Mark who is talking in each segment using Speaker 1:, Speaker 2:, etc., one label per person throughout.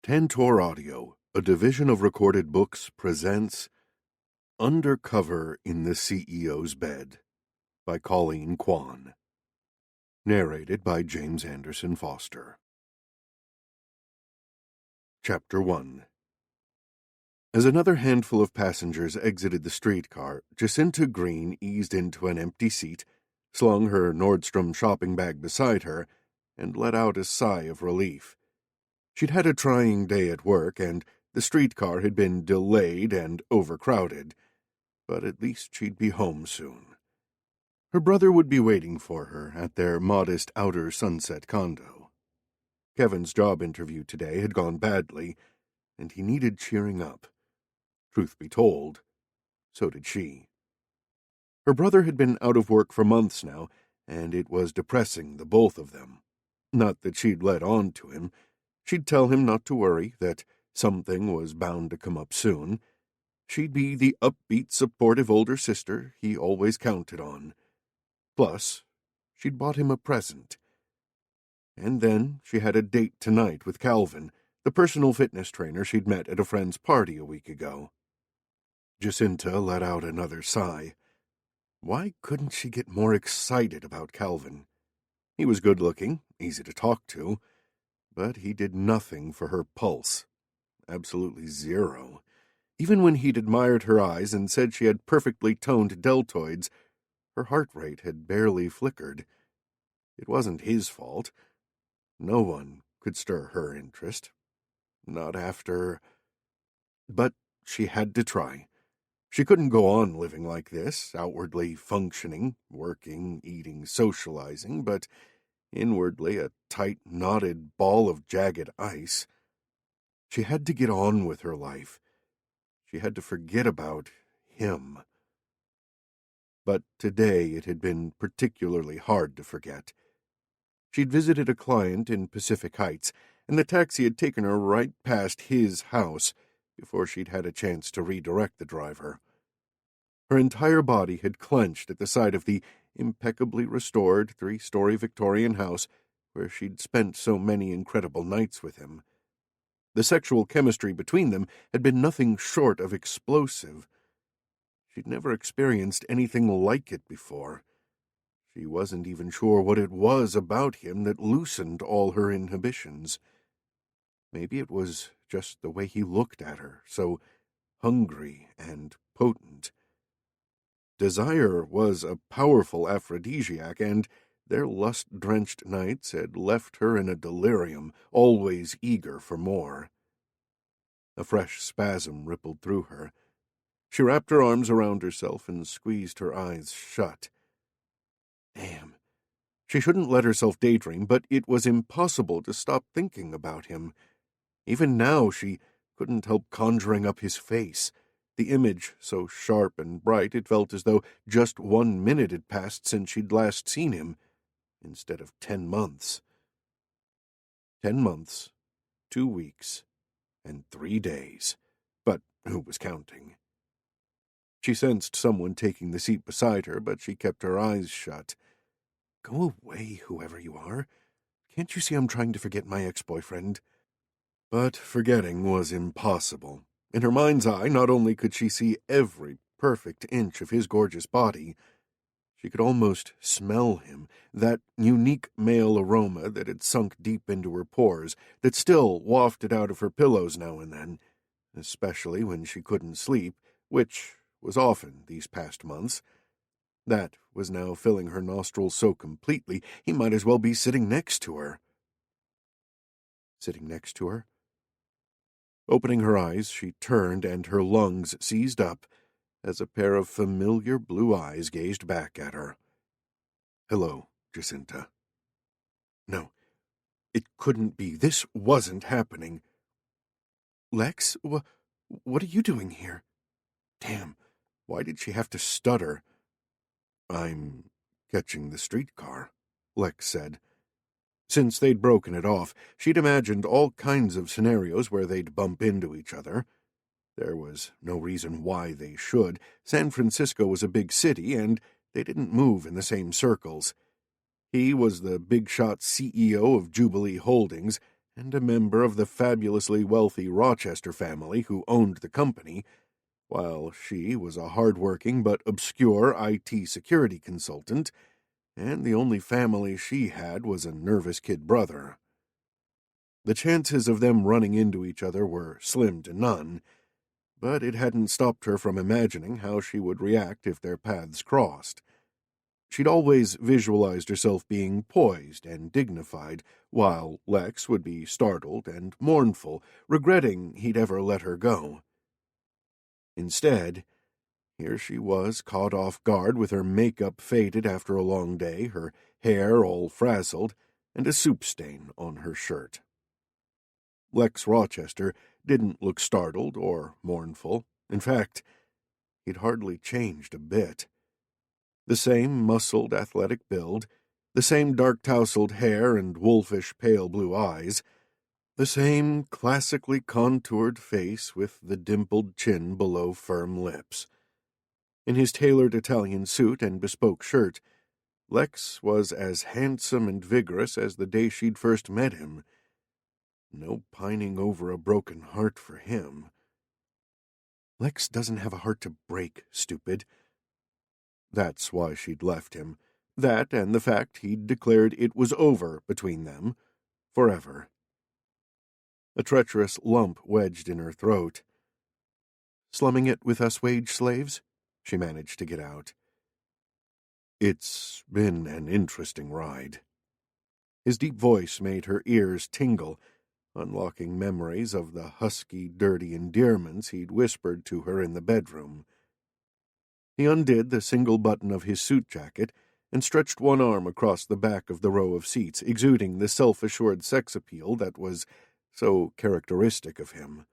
Speaker 1: Tantor Audio, a division of Recorded Books, presents Undercover in the CEO's Bed by Coleen Kwan. Narrated by James Anderson Foster. Chapter 1. As another handful of passengers exited the streetcar, Jacinta Green eased into an empty seat, slung her Nordstrom shopping bag beside her, and let out a sigh of relief. She'd had a trying day at work, and the streetcar had been delayed and overcrowded, but at least she'd be home soon. Her brother would be waiting for her at their modest outer Sunset condo. Kevin's job interview today had gone badly, and he needed cheering up. Truth be told, so did she. Her brother had been out of work for months now, and it was depressing the both of them. Not that she'd let on to him. She'd tell him not to worry, that something was bound to come up soon. She'd be the upbeat, supportive older sister he always counted on. Plus, she'd bought him a present. And then she had a date tonight with Calvin, the personal fitness trainer she'd met at a friend's party a week ago. Jacinta let out another sigh. Why couldn't she get more excited about Calvin? He was good-looking, easy to talk to, but he did nothing for her pulse. Absolutely zero. Even when he'd admired her eyes and said she had perfectly toned deltoids, her heart rate had barely flickered. It wasn't his fault. No one could stir her interest. Not after... But she had to try. She couldn't go on living like this, outwardly functioning, working, eating, socializing, but inwardly a tight, knotted ball of jagged ice. She had to get on with her life. She had to forget about him. But today it had been particularly hard to forget. She'd visited a client in Pacific Heights, and the taxi had taken her right past his house before she'd had a chance to redirect the driver. Her entire body had clenched at the sight of the impeccably restored 3-story Victorian house where she'd spent so many incredible nights with him. The sexual chemistry between them had been nothing short of explosive. She'd never experienced anything like it before. She wasn't even sure what it was about him that loosened all her inhibitions. Maybe it was just the way he looked at her, so hungry and potent. Desire was a powerful aphrodisiac, and their lust-drenched nights had left her in a delirium, always eager for more. A fresh spasm rippled through her. She wrapped her arms around herself and squeezed her eyes shut. Damn. She shouldn't let herself daydream, but it was impossible to stop thinking about him. Even now she couldn't help conjuring up his face, the image so sharp and bright it felt as though just 1 minute had passed since she'd last seen him, instead of 10 months. 10 months, 2 weeks, and 3 days. But who was counting? She sensed someone taking the seat beside her, but she kept her eyes shut. Go away, whoever you are. Can't you see I'm trying to forget my ex-boyfriend? But forgetting was impossible. In her mind's eye, not only could she see every perfect inch of his gorgeous body, she could almost smell him, that unique male aroma that had sunk deep into her pores, that still wafted out of her pillows now and then, especially when she couldn't sleep, which was often these past months. That was now filling her nostrils so completely he might as well be sitting next to her. Sitting next to her? Opening her eyes, she turned, and her lungs seized up as a pair of familiar blue eyes gazed back at her. Hello, Jacinta. No, it couldn't be. This wasn't happening. Lex, what are you doing here? Damn, why did she have to stutter? I'm catching the streetcar, Lex said. Since they'd broken it off, she'd imagined all kinds of scenarios where they'd bump into each other. There was no reason why they should. San Francisco was a big city, and they didn't move in the same circles. He was the big-shot CEO of Jubilee Holdings, and a member of the fabulously wealthy Rochester family who owned the company, while she was a hard-working but obscure IT security consultant, and the only family she had was a nervous kid brother. The chances of them running into each other were slim to none, but it hadn't stopped her from imagining how she would react if their paths crossed. She'd always visualized herself being poised and dignified, while Lex would be startled and mournful, regretting he'd ever let her go. Instead, here she was, caught off guard with her makeup faded after a long day, her hair all frazzled, and a soup stain on her shirt. Lex Rochester didn't look startled or mournful. In fact, he'd hardly changed a bit. The same muscled, athletic build, the same dark-tousled hair and wolfish pale blue eyes, the same classically contoured face with the dimpled chin below firm lips. In his tailored Italian suit and bespoke shirt, Lex was as handsome and vigorous as the day she'd first met him. No pining over a broken heart for him. Lex doesn't have a heart to break, stupid. That's why she'd left him. That and the fact he'd declared it was over between them, forever. A treacherous lump wedged in her throat. "Slumming it with us wage slaves?" she managed to get out. "It's been an interesting ride." His deep voice made her ears tingle, unlocking memories of the husky, dirty endearments he'd whispered to her in the bedroom. He undid the single button of his suit jacket and stretched one arm across the back of the row of seats, exuding the self-assured sex appeal that was so characteristic of him.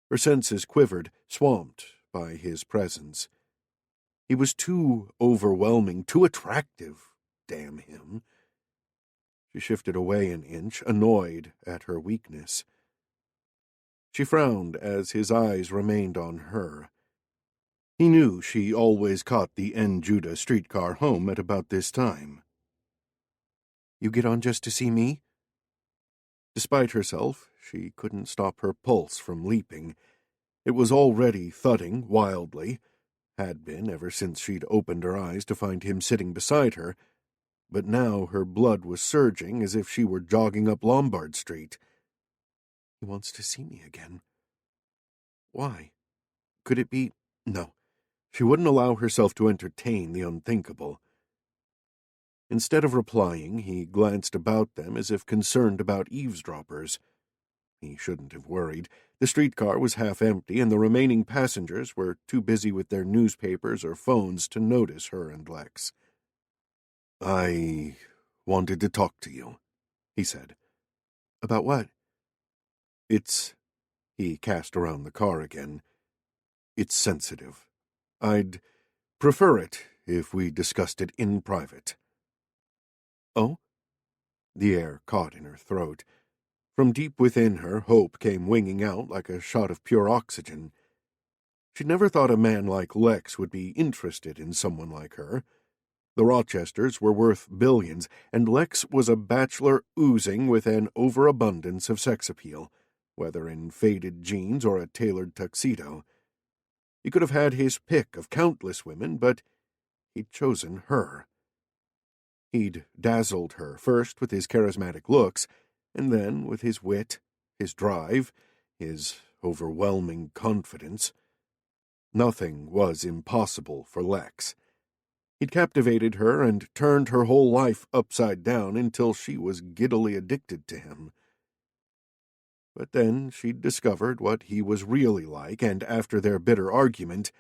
Speaker 1: Her senses quivered, swamped by his presence. He was too overwhelming, too attractive, damn him. She shifted away an inch, annoyed at her weakness. She frowned as his eyes remained on her. He knew she always caught the N. Judah streetcar home at about this time. "You get on just to see me?" Despite herself, she couldn't stop her pulse from leaping. It was already thudding wildly, had been ever since she'd opened her eyes to find him sitting beside her, but now her blood was surging as if she were jogging up Lombard Street. He wants to see me again. Why? Could it be? No. She wouldn't allow herself to entertain the unthinkable. Instead of replying, he glanced about them as if concerned about eavesdroppers. He shouldn't have worried. The streetcar was half empty, and the remaining passengers were too busy with their newspapers or phones to notice her and Lex. "I wanted to talk to you," he said. "About what?" He cast around the car again. "It's sensitive. I'd prefer it if we discussed it in private." "Oh?" The air caught in her throat. From deep within her, hope came winging out like a shot of pure oxygen. She'd never thought a man like Lex would be interested in someone like her. The Rochesters were worth billions, and Lex was a bachelor oozing with an overabundance of sex appeal, whether in faded jeans or a tailored tuxedo. He could have had his pick of countless women, but he'd chosen her. He'd dazzled her, first with his charismatic looks, and then with his wit, his drive, his overwhelming confidence. Nothing was impossible for Lex. He'd captivated her and turned her whole life upside down until she was giddily addicted to him. But then she'd discovered what he was really like, and after their bitter argument,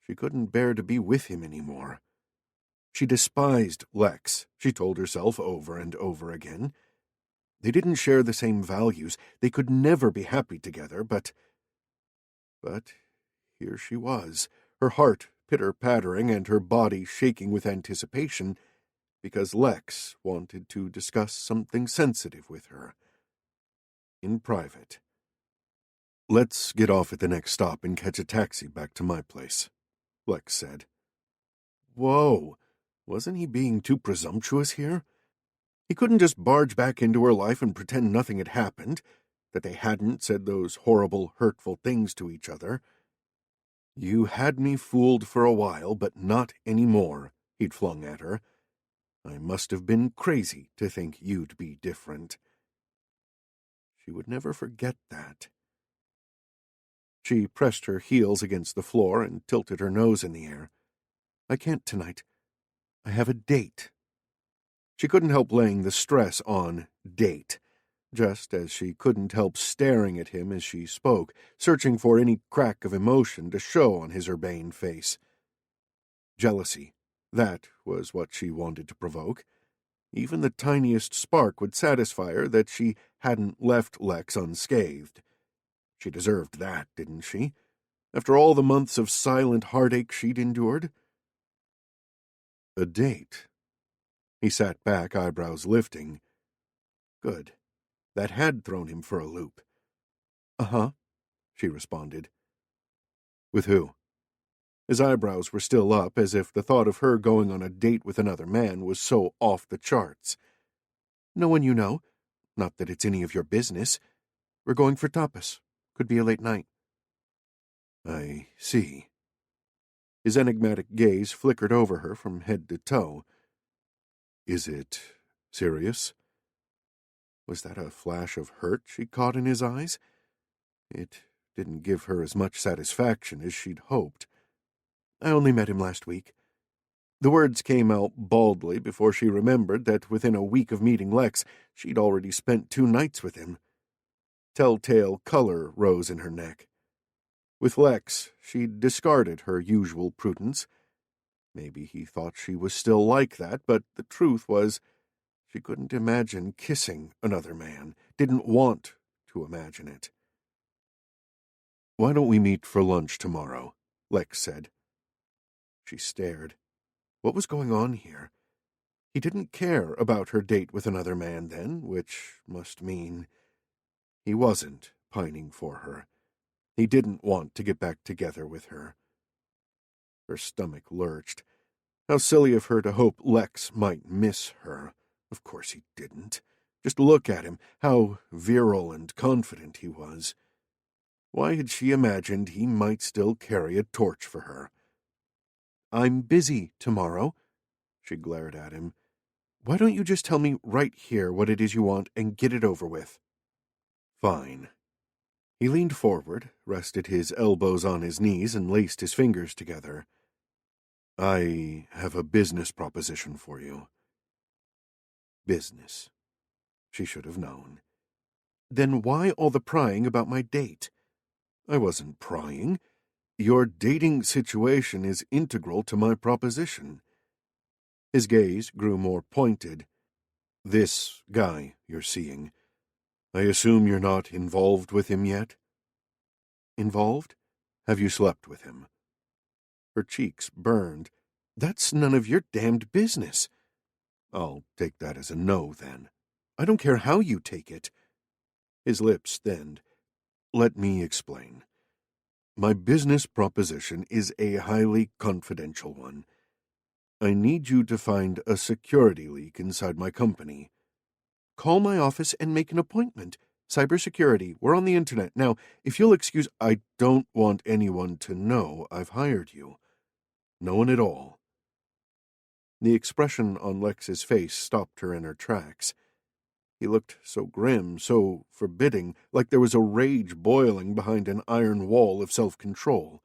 Speaker 1: she couldn't bear to be with him anymore. She despised Lex, she told herself over and over again. They didn't share the same values. They could never be happy together, but here she was, her heart pitter-pattering and her body shaking with anticipation, because Lex wanted to discuss something sensitive with her. In private. "Let's get off at the next stop and catch a taxi back to my place," Lex said. Whoa, wasn't he being too presumptuous here? He couldn't just barge back into her life and pretend nothing had happened, that they hadn't said those horrible, hurtful things to each other. "You had me fooled for a while, but not any more," he'd flung at her. "I must have been crazy to think you'd be different." She would never forget that. She pressed her heels against the floor and tilted her nose in the air. "I can't tonight. I have a date." She couldn't help laying the stress on date, just as she couldn't help staring at him as she spoke, searching for any crack of emotion to show on his urbane face. Jealousy, that was what she wanted to provoke. Even the tiniest spark would satisfy her that she hadn't left Lex unscathed. She deserved that, didn't she? After all the months of silent heartache she'd endured? A date. He sat back, eyebrows lifting. Good. That had thrown him for a loop. "Uh-huh," she responded. "With who?" His eyebrows were still up, as if the thought of her going on a date with another man was so off the charts. "No one you know. Not that it's any of your business. We're going for tapas. Could be a late night." "I see." His enigmatic gaze flickered over her from head to toe. "Is it serious?" Was that a flash of hurt she caught in his eyes? It didn't give her as much satisfaction as she'd hoped. "I only met him last week." The words came out baldly before she remembered that within a week of meeting Lex, she'd already spent 2 nights with him. Telltale color rose in her neck. With Lex, she'd discarded her usual prudence. Maybe he thought she was still like that, but the truth was she couldn't imagine kissing another man, didn't want to imagine it. "Why don't we meet for lunch tomorrow?" Lex said. She stared. What was going on here? He didn't care about her date with another man then, which must mean he wasn't pining for her. He didn't want to get back together with her. Her stomach lurched. How silly of her to hope Lex might miss her. Of course he didn't. Just look at him, how virile and confident he was. Why had she imagined he might still carry a torch for her? "I'm busy tomorrow," she glared at him. "Why don't you just tell me right here what it is you want and get it over with?" "Fine." He leaned forward, rested his elbows on his knees, and laced his fingers together. "I have a business proposition for you." Business. She should have known. "Then why all the prying about my date?" "I wasn't prying. Your dating situation is integral to my proposition." His gaze grew more pointed. "This guy you're seeing, I assume you're not involved with him yet?" "Involved? Have you slept with him?" Her cheeks burned. "That's none of your damned business." "I'll take that as a no, then." "I don't care how you take it." His lips thinned. "Let me explain. My business proposition is a highly confidential one. I need you to find a security leak inside my company." "Call my office and make an appointment. Cybersecurity. We're on the internet. Now, if you'll excuse—" "I don't want anyone to know I've hired you. No one at all." The expression on Lex's face stopped her in her tracks. He looked so grim, so forbidding, like there was a rage boiling behind an iron wall of self-control.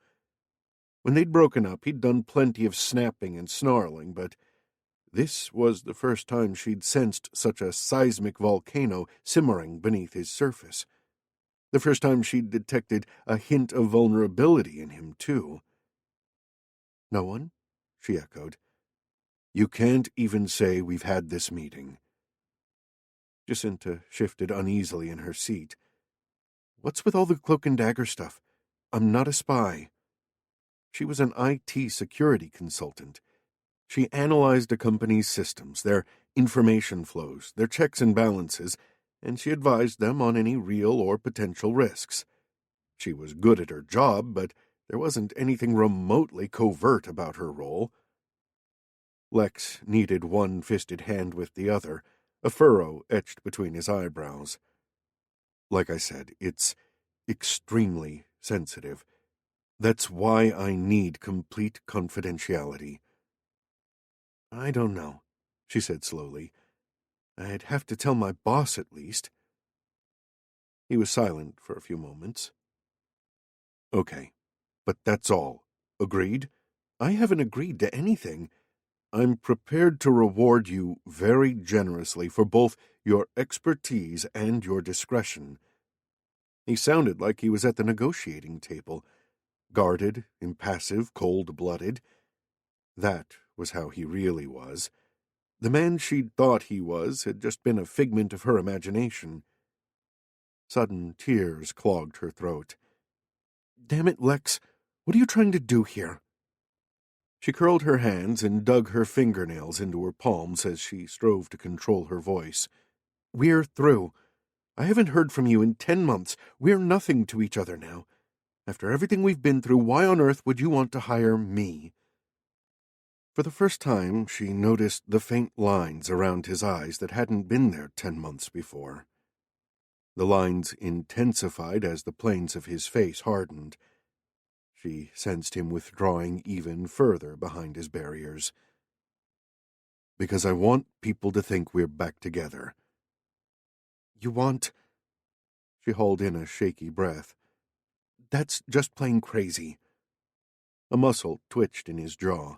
Speaker 1: When they'd broken up, he'd done plenty of snapping and snarling, but this was the first time she'd sensed such a seismic volcano simmering beneath his surface. The first time she'd detected a hint of vulnerability in him, too. "No one?" she echoed. "You can't even say we've had this meeting." Jacinta shifted uneasily in her seat. "What's with all the cloak and dagger stuff? I'm not a spy." She was an IT security consultant. She analyzed a company's systems, their information flows, their checks and balances, and she advised them on any real or potential risks. She was good at her job, but there wasn't anything remotely covert about her role. Lex kneaded one fisted hand with the other, A furrow etched between his eyebrows. Like I said, it's extremely sensitive. That's why I need complete confidentiality. I don't know, she said slowly. I'd have to tell my boss at least. He was silent for a few moments. Okay, but that's all. Agreed? I haven't agreed to anything. I'm prepared to reward you very generously for both your expertise and your discretion. He sounded like he was at the negotiating table, guarded, impassive, cold-blooded. That was how he really was. The man she'd thought he was had just been a figment of her imagination. Sudden tears clogged her throat. Damn it, Lex, what are you trying to do here? She curled her hands and dug her fingernails into her palms as she strove to control her voice. We're through. I haven't heard from you in 10 months. We're nothing to each other now. After everything we've been through, why on earth would you want to hire me? For the first time, she noticed the faint lines around his eyes that hadn't been there 10 months before. The lines intensified as the planes of his face hardened. She sensed him withdrawing even further behind his barriers. Because I want people to think we're back together. You want... She hauled in a shaky breath. That's just plain crazy. A muscle twitched in his jaw.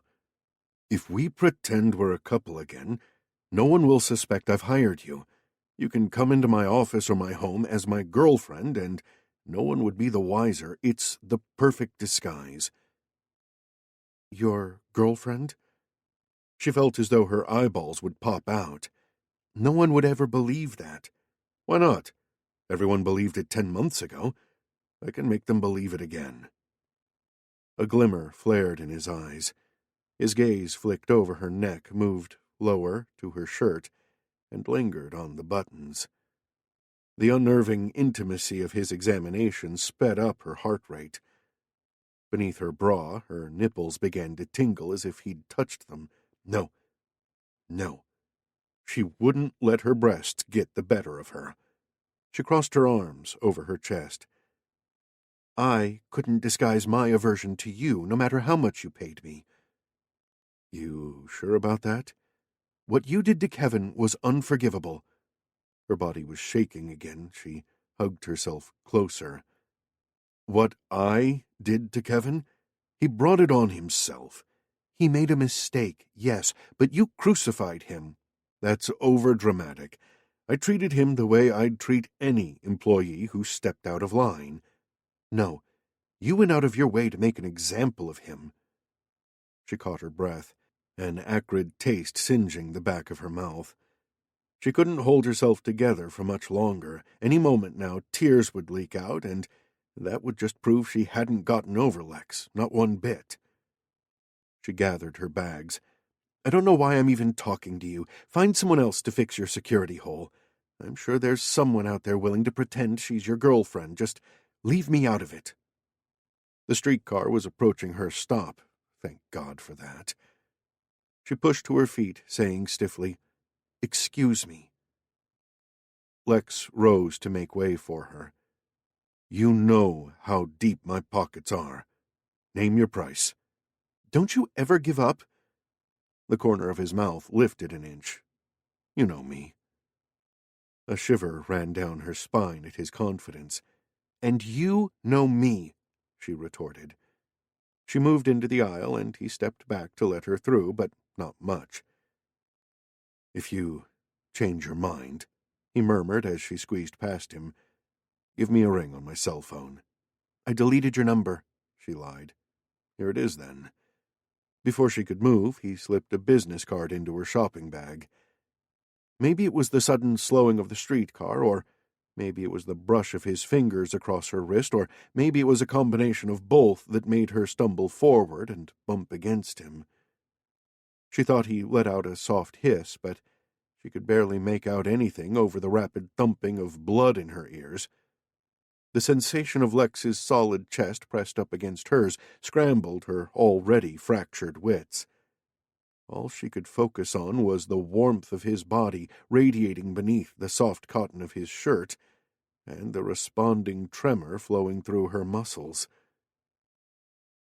Speaker 1: If we pretend we're a couple again, no one will suspect I've hired you. You can come into my office or my home as my girlfriend, and no one would be the wiser. It's the perfect disguise. Your girlfriend? She felt as though her eyeballs would pop out. No one would ever believe that. Why not? Everyone believed it 10 months ago. I can make them believe it again. A glimmer flared in his eyes. His gaze flicked over her neck, moved lower to her shirt, and lingered on the buttons. The unnerving intimacy of his examination sped up her heart rate. Beneath her bra, her nipples began to tingle as if he'd touched them. No. No. She wouldn't let her breasts get the better of her. She crossed her arms over her chest. I couldn't disguise my aversion to you, no matter how much you paid me. You sure about that? What you did to Kevin was unforgivable. Her body was shaking again. She hugged herself closer. What I did to Kevin? He brought it on himself. He made a mistake, yes, but you crucified him. That's overdramatic. I treated him the way I'd treat any employee who stepped out of line. No, you went out of your way to make an example of him. She caught her breath, an acrid taste singeing the back of her mouth. She couldn't hold herself together for much longer. Any moment now, tears would leak out, and that would just prove she hadn't gotten over Lex, not one bit. She gathered her bags. I don't know why I'm even talking to you. Find someone else to fix your security hole. I'm sure there's someone out there willing to pretend she's your girlfriend. Just leave me out of it. The streetcar was approaching her stop. Thank God for that. She pushed to her feet, saying stiffly, Excuse me. Lex rose to make way for her. You know how deep my pockets are. Name your price. Don't you ever give up? The corner of his mouth lifted an inch. You know me. A shiver ran down her spine at his confidence. And you know me, she retorted. She moved into the aisle, and he stepped back to let her through, but not much. If you change your mind, he murmured as she squeezed past him, give me a ring on my cell phone. I deleted your number, she lied. Here it is, then. Before she could move, he slipped a business card into her shopping bag. Maybe it was the sudden slowing of the streetcar, or maybe it was the brush of his fingers across her wrist, or maybe it was a combination of both that made her stumble forward and bump against him. She thought he let out a soft hiss, but she could barely make out anything over the rapid thumping of blood in her ears. The sensation of Lex's solid chest pressed up against hers scrambled her already fractured wits. All she could focus on was the warmth of his body radiating beneath the soft cotton of his shirt, and the responding tremor flowing through her muscles.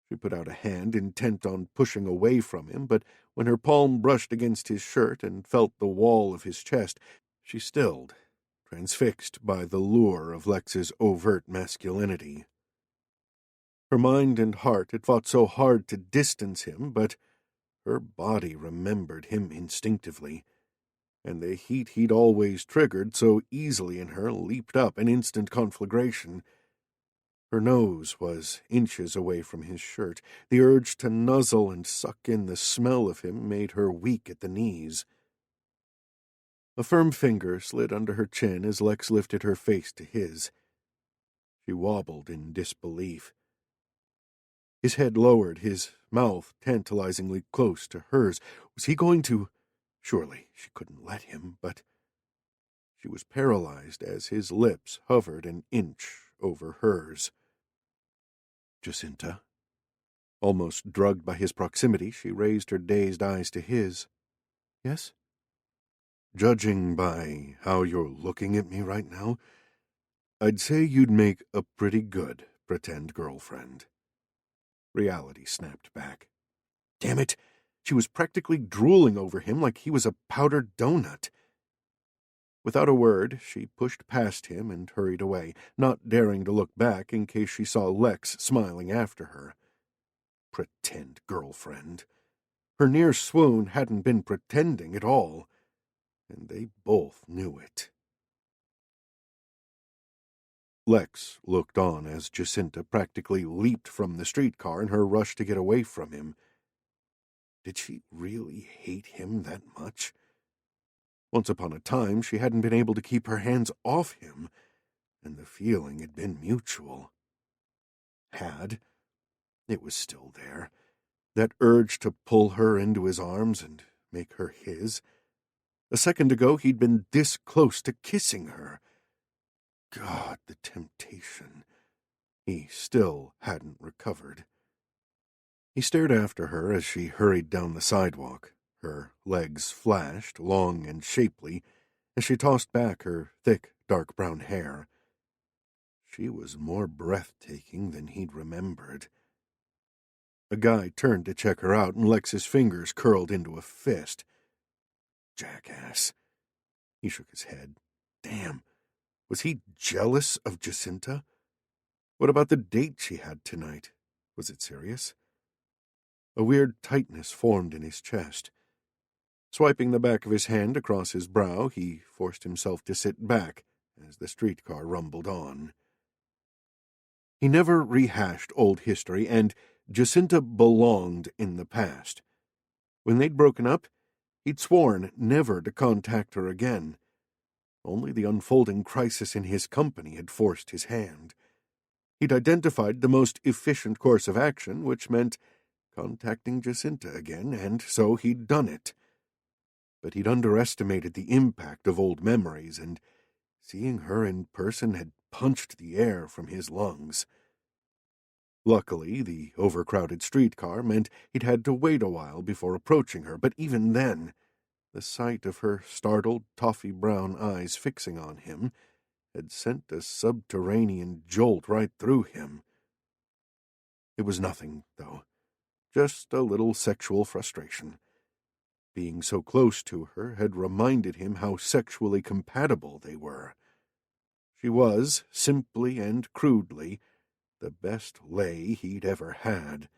Speaker 1: She put out a hand, intent on pushing away from him, but when her palm brushed against his shirt and felt the wall of his chest, she stilled, transfixed by the lure of Lex's overt masculinity. Her mind and heart had fought so hard to distance him, but her body remembered him instinctively, and the heat he'd always triggered so easily in her leaped up in instant conflagration. Her nose was inches away from his shirt. The urge to nuzzle and suck in the smell of him made her weak at the knees. A firm finger slid under her chin as Lex lifted her face to his. She wobbled in disbelief. His head lowered, his mouth tantalizingly close to hers. Was he going to... Surely she couldn't let him, but... She was paralyzed as his lips hovered an inch over hers. Jacinta? Almost drugged by his proximity, she raised her dazed eyes to his. Yes? Judging by how you're looking at me right now, I'd say you'd make a pretty good pretend girlfriend. Reality snapped back. Damn it! She was practically drooling over him like he was a powdered donut. Without a word, she pushed past him and hurried away, not daring to look back in case she saw Lex smiling after her. Pretend girlfriend. Her near swoon hadn't been pretending at all, and they both knew it. Lex looked on as Jacinta practically leaped from the streetcar in her rush to get away from him. Did she really hate him that much? Once upon a time, she hadn't been able to keep her hands off him, and the feeling had been mutual. It was still there. That urge to pull her into his arms and make her his. A second ago, he'd been this close to kissing her. God, the temptation. He still hadn't recovered. He stared after her as she hurried down the sidewalk. Her legs flashed, long and shapely, as she tossed back her thick, dark brown hair. She was more breathtaking than he'd remembered. A guy turned to check her out, and Lex's fingers curled into a fist. Jackass. He shook his head. Damn. Was he jealous of Jacinta? What about the date she had tonight? Was it serious? A weird tightness formed in his chest. Swiping the back of his hand across his brow, he forced himself to sit back as the streetcar rumbled on. He never rehashed old history, and Jacinta belonged in the past. When they'd broken up, he'd sworn never to contact her again. Only the unfolding crisis in his company had forced his hand. He'd identified the most efficient course of action, which meant contacting Jacinta again, and so he'd done it. But he'd underestimated the impact of old memories, and seeing her in person had punched the air from his lungs. Luckily, the overcrowded streetcar meant he'd had to wait a while before approaching her, but even then, the sight of her startled, toffee-brown eyes fixing on him had sent a subterranean jolt right through him. It was nothing, though. Just a little sexual frustration. Being so close to her had reminded him how sexually compatible they were. She was, simply and crudely, the best lay he'd ever had.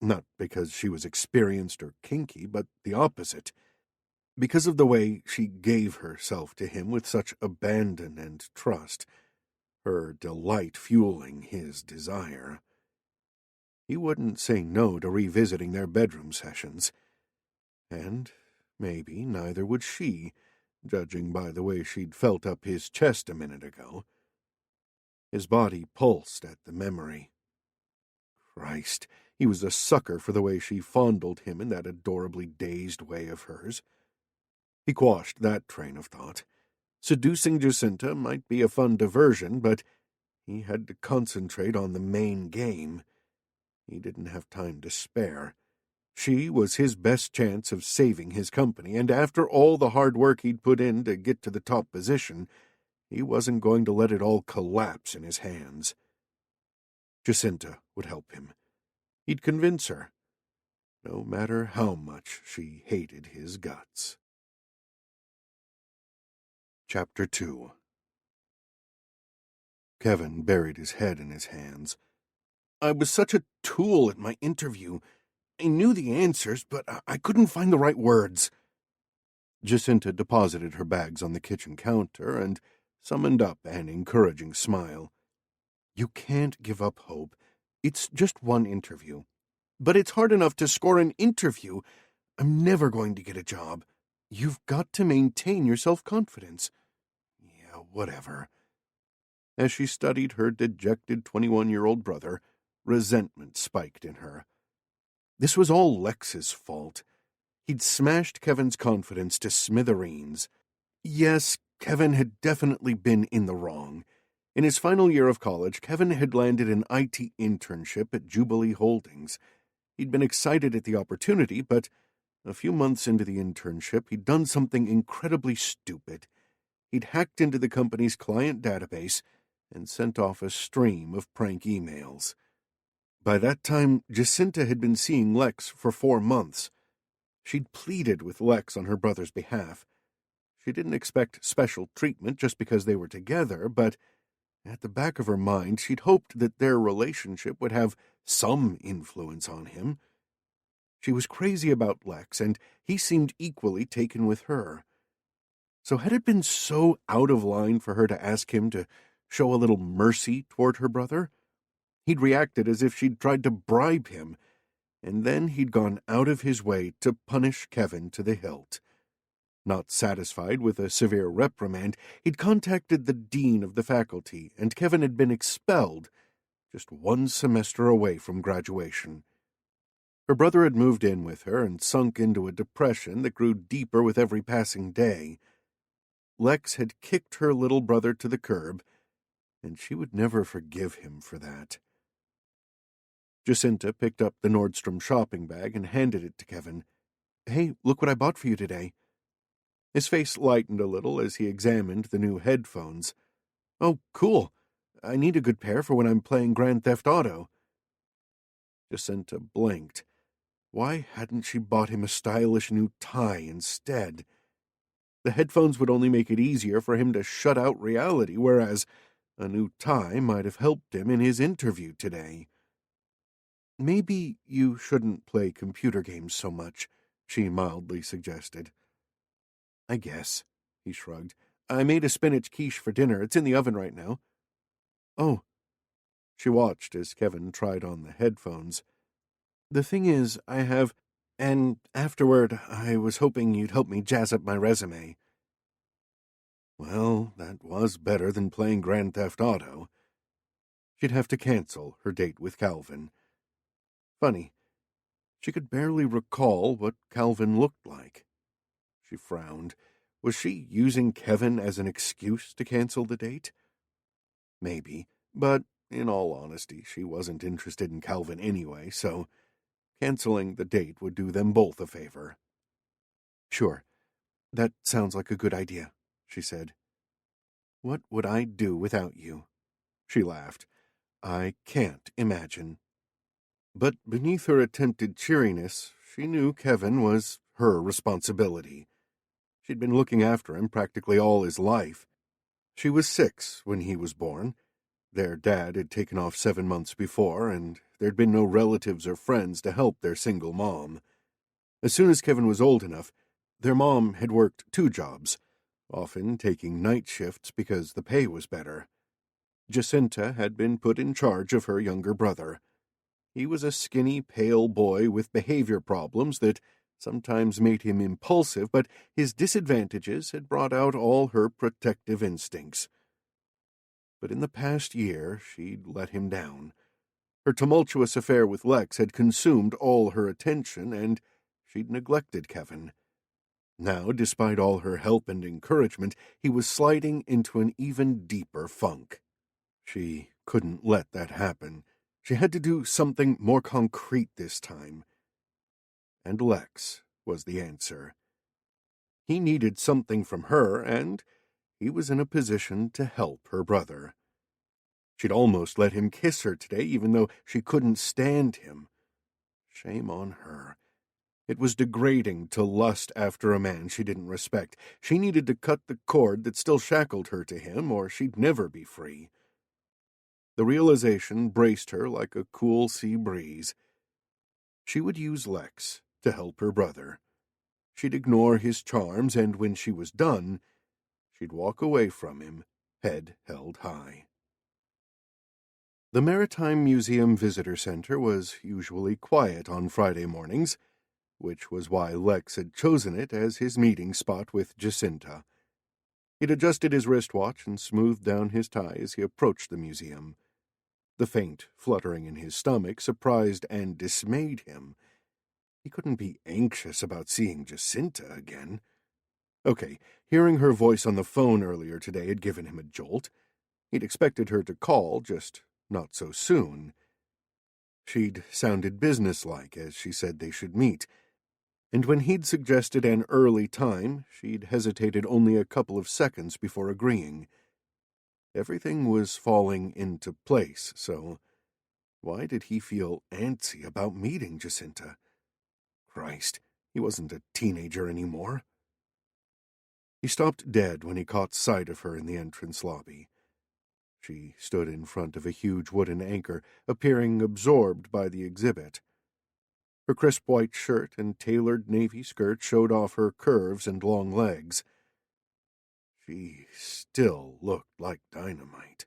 Speaker 1: Not because she was experienced or kinky, but the opposite. Because of the way she gave herself to him with such abandon and trust, her delight fueling his desire. He wouldn't say no to revisiting their bedroom sessions. And maybe neither would she, judging by the way she'd felt up his chest a minute ago. His body pulsed at the memory. Christ, he was a sucker for the way she fondled him in that adorably dazed way of hers. He quashed that train of thought. Seducing Jacinta might be a fun diversion, but he had to concentrate on the main game. He didn't have time to spare. She was his best chance of saving his company, and after all the hard work he'd put in to get to the top position, he wasn't going to let it all collapse in his hands. Jacinta would help him. He'd convince her, no matter how much she hated his guts. Chapter 2. Kevin buried his head in his hands. I was such a tool at my interview. I knew the answers, but I couldn't find the right words. Jacinta deposited her bags on the kitchen counter and summoned up an encouraging smile. You can't give up hope. It's just one interview. But it's hard enough to score an interview. I'm never going to get a job. You've got to maintain your self-confidence. Yeah, whatever. As she studied her dejected 21-year-old brother, resentment spiked in her. This was all Lex's fault. He'd smashed Kevin's confidence to smithereens. Yes, Kevin had definitely been in the wrong. In his final year of college, Kevin had landed an IT internship at Jubilee Holdings. He'd been excited at the opportunity, but a few months into the internship, he'd done something incredibly stupid. He'd hacked into the company's client database and sent off a stream of prank emails. By that time, Jacinta had been seeing Lex for 4 months. She'd pleaded with Lex on her brother's behalf. She didn't expect special treatment just because they were together, but at the back of her mind, she'd hoped that their relationship would have some influence on him. She was crazy about Lex, and he seemed equally taken with her. So had it been so out of line for her to ask him to show a little mercy toward her brother? He'd reacted as if she'd tried to bribe him, and then he'd gone out of his way to punish Kevin to the hilt. Not satisfied with a severe reprimand, he'd contacted the dean of the faculty, and Kevin had been expelled, just 1 semester away from graduation. Her brother had moved in with her and sunk into a depression that grew deeper with every passing day. Lex had kicked her little brother to the curb, and she would never forgive him for that. Jacinta picked up the Nordstrom shopping bag and handed it to Kevin. Hey, look what I bought for you today. His face lightened a little as he examined the new headphones. Oh, cool. I need a good pair for when I'm playing Grand Theft Auto. Jacinta blinked. Why hadn't she bought him a stylish new tie instead? The headphones would only make it easier for him to shut out reality, whereas a new tie might have helped him in his interview today. Maybe you shouldn't play computer games so much, she mildly suggested. I guess, he shrugged. I made a spinach quiche for dinner. It's in the oven right now. Oh. She watched as Kevin tried on the headphones. The thing is, and afterward, I was hoping you'd help me jazz up my resume. Well, that was better than playing Grand Theft Auto. She'd have to cancel her date with Calvin. Funny, she could barely recall what Calvin looked like. She frowned. Was she using Kevin as an excuse to cancel the date? Maybe, but in all honesty, she wasn't interested in Calvin anyway, so canceling the date would do them both a favor. Sure, that sounds like a good idea, she said. What would I do without you? She laughed. I can't imagine. But beneath her attempted cheeriness, she knew Kevin was her responsibility. She'd been looking after him practically all his life. She was 6 when he was born. Their dad had taken off 7 months before, and there'd been no relatives or friends to help their single mom. As soon as Kevin was old enough, their mom had worked 2 jobs, often taking night shifts because the pay was better. Jacinta had been put in charge of her younger brother. He was a skinny, pale boy with behavior problems that sometimes made him impulsive, but his disadvantages had brought out all her protective instincts. But in the past year, she'd let him down. Her tumultuous affair with Lex had consumed all her attention, and she'd neglected Kevin. Now, despite all her help and encouragement, he was sliding into an even deeper funk. She couldn't let that happen. She had to do something more concrete this time. and Lex was the answer. He needed something from her, and he was in a position to help her brother. She'd almost let him kiss her today, even though she couldn't stand him. Shame on her. It was degrading to lust after a man she didn't respect. She needed to cut the cord that still shackled her to him, or she'd never be free. The realization braced her like a cool sea breeze. She would use Lex to help her brother. She'd ignore his charms, and when she was done, she'd walk away from him, head held high. The Maritime Museum Visitor Center was usually quiet on Friday mornings, which was why Lex had chosen it as his meeting spot with Jacinta. He'd adjusted his wristwatch and smoothed down his tie as he approached the museum. The faint fluttering in his stomach surprised and dismayed him. He couldn't be anxious about seeing Jacinta again. Okay, hearing her voice on the phone earlier today had given him a jolt. He'd expected her to call, just not so soon. She'd sounded businesslike as she said they should meet, and when he'd suggested an early time, she'd hesitated only a couple of seconds before agreeing. Everything was falling into place, so why did he feel antsy about meeting Jacinta? Christ, he wasn't a teenager anymore. He stopped dead when he caught sight of her in the entrance lobby. She stood in front of a huge wooden anchor, appearing absorbed by the exhibit. Her crisp white shirt and tailored navy skirt showed off her curves and long legs. She still looked like dynamite.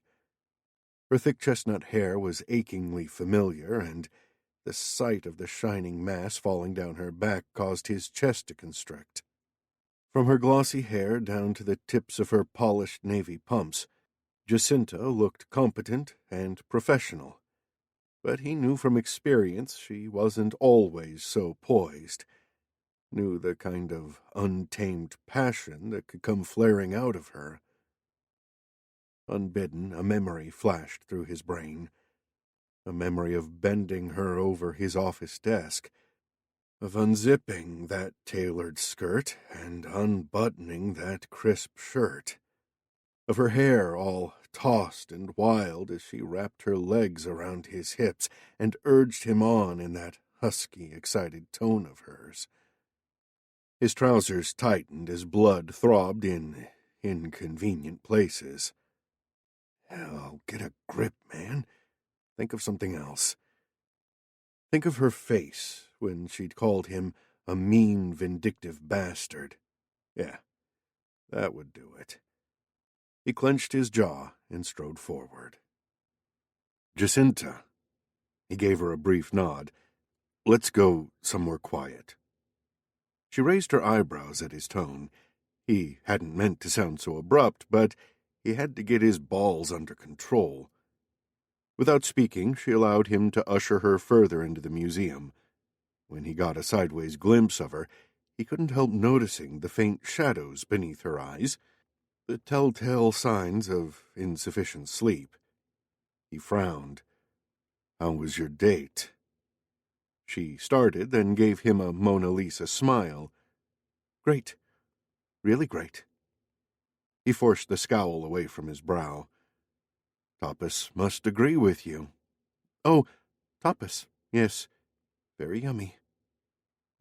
Speaker 1: Her thick chestnut hair was achingly familiar, and the sight of the shining mass falling down her back caused his chest to constrict. From her glossy hair down to the tips of her polished navy pumps, Jacinta looked competent and professional, but he knew from experience she wasn't always so poised, knew the kind of untamed passion that could come flaring out of her. Unbidden, a memory flashed through his brain, a memory of bending her over his office desk, of unzipping that tailored skirt and unbuttoning that crisp shirt, of her hair all tossed and wild as she wrapped her legs around his hips and urged him on in that husky, excited tone of hers. His trousers tightened as blood throbbed in inconvenient places. Hell, get a grip, man. Think of something else. Think of her face when she'd called him a mean, vindictive bastard. Yeah, that would do it. He clenched his jaw and strode forward. Jacinta. He gave her a brief nod. Let's go somewhere quiet. She raised her eyebrows at his tone. He hadn't meant to sound so abrupt, but he had to get his balls under control. Without speaking, she allowed him to usher her further into the museum. When he got a sideways glimpse of her, he couldn't help noticing the faint shadows beneath her eyes, the telltale signs of insufficient sleep. He frowned. How was your date? She started, then gave him a Mona Lisa smile. Great. Really great. He forced the scowl away from his brow. Tapas must agree with you. Oh, tapas, yes. Very yummy.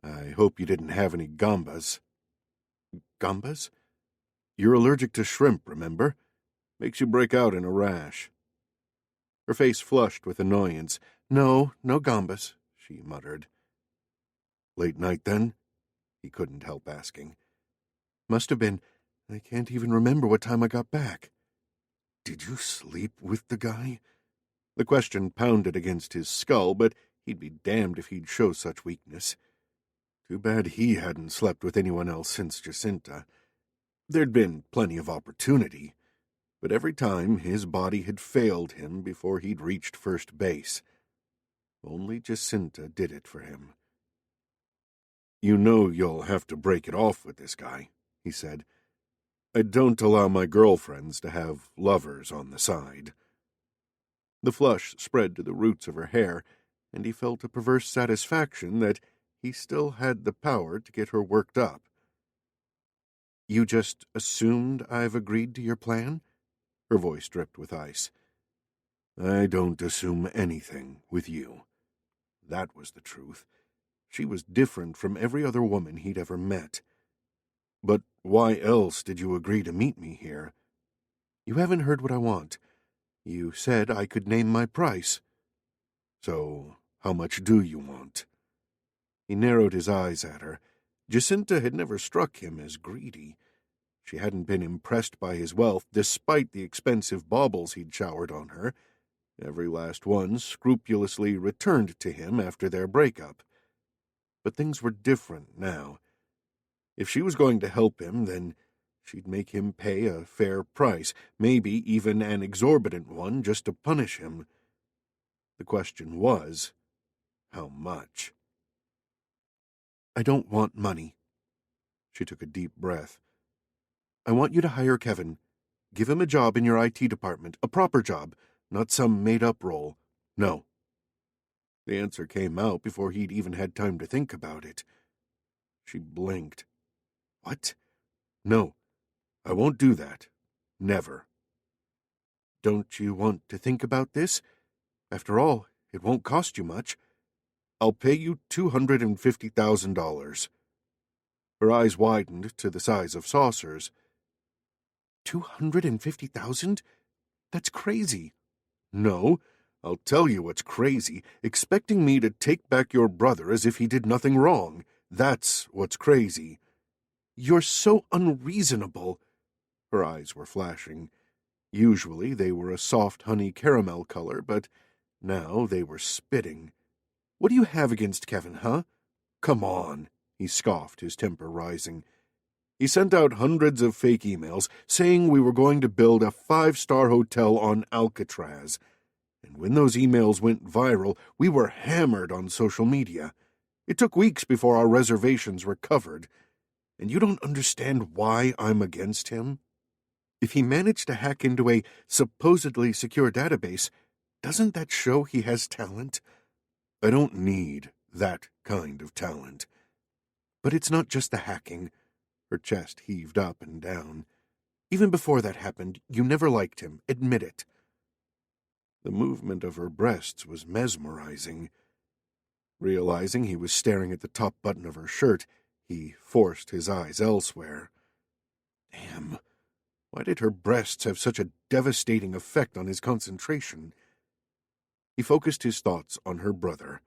Speaker 1: I hope you didn't have any gambas. Gambas? You're allergic to shrimp, remember? Makes you break out in a rash. Her face flushed with annoyance. No gambas, she muttered. Late night, then? He couldn't help asking. Must have been. I can't even remember what time I got back. Did you sleep with the guy? The question pounded against his skull, but he'd be damned if he'd show such weakness. Too bad he hadn't slept with anyone else since Jacinta. There'd been plenty of opportunity, but every time his body had failed him before he'd reached first base. Only Jacinta did it for him. You know you'll have to break it off with this guy, he said. I don't allow my girlfriends to have lovers on the side. The flush spread to the roots of her hair, and he felt a perverse satisfaction that he still had the power to get her worked up. "You just assumed I've agreed to your plan?" Her voice dripped with ice. "I don't assume anything with you." That was the truth. She was different from every other woman he'd ever met. "But why else did you agree to meet me here?" "You haven't heard what I want. You said I could name my price." "So, how much do you want?" He narrowed his eyes at her. Jacinta had never struck him as greedy. She hadn't been impressed by his wealth, despite the expensive baubles he'd showered on her. Every last one scrupulously returned to him after their breakup. But things were different now. If she was going to help him, then she'd make him pay a fair price, maybe even an exorbitant one, just to punish him. The question was, how much? "I don't want money." She took a deep breath. "I want you to hire Kevin. Give him a job in your IT department, a proper job, not some made-up role." "No." The answer came out before he'd even had time to think about it. She blinked. "What?" "No, I won't do that. Never." "Don't you want to think about this? After all, it won't cost you much. I'll pay you $250,000. Her eyes widened to the size of saucers. $250,000? That's crazy." "No, I'll tell you what's crazy. Expecting me to take back your brother as if he did nothing wrong. That's what's crazy." "You're so unreasonable." Her eyes were flashing. Usually they were a soft honey caramel color, but now they were spitting. "What do you have against Kevin, huh?" "Come on," he scoffed, his temper rising. "He sent out hundreds of fake emails saying we were going to build a 5-star hotel on Alcatraz. And when those emails went viral, we were hammered on social media. It took weeks before our reservations were covered. And you don't understand why I'm against him? If he managed to hack into a supposedly secure database, doesn't that show he has talent?" "I don't need that kind of talent." "But it's not just the hacking." Her chest heaved up and down. "Even before that happened, you never liked him. Admit it." The movement of her breasts was mesmerizing. Realizing he was staring at the top button of her shirt, he forced his eyes elsewhere. Damn, why did her breasts have such a devastating effect on his concentration? He focused his thoughts on her brother,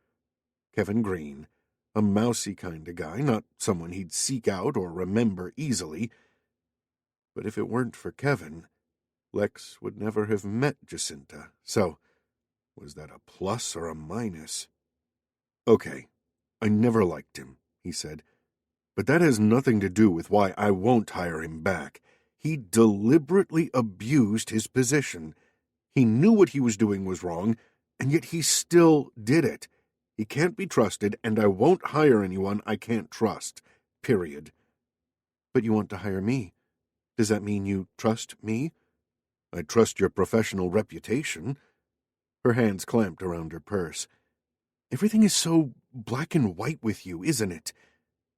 Speaker 1: Kevin Green, a mousy kind of guy, not someone he'd seek out or remember easily. But if it weren't for Kevin, Lex would never have met Jacinta, so was that a plus or a minus? "Okay, I never liked him," he said, "but that has nothing to do with why I won't hire him back. He deliberately abused his position. He knew what he was doing was wrong, and yet he still did it. He can't be trusted, and I won't hire anyone I can't trust. Period." "But you want to hire me. Does that mean you trust me?" "I trust your professional reputation." Her hands clamped around her purse. "Everything is so black and white with you, isn't it?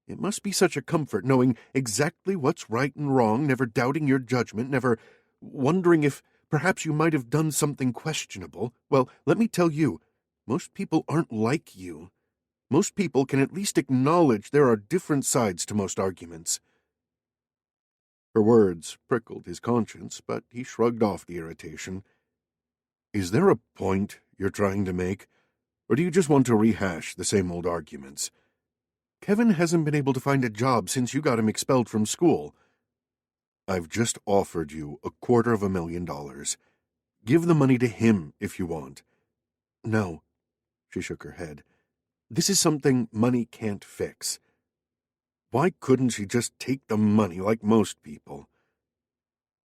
Speaker 1: It must be such a comfort knowing exactly what's right and wrong, never doubting your judgment, never wondering if perhaps you might have done something questionable. Well, let me tell you, most people aren't like you. Most people can at least acknowledge there are different sides to most arguments." Her words prickled his conscience, but he shrugged off the irritation. "Is there a point you're trying to make, or do you just want to rehash the same old arguments? Kevin hasn't been able to find a job since you got him expelled from school. I've just offered you $250,000. Give the money to him if you want." "No," she shook her head. "This is something money can't fix." Why couldn't she just take the money like most people?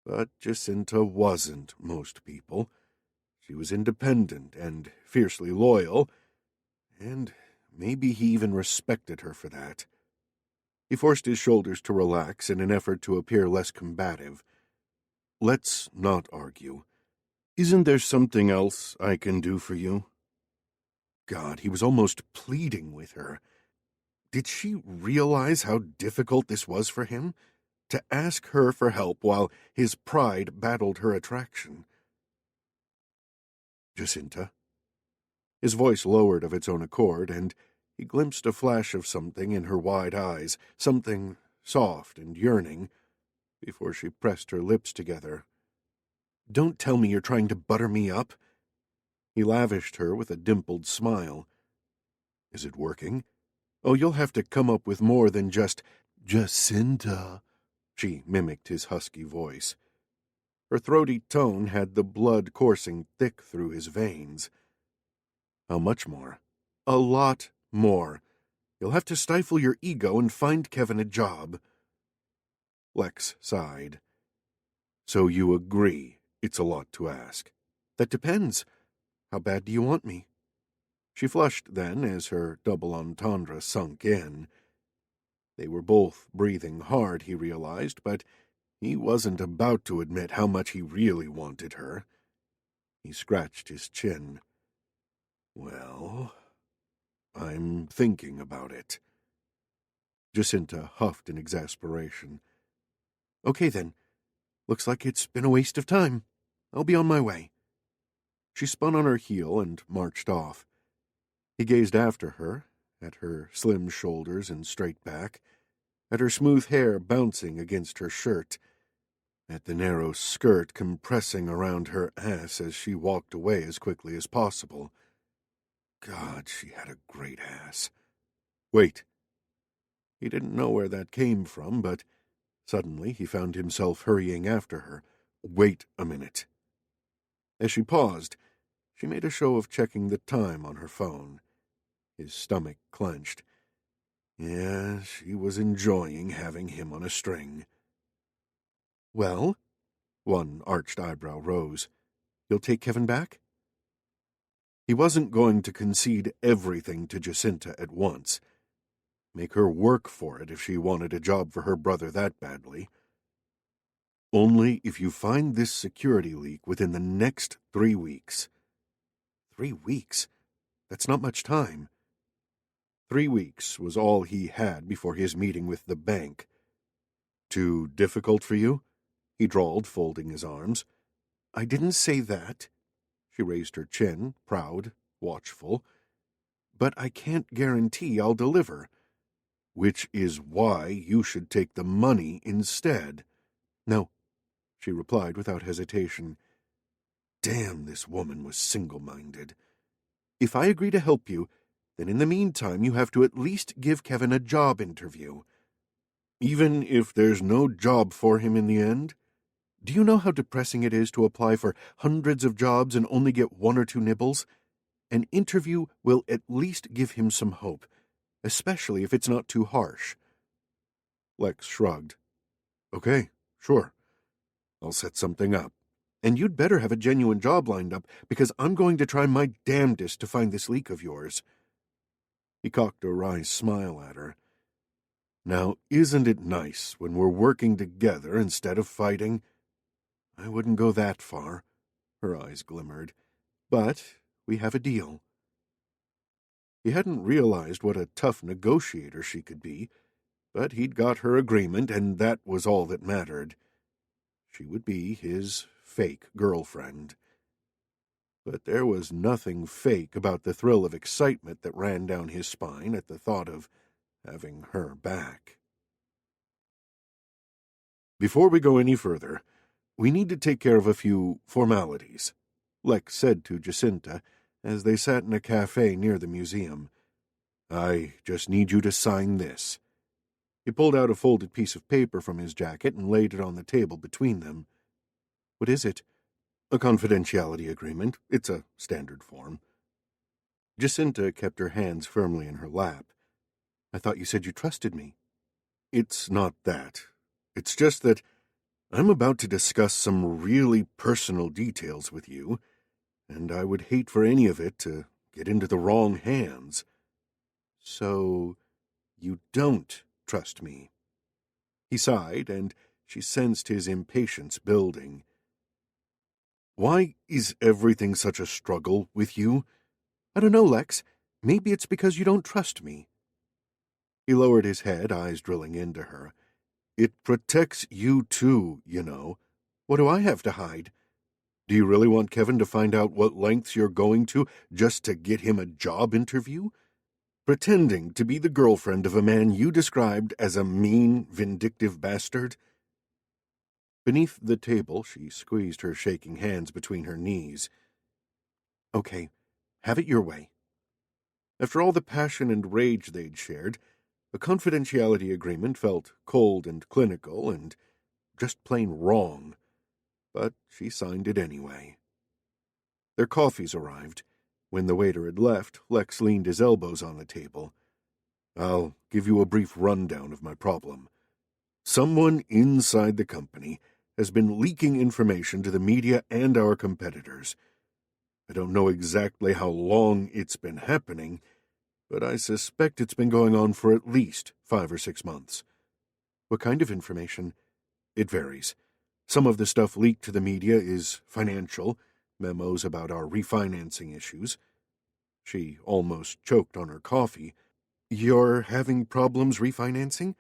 Speaker 1: But Jacinta wasn't most people. She was independent and fiercely loyal, and maybe he even respected her for that. He forced his shoulders to relax in an effort to appear less combative. "Let's not argue. Isn't there something else I can do for you?" God, he was almost pleading with her. Did she realize how difficult this was for him? To ask her for help while his pride battled her attraction. Jacinta. His voice lowered of its own accord, and he glimpsed a flash of something in her wide eyes, something soft and yearning, before she pressed her lips together. Don't tell me you're trying to butter me up. He lavished her with a dimpled smile. Is it working? Oh, you'll have to come up with more than just Jacinta. She mimicked his husky voice. Her throaty tone had the blood coursing thick through his veins. How much more? A lot more. You'll have to stifle your ego and find Kevin a job. Lex sighed. So you agree it's a lot to ask? That depends. How bad do you want me? She flushed then as her double entendre sunk in. They were both breathing hard, he realized, but he wasn't about to admit how much he really wanted her. He scratched his chin. Well, I'm thinking about it. Jacinta huffed in exasperation. Okay, then. Looks like it's been a waste of time. I'll be on my way. She spun on her heel and marched off. He gazed after her, at her slim shoulders and straight back, at her smooth hair bouncing against her shirt, at the narrow skirt compressing around her ass as she walked away as quickly as possible. God, she had a great ass. Wait. He didn't know where that came from, but suddenly he found himself hurrying after her. Wait a minute. As she paused, she made a show of checking the time on her phone. His stomach clenched. Yeah, she was enjoying having him on a string. Well? One arched eyebrow rose. You'll take Kevin back? He wasn't going to concede everything to Jacinta at once. Make her work for it if she wanted a job for her brother that badly. Only if you find this security leak within the next 3 weeks. 3 weeks? That's not much time. 3 weeks was all he had before his meeting with the bank. Too difficult for you? He drawled, folding his arms. I didn't say that. She raised her chin, proud, watchful. But I can't guarantee I'll deliver. Which is why you should take the money instead. No, she replied without hesitation. Damn, this woman was single-minded. If I agree to help you, then in the meantime you have to at least give Kevin a job interview. Even if there's no job for him in the end? Do you know how depressing it is to apply for hundreds of jobs and only get 1 or 2 nibbles? An interview will at least give him some hope, especially if it's not too harsh. Lex shrugged. Okay, sure. I'll set something up. And you'd better have a genuine job lined up, because I'm going to try my damnedest to find this leak of yours. He cocked a wry smile at her. Now, isn't it nice when we're working together instead of fighting? I wouldn't go that far. Her eyes glimmered. But we have a deal. He hadn't realized what a tough negotiator she could be, but he'd got her agreement, and that was all that mattered. She would be his fake girlfriend. But there was nothing fake about the thrill of excitement that ran down his spine at the thought of having her back. Before we go any further, we need to take care of a few formalities, Lex said to Jacinta as they sat in a cafe near the museum. I just need you to sign this. He pulled out a folded piece of paper from his jacket and laid it on the table between them. What is it? A confidentiality agreement. It's a standard form. Jacinta kept her hands firmly in her lap. I thought you said you trusted me. It's not that. It's just that I'm about to discuss some really personal details with you, and I would hate for any of it to get into the wrong hands. So, you don't trust me. He sighed, and she sensed his impatience building. Why is everything such a struggle with you? I don't know, Lex. Maybe it's because you don't trust me. He lowered his head, eyes drilling into her. It protects you too, you know. What do I have to hide? Do you really want Kevin to find out what lengths you're going to just to get him a job interview? Pretending to be the girlfriend of a man you described as a mean, vindictive bastard? Beneath the table, she squeezed her shaking hands between her knees. Okay, have it your way. After all the passion and rage they'd shared, a confidentiality agreement felt cold and clinical and just plain wrong, but she signed it anyway. Their coffees arrived. When the waiter had left, Lex leaned his elbows on the table. I'll give you a brief rundown of my problem. Someone inside the company has been leaking information to the media and our competitors. I don't know exactly how long it's been happening, but I suspect it's been going on for at least 5 or 6 months. What kind of information? It varies. Some of the stuff leaked to the media is financial, memos about our refinancing issues. She almost choked on her coffee. You're having problems refinancing?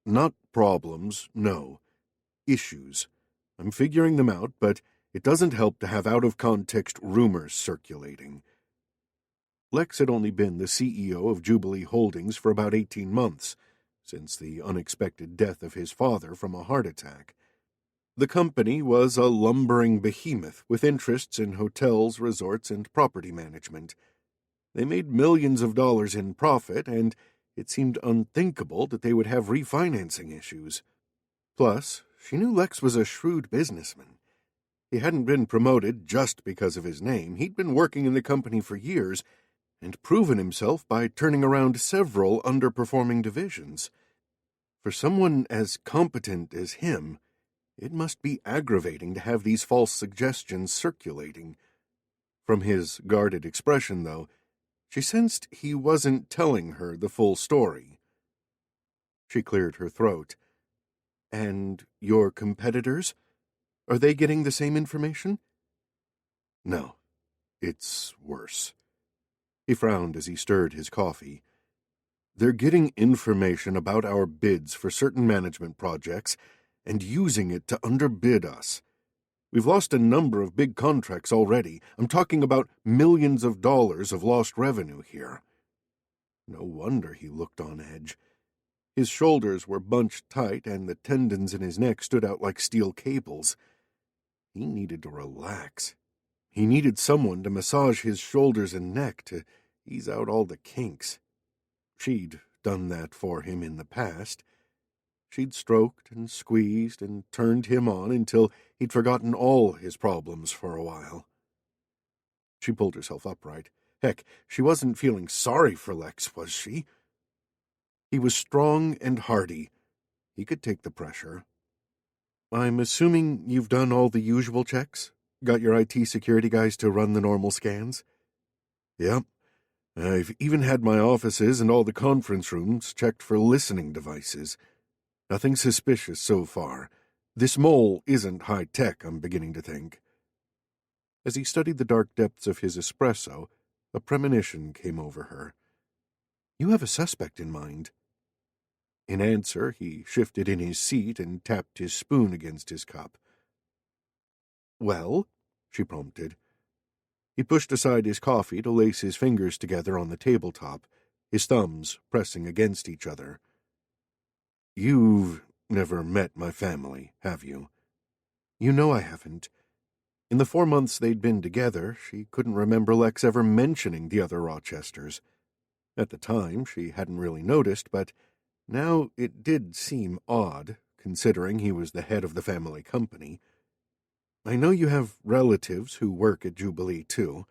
Speaker 1: Not problems, no. Issues. I'm figuring them out, but it doesn't help to have out-of-context rumors circulating. Lex had only been the CEO of Jubilee Holdings for about 18 months, since the unexpected death of his father from a heart attack. The company was a lumbering behemoth with interests in hotels, resorts, and property management. They made millions of dollars in profit, and it seemed unthinkable that they would have refinancing issues. Plus, she knew Lex was a shrewd businessman. He hadn't been promoted just because of his name. He'd been working in the company for years and proven himself by turning around several underperforming divisions. For someone as competent as him, it must be aggravating to have these false suggestions circulating. From his guarded expression, though, she sensed he wasn't telling her the full story. She cleared her throat. And your competitors? Are they getting the same information? No, it's worse. He frowned as he stirred his coffee. They're getting information about our bids for certain management projects and using it to underbid us. We've lost a number of big contracts already. I'm talking about millions of dollars of lost revenue here. No wonder he looked on edge. His shoulders were bunched tight, and the tendons in his neck stood out like steel cables. He needed to relax. He needed someone to massage his shoulders and neck to ease out all the kinks. She'd done that for him in the past. She'd stroked and squeezed and turned him on until he'd forgotten all his problems for a while. She pulled herself upright. Heck, she wasn't feeling sorry for Lex, was she? He was strong and hardy. He could take the pressure. I'm assuming you've done all the usual checks? Got your IT security guys to run the normal scans? Yep. I've even had my offices and all the conference rooms checked for listening devices. Nothing suspicious so far. This mole isn't high-tech, I'm beginning to think. As he studied the dark depths of his espresso, a premonition came over her. You have a suspect in mind. In answer, he shifted in his seat and tapped his spoon against his cup. Well? She prompted. He pushed aside his coffee to lace his fingers together on the tabletop, his thumbs pressing against each other. You've never met my family, have you? You know I haven't. In the 4 months they'd been together, she couldn't remember Lex ever mentioning the other Rochesters. At the time, she hadn't really noticed, but now it did seem odd, considering he was the head of the family company. I know you have relatives who work at Jubilee, too.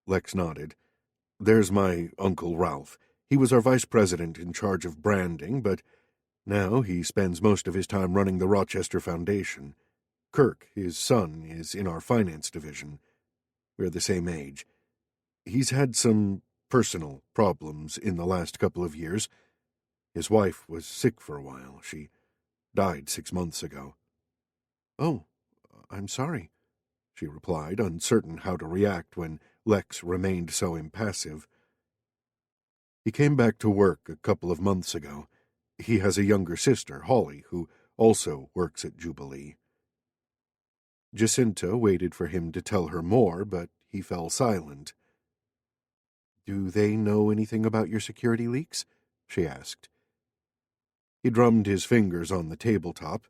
Speaker 1: Lex nodded. There's my Uncle Ralph. He was our vice president in charge of branding, but now he spends most of his time running the Rochester Foundation. Kirk, his son, is in our finance division. We're the same age. He's had some personal problems in the last couple of years. His wife was sick for a while. She died 6 months ago. Oh, I'm sorry, she replied, uncertain how to react when Lex remained so impassive. He came back to work a couple of months ago. He has a younger sister, Holly, who also works at Jubilee. Jacinta waited for him to tell her more, but he fell silent. "Do they know anything about your security leaks?" she asked. He drummed his fingers on the tabletop,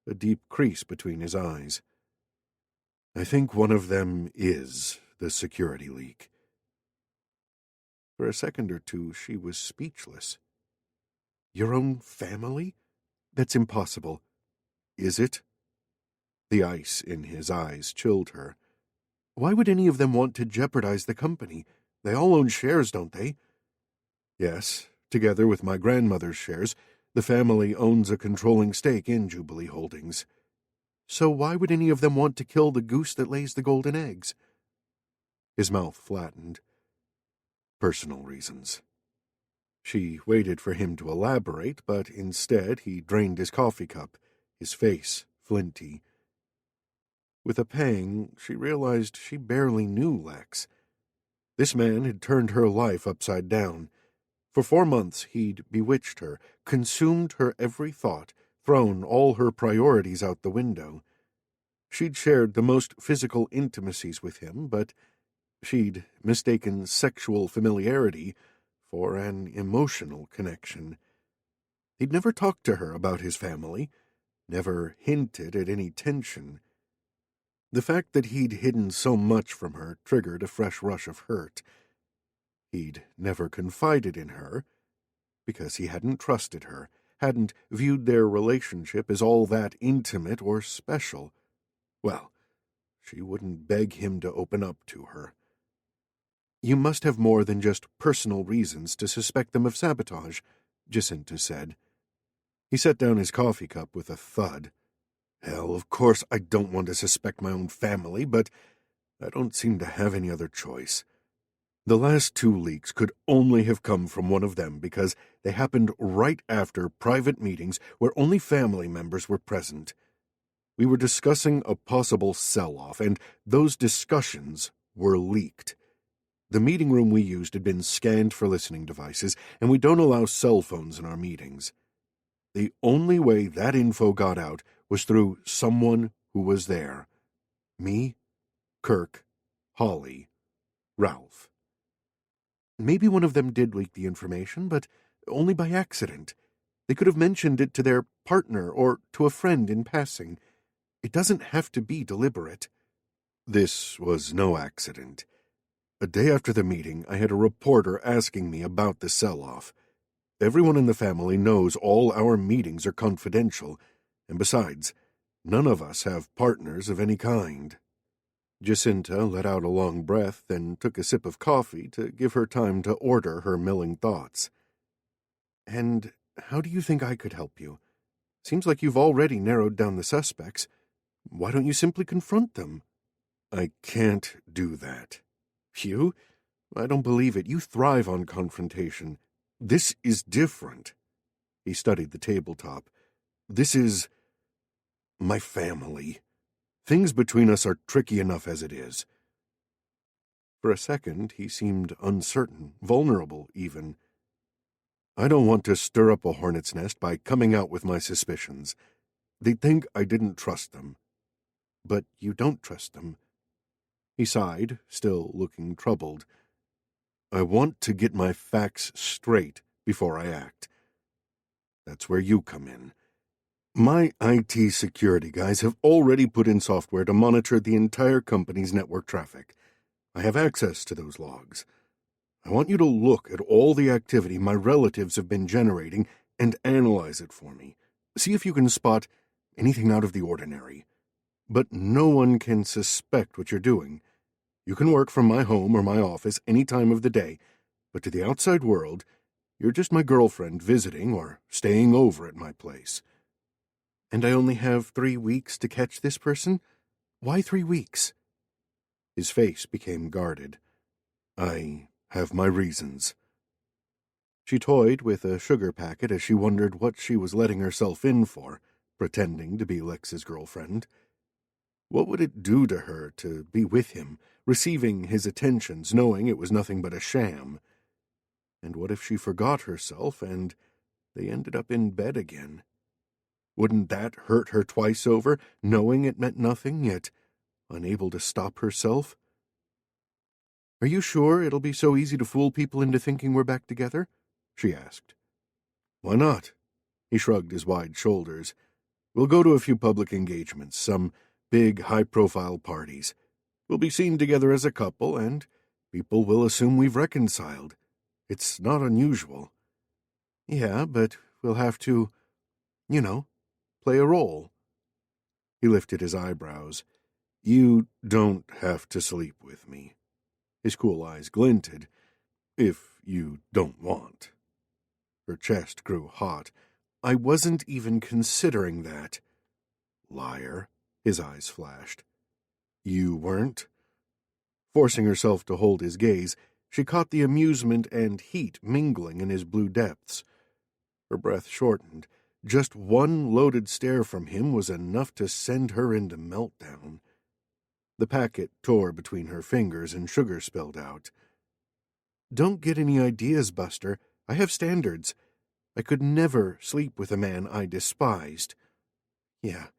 Speaker 1: a deep crease between his eyes. "I think one of them is the security leak." For a second or two, she was speechless. "Your own family? That's impossible." "Is it?" The ice in his eyes chilled her. "Why would any of them want to jeopardize the company? They all own shares, don't they?" "Yes, together with my grandmother's shares, the family owns a controlling stake in Jubilee Holdings." "So why would any of them want to kill the goose that lays the golden eggs?" His mouth flattened. "Personal reasons." She waited for him to elaborate, but instead he drained his coffee cup, his face flinty. With a pang, she realized she barely knew Lex. This man had turned her life upside down. For 4 months he'd bewitched her, consumed her every thought, thrown all her priorities out the window. She'd shared the most physical intimacies with him, but she'd mistaken sexual familiarity for an emotional connection. He'd never talked to her about his family, never hinted at any tension. The fact that he'd hidden so much from her triggered a fresh rush of hurt. He'd never confided in her, because he hadn't trusted her, hadn't viewed their relationship as all that intimate or special. Well, she wouldn't beg him to open up to her. "You must have more than just personal reasons to suspect them of sabotage," Jacinta said. He set down his coffee cup with a thud. "Hell, of course I don't want to suspect my own family, but I don't seem to have any other choice. The last 2 leaks could only have come from one of them because they happened right after private meetings where only family members were present. We were discussing a possible sell-off, and those discussions were leaked. The meeting room we used had been scanned for listening devices, and we don't allow cell phones in our meetings. The only way that info got out was through someone who was there. Me, Kirk, Holly, Ralph. Maybe one of them did leak the information, but only by accident. They could have mentioned it to their partner or to a friend in passing. It doesn't have to be deliberate." This was no accident. A day after the meeting, I had a reporter asking me about the sell-off. Everyone in the family knows all our meetings are confidential, and besides, none of us have partners of any kind. Jacinta let out a long breath, then took a sip of coffee to give her time to order her milling thoughts. "And how do you think I could help you? Seems like you've already narrowed down the suspects. Why don't you simply confront them?" "I can't do that." "You? I don't believe it. You thrive on confrontation. This is different." He studied the tabletop. "This is my family. Things between us are tricky enough as it is." For a second, he seemed uncertain, vulnerable even. "I don't want to stir up a hornet's nest by coming out with my suspicions. They'd think I didn't trust them." "But you don't trust them." He sighed, still looking troubled. "I want to get my facts straight before I act. That's where you come in. My IT security guys have already put in software to monitor the entire company's network traffic. I have access to those logs. I want you to look at all the activity my relatives have been generating and analyze it for me. See if you can spot anything out of the ordinary. But no one can suspect what you're doing. You can work from my home or my office any time of the day, but to the outside world, you're just my girlfriend visiting or staying over at my place." "And I only have 3 weeks to catch this person? Why 3 weeks?" His face became guarded. "I have my reasons." She toyed with a sugar packet as she wondered what she was letting herself in for, pretending to be Lex's girlfriend. What would it do to her to be with him, receiving his attentions, knowing it was nothing but a sham? And what if she forgot herself and they ended up in bed again? Wouldn't that hurt her twice over, knowing it meant nothing, yet unable to stop herself? "Are you sure it'll be so easy to fool people into thinking we're back together?" she asked. "Why not?" He shrugged his wide shoulders. "We'll go to a few public engagements, some big, high-profile parties. We'll be seen together as a couple, and people will assume we've reconciled. It's not unusual." "Yeah, but we'll have to, you know, play a role." He lifted his eyebrows. "You don't have to sleep with me." His cool eyes glinted. "If you don't want." Her chest grew hot. "I wasn't even considering that." "Liar." His eyes flashed. "You weren't?" Forcing herself to hold his gaze, she caught the amusement and heat mingling in his blue depths. Her breath shortened. Just one loaded stare from him was enough to send her into meltdown. The packet tore between her fingers and sugar spilled out. "Don't get any ideas, Buster. I have standards. I could never sleep with a man I despised." "Yeah,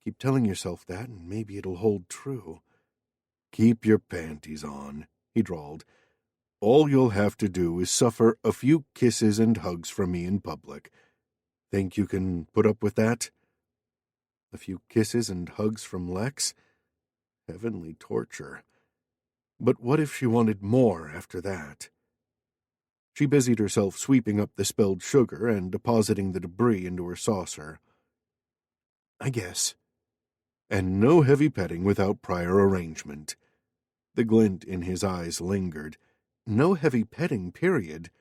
Speaker 1: keep telling yourself that, and maybe it'll hold true." "Keep your panties on," he drawled. "All you'll have to do is suffer a few kisses and hugs from me in public. Think you can put up with that?" A few kisses and hugs from Lex? Heavenly torture. But what if she wanted more after that? She busied herself sweeping up the spilled sugar and depositing the debris into her saucer. "I guess." "And no heavy petting without prior arrangement." The glint in his eyes lingered. "No heavy petting, period."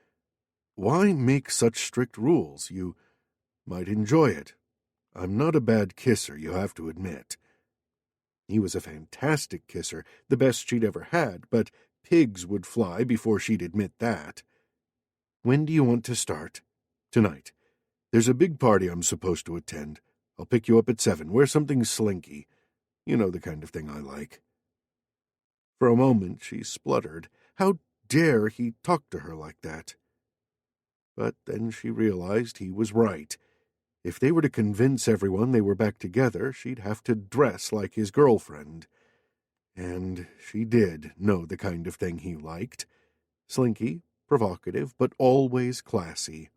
Speaker 1: "Why make such strict rules? You might enjoy it. I'm not a bad kisser, you have to admit." He was a fantastic kisser, the best she'd ever had, but pigs would fly before she'd admit that. "When do you want to start?" "Tonight. There's a big party I'm supposed to attend. I'll pick you up at 7. Wear something slinky. You know the kind of thing I like." For a moment she spluttered. How dare he talk to her like that? But then she realized he was right. If they were to convince everyone they were back together, she'd have to dress like his girlfriend. And she did know the kind of thing he liked. Slinky, provocative, but always classy.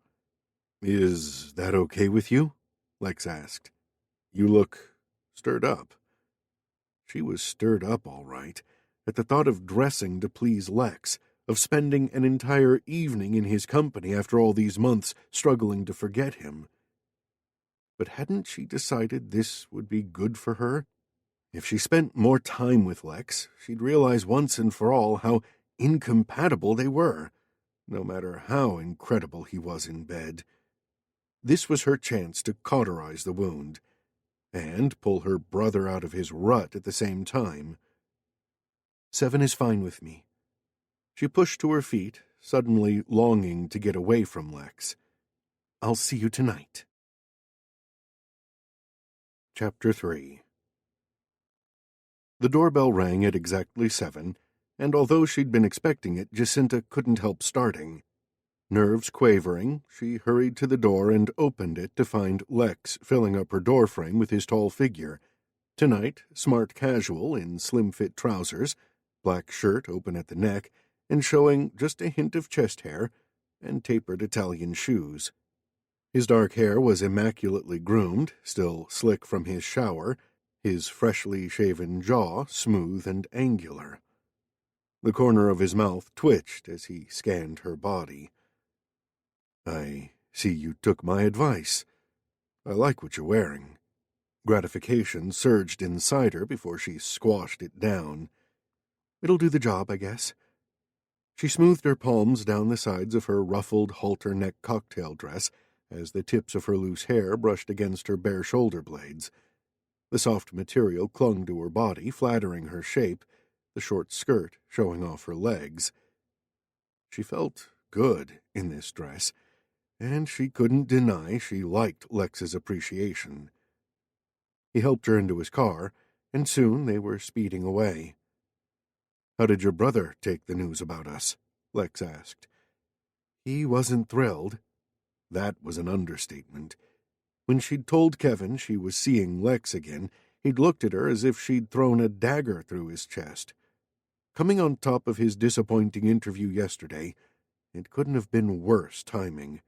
Speaker 1: "Is that okay with you?" Lex asked. "You look stirred up." She was stirred up, all right, at the thought of dressing to please Lex, of spending an entire evening in his company after all these months struggling to forget him. But hadn't she decided this would be good for her? If she spent more time with Lex, she'd realize once and for all how incompatible they were, no matter how incredible he was in bed. This was her chance to cauterize the wound, and pull her brother out of his rut at the same time. 7 is fine with me. She pushed to her feet, suddenly longing to get away from Lex. "I'll see you tonight." Chapter 3. The doorbell rang at exactly 7, and although she'd been expecting it, Jacinta couldn't help starting. Nerves quavering, she hurried to the door and opened it to find Lex filling up her doorframe with his tall figure. Tonight, smart casual in slim-fit trousers, black shirt open at the neck, and showing just a hint of chest hair, and tapered Italian shoes. His dark hair was immaculately groomed, still slick from his shower, his freshly shaven jaw smooth and angular. The corner of his mouth twitched as he scanned her body. "I see you took my advice. I like what you're wearing." Gratification surged inside her before she squashed it down. "It'll do the job, I guess." She smoothed her palms down the sides of her ruffled halter-neck cocktail dress as the tips of her loose hair brushed against her bare shoulder blades. The soft material clung to her body, flattering her shape, the short skirt showing off her legs. She felt good in this dress, and she couldn't deny she liked Lex's appreciation. He helped her into his car, and soon they were speeding away. "How did your brother take the news about us?" Lex asked. He wasn't thrilled. That was an understatement. When she'd told Kevin she was seeing Lex again, he'd looked at her as if she'd thrown a dagger through his chest. Coming on top of his disappointing interview yesterday, it couldn't have been worse timing.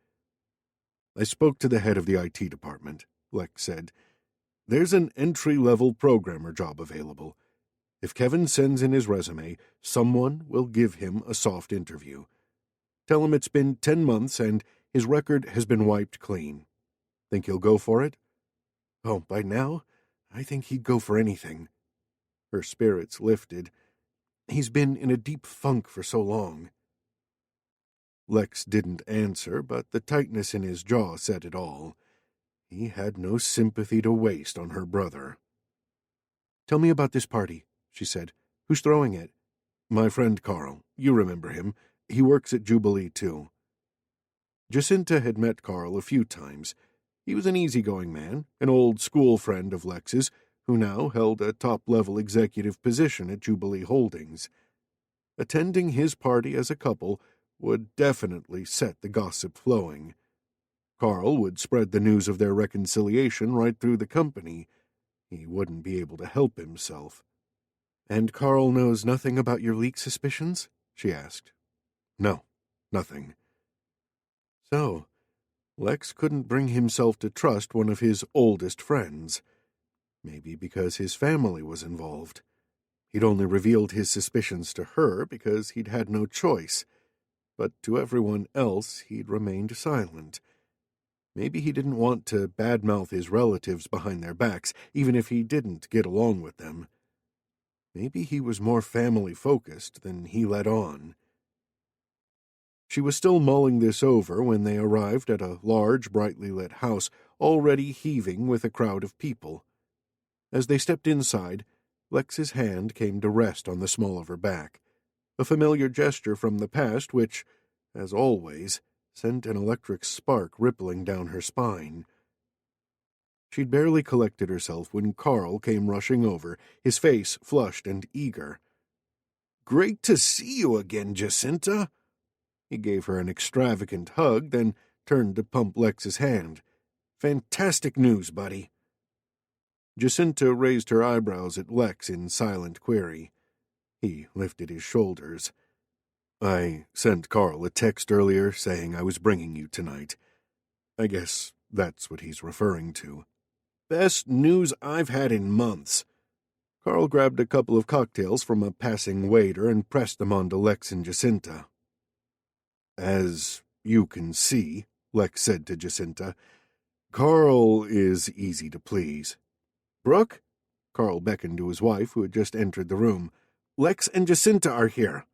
Speaker 1: I spoke to the head of the IT department, Lex said. There's an entry-level programmer job available. If Kevin sends in his resume, someone will give him a soft interview. Tell him it's been 10 months and his record has been wiped clean. Think he'll go for it? Oh, by now, I think he'd go for anything. Her spirits lifted. He's been in a deep funk for so long. Lex didn't answer, but the tightness in his jaw said it all. He had no sympathy to waste on her brother. Tell me about this party, she said. Who's throwing it? My friend Carl. You remember him. He works at Jubilee, too. Jacinta had met Carl a few times. He was an easygoing man, an old school friend of Lex's, who now held a top-level executive position at Jubilee Holdings. Attending his party as a couple would definitely set the gossip flowing. Carl would spread the news of their reconciliation right through the company. He wouldn't be able to help himself. And Carl knows nothing about your leak suspicions? She asked. No, nothing. So, Lex couldn't bring himself to trust one of his oldest friends. Maybe because his family was involved. He'd only revealed his suspicions to her because he'd had no choice. But to everyone else, he'd remained silent. Maybe he didn't want to badmouth his relatives behind their backs, even if he didn't get along with them. Maybe he was more family-focused than he let on. She was still mulling this over when they arrived at a large, brightly lit house, already heaving with a crowd of people. As they stepped inside, Lex's hand came to rest on the small of her back, a familiar gesture from the past which, as always, sent an electric spark rippling down her spine. She'd barely collected herself when Carl came rushing over, his face flushed and eager. "Great to see you again, Jacinta." He gave her an extravagant hug, then turned to pump Lex's hand. "Fantastic news, buddy." Jacinta raised her eyebrows at Lex in silent query. He lifted his shoulders. "I sent Carl a text earlier saying I was bringing you tonight. I guess that's what he's referring to." "Best news I've had in months." Carl grabbed a couple of cocktails from a passing waiter and pressed them onto Lex and Jacinta. "As you can see," Lex said to Jacinta, "Carl is easy to please." "Brooke?" Carl beckoned to his wife, who had just entered the room. "Lex and Jacinta are here."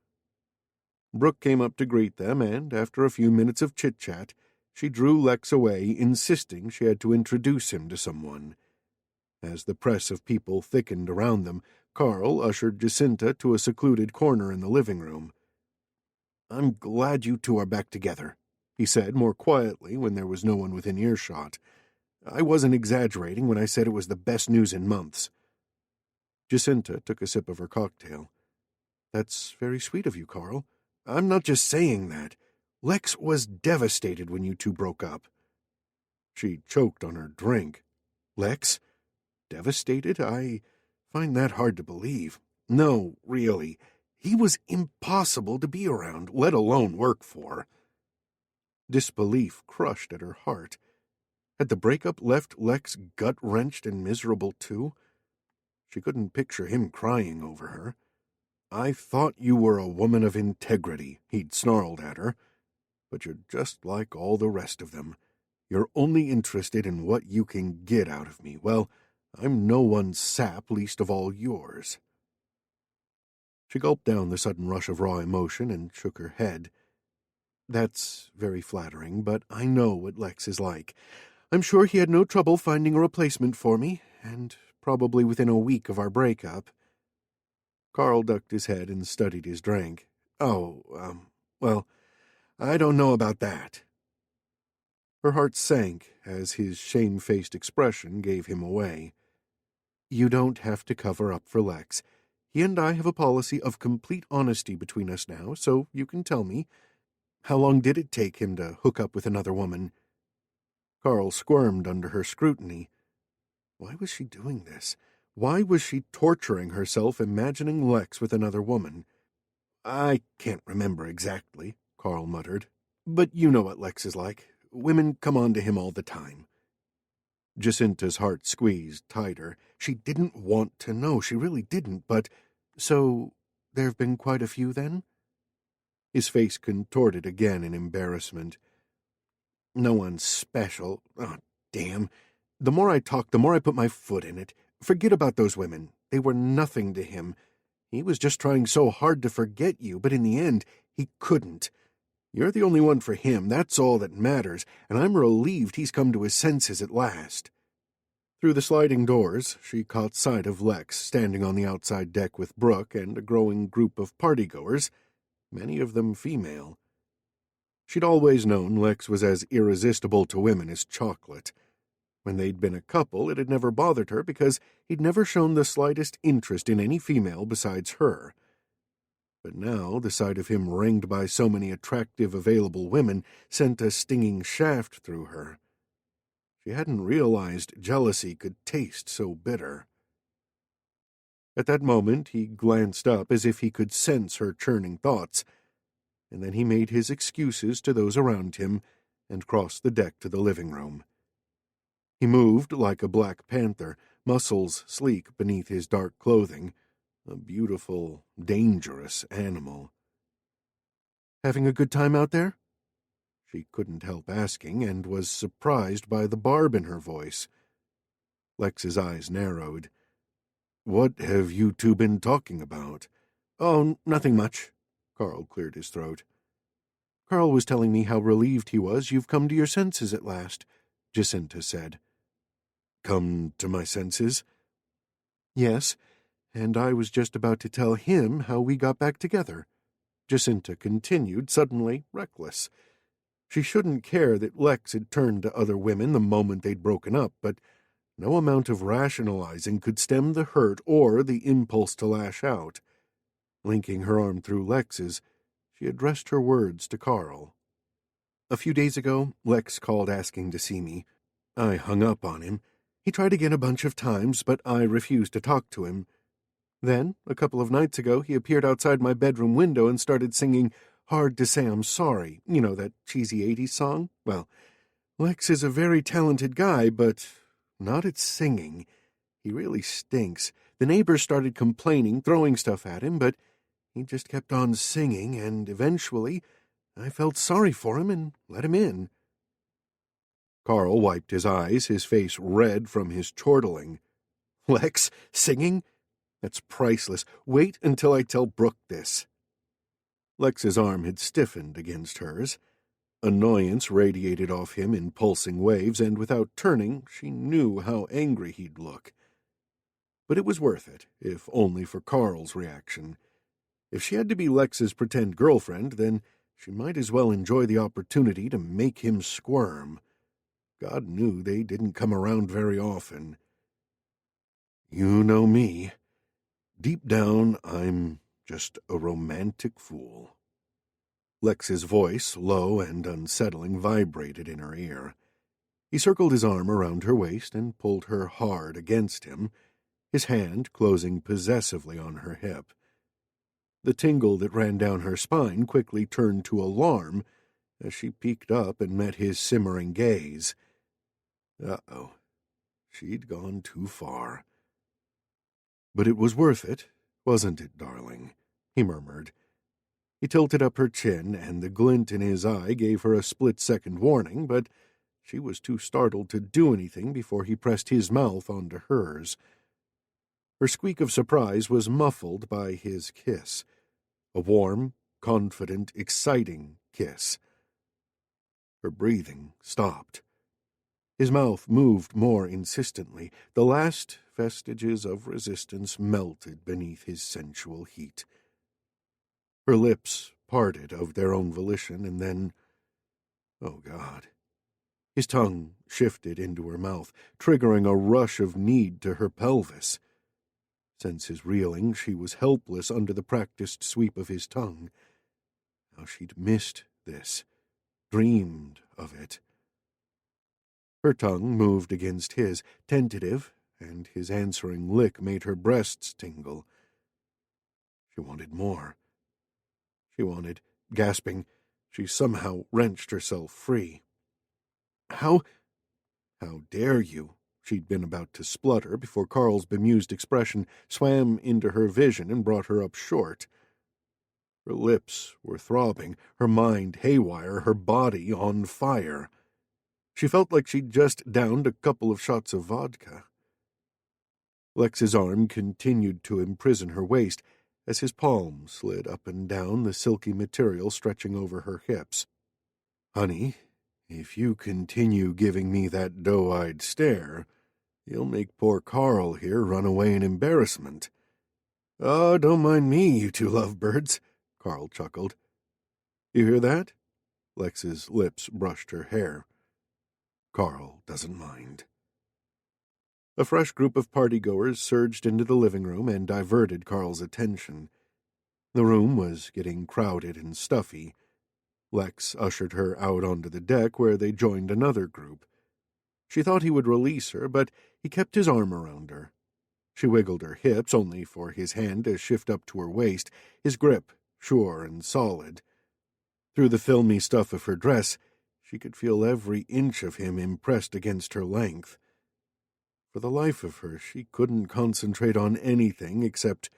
Speaker 1: Brooke came up to greet them, and, after a few minutes of chit-chat, she drew Lex away, insisting she had to introduce him to someone. As the press of people thickened around them, Carl ushered Jacinta to a secluded corner in the living room. "I'm glad you two are back together," he said more quietly when there was no one within earshot. "I wasn't exaggerating when I said it was the best news in months." Jacinta took a sip of her cocktail. "That's very sweet of you, Carl. I'm not just saying that. Lex was devastated when you two broke up." She choked on her drink. "Lex? Devastated? I find that hard to believe. No, really. He was impossible to be around, let alone work for." Disbelief crushed at her heart. Had the breakup left Lex gut-wrenched and miserable too? She couldn't picture him crying over her. "I thought you were a woman of integrity," he'd snarled at her. "But you're just like all the rest of them. You're only interested in what you can get out of me. Well, I'm no one's sap, least of all yours." She gulped down the sudden rush of raw emotion and shook her head. "That's very flattering, but I know what Lex is like. I'm sure he had no trouble finding a replacement for me, and probably within a week of our breakup." Carl ducked his head and studied his drink. Well, I don't know about that." Her heart sank as his shame-faced expression gave him away. "You don't have to cover up for Lex. He and I have a policy of complete honesty between us now, so you can tell me. How long did it take him to hook up with another woman? Carl squirmed under her scrutiny. Why was she doing this? Why was she torturing herself imagining Lex with another woman? I can't remember exactly, Carl muttered. But you know what Lex is like. Women come on to him all the time. Jacinta's heart squeezed tighter. She didn't want to know, she really didn't, but... So, there've been quite a few, then? His face contorted again in embarrassment. No one special. Oh, damn. The more I talk, the more I put my foot in it. Forget about those women. They were nothing to him. He was just trying so hard to forget you, but in the end, he couldn't. You're the only one for him, that's all that matters, and I'm relieved he's come to his senses at last. Through the sliding doors, she caught sight of Lex standing on the outside deck with Brooke and a growing group of partygoers, many of them female. She'd always known Lex was as irresistible to women as chocolate. When they'd been a couple, it had never bothered her because he'd never shown the slightest interest in any female besides her. But now the sight of him ringed by so many attractive available women sent a stinging shaft through her. She hadn't realized jealousy could taste so bitter. At that moment he glanced up as if he could sense her churning thoughts, and then he made his excuses to those around him and crossed the deck to the living room. He moved like a black panther, muscles sleek beneath his dark clothing, a beautiful, dangerous animal. Having a good time out there? She couldn't help asking, and was surprised by the barb in her voice. Lex's eyes narrowed. What have you two been talking about? Oh, nothing much. Carl cleared his throat. Carl was telling me how relieved he was you've come to your senses at last, Jacinta said. Come to my senses? Yes, and I was just about to tell him how we got back together. Jacinta continued, suddenly reckless. She shouldn't care that Lex had turned to other women the moment they'd broken up, but no amount of rationalizing could stem the hurt or the impulse to lash out. Linking her arm through Lex's, she addressed her words to Carl. A few days ago, Lex called asking to see me. I hung up on him. He tried again a bunch of times, but I refused to talk to him. Then, a couple of nights ago, he appeared outside my bedroom window and started singing Hard to Say I'm Sorry. You know, that cheesy 80s song? Well, Lex is a very talented guy, but not at singing. He really stinks. The neighbors started complaining, throwing stuff at him, but he just kept on singing, and eventually I felt sorry for him and let him in. Carl wiped his eyes, his face red from his chortling. Lex, singing? That's priceless. Wait until I tell Brooke this. Lex's arm had stiffened against hers. Annoyance radiated off him in pulsing waves, and without turning, she knew how angry he'd look. But it was worth it, if only for Carl's reaction. If she had to be Lex's pretend girlfriend, then she might as well enjoy the opportunity to make him squirm. God knew they didn't come around very often. You know me. Deep down, I'm just a romantic fool. Lex's voice, low and unsettling, vibrated in her ear. He circled his arm around her waist and pulled her hard against him, his hand closing possessively on her hip. The tingle that ran down her spine quickly turned to alarm as she peeked up and met his simmering gaze. Uh-oh. She'd gone too far. But it was worth it, wasn't it, darling? He murmured. He tilted up her chin, and the glint in his eye gave her a split-second warning, but she was too startled to do anything before he pressed his mouth onto hers. Her squeak of surprise was muffled by his kiss, a warm, confident, exciting kiss. Her breathing stopped. His mouth moved more insistently. The last vestiges of resistance melted beneath his sensual heat. Her lips parted of their own volition, and then... Oh, God. His tongue shifted into her mouth, triggering a rush of need to her pelvis. Senses reeling, she was helpless under the practiced sweep of his tongue. How she'd missed this, dreamed of it. Her tongue moved against his, tentative, and his answering lick made her breasts tingle. She wanted more. She wanted, gasping, she somehow wrenched herself free. How dare you? She'd been about to splutter before Carl's bemused expression swam into her vision and brought her up short. Her lips were throbbing, her mind haywire, her body on fire. She felt like she'd just downed a couple of shots of vodka. Lex's arm continued to imprison her waist as his palm slid up and down the silky material stretching over her hips. "Honey, if you continue giving me that doe-eyed stare, you'll make poor Carl here run away in embarrassment." "Oh, don't mind me, you two lovebirds," Carl chuckled. "You hear that?" Lex's lips brushed her hair. "Carl doesn't mind." A fresh group of partygoers surged into the living room and diverted Carl's attention. The room was getting crowded and stuffy. Lex ushered her out onto the deck where they joined another group. She thought he would release her, but he kept his arm around her. She wiggled her hips, only for his hand to shift up to her waist, his grip sure and solid. Through the filmy stuff of her dress, she could feel every inch of him impressed against her length. For the life of her, she couldn't concentrate on anything except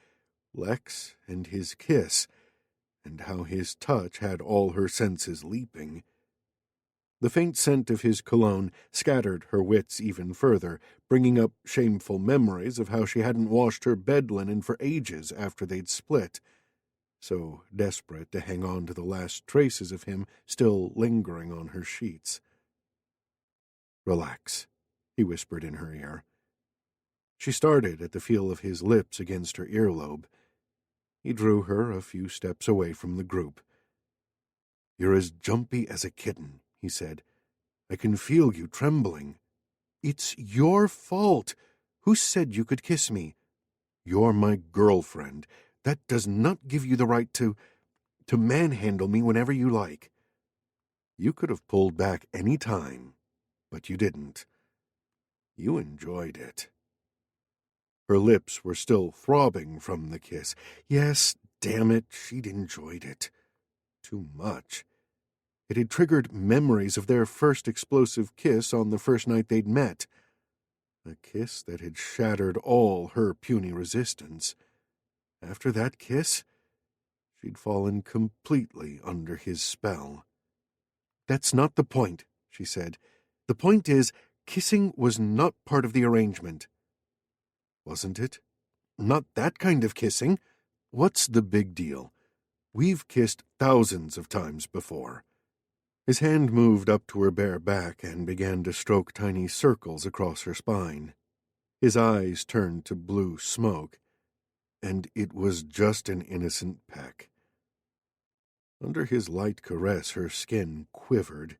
Speaker 1: Lex and his kiss, and how his touch had all her senses leaping. The faint scent of his cologne scattered her wits even further, bringing up shameful memories of how she hadn't washed her bed linen for ages after they'd split, so desperate to hang on to the last traces of him still lingering on her sheets. "Relax," he whispered in her ear. She started at the feel of his lips against her earlobe. He drew her a few steps away from the group. "You're as jumpy as a kitten," he said. "I can feel you trembling." "It's your fault. Who said you could kiss me?" "You're my girlfriend. That does not give you the right to manhandle me whenever you like. You could have pulled back any time, but you didn't. You enjoyed it." Her lips were still throbbing from the kiss. Yes, damn it, she'd enjoyed it. Too much. It had triggered memories of their first explosive kiss on the first night they'd met. A kiss that had shattered all her puny resistance. After that kiss, she'd fallen completely under his spell. "That's not the point," she said. "The point is, kissing was not part of the arrangement." "Wasn't it? Not that kind of kissing. What's the big deal? We've kissed thousands of times before." His hand moved up to her bare back and began to stroke tiny circles across her spine. His eyes turned to blue smoke, and it was just an innocent peck. Under his light caress, her skin quivered.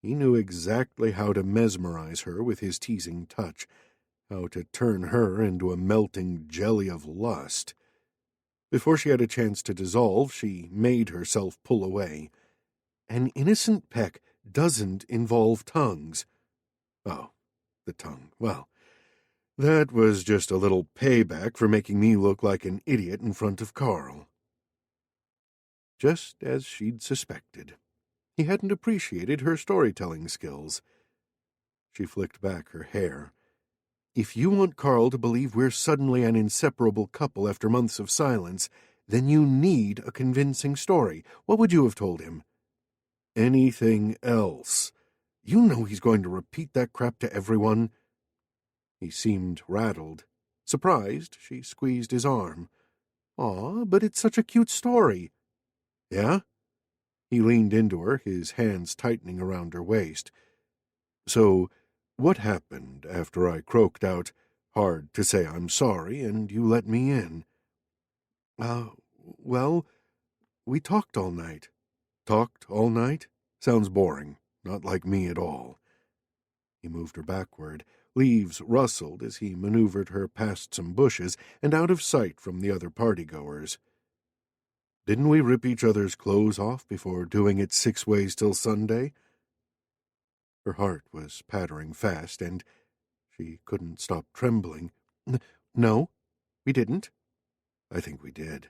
Speaker 1: He knew exactly how to mesmerize her with his teasing touch, how to turn her into a melting jelly of lust. Before she had a chance to dissolve, she made herself pull away. "An innocent peck doesn't involve tongues." "Oh, the tongue. Well, that was just a little payback for making me look like an idiot in front of Carl." Just as she'd suspected. He hadn't appreciated her storytelling skills. She flicked back her hair. "If you want Carl to believe we're suddenly an inseparable couple after months of silence, then you need a convincing story. What would you have told him?" "Anything else. You know he's going to repeat that crap to everyone." He seemed rattled. Surprised, she squeezed his arm. "Aw, but it's such a cute story." "Yeah?" He leaned into her, his hands tightening around her waist. "So, what happened after I croaked out, 'Hard to say I'm sorry,' and you let me in?" Well, we talked all night." "Talked all night? Sounds boring. Not like me at all." He moved her backward. Leaves rustled as he maneuvered her past some bushes and out of sight from the other partygoers. Didn't we rip each other's clothes off before doing it 6 ways till Sunday?" Her heart was pattering fast, and she couldn't stop trembling. No, we didn't." "I think we did.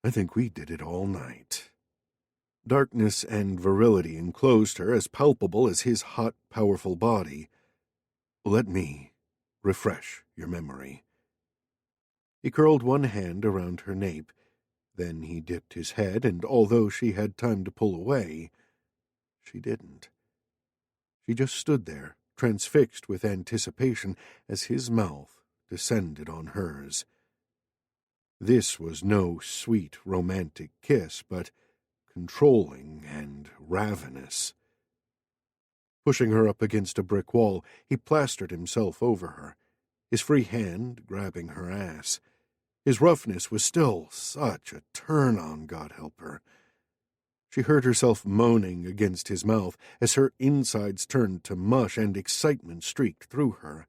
Speaker 1: I think we did it all night." Darkness and virility enclosed her, as palpable as his hot, powerful body. "Let me refresh your memory." He curled one hand around her nape. Then he dipped his head, and although she had time to pull away, she didn't. She just stood there, transfixed with anticipation, as his mouth descended on hers. This was no sweet, romantic kiss, but controlling and ravenous. Pushing her up against a brick wall, he plastered himself over her, his free hand grabbing her ass. His roughness was still such a turn-on, God help her. She heard herself moaning against his mouth as her insides turned to mush and excitement streaked through her.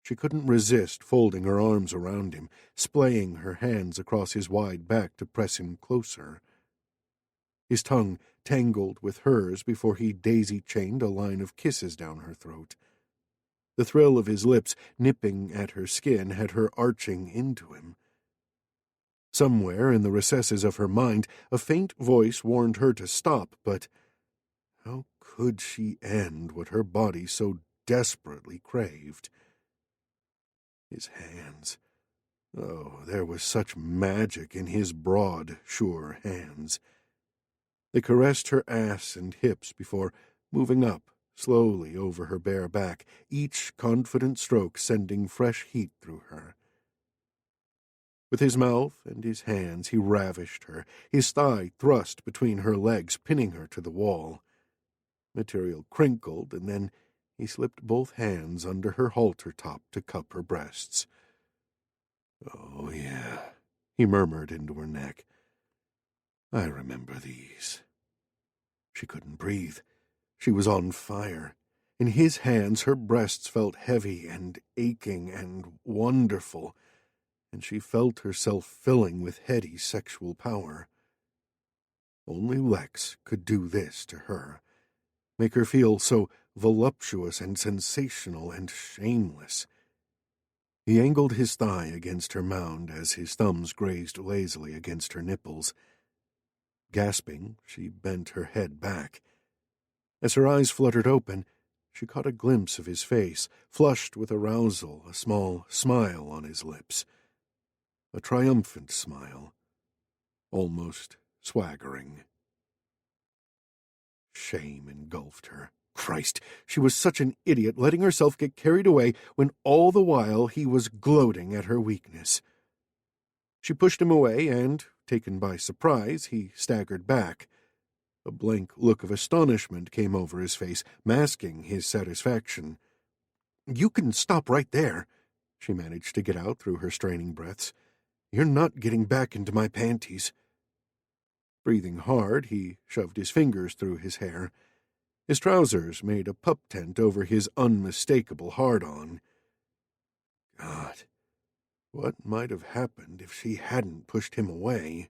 Speaker 1: She couldn't resist folding her arms around him, splaying her hands across his wide back to press him closer. His tongue tangled with hers before he daisy-chained a line of kisses down her throat. The thrill of his lips nipping at her skin had her arching into him. Somewhere in the recesses of her mind, a faint voice warned her to stop, but how could she end what her body so desperately craved? His hands. Oh, there was such magic in his broad, sure hands. They caressed her ass and hips before moving up slowly over her bare back, each confident stroke sending fresh heat through her. With his mouth and his hands he ravished her, his thigh thrust between her legs, pinning her to the wall. Material crinkled, and then he slipped both hands under her halter top to cup her breasts. "Oh, yeah," he murmured into her neck. "I remember these." She couldn't breathe. She was on fire. In his hands her breasts felt heavy and aching and wonderful, and she felt herself filling with heady sexual power. Only Lex could do this to her, make her feel so voluptuous and sensational and shameless. He angled his thigh against her mound as his thumbs grazed lazily against her nipples. Gasping, she bent her head back. As her eyes fluttered open, she caught a glimpse of his face, flushed with arousal, a small smile on his lips. A triumphant smile, almost swaggering. Shame engulfed her. Christ, she was such an idiot, letting herself get carried away when all the while he was gloating at her weakness. She pushed him away, and, taken by surprise, he staggered back. A blank look of astonishment came over his face, masking his satisfaction. "You can stop right there," she managed to get out through her straining breaths. "You're not getting back into my panties." Breathing hard, he shoved his fingers through his hair. His trousers made a pup tent over his unmistakable hard-on. God, what might have happened if she hadn't pushed him away?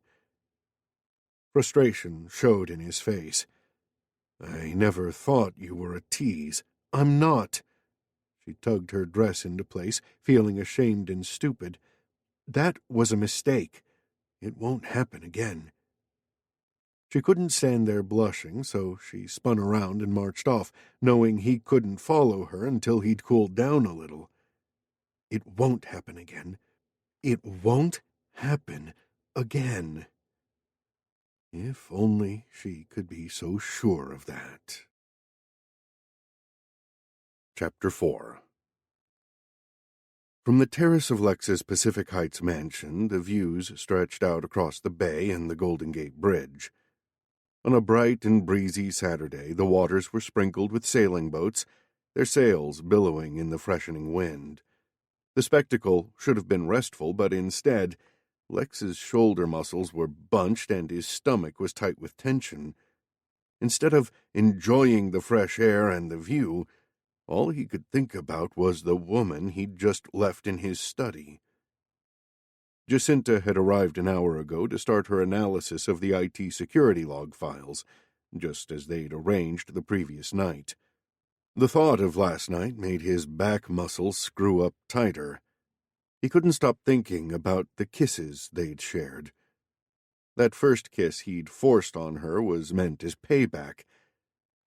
Speaker 1: Frustration showed in his face. "I never thought you were a tease." "I'm not." She tugged her dress into place, feeling ashamed and stupid. "That was a mistake. It won't happen again." She couldn't stand there blushing, so she spun around and marched off, knowing he couldn't follow her until he'd cooled down a little. It won't happen again. It won't happen again. If only she could be so sure of that. Chapter 4. From the terrace of Lex's Pacific Heights mansion, the views stretched out across the bay and the Golden Gate Bridge. On a bright and breezy Saturday, the waters were sprinkled with sailing boats, their sails billowing in the freshening wind. The spectacle should have been restful, but instead, Lex's shoulder muscles were bunched and his stomach was tight with tension. Instead of enjoying the fresh air and the view, all he could think about was the woman he'd just left in his study. Jacinta had arrived an hour ago to start her analysis of the IT security log files, just as they'd arranged the previous night. The thought of last night made his back muscles screw up tighter. He couldn't stop thinking about the kisses they'd shared. That first kiss he'd forced on her was meant as payback,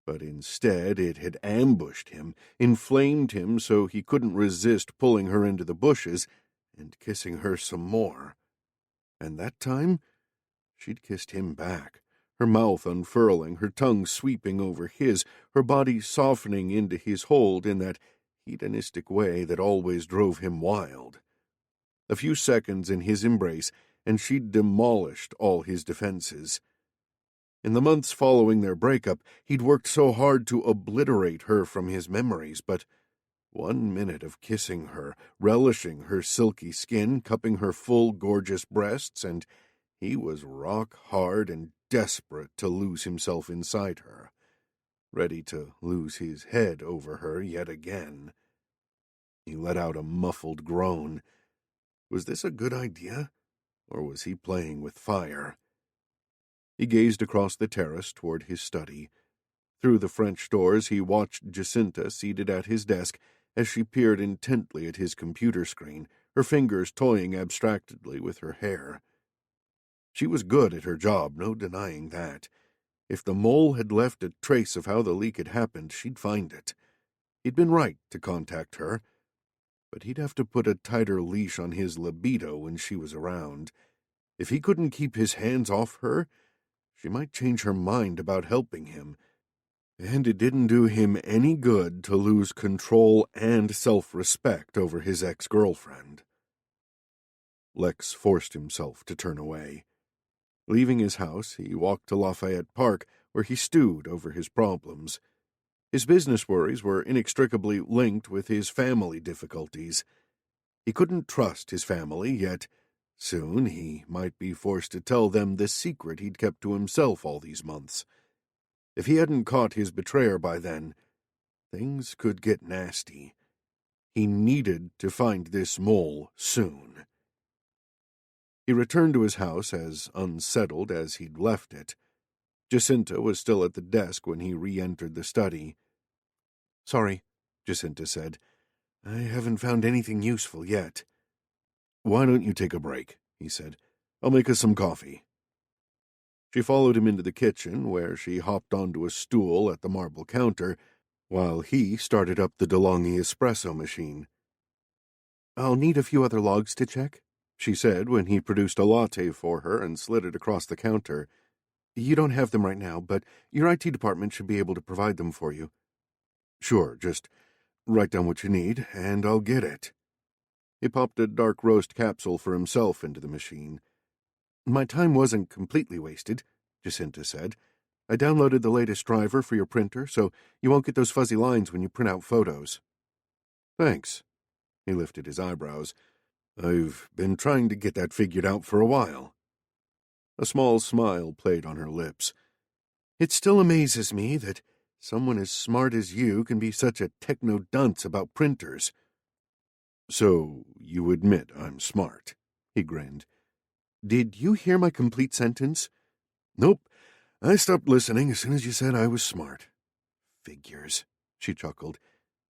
Speaker 1: but instead it had ambushed him, inflamed him so he couldn't resist pulling her into the bushes and kissing her some more. And that time, she'd kissed him back, her mouth unfurling, her tongue sweeping over his, her body softening into his hold in that hedonistic way that always drove him wild. A few seconds in his embrace, and she'd demolished all his defenses. In the months following their breakup, he'd worked so hard to obliterate her from his memories, but 1 minute of kissing her, relishing her silky skin, cupping her full, gorgeous breasts, and he was rock hard and desperate to lose himself inside her, ready to lose his head over her yet again. He let out a muffled groan. Was this a good idea, or was he playing with fire? He gazed across the terrace toward his study. Through the French doors he watched Jacinta seated at his desk as she peered intently at his computer screen, her fingers toying abstractedly with her hair. She was good at her job, no denying that. If the mole had left a trace of how the leak had happened, she'd find it. He'd been right to contact her, but he'd have to put a tighter leash on his libido when she was around. If he couldn't keep his hands off her, she might change her mind about helping him, and it didn't do him any good to lose control and self-respect over his ex-girlfriend. Lex forced himself to turn away. Leaving his house, he walked to Lafayette Park, where he stewed over his problems. His business worries were inextricably linked with his family difficulties. He couldn't trust his family, yet soon he might be forced to tell them the secret he'd kept to himself all these months. If he hadn't caught his betrayer by then, things could get nasty. He needed to find this mole soon. He returned to his house as unsettled as he'd left it. Jacinta was still at the desk when he re-entered the study. "Sorry," Jacinta said. "I haven't found anything useful yet." "Why don't you take a break?" he said. "I'll make us some coffee." She followed him into the kitchen, where she hopped onto a stool at the marble counter, while he started up the DeLonghi espresso machine. "I'll need a few other logs to check," she said when he produced a latte for her and slid it across the counter. "You don't have them right now, but your IT department should be able to provide them for you." "Sure, just write down what you need, and I'll get it." He popped a dark roast capsule for himself into the machine. "My time wasn't completely wasted," Jacinta said. "I downloaded the latest driver for your printer, so you won't get those fuzzy lines when you print out photos." "Thanks." He lifted his eyebrows. "I've been trying to get that figured out for a while." A small smile played on her lips. "It still amazes me that someone as smart as you can be such a techno-dunce about printers." "So you admit I'm smart," he grinned. "Did you hear my complete sentence?" "Nope. I stopped listening as soon as you said I was smart." "Figures," she chuckled.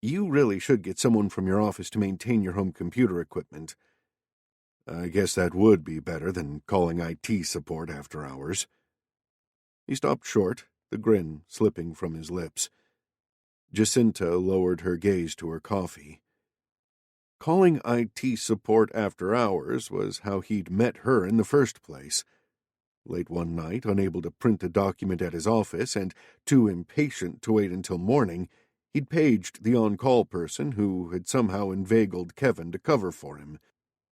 Speaker 1: "You really should get someone from your office to maintain your home computer equipment." "I guess that would be better than calling IT support after hours." He stopped short, the grin slipping from his lips. Jacinta lowered her gaze to her coffee. Calling IT support after hours was how he'd met her in the first place. Late one night, unable to print a document at his office and too impatient to wait until morning, he'd paged the on-call person who had somehow inveigled Kevin to cover for him.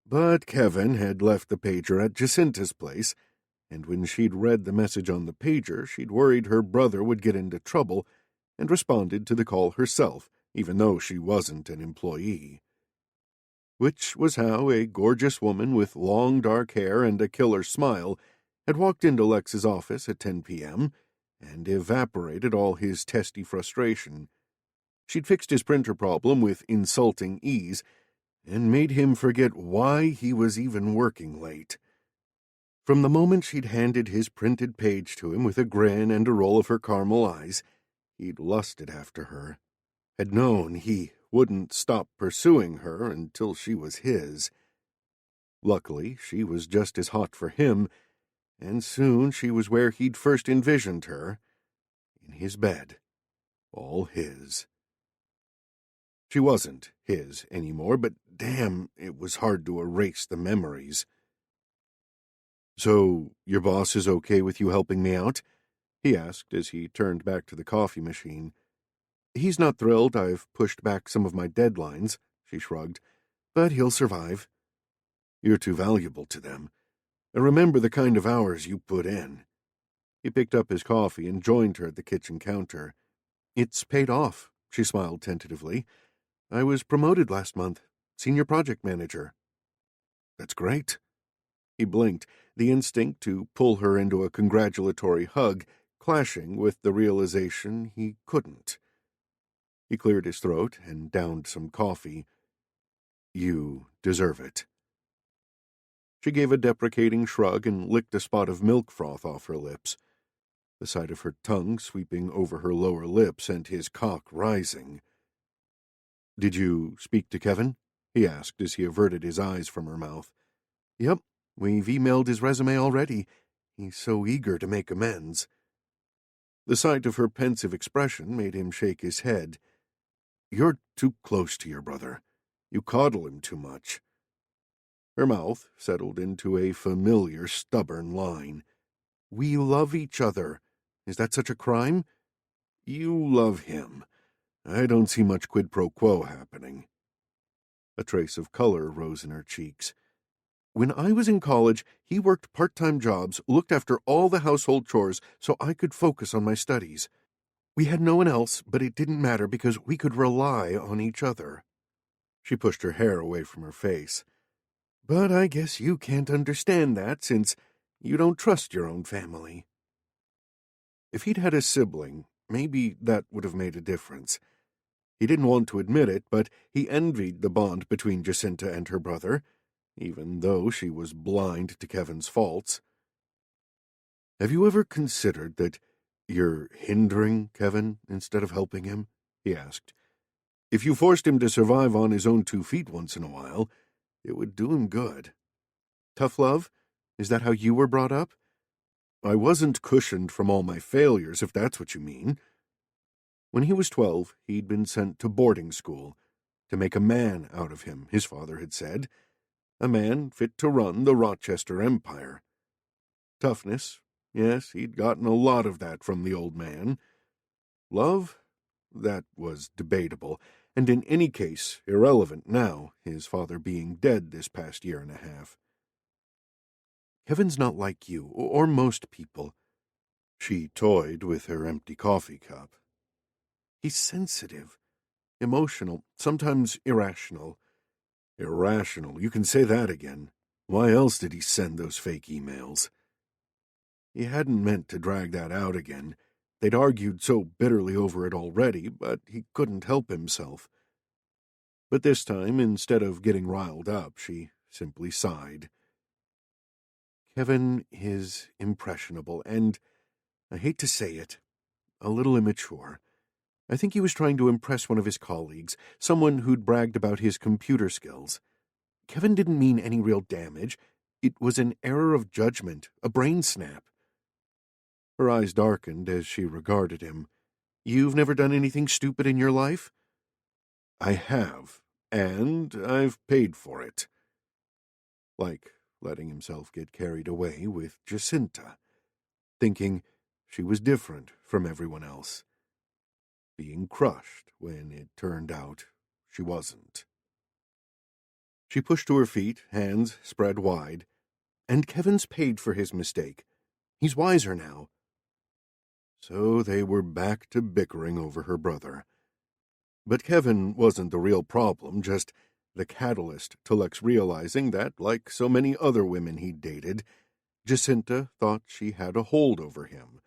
Speaker 1: But Kevin had left the pager at Jacinta's place, and when she'd read the message on the pager, she'd worried her brother would get into trouble and responded to the call herself, even though she wasn't an employee. Which was how a gorgeous woman with long dark hair and a killer smile had walked into Lex's office at 10 p.m. and evaporated all his testy frustration. She'd fixed his printer problem with insulting ease, and made him forget why he was even working late. From the moment she'd handed his printed page to him with a grin and a roll of her caramel eyes, he'd lusted after her, had known he wouldn't stop pursuing her until she was his. Luckily, she was just as hot for him, and soon she was where he'd first envisioned her, in his bed, all his. She wasn't his anymore, but damn, it was hard to erase the memories. "So, your boss is okay with you helping me out?" he asked as he turned back to the coffee machine. "He's not thrilled I've pushed back some of my deadlines," she shrugged, "but he'll survive. You're too valuable to them. I remember the kind of hours you put in." He picked up his coffee and joined her at the kitchen counter. "It's paid off," she smiled tentatively. "I was promoted last month, senior project manager." "That's great." He blinked, the instinct to pull her into a congratulatory hug clashing with the realization he couldn't. He cleared his throat and downed some coffee. "You deserve it." She gave a deprecating shrug and licked a spot of milk froth off her lips. The sight of her tongue sweeping over her lower lip sent his cock rising. "Did you speak to Kevin?" he asked as he averted his eyes from her mouth. "Yep, we've emailed his resume already. He's so eager to make amends." The sight of her pensive expression made him shake his head. "You're too close to your brother. You coddle him too much." Her mouth settled into a familiar, stubborn line. "We love each other. Is that such a crime?" "You love him. I don't see much quid pro quo happening." A trace of color rose in her cheeks. "When I was in college, he worked part-time jobs, looked after all the household chores so I could focus on my studies. We had no one else, but it didn't matter because we could rely on each other." She pushed her hair away from her face. "But I guess you can't understand that since you don't trust your own family." If he'd had a sibling, maybe that would have made a difference. He didn't want to admit it, but he envied the bond between Jacinta and her brother, even though she was blind to Kevin's faults. "Have you ever considered that you're hindering Kevin instead of helping him?" he asked. "If you forced him to survive on his own 2 feet once in a while, it would do him good." "Tough love? Is that how you were brought up?" "I wasn't cushioned from all my failures, if that's what you mean." When he was 12, he'd been sent to boarding school. To make a man out of him, his father had said. A man fit to run the Rochester empire. Toughness, yes, he'd gotten a lot of that from the old man. Love? That was debatable, and in any case irrelevant now, his father being dead this past year and a half. "Kevin's not like you, or most people." She toyed with her empty coffee cup. "He's sensitive, emotional, sometimes irrational." "Irrational, you can say that again. Why else did he send those fake emails?" He hadn't meant to drag that out again. They'd argued so bitterly over it already, but he couldn't help himself. But this time, instead of getting riled up, she simply sighed. "Kevin is impressionable, and, I hate to say it, a little immature. I think he was trying to impress one of his colleagues, someone who'd bragged about his computer skills. Kevin didn't mean any real damage. It was an error of judgment, a brain snap." Her eyes darkened as she regarded him. "You've never done anything stupid in your life?" "I have, and I've paid for it." Like letting himself get carried away with Jacinta, thinking she was different from everyone else, being crushed when it turned out she wasn't. She pushed to her feet, hands spread wide. "And Kevin's paid for his mistake. He's wiser now." So they were back to bickering over her brother. But Kevin wasn't the real problem, just the catalyst to Lex realizing that, like so many other women he'd dated, Jacinta thought she had a hold over him,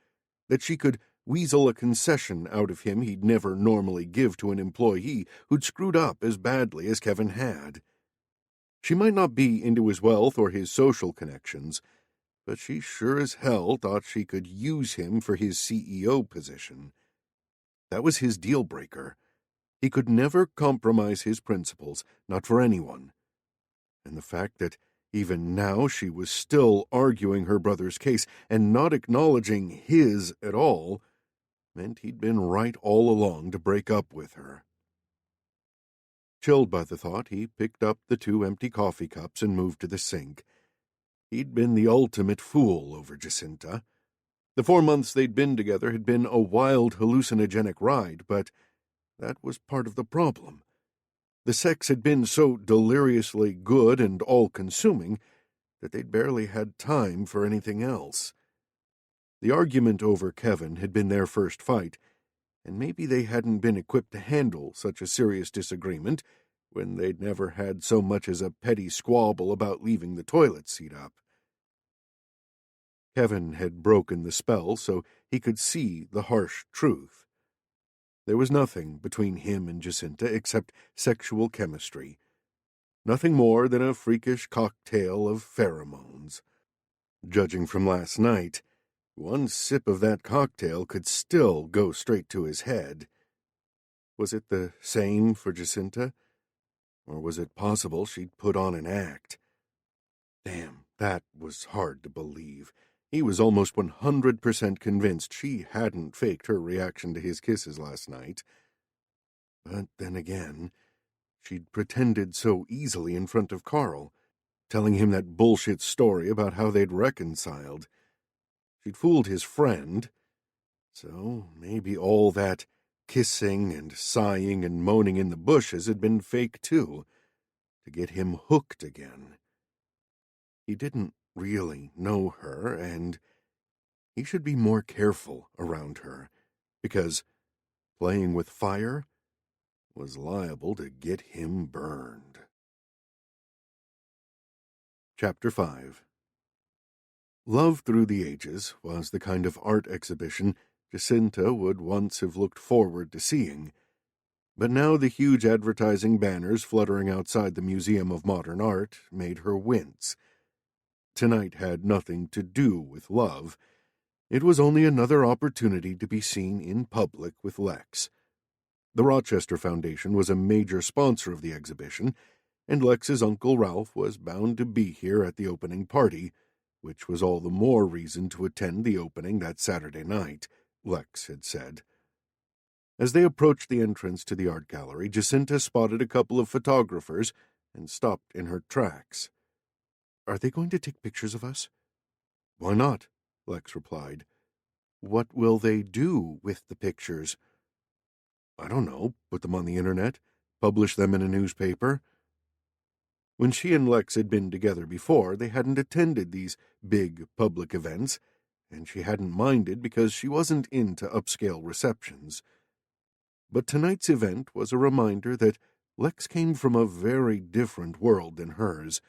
Speaker 1: that she could weasel a concession out of him he'd never normally give to an employee who'd screwed up as badly as Kevin had. She might not be into his wealth or his social connections, but she sure as hell thought she could use him for his CEO position. That was his deal-breaker. He could never compromise his principles, not for anyone. And the fact that even now she was still arguing her brother's case and not acknowledging his at all meant he'd been right all along to break up with her. Chilled by the thought, he picked up the 2 empty coffee cups and moved to the sink. He'd been the ultimate fool over Jacinta. The 4 months they'd been together had been a wild, hallucinogenic ride, but that was part of the problem. The sex had been so deliriously good and all-consuming that they'd barely had time for anything else. The argument over Kevin had been their first fight, and maybe they hadn't been equipped to handle such a serious disagreement when they'd never had so much as a petty squabble about leaving the toilet seat up. Kevin had broken the spell so he could see the harsh truth. There was nothing between him and Jacinta except sexual chemistry. Nothing more than a freakish cocktail of pheromones. Judging from last night, one sip of that cocktail could still go straight to his head. Was it the same for Jacinta? Or was it possible she'd put on an act? Damn, that was hard to believe. He was almost 100% convinced she hadn't faked her reaction to his kisses last night. But then again, she'd pretended so easily in front of Carl, telling him that bullshit story about how they'd reconciled. She'd fooled his friend, so maybe all that kissing and sighing and moaning in the bushes had been fake too, to get him hooked again. He didn't really know her, and he should be more careful around her, because playing with fire was liable to get him burned. Chapter 5. Love Through the Ages was the kind of art exhibition Jacinta would once have looked forward to seeing, but now the huge advertising banners fluttering outside the Museum of Modern Art made her wince. Tonight had nothing to do with love. It was only another opportunity to be seen in public with Lex. The Rochester Foundation was a major sponsor of the exhibition, and Lex's Uncle Ralph was bound to be here at the opening party, which was all the more reason to attend the opening that Saturday night, Lex had said. As they approached the entrance to the art gallery, Jacinta spotted a couple of photographers and stopped in her tracks. "Are they going to take pictures of us?" "Why not?" Lex replied. "What will they do with the pictures?" "I don't know. Put them on the internet? Publish them in a newspaper?" When she and Lex had been together before, they hadn't attended these big public events, and she hadn't minded because she wasn't into upscale receptions. But tonight's event was a reminder that Lex came from a very different world than hers,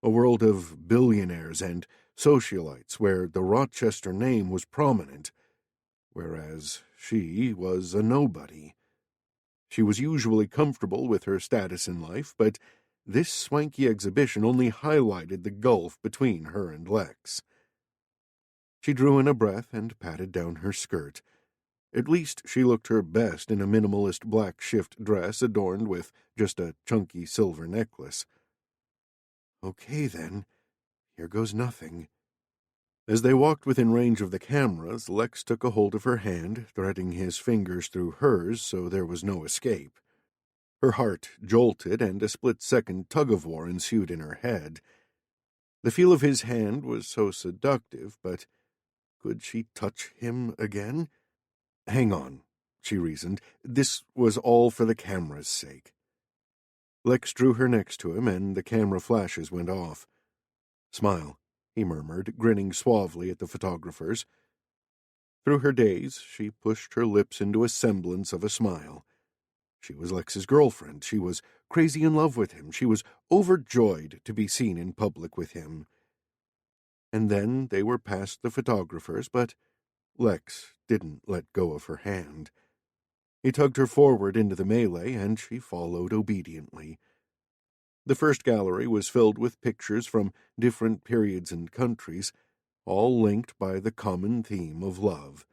Speaker 1: a world of billionaires and socialites where the Rochester name was prominent, whereas she was a nobody. She was usually comfortable with her status in life, but this swanky exhibition only highlighted the gulf between her and Lex. She drew in a breath and patted down her skirt. At least she looked her best in a minimalist black shift dress adorned with just a chunky silver necklace. "Okay, then. Here goes nothing." As they walked within range of the cameras, Lex took a hold of her hand, threading his fingers through hers so there was no escape. Her heart jolted, and a split-second tug-of-war ensued in her head. The feel of his hand was so seductive, but could she touch him again? "Hang on," she reasoned. "This was all for the camera's sake." Lex drew her next to him, and the camera flashes went off. "Smile," he murmured, grinning suavely at the photographers. Through her daze, she pushed her lips into a semblance of a smile. She was Lex's girlfriend. She was crazy in love with him. She was overjoyed to be seen in public with him. And then they were past the photographers, but Lex didn't let go of her hand. He tugged her forward into the melee, and she followed obediently. The first gallery was filled with pictures from different periods and countries, all linked by the common theme of love.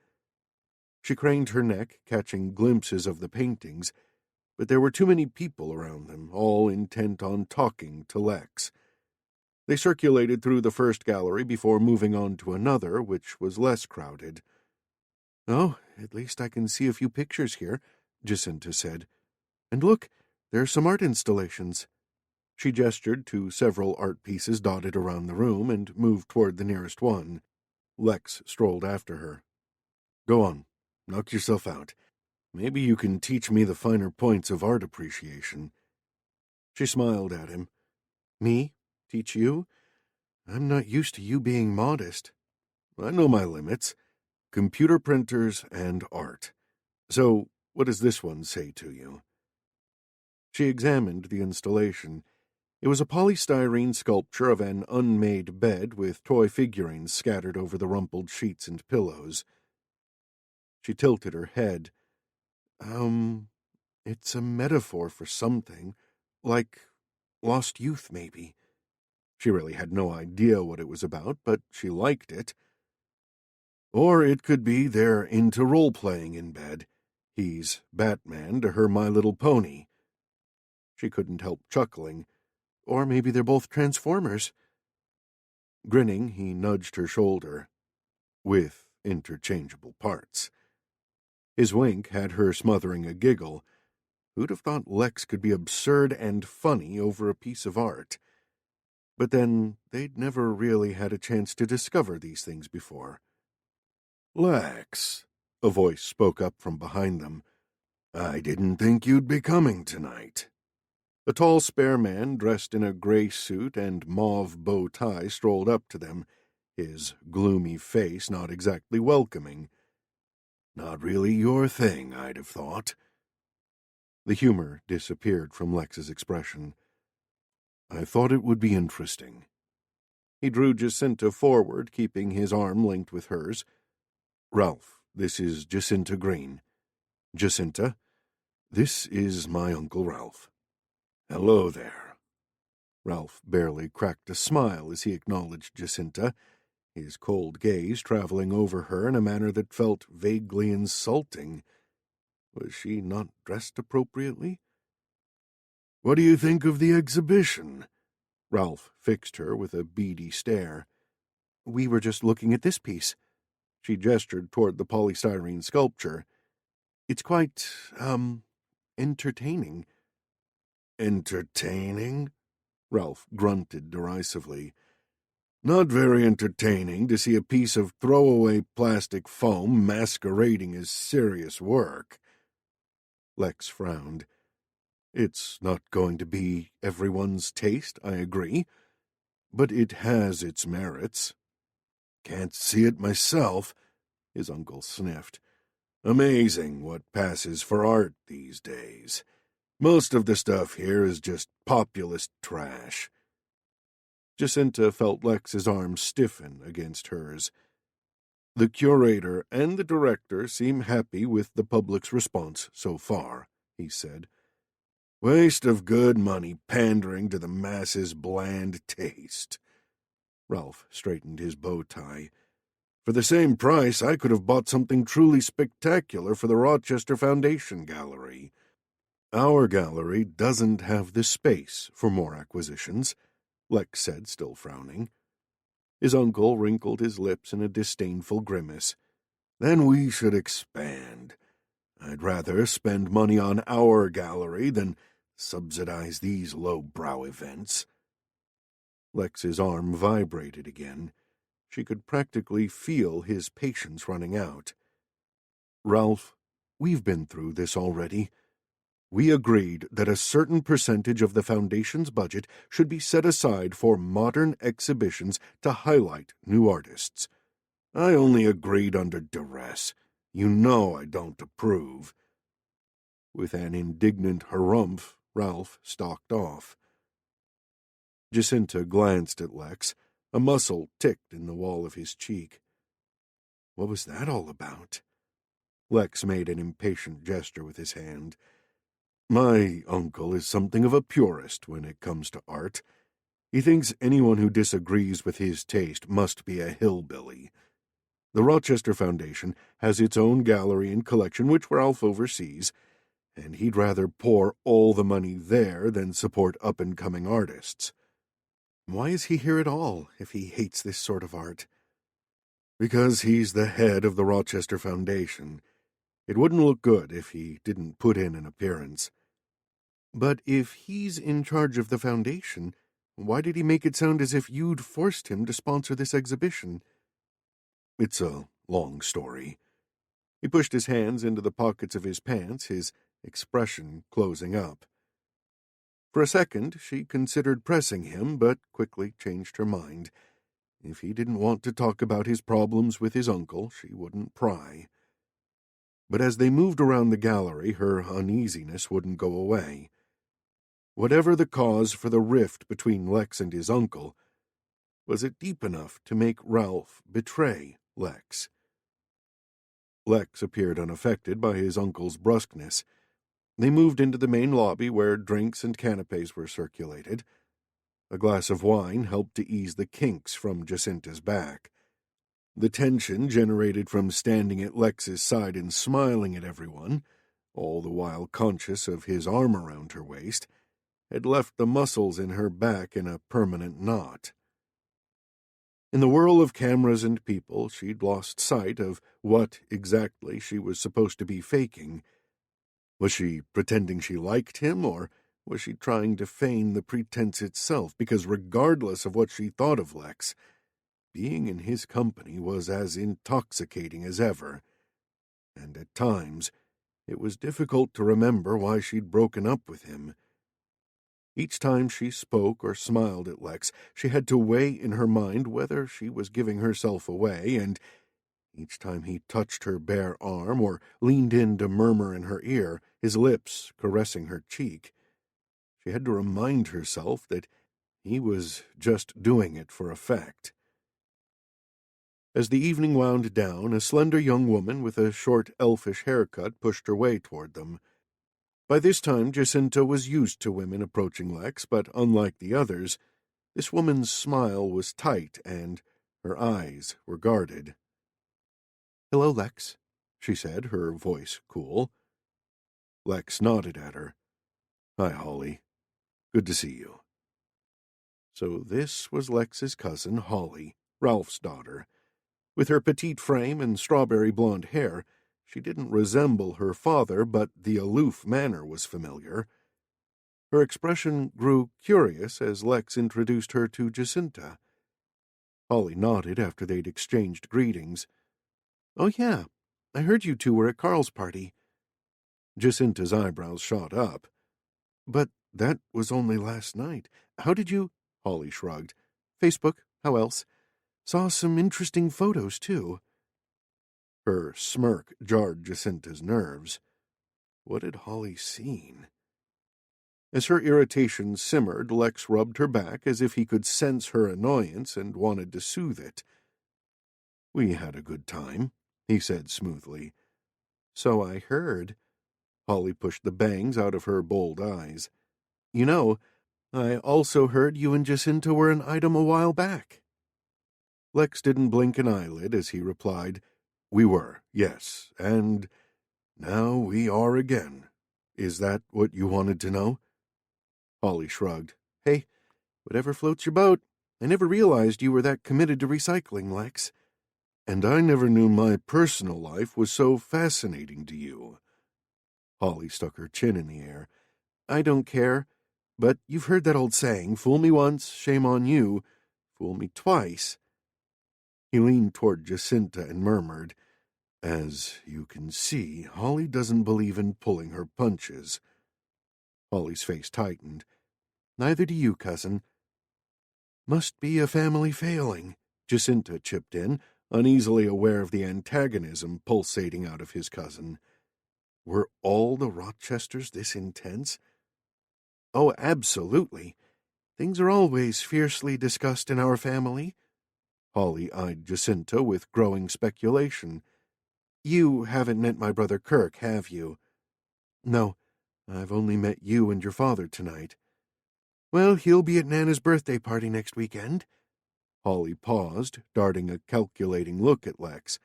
Speaker 1: She craned her neck, catching glimpses of the paintings, but there were too many people around them, all intent on talking to Lex. They circulated through the first gallery before moving on to another, which was less crowded. "Oh, at least I can see a few pictures here," Jacinta said. "And look, there are some art installations." She gestured to several art pieces dotted around the room and moved toward the nearest one. Lex strolled after her. "Go on, knock yourself out. Maybe you can teach me the finer points of art appreciation." She smiled at him. "Me? Teach you? I'm not used to you being modest." "I know my limits. Computer printers and art. So, what does this one say to you?" She examined the installation. It was a polystyrene sculpture of an unmade bed with toy figurines scattered over the rumpled sheets and pillows. She tilted her head. It's a metaphor for something. Like lost youth, maybe." She really had no idea what it was about, but she liked it. "Or it could be they're into role-playing in bed. He's Batman to her My Little Pony." She couldn't help chuckling. "Or maybe they're both Transformers." Grinning, he nudged her shoulder. "With interchangeable parts." His wink had her smothering a giggle. Who'd have thought Lex could be absurd and funny over a piece of art? But then, they'd never really had a chance to discover these things before. "Lex," a voice spoke up from behind them. "I didn't think you'd be coming tonight." A tall, spare man, dressed in a gray suit and mauve bow tie, strolled up to them, his gloomy face not exactly welcoming. "Not really your thing, I'd have thought." The humor disappeared from Lex's expression. "I thought it would be interesting." He drew Jacinta forward, keeping his arm linked with hers. "Ralph, this is Jacinta Green. Jacinta, this is my Uncle Ralph." "Hello there." Ralph barely cracked a smile as he acknowledged Jacinta, his cold gaze traveling over her in a manner that felt vaguely insulting. Was she not dressed appropriately? "What do you think of the exhibition?" Ralph fixed her with a beady stare. "We were just looking at this piece." She gestured toward the polystyrene sculpture. "It's quite, entertaining." "Entertaining?" Ralph grunted derisively. "Not very entertaining to see a piece of throwaway plastic foam masquerading as serious work." Lex frowned. "It's not going to be everyone's taste, I agree, but it has its merits." "Can't see it myself," his uncle sniffed. "Amazing what passes for art these days. Most of the stuff here is just populist trash." Jacinta felt Lex's arm stiffen against hers. "The curator and the director seem happy with the public's response so far," he said. "Waste of good money pandering to the masses' bland taste." Ralph straightened his bow tie. "For the same price, I could have bought something truly spectacular for the Rochester Foundation Gallery." "Our gallery doesn't have the space for more acquisitions," Lex said, still frowning. His uncle wrinkled his lips in a disdainful grimace. "Then we should expand. I'd rather spend money on our gallery than subsidize these low-brow events." Lex's arm vibrated again. She could practically feel his patience running out. "Ralph, we've been through this already. We agreed that a certain percentage of the Foundation's budget should be set aside for modern exhibitions to highlight new artists. I only agreed under duress. You know I don't approve." With an indignant harumph, Ralph stalked off. Jacinta glanced at Lex. A muscle ticked in the wall of his cheek. What was that all about? Lex made an impatient gesture with his hand. My uncle is something of a purist when it comes to art. He thinks anyone who disagrees with his taste must be a hillbilly. The Rochester Foundation has its own gallery and collection which Ralph oversees, and he'd rather pour all the money there than support up-and-coming artists. Why is he here at all, if he hates this sort of art? Because he's the head of the Rochester Foundation. It wouldn't look good if he didn't put in an appearance. But if he's in charge of the foundation, why did he make it sound as if you'd forced him to sponsor this exhibition? It's a long story. He pushed his hands into the pockets of his pants, his expression closing up. For a second, she considered pressing him, but quickly changed her mind. If he didn't want to talk about his problems with his uncle, she wouldn't pry. But as they moved around the gallery, her uneasiness wouldn't go away. Whatever the cause for the rift between Lex and his uncle, was it deep enough to make Ralph betray Lex? Lex appeared unaffected by his uncle's brusqueness. They moved into the main lobby where drinks and canapes were circulated. A glass of wine helped to ease the kinks from Jacinta's back. The tension generated from standing at Lex's side and smiling at everyone, all the while conscious of his arm around her waist, had left the muscles in her back in a permanent knot. In the whirl of cameras and people, she'd lost sight of what exactly she was supposed to be faking. Was she pretending she liked him, or was she trying to feign the pretense itself? Because regardless of what she thought of Lex, being in his company was as intoxicating as ever, and at times it was difficult to remember why she'd broken up with him. Each time she spoke or smiled at Lex, she had to weigh in her mind whether she was giving herself away, and each time he touched her bare arm or leaned in to murmur in her ear, his lips caressing her cheek, she had to remind herself that he was just doing it for effect. As the evening wound down, a slender young woman with a short, elfish haircut pushed her way toward them. By this time, Jacinta was used to women approaching Lex, but unlike the others, this woman's smile was tight and her eyes were guarded. "Hello, Lex," she said, her voice cool. Lex nodded at her. "Hi, Holly. Good to see you." So this was Lex's cousin, Holly, Ralph's daughter. With her petite frame and strawberry blonde hair, she didn't resemble her father, but the aloof manner was familiar. Her expression grew curious as Lex introduced her to Jacinta. Holly nodded after they'd exchanged greetings. "Oh, yeah, I heard you two were at Carl's party." Jacinta's eyebrows shot up. "But that was only last night. How did you—" Holly shrugged. "Facebook, how else? Saw some interesting photos, too." Her smirk jarred Jacinta's nerves. What had Holly seen? As her irritation simmered, Lex rubbed her back as if he could sense her annoyance and wanted to soothe it. "We had a good time," he said smoothly. "So I heard." Holly pushed the bangs out of her bold eyes. "You know, I also heard you and Jacinta were an item a while back." Lex didn't blink an eyelid as he replied, "We were, yes, and now we are again. Is that what you wanted to know?" Holly shrugged. "Hey, whatever floats your boat. I never realized you were that committed to recycling, Lex." "And I never knew my personal life was so fascinating to you." Holly stuck her chin in the air. "I don't care. But you've heard that old saying, 'Fool me once, shame on you. Fool me twice.'" He leaned toward Jacinta and murmured, "As you can see, Holly doesn't believe in pulling her punches." Holly's face tightened. "Neither do you, cousin." "Must be a family failing," Jacinta chipped in, uneasily aware of the antagonism pulsating out of his cousin. Were all the Rochesters this intense? "Oh, absolutely. Things are always fiercely discussed in our family." Holly eyed Jacinta with growing speculation. "You haven't met my brother Kirk, have you?" "No, I've only met you and your father tonight. Well, he'll be at Nana's birthday party next weekend. Holly paused, darting a calculating look at Lex.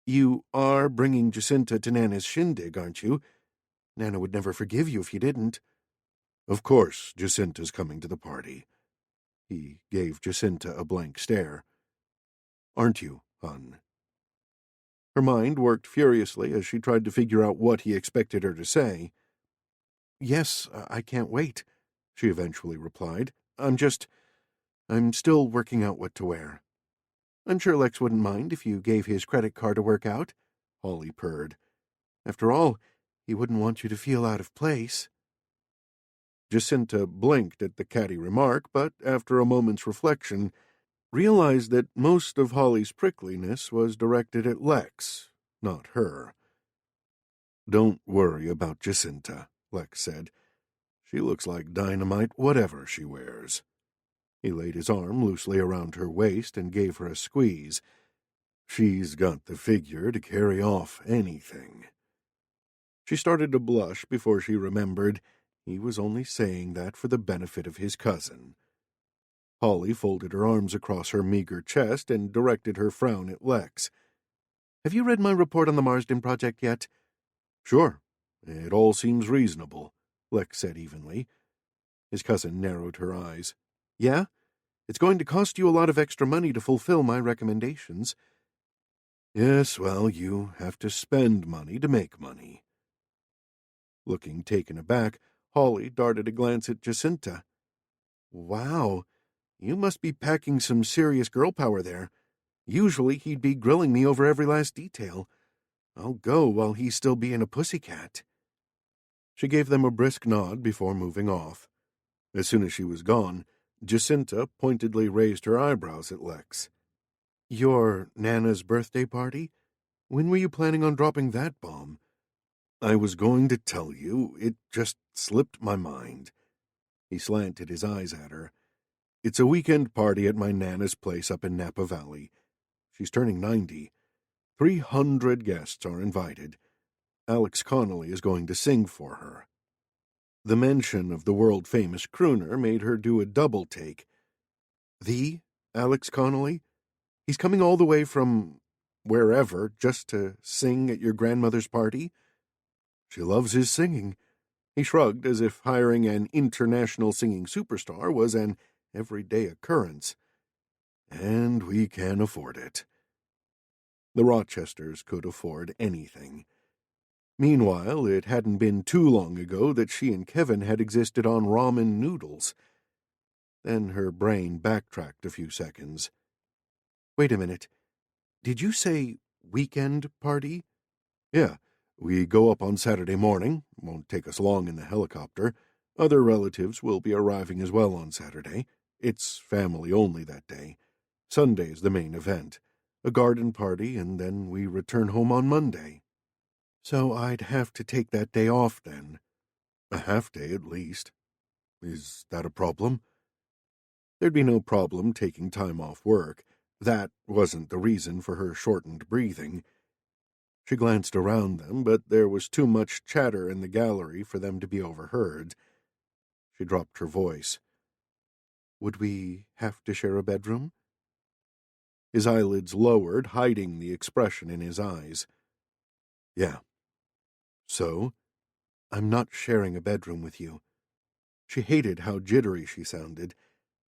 Speaker 1: You are bringing Jacinta to Nana's shindig, aren't you? Nana would never forgive you if you didn't. Of course, Jacinta's coming to the party. He gave Jacinta a blank stare. Aren't you, hon? Her mind worked furiously as she tried to figure out what he expected her to say. Yes, I can't wait, she eventually replied. I'm still working out what to wear. I'm sure Lex wouldn't mind if you gave his credit card to work out, Holly purred. After all, he wouldn't want you to feel out of place. Jacinta blinked at the catty remark, but after a moment's reflection, realized that most of Holly's prickliness was directed at Lex, not her. Don't worry about Jacinta, Lex said. She looks like dynamite whatever she wears. He laid his arm loosely around her waist and gave her a squeeze. She's got the figure to carry off anything. She started to blush before she remembered he was only saying that for the benefit of his cousin. Holly folded her arms across her meager chest and directed her frown at Lex. Have you read my report on the Marsden Project yet? Sure. It all seems reasonable, Lex said evenly. His cousin narrowed her eyes. Yeah? It's going to cost you a lot of extra money to fulfill my recommendations. Yes, well, you have to spend money to make money. Looking taken aback, Holly darted a glance at Jacinta. Wow, you must be packing some serious girl power there. Usually he'd be grilling me over every last detail. I'll go while he's still being a pussycat. She gave them a brisk nod before moving off. As soon as she was gone, Jacinta pointedly raised her eyebrows at Lex. Your Nana's birthday party? When were you planning on dropping that bomb? I was going to tell you, it just slipped my mind. He slanted his eyes at her. It's a weekend party at my Nana's place up in Napa Valley. She's turning 90. 300 guests are invited. Alex Connolly is going to sing for her. The mention of the world-famous crooner made her do a double take. The Alex Connolly? He's coming all the way from wherever just to sing at your grandmother's party? She loves his singing. He shrugged as if hiring an international singing superstar was an everyday occurrence. And we can afford it. The Rochesters could afford anything. Meanwhile, it hadn't been too long ago that she and Kevin had existed on ramen noodles. Then her brain backtracked a few seconds. Wait a minute. Did you say weekend party? Yeah. We go up on Saturday morning. Won't take us long in the helicopter. Other relatives will be arriving as well on Saturday. It's family only that day. Sunday's the main event. A garden party, and then we return home on Monday. So I'd have to take that day off then. A half day at least. Is that a problem? There'd be no problem taking time off work. That wasn't the reason for her shortened breathing. She glanced around them, but there was too much chatter in the gallery for them to be overheard. She dropped her voice. Would we have to share a bedroom? His eyelids lowered, hiding the expression in his eyes. Yeah. So? I'm not sharing a bedroom with you. She hated how jittery she sounded,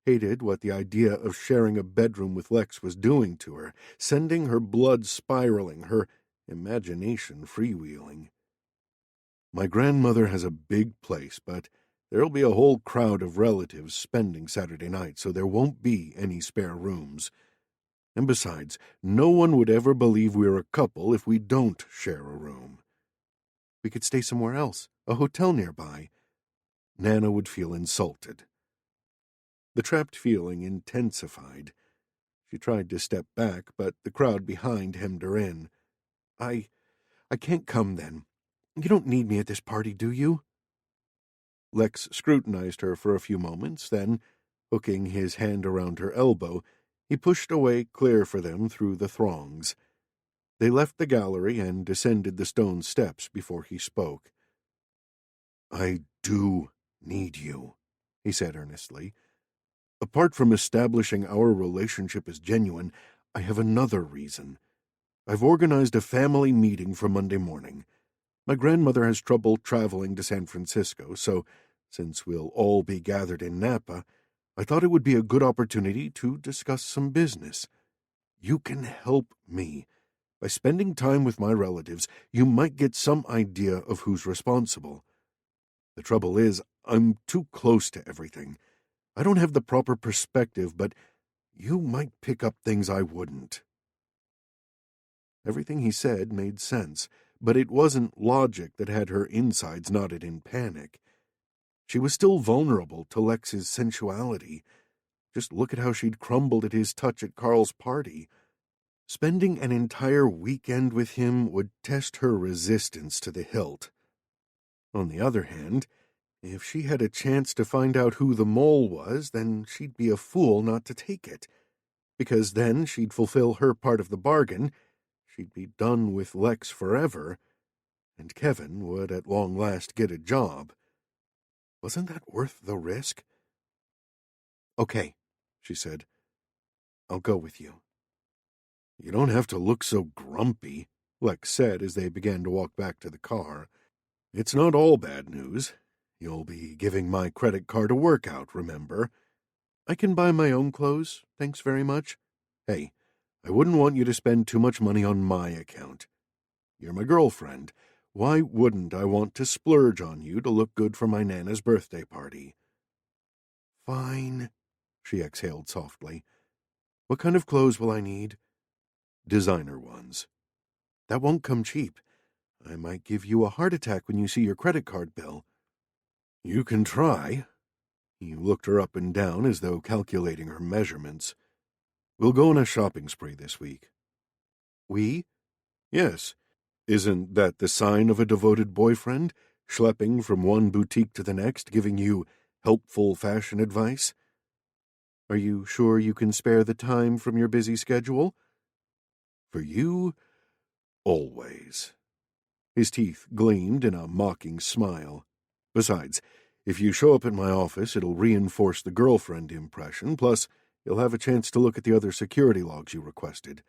Speaker 1: hated what the idea of sharing a bedroom with Lex was doing to her, sending her blood spiraling, her imagination freewheeling. My grandmother has a big place, but there'll be a whole crowd of relatives spending Saturday night, so there won't be any spare rooms. And besides, no one would ever believe we're a couple if we don't share a room. We could stay somewhere else, a hotel nearby. Nana would feel insulted. The trapped feeling intensified. She tried to step back, but the crowd behind hemmed her in. I can't come then. You don't need me at this party, do you? Lex scrutinized her for a few moments, then, hooking his hand around her elbow, he pushed a way clear for them through the throngs. They left the gallery and descended the stone steps before he spoke. I do need you, he said earnestly. Apart from establishing our relationship as genuine, I have another reason. I've organized a family meeting for Monday morning. My grandmother has trouble traveling to San Francisco, so since we'll all be gathered in Napa, I thought it would be a good opportunity to discuss some business. You can help me. By spending time with my relatives, you might get some idea of who's responsible. The trouble is, I'm too close to everything. I don't have the proper perspective, but you might pick up things I wouldn't. Everything he said made sense, but it wasn't logic that had her insides knotted in panic. She was still vulnerable to Lex's sensuality. Just look at how she'd crumbled at his touch at Carl's party. Spending an entire weekend with him would test her resistance to the hilt. On the other hand, if she had a chance to find out who the mole was, then she'd be a fool not to take it, because then she'd fulfill her part of the bargain. She'd be done with Lex forever, and Kevin would at long last get a job. Wasn't that worth the risk? Okay, she said. I'll go with you. You don't have to look so grumpy, Lex said as they began to walk back to the car. It's not all bad news. You'll be giving my credit card a workout, remember? I can buy my own clothes, thanks very much. Hey, I wouldn't want you to spend too much money on my account. You're my girlfriend. Why wouldn't I want to splurge on you to look good for my Nana's birthday party? Fine, she exhaled softly. What kind of clothes will I need? Designer ones. That won't come cheap. I might give you a heart attack when you see your credit card bill. You can try. He looked her up and down as though calculating her measurements. We'll go on a shopping spree this week. We? Yes. Isn't that the sign of a devoted boyfriend, schlepping from one boutique to the next, giving you helpful fashion advice? Are you sure you can spare the time from your busy schedule? For you, always. His teeth gleamed in a mocking smile. Besides, if you show up at my office, it'll reinforce the girlfriend impression, plus you'll have a chance to look at the other security logs you requested.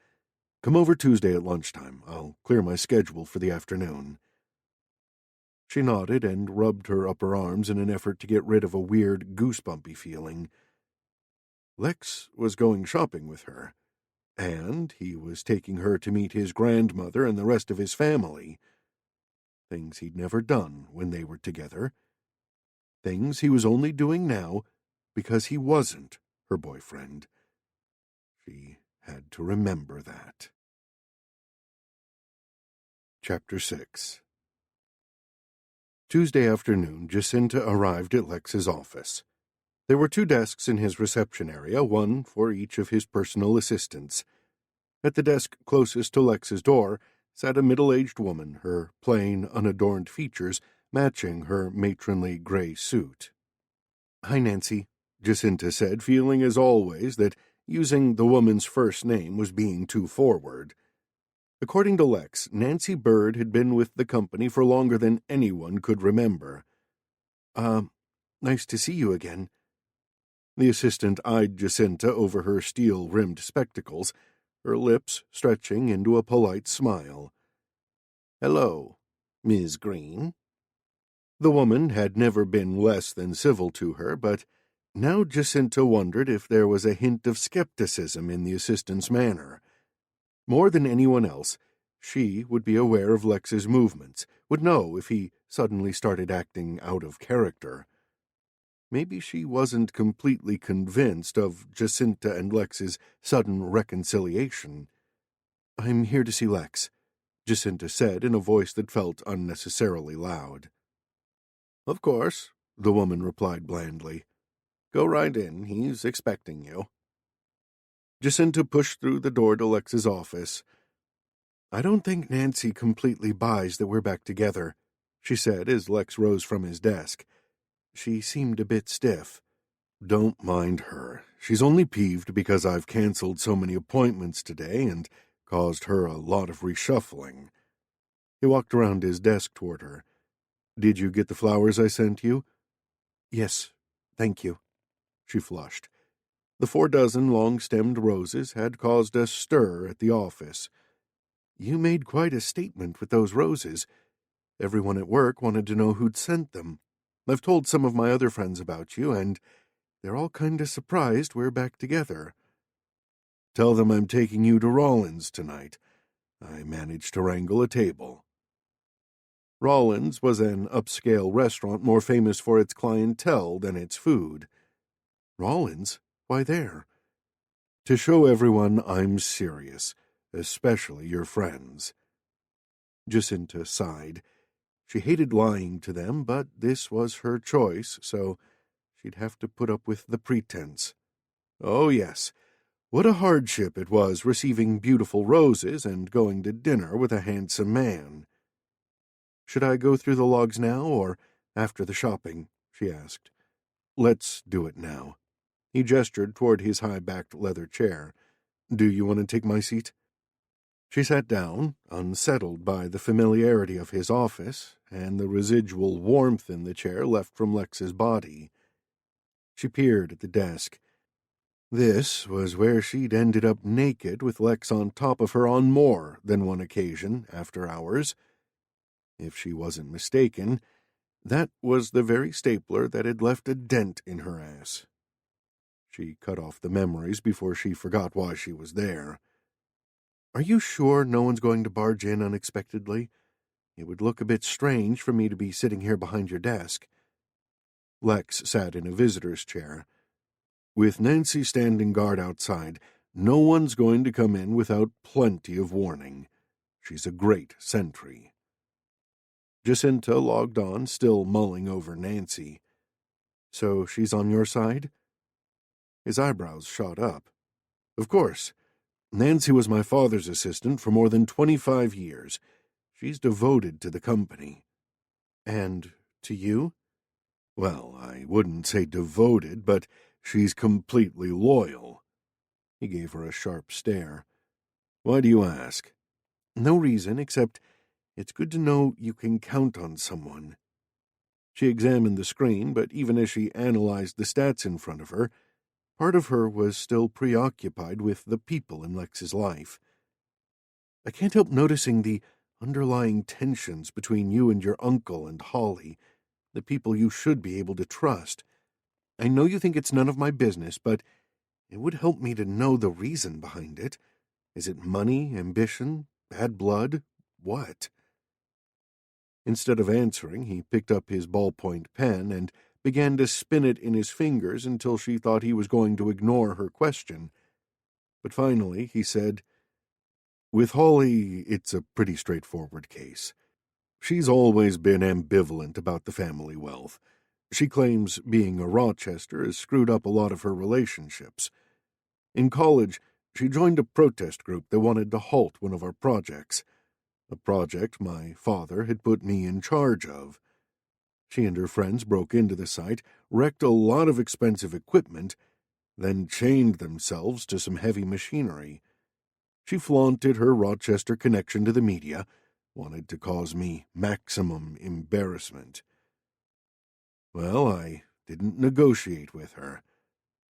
Speaker 1: Come over Tuesday at lunchtime. I'll clear my schedule for the afternoon. She nodded and rubbed her upper arms in an effort to get rid of a weird, goosebumpy feeling. Lex was going shopping with her, and he was taking her to meet his grandmother and the rest of his family. Things he'd never done when they were together. Things he was only doing now because he wasn't her boyfriend. She had to remember that. Chapter 6. Tuesday afternoon, Jacinta arrived at Lex's office. There were 2 desks in his reception area, one for each of his personal assistants. At the desk closest to Lex's door sat a middle-aged woman, her plain, unadorned features matching her matronly gray suit. "Hi, Nancy," Jacinta said, feeling as always that using the woman's first name was being too forward. According to Lex, Nancy Bird had been with the company for longer than anyone could remember. Nice to see you again." The assistant eyed Jacinta over her steel-rimmed spectacles, her lips stretching into a polite smile. "Hello, Ms. Green." The woman had never been less than civil to her, but now Jacinta wondered if there was a hint of skepticism in the assistant's manner. More than anyone else, she would be aware of Lex's movements, would know if he suddenly started acting out of character. Maybe she wasn't completely convinced of Jacinta and Lex's sudden reconciliation. "I'm here to see Lex," Jacinta said in a voice that felt unnecessarily loud. "Of course," the woman replied blandly. "Go right in. He's expecting you." Jacinta pushed through the door to Lex's office. "I don't think Nancy completely buys that we're back together," she said as Lex rose from his desk. She seemed a bit stiff. "Don't mind her. She's only peeved because I've canceled so many appointments today and caused her a lot of reshuffling." He walked around his desk toward her. Did you get the flowers I sent you?
Speaker 2: Yes, thank you.
Speaker 1: She flushed. The 4 dozen long-stemmed roses had caused a stir at the office. You made quite a statement with those roses. Everyone at work wanted to know who'd sent them. I've told some of my other friends about you, and they're all kind of surprised we're back together. Tell them I'm taking you to Rollins tonight. I managed to wrangle a table. Rollins was an upscale restaurant more famous for its clientele than its food. Rollins? Why there? To show everyone I'm serious, especially your friends. Jacinta sighed. She hated lying to them, but this was her choice, so she'd have to put up with the pretense. Oh, yes. What a hardship it was receiving beautiful roses and going to dinner with a handsome man. Should I go through the logs now, or after the shopping? She asked. Let's do it now. He gestured toward his high-backed leather chair. Do you want to take my seat? She sat down, unsettled by the familiarity of his office and the residual warmth in the chair left from Lex's body. She peered at the desk. This was where she'd ended up naked with Lex on top of her on more than one occasion after hours. If she wasn't mistaken, that was the very stapler that had left a dent in her ass. She cut off the memories before she forgot why she was there. Are you sure no one's going to barge in unexpectedly? It would look a bit strange for me to be sitting here behind your desk. Lex sat in a visitor's chair. With Nancy standing guard outside, no one's going to come in without plenty of warning. She's a great sentry. Jacinta logged on, still mulling over Nancy. So she's on your side? His eyebrows shot up. Of course. Nancy was my father's assistant for more than 25 years. She's devoted to the company. And to you? Well, I wouldn't say devoted, but she's completely loyal. He gave her a sharp stare. Why do you ask? No reason, except it's good to know you can count on someone. She examined the screen, but even as she analyzed the stats in front of her, part of her was still preoccupied with the people in Lex's life. I can't help noticing the underlying tensions between you and your uncle and Holly, the people you should be able to trust. I know you think it's none of my business, but it would help me to know the reason behind it. Is it money, ambition, bad blood? What? Instead of answering, he picked up his ballpoint pen and began to spin it in his fingers until she thought he was going to ignore her question. But finally, he said, With Holly, it's a pretty straightforward case. She's always been ambivalent about the family wealth. She claims being a Rochester has screwed up a lot of her relationships. In college, she joined a protest group that wanted to halt one of our projects, a project my father had put me in charge of. She and her friends broke into the site, wrecked a lot of expensive equipment, then chained themselves to some heavy machinery. She flaunted her Rochester connection to the media, wanted to cause me maximum embarrassment. Well, I didn't negotiate with her.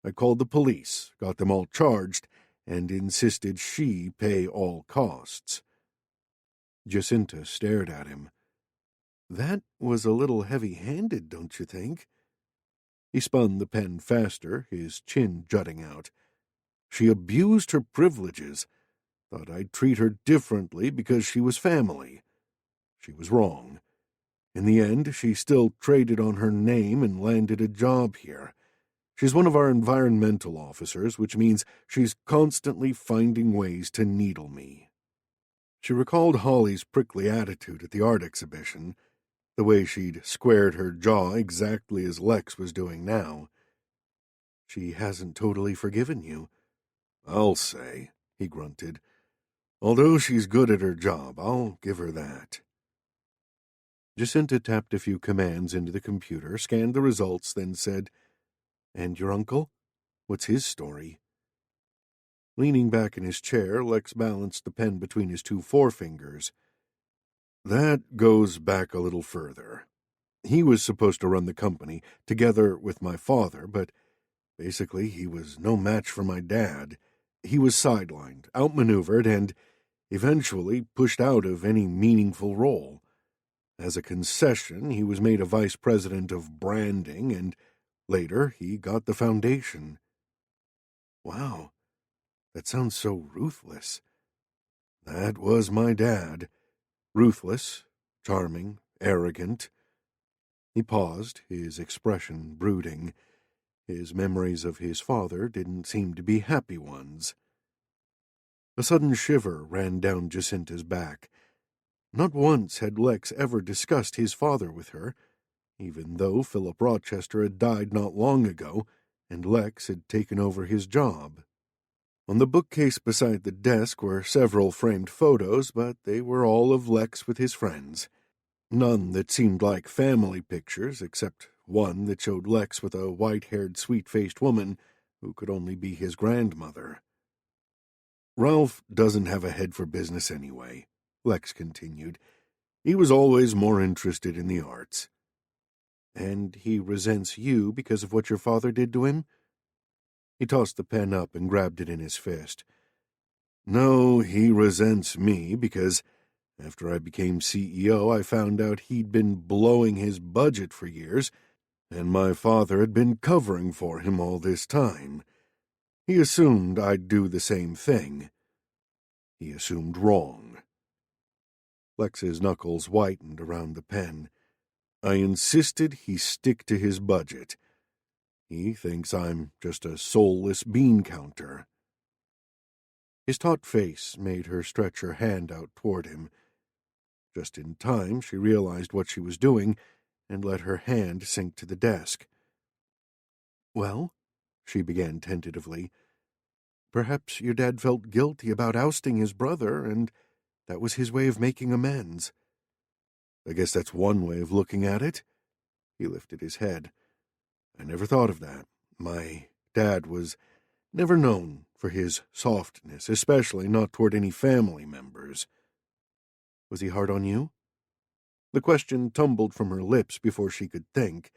Speaker 1: I called the police, got them all charged, and insisted she pay all costs. Jacinta stared at him. That was a little heavy-handed, don't you think? He spun the pen faster, his chin jutting out. She abused her privileges, thought I'd treat her differently because she was family. She was wrong. In the end, she still traded on her name and landed a job here. She's one of our environmental officers, which means she's constantly finding ways to needle me. She recalled Holly's prickly attitude at the art exhibition, the way she'd squared her jaw exactly as Lex was doing now. She hasn't totally forgiven you. I'll say, he grunted. Although she's good at her job, I'll give her that. Jacinta tapped a few commands into the computer, scanned the results, then said, And your uncle? What's his story? Leaning back in his chair, Lex balanced the pen between his two forefingers. That goes back a little further. He was supposed to run the company, together with my father, but basically he was no match for my dad. He was sidelined, outmaneuvered, and eventually pushed out of any meaningful role. As a concession, he was made a vice president of branding, and later he got the foundation. Wow, that sounds so ruthless. That was my dad. Ruthless, charming, arrogant. He paused, his expression brooding. His memories of his father didn't seem to be happy ones. A sudden shiver ran down Jacinta's back. Not once had Lex ever discussed his father with her, even though Philip Rochester had died not long ago, and Lex had taken over his job. On the bookcase beside the desk were several framed photos, but they were all of Lex with his friends. None that seemed like family pictures, except one that showed Lex with a white-haired, sweet-faced woman who could only be his grandmother. Ralph doesn't have a head for business anyway, Lex continued. He was always more interested in the arts. And he resents you because of what your father did to him? He tossed the pen up and grabbed it in his fist. No, he resents me because after I became CEO, I found out he'd been blowing his budget for years, and my father had been covering for him all this time. He assumed I'd do the same thing. He assumed wrong. Lex's knuckles whitened around the pen. I insisted he stick to his budget. He thinks I'm just a soulless bean counter. His taut face made her stretch her hand out toward him. Just in time, she realized what she was doing and let her hand sink to the desk. Well, she began tentatively, perhaps your dad felt guilty about ousting his brother, and that was his way of making amends. I guess that's one way of looking at it. He lifted his head. I never thought of that. My dad was never known for his softness, especially not toward any family members. Was he hard on you? The question tumbled from her lips before she could think.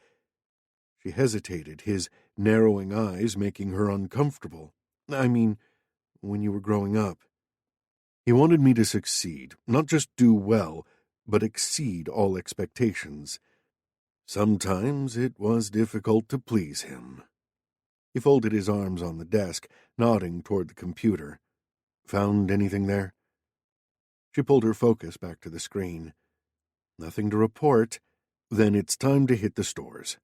Speaker 1: She hesitated, his narrowing eyes making her uncomfortable. I mean, when you were growing up. He wanted me to succeed, not just do well, but exceed all expectations. Sometimes it was difficult to please him. He folded his arms on the desk, nodding toward the computer. Found anything there? She pulled her focus back to the screen. Nothing to report. Then it's time to hit the stores.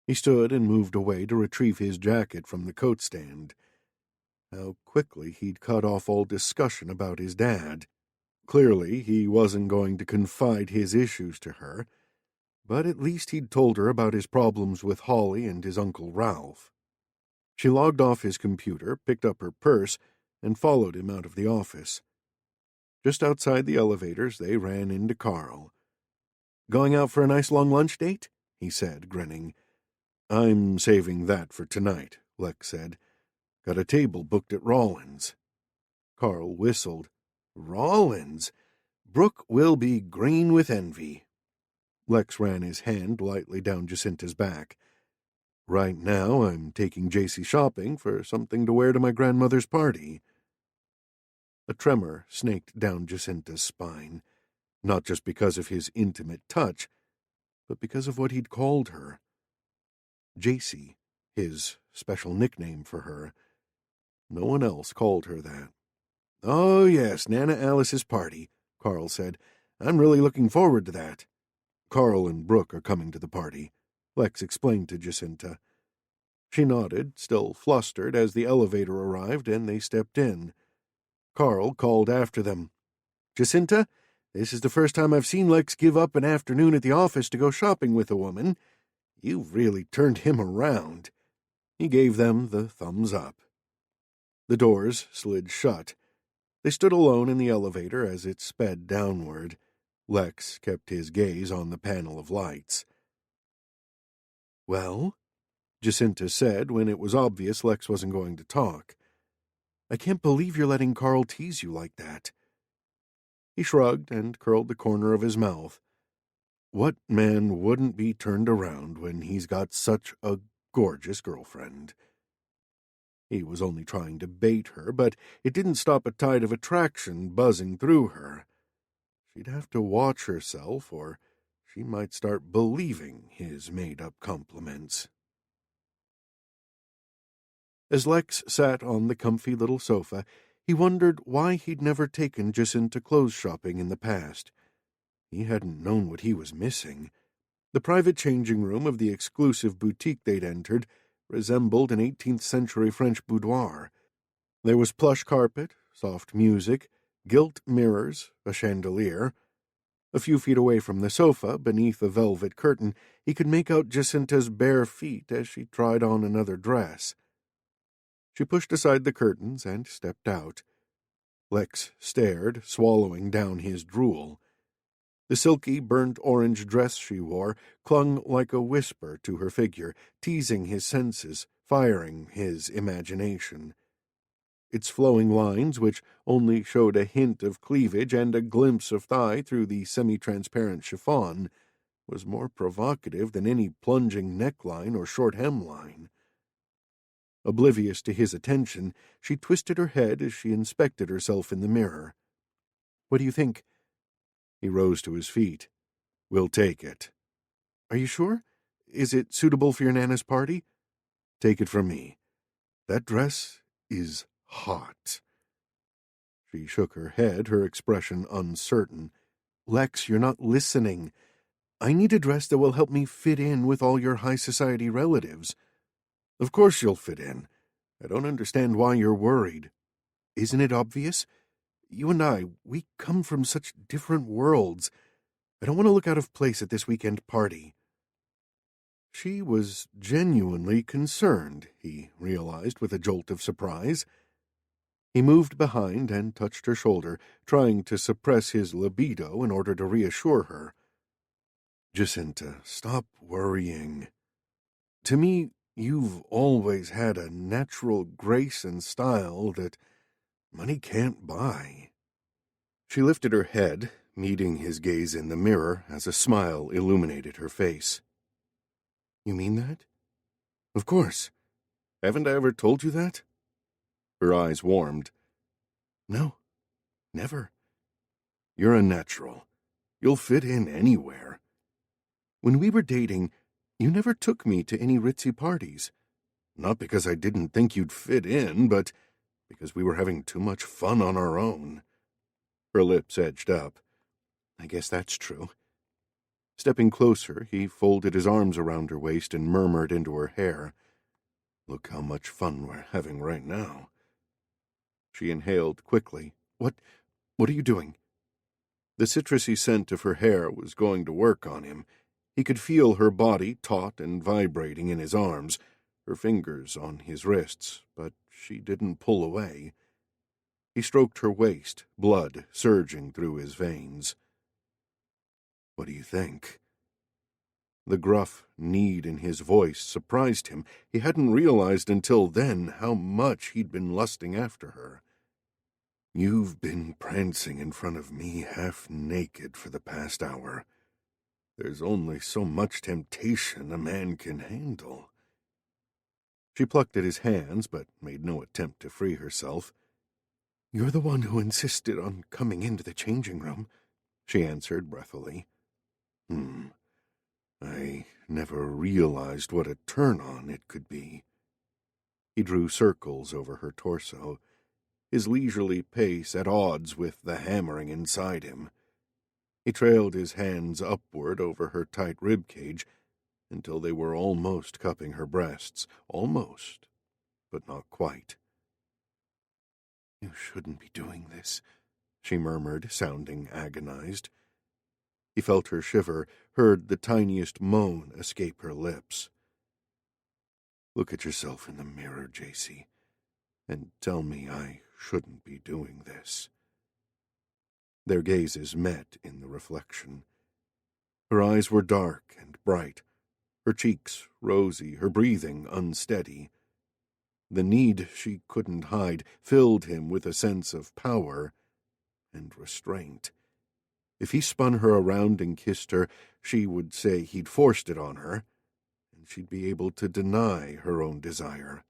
Speaker 1: He stood and moved away to retrieve his jacket from the coat stand. How quickly he'd cut off all discussion about his dad. Clearly, he wasn't going to confide his issues to her, but at least he'd told her about his problems with Holly and his Uncle Ralph. She logged off his computer, picked up her purse, and followed him out of the office. Just outside the elevators, they ran into Carl. Going out for a nice long lunch date? He said, grinning. I'm saving that for tonight, Lex said. Got a table booked at Rollins. Carl whistled. Rollins? Brooke will be green with envy. Lex ran his hand lightly down Jacinta's back. Right now I'm taking JC shopping for something to wear to my grandmother's party. A tremor snaked down Jacinta's spine, not just because of his intimate touch, but because of what he'd called her. JC, his special nickname for her. No one else called her that. Oh, yes, Nana Alice's party, Carl said. I'm really looking forward to that. Carl and Brooke are coming to the party, Lex explained to Jacinta. She nodded, still flustered, as the elevator arrived and they stepped in. Carl called after them. Jacinta, this is the first time I've seen Lex give up an afternoon at the office to go shopping with a woman. You've really turned him around. He gave them the thumbs up. The doors slid shut. They stood alone in the elevator as it sped downward. Lex kept his gaze on the panel of lights. Well? Jacinta said when it was obvious Lex wasn't going to talk. I can't believe you're letting Carl tease you like that. He shrugged and curled the corner of his mouth. What man wouldn't be turned around when he's got such a gorgeous girlfriend? He was only trying to bait her, but it didn't stop a tide of attraction buzzing through her. She'd have to watch herself, or she might start believing his made-up compliments. As Lex sat on the comfy little sofa, he wondered why he'd never taken Jacinta clothes shopping in the past. He hadn't known what he was missing. The private changing room of the exclusive boutique they'd entered resembled an 18th-century French boudoir. There was plush carpet, soft music, gilt mirrors, a chandelier. A few feet away from the sofa, beneath a velvet curtain, he could make out Jacinta's bare feet as she tried on another dress. She pushed aside the curtains and stepped out. Lex stared, swallowing down his drool. The silky, burnt-orange dress she wore clung like a whisper to her figure, teasing his senses, firing his imagination. Its flowing lines, which only showed a hint of cleavage and a glimpse of thigh through the semi-transparent chiffon, was more provocative than any plunging neckline or short hemline. Oblivious to his attention, she twisted her head as she inspected herself in the mirror. "What do you think?" He rose to his feet. "We'll take it." "Are you sure? Is it suitable for your Nana's party?" "Take it from me. That dress is hot." She shook her head, her expression uncertain. "Lex, you're not listening. I need a dress that will help me fit in with all your high society relatives." "Of course you'll fit in. I don't understand why you're worried." "Isn't it obvious? You and I, we come from such different worlds. I don't want to look out of place at this weekend party." She was genuinely concerned, he realized with a jolt of surprise. He moved behind and touched her shoulder, trying to suppress his libido in order to reassure her. "Jacinta, stop worrying. To me, you've always had a natural grace and style that money can't buy." She lifted her head, meeting his gaze in the mirror as a smile illuminated her face. "You mean that?" "Of course. Haven't I ever told you that?" Her eyes warmed. "No, never." "You're a natural. You'll fit in anywhere. When we were dating, you never took me to any ritzy parties. Not because I didn't think you'd fit in, but because we were having too much fun on our own." Her lips edged up. "I guess that's true." Stepping closer, he folded his arms around her waist and murmured into her hair, "Look how much fun we're having right now." She inhaled quickly. What are you doing?" The citrusy scent of her hair was going to work on him. He could feel her body taut and vibrating in his arms, her fingers on his wrists, but she didn't pull away. He stroked her waist, blood surging through his veins. "What do you think?" The gruff need in his voice surprised him. He hadn't realized until then how much he'd been lusting after her. "You've been prancing in front of me half naked for the past hour. There's only so much temptation a man can handle." She plucked at his hands, but made no attempt to free herself. "You're the one who insisted on coming into the changing room," she answered breathily. I never realized what a turn-on it could be." He drew circles over her torso, his leisurely pace at odds with the hammering inside him. He trailed his hands upward over her tight rib-cage until they were almost cupping her breasts. Almost, but not quite. "You shouldn't be doing this," she murmured, sounding agonized. He felt her shiver, heard the tiniest moan escape her lips. "Look at yourself in the mirror, JC, and tell me I shouldn't be doing this." Their gazes met in the reflection. Her eyes were dark and bright, her cheeks rosy, her breathing unsteady. The need she couldn't hide filled him with a sense of power and restraint. If he spun her around and kissed her, she would say he'd forced it on her, and she'd be able to deny her own desire.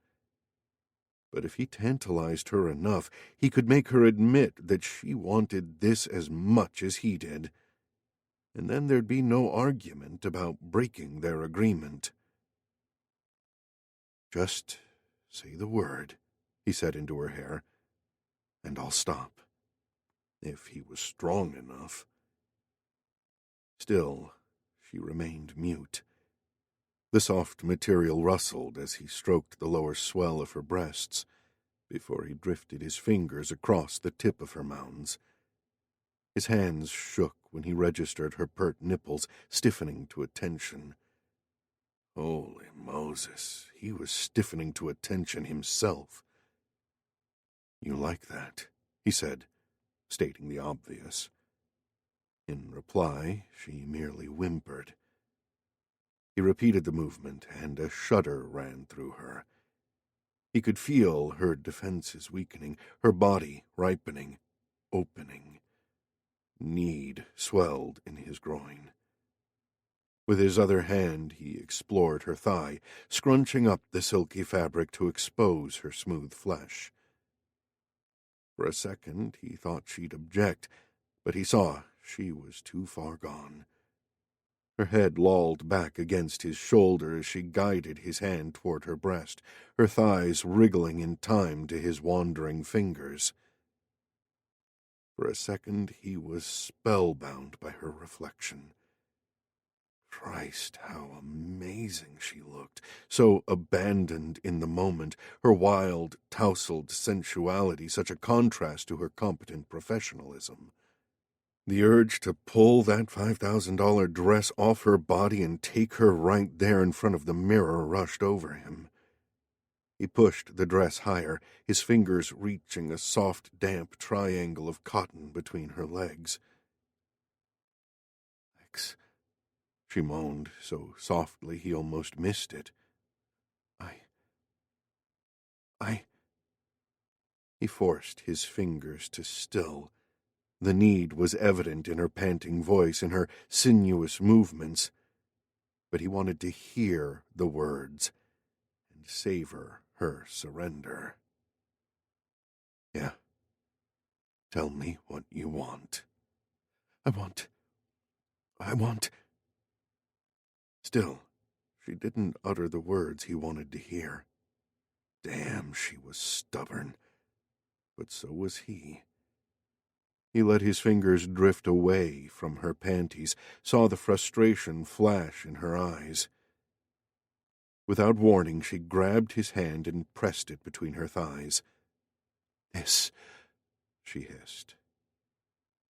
Speaker 1: But if he tantalized her enough, he could make her admit that she wanted this as much as he did, and then there'd be no argument about breaking their agreement. "Just say the word," he said into her hair, "and I'll stop." If he was strong enough. Still, she remained mute. The soft material rustled as he stroked the lower swell of her breasts, before he drifted his fingers across the tip of her mounds. His hands shook when he registered her pert nipples, stiffening to attention. Holy Moses, he was stiffening to attention himself. "You like that," he said, stating the obvious. In reply, she merely whimpered. He repeated the movement, and a shudder ran through her. He could feel her defenses weakening, her body ripening, opening. Need swelled in his groin. With his other hand, he explored her thigh, scrunching up the silky fabric to expose her smooth flesh. For a second, he thought she'd object, but he saw she was too far gone. Her head lolled back against his shoulder as she guided his hand toward her breast, her thighs wriggling in time to his wandering fingers. For a second, he was spellbound by her reflection. Christ, how amazing she looked, so abandoned in the moment, her wild, tousled sensuality such a contrast to her competent professionalism. The urge to pull that $5,000 dress off her body and take her right there in front of the mirror rushed over him. He pushed the dress higher, his fingers reaching a soft, damp triangle of cotton between her legs. "Thanks," she moaned, so softly he almost missed it. I... He forced his fingers to still. The need was evident in her panting voice, in her sinuous movements. But he wanted to hear the words and savor her surrender. "Yeah. Tell me what you want." I want... Still, she didn't utter the words he wanted to hear. Damn, she was stubborn. But so was he. He let his fingers drift away from her panties, saw the frustration flash in her eyes. Without warning, she grabbed his hand and pressed it between her thighs. "This," she hissed.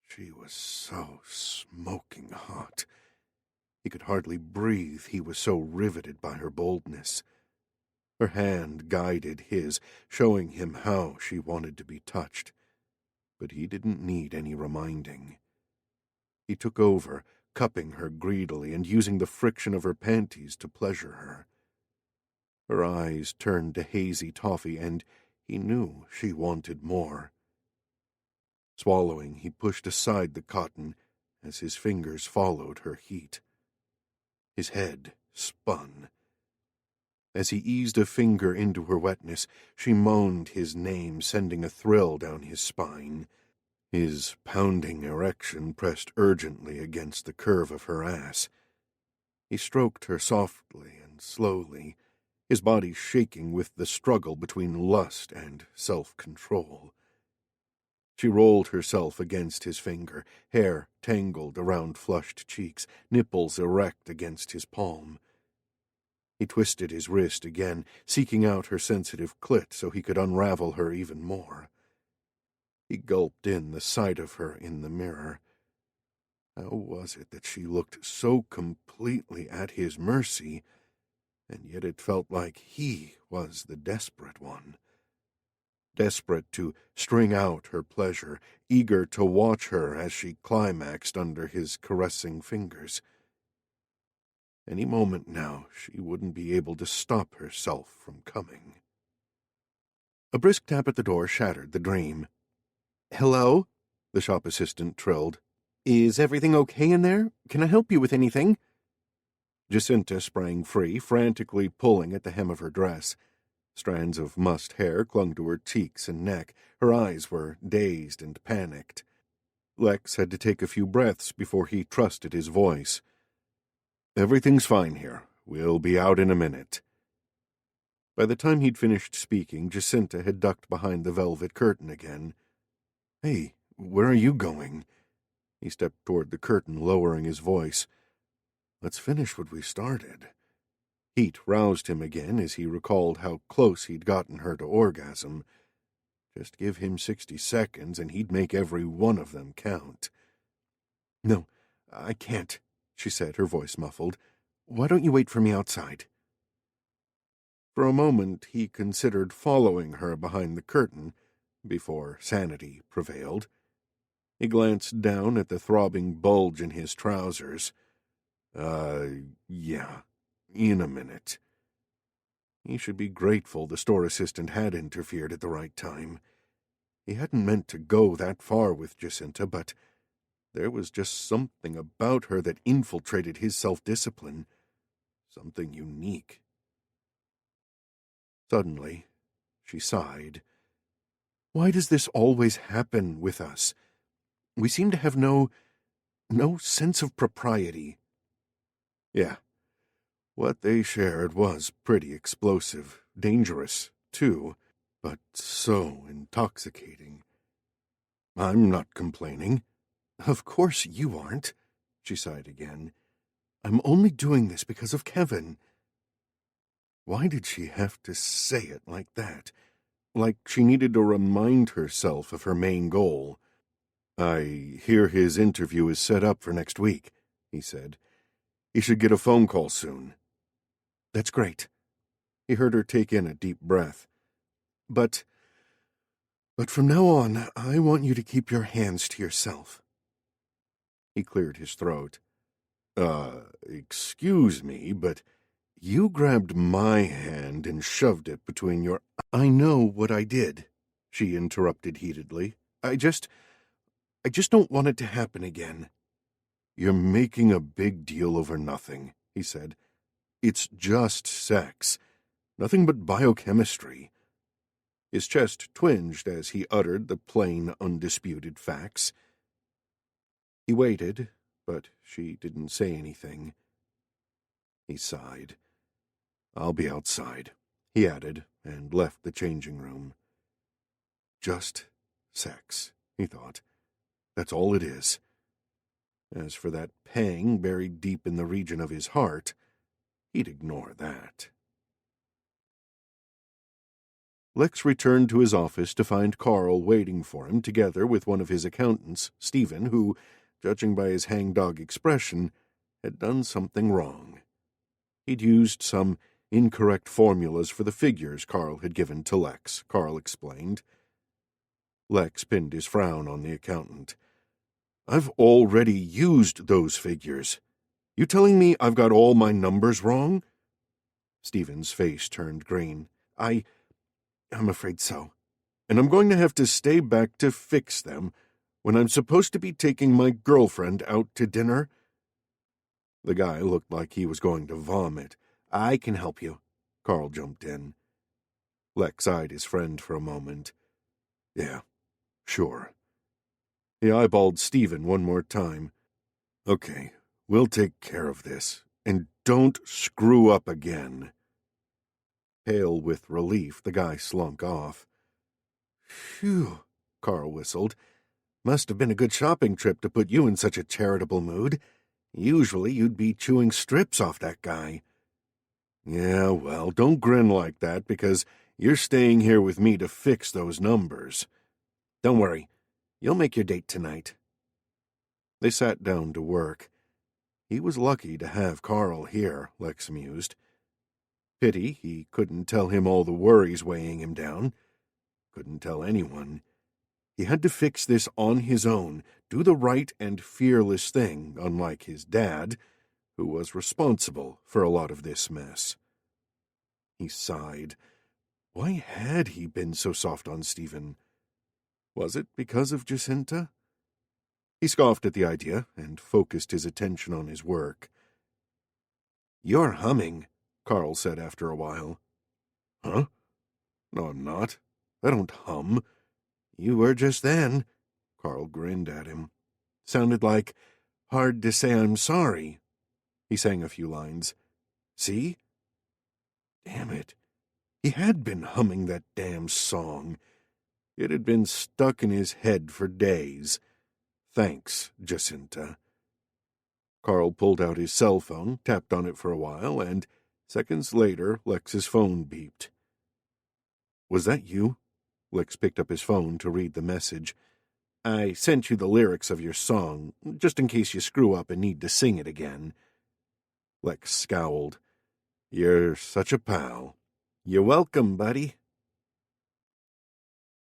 Speaker 1: She was so smoking hot. He could hardly breathe, he was so riveted by her boldness. Her hand guided his, showing him how she wanted to be touched. But he didn't need any reminding. He took over, cupping her greedily and using the friction of her panties to pleasure her. Her eyes turned to hazy toffee, and he knew she wanted more. Swallowing, he pushed aside the cotton as his fingers followed her heat. His head spun. As he eased a finger into her wetness, she moaned his name, sending a thrill down his spine. His pounding erection pressed urgently against the curve of her ass. He stroked her softly and slowly, his body shaking with the struggle between lust and self-control. She rolled herself against his finger, hair tangled around flushed cheeks, nipples erect against his palm. He twisted his wrist again, seeking out her sensitive clit so he could unravel her even more. He gulped in the sight of her in the mirror. How was it that she looked so completely at his mercy, and yet it felt like he was the desperate one? Desperate to string out her pleasure, eager to watch her as she climaxed under his caressing fingers. Any moment now, she wouldn't be able to stop herself from coming. A brisk tap at the door shattered the dream. "Hello?" the shop assistant trilled. Is everything okay in there? Can I help you with anything? Jacinta sprang free, frantically pulling at the hem of her dress. Strands of mussed hair clung to her cheeks and neck. Her eyes were dazed and panicked. Lex had to take a few breaths before he trusted his voice. Everything's fine here. We'll be out in a minute. By the time he'd finished speaking, Jacinta had ducked behind the velvet curtain again. Hey, where are you going? He stepped toward the curtain, lowering his voice. Let's finish what we started. Heat roused him again as he recalled how close he'd gotten her to orgasm. Just give him 60 seconds and he'd make every one of them count. No, I can't, she said, her voice muffled. Why don't you wait for me outside? For a moment he considered following her behind the curtain before sanity prevailed. He glanced down at the throbbing bulge in his trousers. Yeah, in a minute. He should be grateful the store assistant had interfered at the right time. He hadn't meant to go that far with Jacinta, but there was just something about her that infiltrated his self-discipline. Something unique. Suddenly, she sighed. Why does this always happen with us? We seem to have no sense of propriety. Yeah, what they shared was pretty explosive, dangerous, too, but so intoxicating. I'm not complaining. Of course you aren't, she sighed again. I'm only doing this because of Kevin. Why did she have to say it like that? Like she needed to remind herself of her main goal. I hear his interview is set up for next week, he said. He should get a phone call soon. That's great. He heard her take in a deep breath. But from now on, I want you to keep your hands to yourself. He cleared his throat. Excuse me, but you grabbed my hand and shoved it between your— I know what I did, she interrupted heatedly. I just don't want it to happen again. You're making a big deal over nothing, he said. It's just sex. Nothing but biochemistry. His chest twinged as he uttered the plain, undisputed facts. He waited, but she didn't say anything. He sighed. I'll be outside, he added, and left the changing room. Just sex, he thought. That's all it is. As for that pang buried deep in the region of his heart, he'd ignore that. Lex returned to his office to find Carl waiting for him together with one of his accountants, Stephen, who, judging by his hangdog expression, had done something wrong. He'd used some incorrect formulas for the figures Carl had given to Lex, Carl explained. Lex pinned his frown on the accountant. I've already used those figures. You telling me I've got all my numbers wrong? Stephen's face turned green. I'm afraid so. And I'm going to have to stay back to fix them when I'm supposed to be taking my girlfriend out to dinner. The guy looked like he was going to vomit. I can help you, Carl jumped in. Lex eyed his friend for a moment. Yeah, sure. He eyeballed Stephen one more time. Okay, we'll take care of this. And don't screw up again. Pale with relief, the guy slunk off. Phew, Carl whistled. Must have been a good shopping trip to put you in such a charitable mood. Usually you'd be chewing strips off that guy. Yeah, well, don't grin like that, because you're staying here with me to fix those numbers. Don't worry, you'll make your date tonight. They sat down to work. He was lucky to have Carl here, Lex mused. Pity he couldn't tell him all the worries weighing him down. Couldn't tell anyone. He had to fix this on his own, do the right and fearless thing, unlike his dad, who was responsible for a lot of this mess. He sighed. Why had he been so soft on Stephen? Was it because of Jacinta? He scoffed at the idea and focused his attention on his work. "You're humming," Carl said after a while. "Huh? No, I'm not. I don't hum." "You were just then." Carl grinned at him. "Sounded like 'Hard to Say I'm Sorry.'" He sang a few lines. "See?" Damn it. He had been humming that damn song. It had been stuck in his head for days. "Thanks, Jacinta." Carl pulled out his cell phone, tapped on it for a while, and seconds later, Lex's phone beeped. "Was that you?" Lex picked up his phone to read the message. "I sent you the lyrics of your song, just in case you screw up and need to sing it again." Lex scowled. "You're such a pal." "You're welcome, buddy."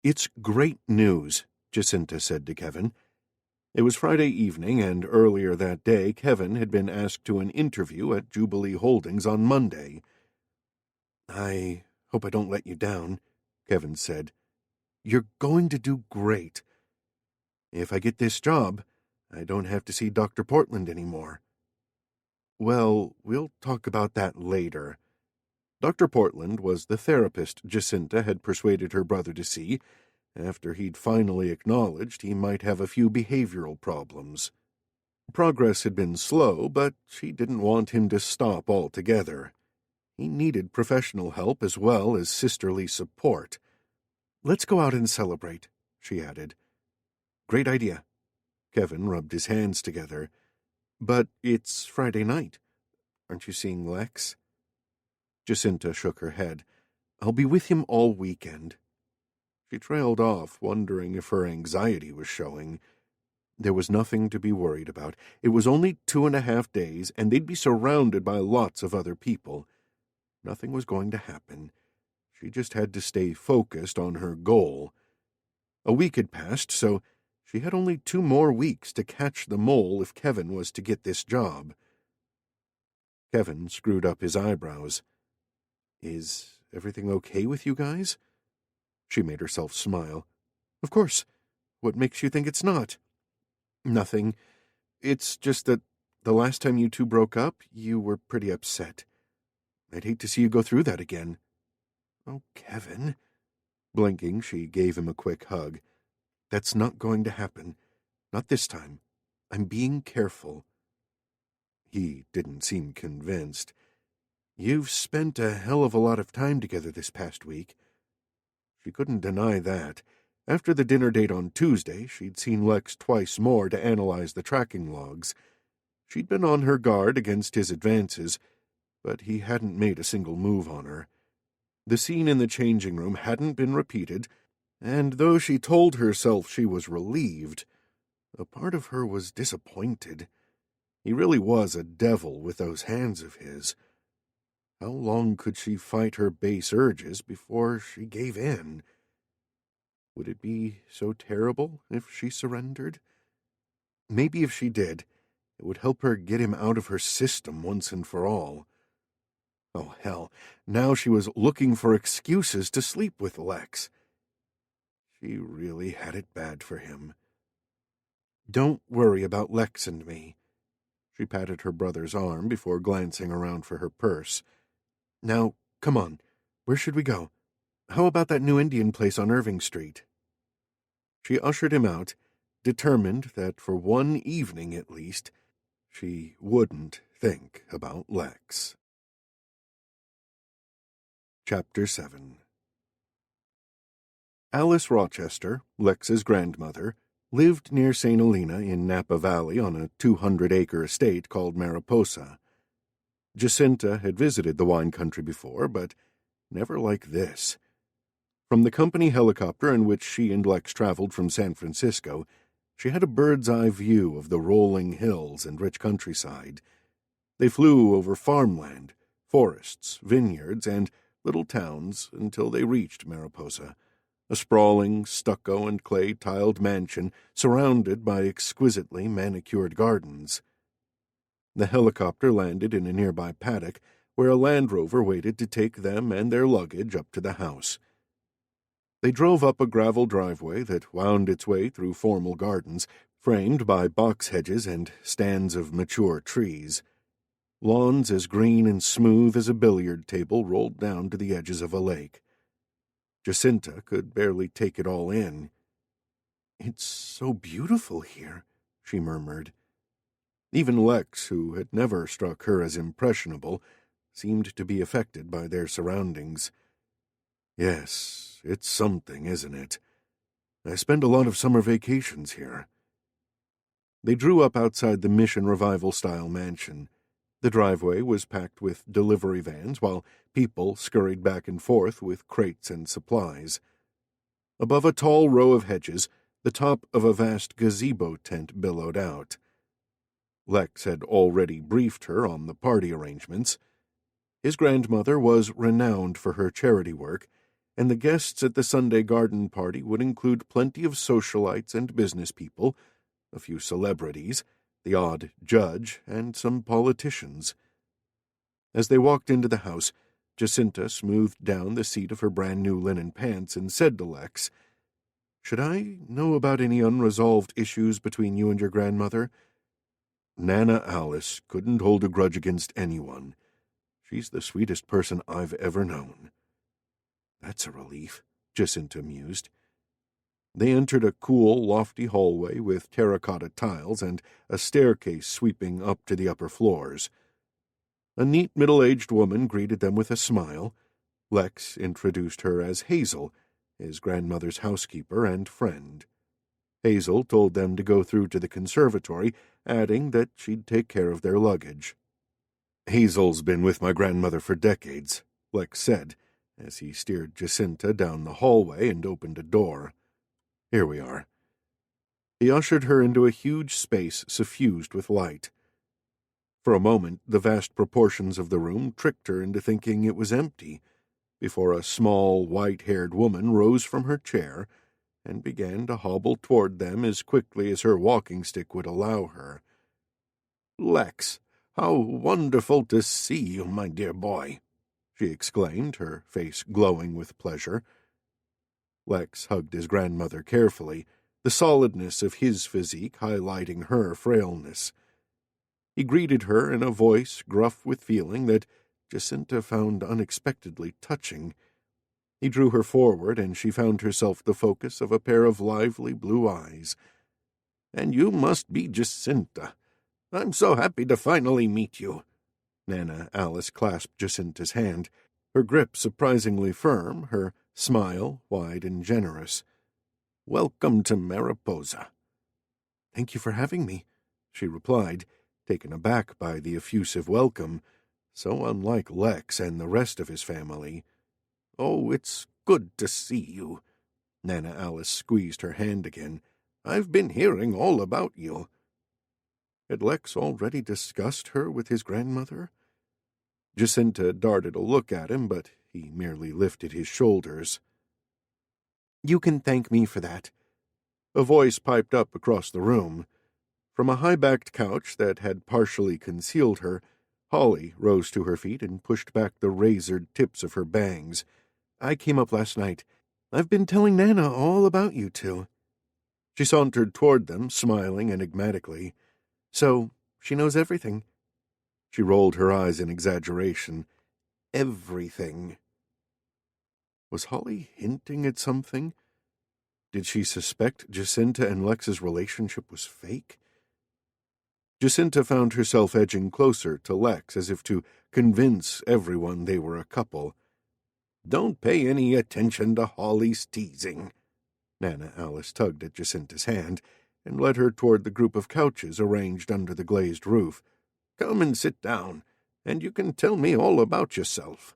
Speaker 1: "It's great news," Jacinta said to Kevin. It was Friday evening, and earlier that day Kevin had been asked to an interview at Jubilee Holdings on Monday. "I hope I don't let you down," Kevin said. "You're going to do great. If I get this job, I don't have to see Dr. Portland anymore." "Well, we'll talk about that later." Dr. Portland was the therapist Jacinta had persuaded her brother to see, after he'd finally acknowledged he might have a few behavioral problems. Progress had been slow, but she didn't want him to stop altogether. He needed professional help as well as sisterly support. "Let's go out and celebrate," she added. "Great idea." Kevin rubbed his hands together. "But it's Friday night. Aren't you seeing Lex?" Jacinta shook her head. "I'll be with him all weekend." She trailed off, wondering if her anxiety was showing. There was nothing to be worried about. It was only 2.5 days, and they'd be surrounded by lots of other people. Nothing was going to happen. She just had to stay focused on her goal. A week had passed, so she had only 2 more weeks to catch the mole if Kevin was to get this job. Kevin screwed up his eyebrows. "Is everything okay with you guys?" She made herself smile. "Of course. What makes you think it's not?" "Nothing. It's just that the last time you two broke up, you were pretty upset. I'd hate to see you go through that again." "Oh, Kevin." Blinking, she gave him a quick hug. "That's not going to happen. Not this time. I'm being careful." He didn't seem convinced. "You've spent a hell of a lot of time together this past week." She couldn't deny that. After the dinner date on Tuesday, she'd seen Lex twice more to analyze the tracking logs. She'd been on her guard against his advances, but he hadn't made a single move on her. The scene in the changing room hadn't been repeated, and though she told herself she was relieved, a part of her was disappointed. He really was a devil with those hands of his. How long could she fight her base urges before she gave in? Would it be so terrible if she surrendered? Maybe if she did, it would help her get him out of her system once and for all. Oh, hell, now she was looking for excuses to sleep with Lex. She really had it bad for him. "Don't worry about Lex and me." She patted her brother's arm before glancing around for her purse. "Now, come on. Where should we go? How about that new Indian place on Irving Street?" She ushered him out, determined that for one evening at least, she wouldn't think about Lex. Chapter 7. Alice Rochester, Lex's grandmother, lived near St. Helena in Napa Valley on a 200-acre estate called Mariposa. Jacinta had visited the wine country before, but never like this. From the company helicopter in which she and Lex traveled from San Francisco, she had a bird's-eye view of the rolling hills and rich countryside. They flew over farmland, forests, vineyards, and little towns until they reached Mariposa, a sprawling stucco and clay-tiled mansion surrounded by exquisitely manicured gardens. The helicopter landed in a nearby paddock where a Land Rover waited to take them and their luggage up to the house. They drove up a gravel driveway that wound its way through formal gardens, framed by box hedges and stands of mature trees. Lawns as green and smooth as a billiard table rolled down to the edges of a lake. Jacinta could barely take it all in. "It's so beautiful here," she murmured. Even Lex, who had never struck her as impressionable, seemed to be affected by their surroundings. "Yes, it's something, isn't it? I spend a lot of summer vacations here." They drew up outside the Mission Revival-style mansion. The driveway was packed with delivery vans, while people scurried back and forth with crates and supplies. Above a tall row of hedges, the top of a vast gazebo tent billowed out. Lex had already briefed her on the party arrangements. His grandmother was renowned for her charity work, and the guests at the Sunday garden party would include plenty of socialites and business people, a few celebrities, the odd judge, and some politicians. As they walked into the house, Jacinta smoothed down the seat of her brand-new linen pants and said to Lex, "Should I know about any unresolved issues between you and your grandmother?" "Nana Alice couldn't hold a grudge against anyone. She's the sweetest person I've ever known." "That's a relief," Jacinta mused. They entered a cool, lofty hallway with terracotta tiles and a staircase sweeping up to the upper floors. A neat middle-aged woman greeted them with a smile. Lex introduced her as Hazel, his grandmother's housekeeper and friend. Hazel told them to go through to the conservatory, adding that she'd take care of their luggage. "Hazel's been with my grandmother for decades," Lex said, as he steered Jacinta down the hallway and opened a door. "Here we are." He ushered her into a huge space suffused with light. For a moment, the vast proportions of the room tricked her into thinking it was empty, before a small, white-haired woman rose from her chair and began to hobble toward them as quickly as her walking stick would allow her. "Lex, how wonderful to see you, my dear boy," she exclaimed, her face glowing with pleasure. Lex hugged his grandmother carefully, the solidness of his physique highlighting her frailness. He greeted her in a voice gruff with feeling that Jacinta found unexpectedly touching. He drew her forward, and she found herself the focus of a pair of lively blue eyes. "And you must be Jacinta. I'm so happy to finally meet you." Nana Alice clasped Jacinta's hand, her grip surprisingly firm, her smile wide and generous. "Welcome to Mariposa." "Thank you for having me," she replied, taken aback by the effusive welcome, so unlike Lex and the rest of his family. "Oh, it's good to see you." Nana Alice squeezed her hand again. "I've been hearing all about you." Had Lex already discussed her with his grandmother? Jacinta darted a look at him, but he merely lifted his shoulders. "You can thank me for that." A voice piped up across the room. From a high-backed couch that had partially concealed her, Holly rose to her feet and pushed back the razored tips of her bangs. "I came up last night. I've been telling Nana all about you two." She sauntered toward them, smiling enigmatically. "So, she knows everything." She rolled her eyes in exaggeration. "Everything." Was Holly hinting at something? Did she suspect Jacinta and Lex's relationship was fake? Jacinta found herself edging closer to Lex as if to convince everyone they were a couple. "Don't pay any attention to Holly's teasing." Nana Alice tugged at Jacinta's hand and led her toward the group of couches arranged under the glazed roof. "Come and sit down, and you can tell me all about yourself."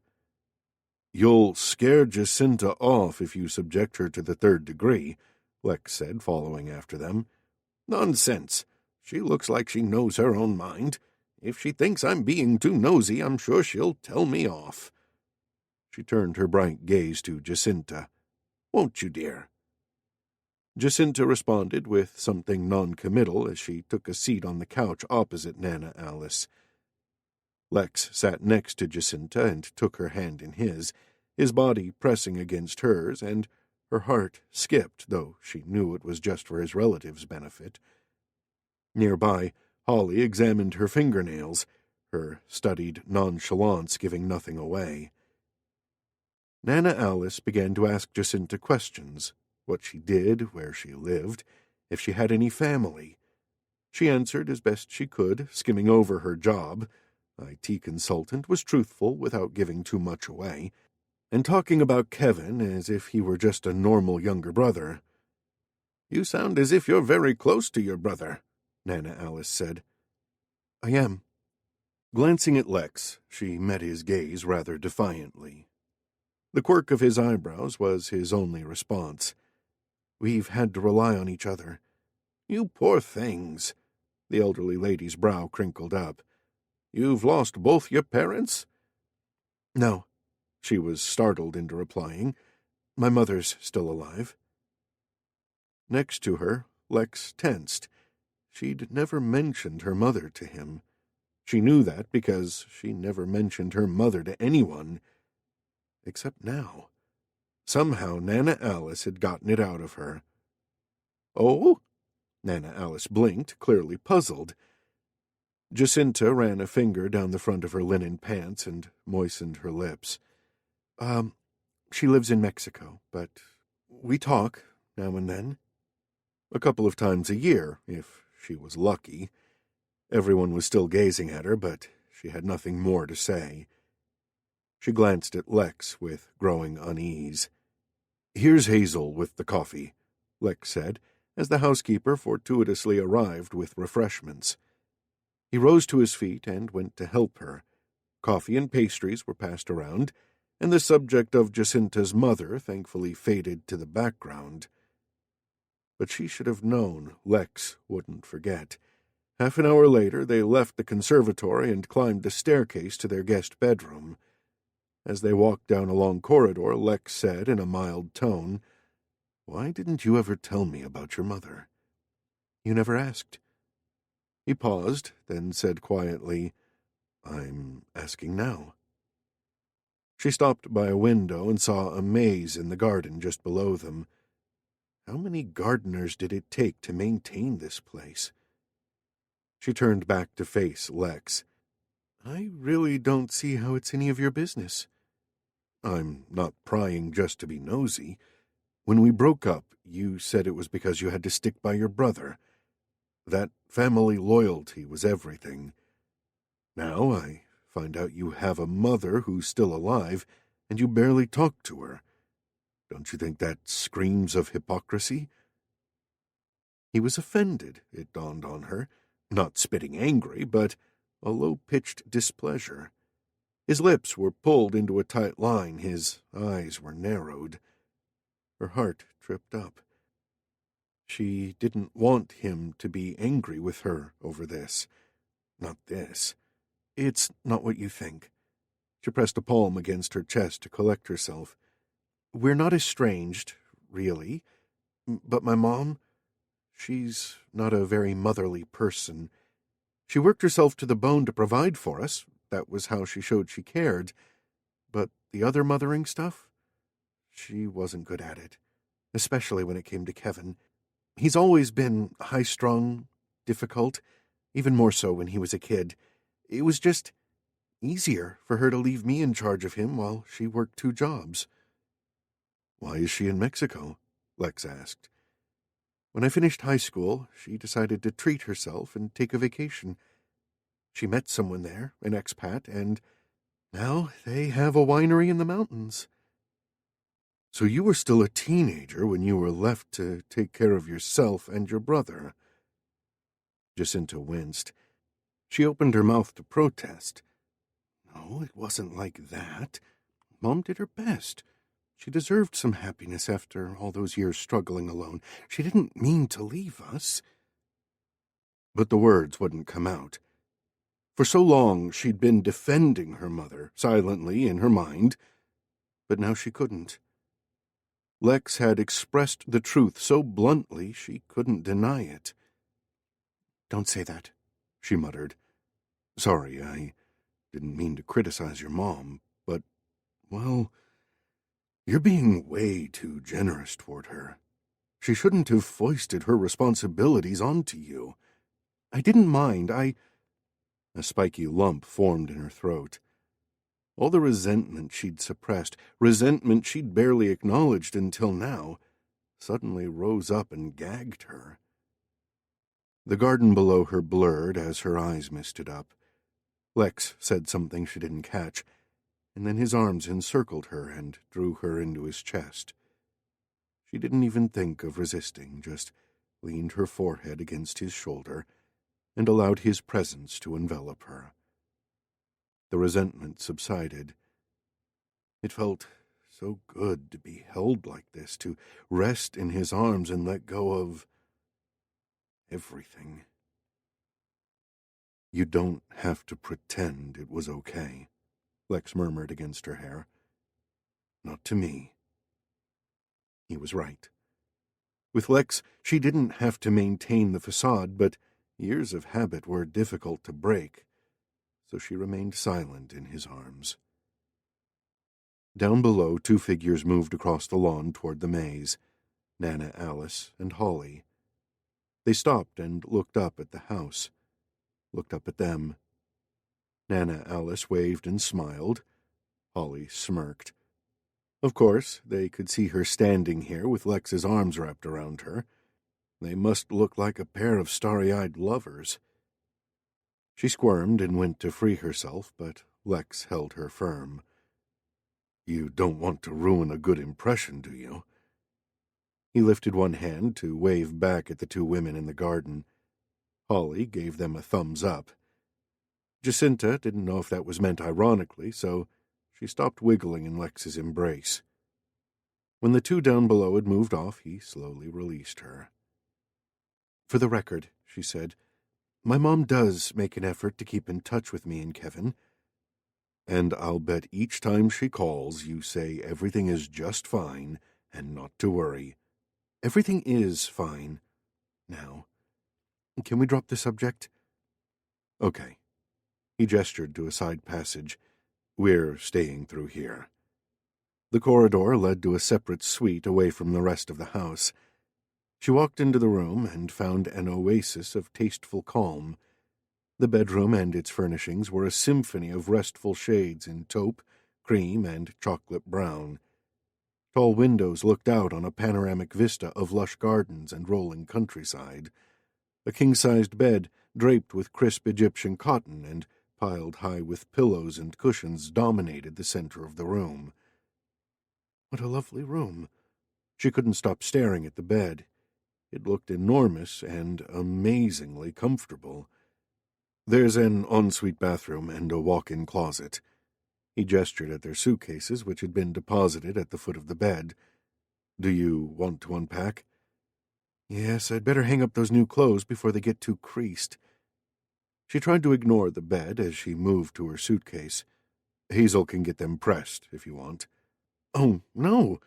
Speaker 1: "You'll scare Jacinta off if you subject her to the third degree," Lex said, following after them. "Nonsense. She looks like she knows her own mind. If she thinks I'm being too nosy, I'm sure she'll tell me off." She turned her bright gaze to Jacinta. "Won't you, dear?" Jacinta responded with something non-committal as she took a seat on the couch opposite Nana Alice. Lex sat next to Jacinta and took her hand in his body pressing against hers, and her heart skipped, though she knew it was just for his relative's benefit. Nearby, Holly examined her fingernails, her studied nonchalance giving nothing away. Nana Alice began to ask Jacinta questions: what she did, where she lived, if she had any family. She answered as best she could, skimming over her job. IT consultant was truthful without giving too much away, and talking about Kevin as if he were just a normal younger brother. "You sound as if you're very close to your brother," Nana Alice said. "I am." Glancing at Lex, she met his gaze rather defiantly. The quirk of his eyebrows was his only response. "We've had to rely on each other." "You poor things." The elderly lady's brow crinkled up. "You've lost both your parents?" "No," she was startled into replying. "My mother's still alive." Next to her, Lex tensed. She'd never mentioned her mother to him. She knew that because she never mentioned her mother to anyone. Except now. Somehow Nana Alice had gotten it out of her. "Oh?" Nana Alice blinked, clearly puzzled. Jacinta ran a finger down the front of her linen pants and moistened her lips. She lives in Mexico, but we talk now and then. A couple of times a year, if she was lucky. Everyone was still gazing at her, but she had nothing more to say. She glanced at Lex with growing unease. "Here's Hazel with the coffee," Lex said, as the housekeeper fortuitously arrived with refreshments. He rose to his feet and went to help her. Coffee and pastries were passed around, and the subject of Jacinta's mother thankfully faded to the background. But she should have known Lex wouldn't forget. Half an hour later, they left the conservatory and climbed the staircase to their guest bedroom. As they walked down a long corridor, Lex said in a mild tone, "Why didn't you ever tell me about your mother?" "You never asked." He paused, then said quietly, "I'm asking now." She stopped by a window and saw a maze in the garden just below them. How many gardeners did it take to maintain this place? She turned back to face Lex. "I really don't see how it's any of your business." "I'm not prying just to be nosy. When we broke up, you said it was because you had to stick by your brother. That family loyalty was everything. Now I find out you have a mother who's still alive, and you barely talk to her. Don't you think that screams of hypocrisy?" He was offended, it dawned on her, not spitting angry, but a low-pitched displeasure. His lips were pulled into a tight line, his eyes were narrowed. Her heart tripped up. She didn't want him to be angry with her over this. Not this. "It's not what you think." She pressed a palm against her chest to collect herself. "We're not estranged, really. But my mom, she's not a very motherly person. She worked herself to the bone to provide for us. That was how she showed she cared. But the other mothering stuff? She wasn't good at it, especially when it came to Kevin. He's always been high-strung, difficult, even more so when he was a kid. It was just easier for her to leave me in charge of him while she worked 2 jobs. "Why is she in Mexico?" Lex asked. "When I finished high school, she decided to treat herself and take a vacation. She met someone there, an expat, and now they have a winery in the mountains." "So you were still a teenager when you were left to take care of yourself and your brother." Jacinta winced. She opened her mouth to protest. "No, it wasn't like that. Mom did her best. She deserved some happiness after all those years struggling alone. She didn't mean to leave us." But the words wouldn't come out. For so long she'd been defending her mother, silently in her mind, but now she couldn't. Lex had expressed the truth so bluntly she couldn't deny it. "Don't say that," she muttered. "Sorry, I didn't mean to criticize your mom, but, well, you're being way too generous toward her. She shouldn't have foisted her responsibilities onto you." I didn't mind. A spiky lump formed in her throat. All the resentment she'd suppressed, resentment she'd barely acknowledged until now, suddenly rose up and gagged her. The garden below her blurred as her eyes misted up. Lex said something she didn't catch, and then his arms encircled her and drew her into his chest. She didn't even think of resisting, just leaned her forehead against his shoulder and allowed his presence to envelop her. The resentment subsided. It felt so good to be held like this, to rest in his arms and let go of everything. You don't have to pretend it was okay, Lex murmured against her hair. Not to me. He was right. With Lex, she didn't have to maintain the facade, but years of habit were difficult to break, so she remained silent in his arms. Down below, two figures moved across the lawn toward the maze, Nana Alice and Holly. They stopped and looked up at the house, looked up at them. Nana Alice waved and smiled. Holly smirked. Of course, they could see her standing here with Lex's arms wrapped around her. They must look like a pair of starry-eyed lovers. She squirmed and went to free herself, but Lex held her firm. You don't want to ruin a good impression, do you? He lifted one hand to wave back at the two women in the garden. Holly gave them a thumbs up. Jacinta didn't know if that was meant ironically, so she stopped wiggling in Lex's embrace. When the two down below had moved off, he slowly released her. For the record, she said, my mom does make an effort to keep in touch with me and Kevin. And I'll bet each time she calls you say everything is just fine and not to worry. Everything is fine. Now, can we drop the subject? Okay. He gestured to a side passage. We're staying through here. The corridor led to a separate suite away from the rest of the house. She walked into the room and found an oasis of tasteful calm. The bedroom and its furnishings were a symphony of restful shades in taupe, cream, and chocolate brown. Tall windows looked out on a panoramic vista of lush gardens and rolling countryside. A king-sized bed, draped with crisp Egyptian cotton and piled high with pillows and cushions, dominated the center of the room. What a lovely room. She couldn't stop staring at the bed. It looked enormous and amazingly comfortable. There's an ensuite bathroom and a walk-in closet. He gestured at their suitcases, which had been deposited at the foot of the bed. Do you want to unpack? Yes, I'd better hang up those new clothes before they get too creased. She tried to ignore the bed as she moved to her suitcase. Hazel can get them pressed, if you want. Oh, no.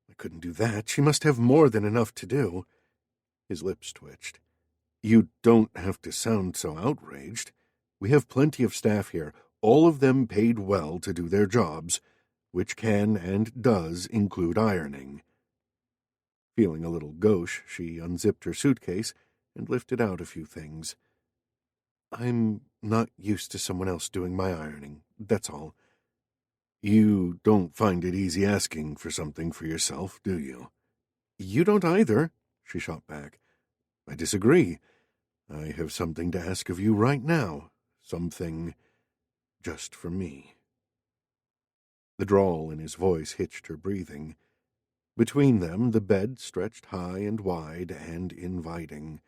Speaker 1: I couldn't do that. She must have more than enough to do. His lips twitched. You don't have to sound so outraged. We have plenty of staff here, all of them paid well to do their jobs, which can and does include ironing. Feeling a little gauche, she unzipped her suitcase and lifted out a few things. I'm not used to someone else doing my ironing, that's all. You don't find it easy asking for something for yourself, do you? You don't either, she shot back. I disagree. I have something to ask of you right now. Something just for me. The drawl in his voice hitched her breathing. Between them, the bed stretched high and wide and inviting.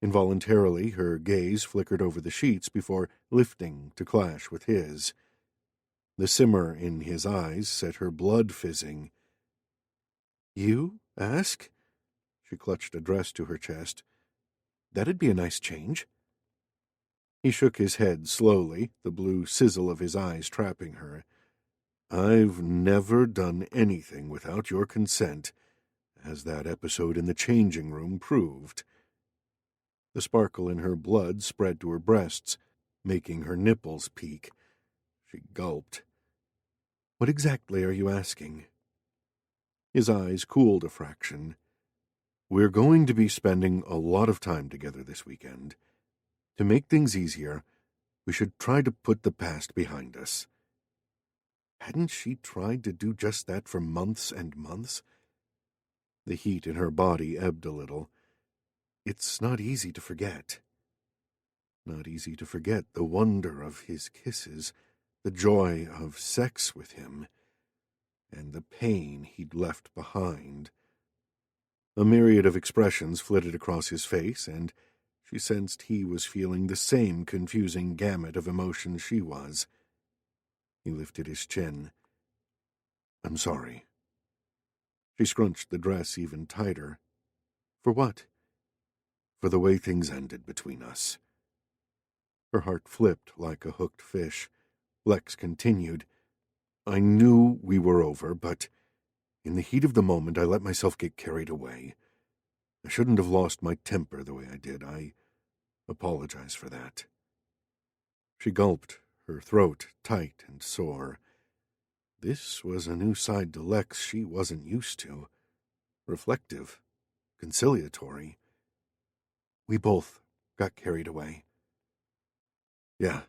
Speaker 1: Involuntarily, her gaze flickered over the sheets before lifting to clash with his. The simmer in his eyes set her blood fizzing. You ask? She clutched a dress to her chest. That'd be a nice change. He shook his head slowly, the blue sizzle of his eyes trapping her. I've never done anything without your consent, as that episode in the changing room proved. The sparkle in her blood spread to her breasts, making her nipples peak. She gulped. What exactly are you asking? His eyes cooled a fraction. We're going to be spending a lot of time together this weekend. To make things easier, we should try to put the past behind us. Hadn't she tried to do just that for months and months? The heat in her body ebbed a little. It's not easy to forget. Not easy to forget the wonder of his kisses, the joy of sex with him, and the pain he'd left behind. A myriad of expressions flitted across his face, and she sensed he was feeling the same confusing gamut of emotion she was. He lifted his chin. "I'm sorry." She scrunched the dress even tighter. "For what?" "For the way things ended between us." Her heart flipped like a hooked fish. Lex continued, "I knew we were over, but in the heat of the moment I let myself get carried away. I shouldn't have lost my temper the way I did. I apologize for that." She gulped, her throat tight and sore. This was a new side to Lex she wasn't used to. Reflective, conciliatory. "We both got carried away." "Yeah."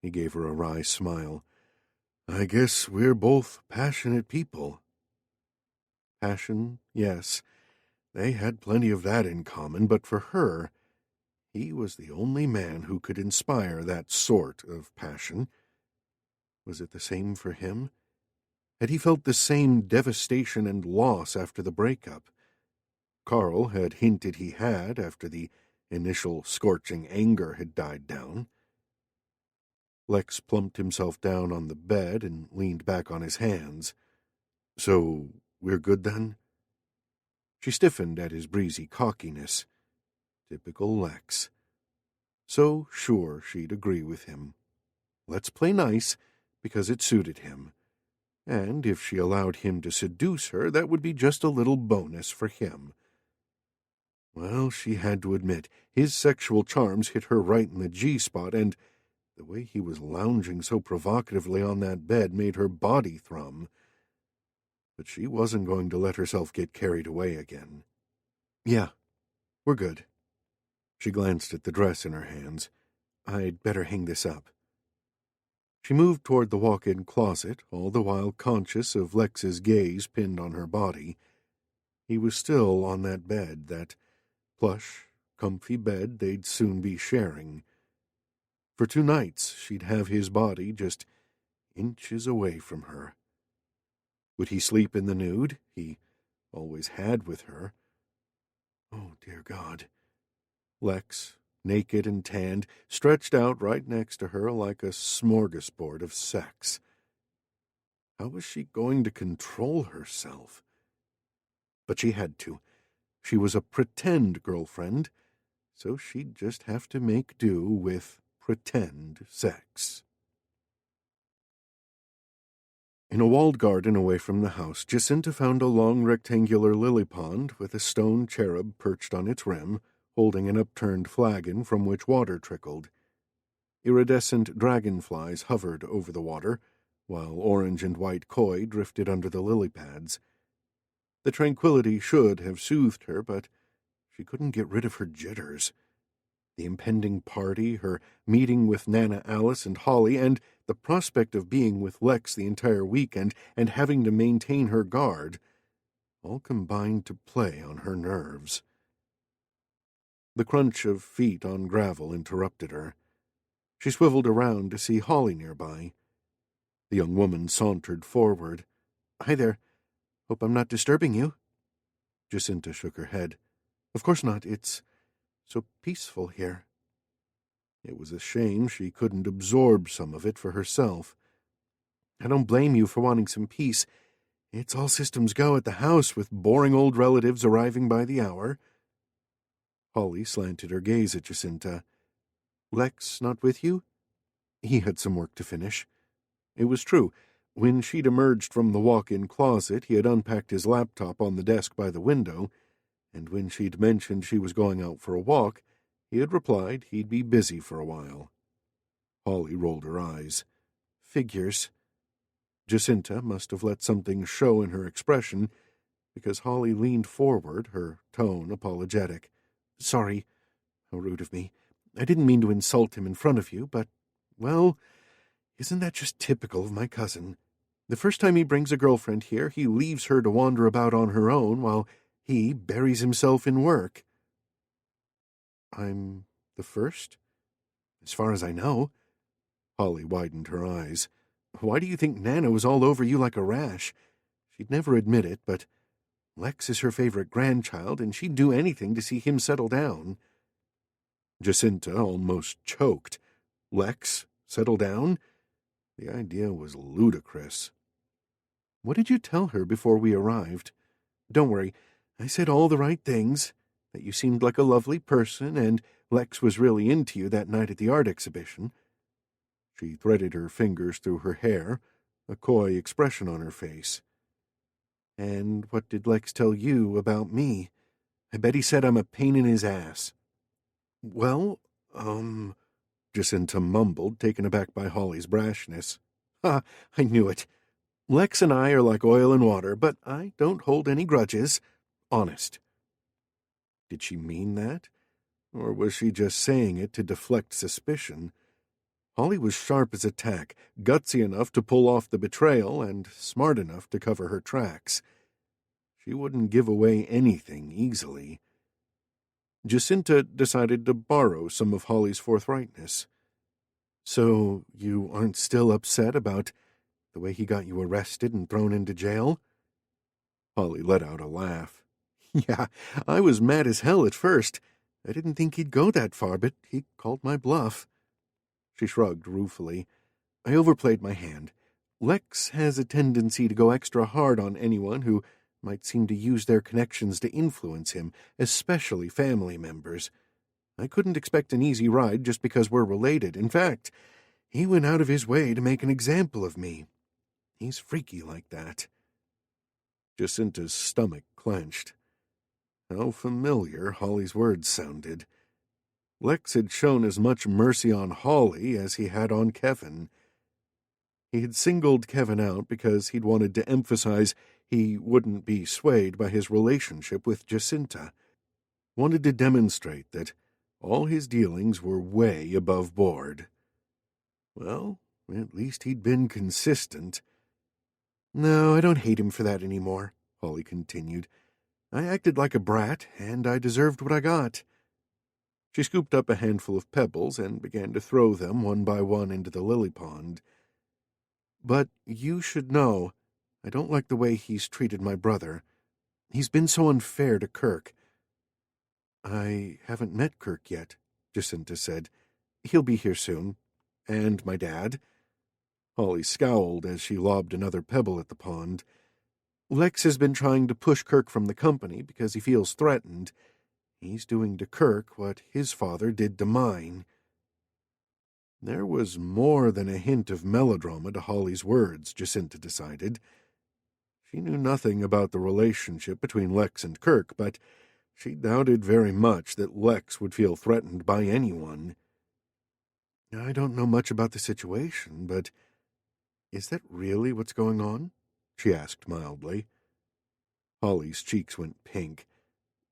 Speaker 1: He gave her a wry smile. "I guess we're both passionate people." Passion, yes. They had plenty of that in common, but for her, he was the only man who could inspire that sort of passion. Was it the same for him? Had he felt the same devastation and loss after the breakup? Carl had hinted he had after the initial scorching anger had died down. Lex plumped himself down on the bed and leaned back on his hands. "So, we're good then?" She stiffened at his breezy cockiness. Typical Lex. So sure she'd agree with him. Let's play nice, because it suited him. And if she allowed him to seduce her, that would be just a little bonus for him. Well, she had to admit, his sexual charms hit her right in the G-spot, and the way he was lounging so provocatively on that bed made her body thrum. But she wasn't going to let herself get carried away again. "Yeah, we're good." She glanced at the dress in her hands. "I'd better hang this up." She moved toward the walk-in closet, all the while conscious of Lex's gaze pinned on her body. He was still on that bed, that plush, comfy bed they'd soon be sharing. For 2 nights she'd have his body just inches away from her. Would he sleep in the nude he always had with her? Oh, dear God. Lex, naked and tanned, stretched out right next to her like a smorgasbord of sex. How was she going to control herself? But she had to. She was a pretend girlfriend, so she'd just have to make do with pretend sex. In a walled garden away from the house, Jacinta found a long rectangular lily pond with a stone cherub perched on its rim, holding an upturned flagon from which water trickled. Iridescent dragonflies hovered over the water, while orange and white koi drifted under the lily pads. The tranquility should have soothed her, but she couldn't get rid of her jitters. The impending party, her meeting with Nana Alice and Holly, and the prospect of being with Lex the entire weekend and having to maintain her guard, all combined to play on her nerves. The crunch of feet on gravel interrupted her. She swiveled around to see Holly nearby. The young woman sauntered forward. "Hi there. Hope I'm not disturbing you." Jacinta shook her head. "Of course not. It's so peaceful here." It was a shame she couldn't absorb some of it for herself. "I don't blame you for wanting some peace. It's all systems go at the house with boring old relatives arriving by the hour." Holly slanted her gaze at Jacinta. "Lex not with you?" He had some work to finish. It was true. When she'd emerged from the walk-in closet, he had unpacked his laptop on the desk by the window, and when she'd mentioned she was going out for a walk, he had replied he'd be busy for a while. Holly rolled her eyes. "Figures." Jacinta must have let something show in her expression, because Holly leaned forward, her tone apologetic. "Sorry. How rude of me.
Speaker 2: I didn't mean to insult him in front of you, but, well, isn't that just typical of my cousin? The first time he brings a girlfriend here, he leaves her to wander about on her own while he buries himself in work. I'm the first? As far as I know. Holly widened her eyes. Why do you think Nana was all over you like a rash? She'd never admit it, but Lex is her favorite grandchild, and she'd do anything to see him settle down. Jacinta almost choked. Lex settle down? The idea was ludicrous. What did you tell her before we arrived? Don't worry, I said all the right things, that you seemed like a lovely person, and Lex was really into you that night at the art exhibition. She threaded her fingers through her hair, a coy expression on her face. And what did Lex tell you about me? I bet he said I'm a pain in his ass. Well, Jacinta mumbled, taken aback by Holly's brashness. Ha, I knew it. Lex and I are like oil and water, but I don't hold any grudges. Honest. Did she mean that? Or was she just saying it to deflect suspicion? Holly was sharp as a tack, gutsy enough to pull off the betrayal, and smart enough to cover her tracks. She wouldn't give away anything easily. Jacinta decided to borrow some of Holly's forthrightness. So you aren't still upset about the way he got you arrested and thrown into jail? Holly let out a laugh. Yeah, I was mad as hell at first. I didn't think he'd go that far, but he called my bluff. She shrugged ruefully. I overplayed my hand. Lex has a tendency to go extra hard on anyone who might seem to use their connections to influence him, especially family members. I couldn't expect an easy ride just because we're related. In fact, he went out of his way to make an example of me. He's freaky like that. Jacinta's stomach clenched. How familiar Holly's words sounded. Lex had shown as much mercy on Holly as he had on Kevin. He had singled Kevin out because he'd wanted to emphasize he wouldn't be swayed by his relationship with Jacinta. Wanted to demonstrate that all his dealings were way above board. Well, at least he'd been consistent. No, I don't hate him for that anymore, Holly continued. I acted like a brat, and I deserved what I got. She scooped up a handful of pebbles and began to throw them one by one into the lily pond. But you should know, I don't like the way he's treated my brother. He's been so unfair to Kirk. I haven't met Kirk yet, Jacinta said. He'll be here soon. And my dad. Holly scowled as she lobbed another pebble at the pond. Lex has been trying to push Kirk from the company because he feels threatened. He's doing to Kirk what his father did to mine. There was more than a hint of melodrama to Holly's words, Jacinta decided. She knew nothing about the relationship between Lex and Kirk, but she doubted very much that Lex would feel threatened by anyone. I don't know much about the situation, but is that really what's going on? She asked mildly. Holly's cheeks went pink.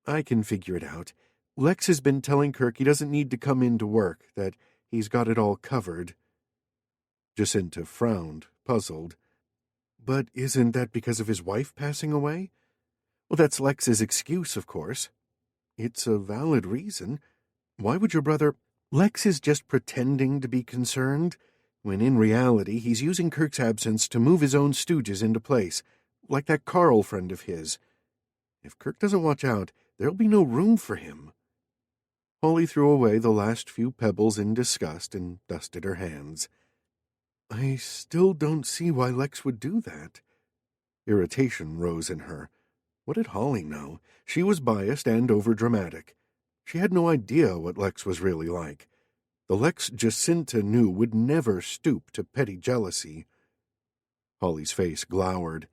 Speaker 2: I can figure it out. Lex has been telling Kirk he doesn't need to come in to work, that he's got it all covered. Jacinta frowned, puzzled. But isn't that because of his wife passing away? Well, that's Lex's excuse, of course. It's a valid reason. Why would your brother... Lex is just pretending to be concerned, when in reality he's using Kirk's absence to move his own stooges into place, like that Carl friend of his. If Kirk doesn't watch out, there'll be no room for him. Holly threw away the last few pebbles in disgust and dusted her hands. I still don't see why Lex would do that. Irritation rose in her. What did Holly know? She was biased and overdramatic. She had no idea what Lex was really like. The Lex Jacinta knew would never stoop to petty jealousy. Holly's face glowered.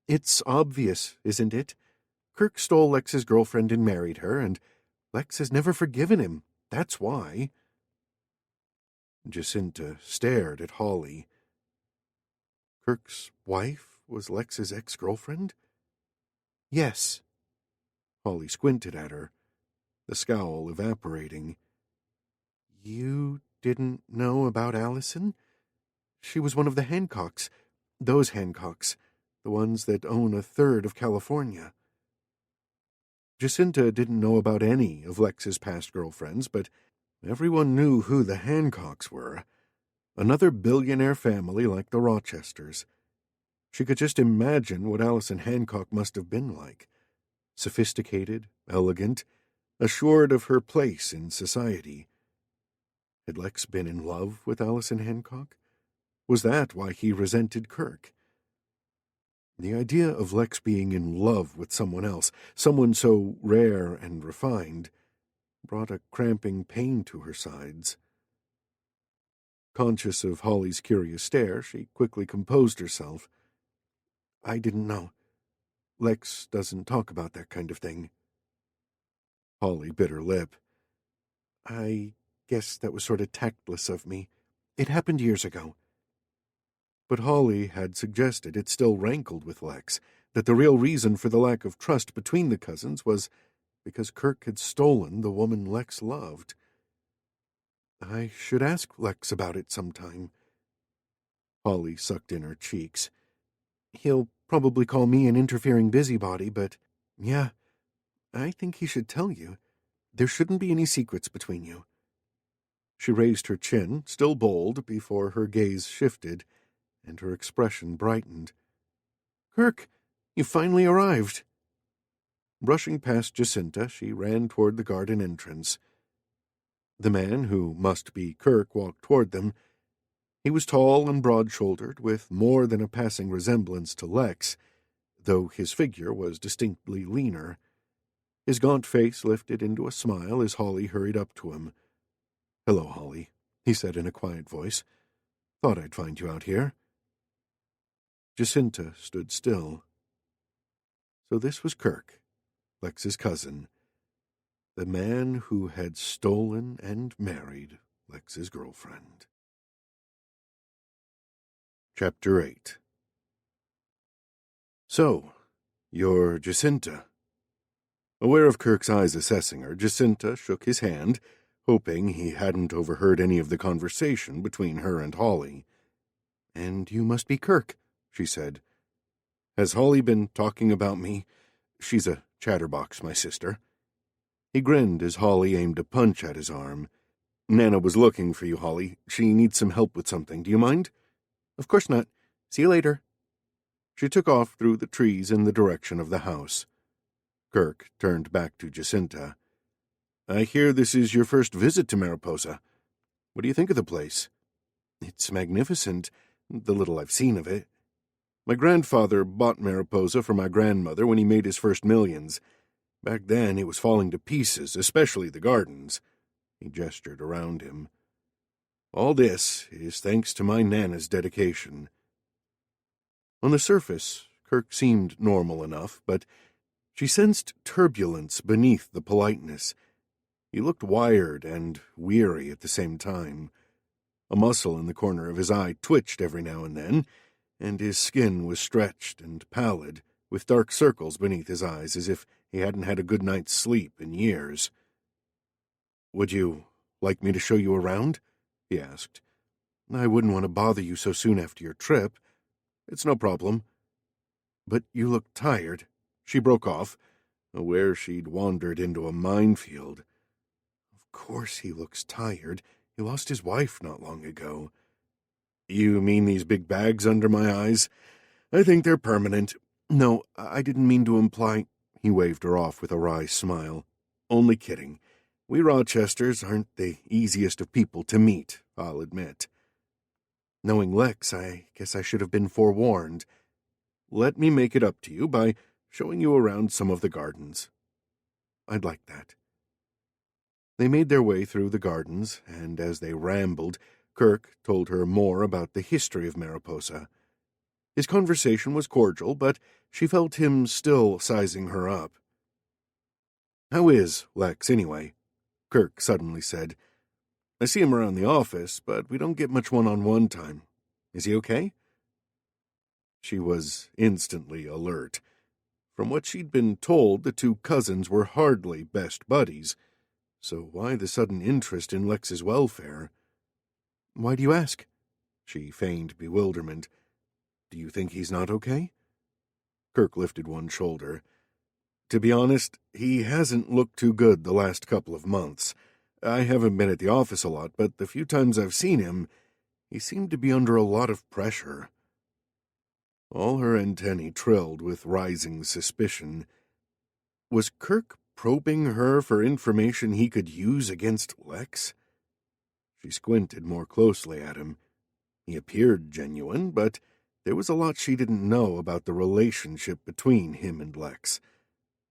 Speaker 2: It's obvious, isn't it? Kirk stole Lex's girlfriend and married her, and Lex has never forgiven him. That's why. Jacinta stared at Holly. Kirk's wife was Lex's ex-girlfriend? Yes. Holly squinted at her, the scowl evaporating. You didn't know about Allison? She was one of the Hancocks. Those Hancocks. The ones that own a third of California. Jacinta didn't know about any of Lex's past girlfriends, but everyone knew who the Hancocks were. Another billionaire family like the Rochesters. She could just imagine what Allison Hancock must have been like. Sophisticated, elegant, assured of her place in society. Had Lex been in love with Allison Hancock? Was that why he resented Kirk? The idea of Lex being in love with someone else, someone so rare and refined, brought a cramping pain to her sides. Conscious of Holly's curious stare, she quickly composed herself. I didn't know. Lex doesn't talk about that kind of thing. Holly bit her lip. I guess that was sort of tactless of me. It happened years ago. But Holly had suggested it still rankled with Lex, that the real reason for the lack of trust between the cousins was because Kirk had stolen the woman Lex loved. I should ask Lex about it sometime. Holly sucked in her cheeks. He'll probably call me an interfering busybody, but yeah, I think he should tell you. There shouldn't be any secrets between you. She raised her chin, still bold, before her gaze shifted, and her expression brightened. Kirk, you finally arrived. Brushing past Jacinta, she ran toward the garden entrance. The man, who must be Kirk, walked toward them. He was tall and broad-shouldered, with more than a passing resemblance to Lex, though his figure was distinctly leaner. His gaunt face lifted into a smile as Holly hurried up to him. Hello, Holly, he said in a quiet voice. Thought I'd find you out here. Jacinta stood still. So this was Kirk, Lex's cousin, the man who had stolen and married Lex's girlfriend. Chapter 8. So, you're Jacinta. Aware of Kirk's eyes assessing her, Jacinta shook his hand, hoping he hadn't overheard any of the conversation between her and Holly. And you must be Kirk, she said. Has Holly been talking about me? She's a chatterbox, my sister. He grinned as Holly aimed a punch at his arm. Nana was looking for you, Holly. She needs some help with something. Do you mind? Of course not. See you later. She took off through the trees in the direction of the house. Kirk turned back to Jacinta. I hear this is your first visit to Mariposa. What do you think of the place? It's magnificent, the little I've seen of it. My grandfather bought Mariposa for my grandmother when he made his first millions. Back then it was falling to pieces, especially the gardens. He gestured around him. All this is thanks to my Nana's dedication. On the surface, Kirk seemed normal enough, but she sensed turbulence beneath the politeness. He looked wired and weary at the same time. A muscle in the corner of his eye twitched every now and then, and his skin was stretched and pallid, with dark circles beneath his eyes as if he hadn't had a good night's sleep in years. Would you like me to show you around? He asked. I wouldn't want to bother you so soon after your trip. It's no problem. But you look tired. She broke off, aware she'd wandered into a minefield. Of course he looks tired. He lost his wife not long ago. You mean these big bags under my eyes? I think they're permanent. No, I didn't mean to imply— He waved her off with a wry smile. Only kidding. We Rochesters aren't the easiest of people to meet, I'll admit. Knowing Lex, I guess I should have been forewarned. Let me make it up to you by showing you around some of the gardens. I'd like that. They made their way through the gardens, and as they rambled, Kirk told her more about the history of Mariposa. His conversation was cordial, but she felt him still sizing her up. How is Lex, anyway? Kirk suddenly said. I see him around the office, but we don't get much one-on-one time. Is he okay? She was instantly alert. From what she'd been told, the two cousins were hardly best buddies, So why the sudden interest in Lex's welfare? Why do you ask? She feigned bewilderment. Do you think he's not okay? Kirk lifted one shoulder. To be honest, he hasn't looked too good the last couple of months. I haven't been at the office a lot, but the few times I've seen him, he seemed to be under a lot of pressure. All her antennae trilled with rising suspicion. Was Kirk probing her for information he could use against Lex? She squinted more closely at him. He appeared genuine, but there was a lot she didn't know about the relationship between him and Lex.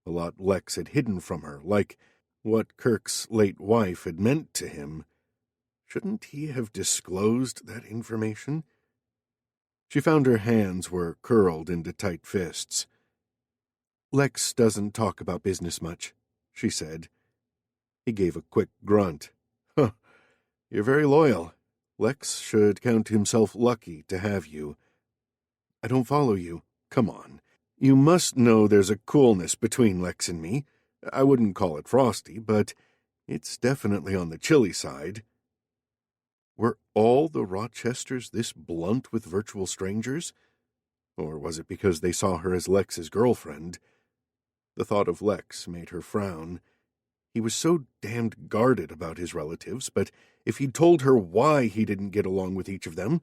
Speaker 2: A lot Lex had hidden from her, like what Kirk's late wife had meant to him. Shouldn't he have disclosed that information? She found her hands were curled into tight fists. Lex doesn't talk about business much, she said. He gave a quick grunt. Huh, you're very loyal. Lex should count himself lucky to have you. I don't follow you. Come on. You must know there's a coolness between Lex and me. I wouldn't call it frosty, but it's definitely on the chilly side. Were all the Rochesters this blunt with virtual strangers? Or was it because they saw her as Lex's girlfriend? The thought of Lex made her frown. He was so damned guarded about his relatives, but if he'd told her why he didn't get along with each of them,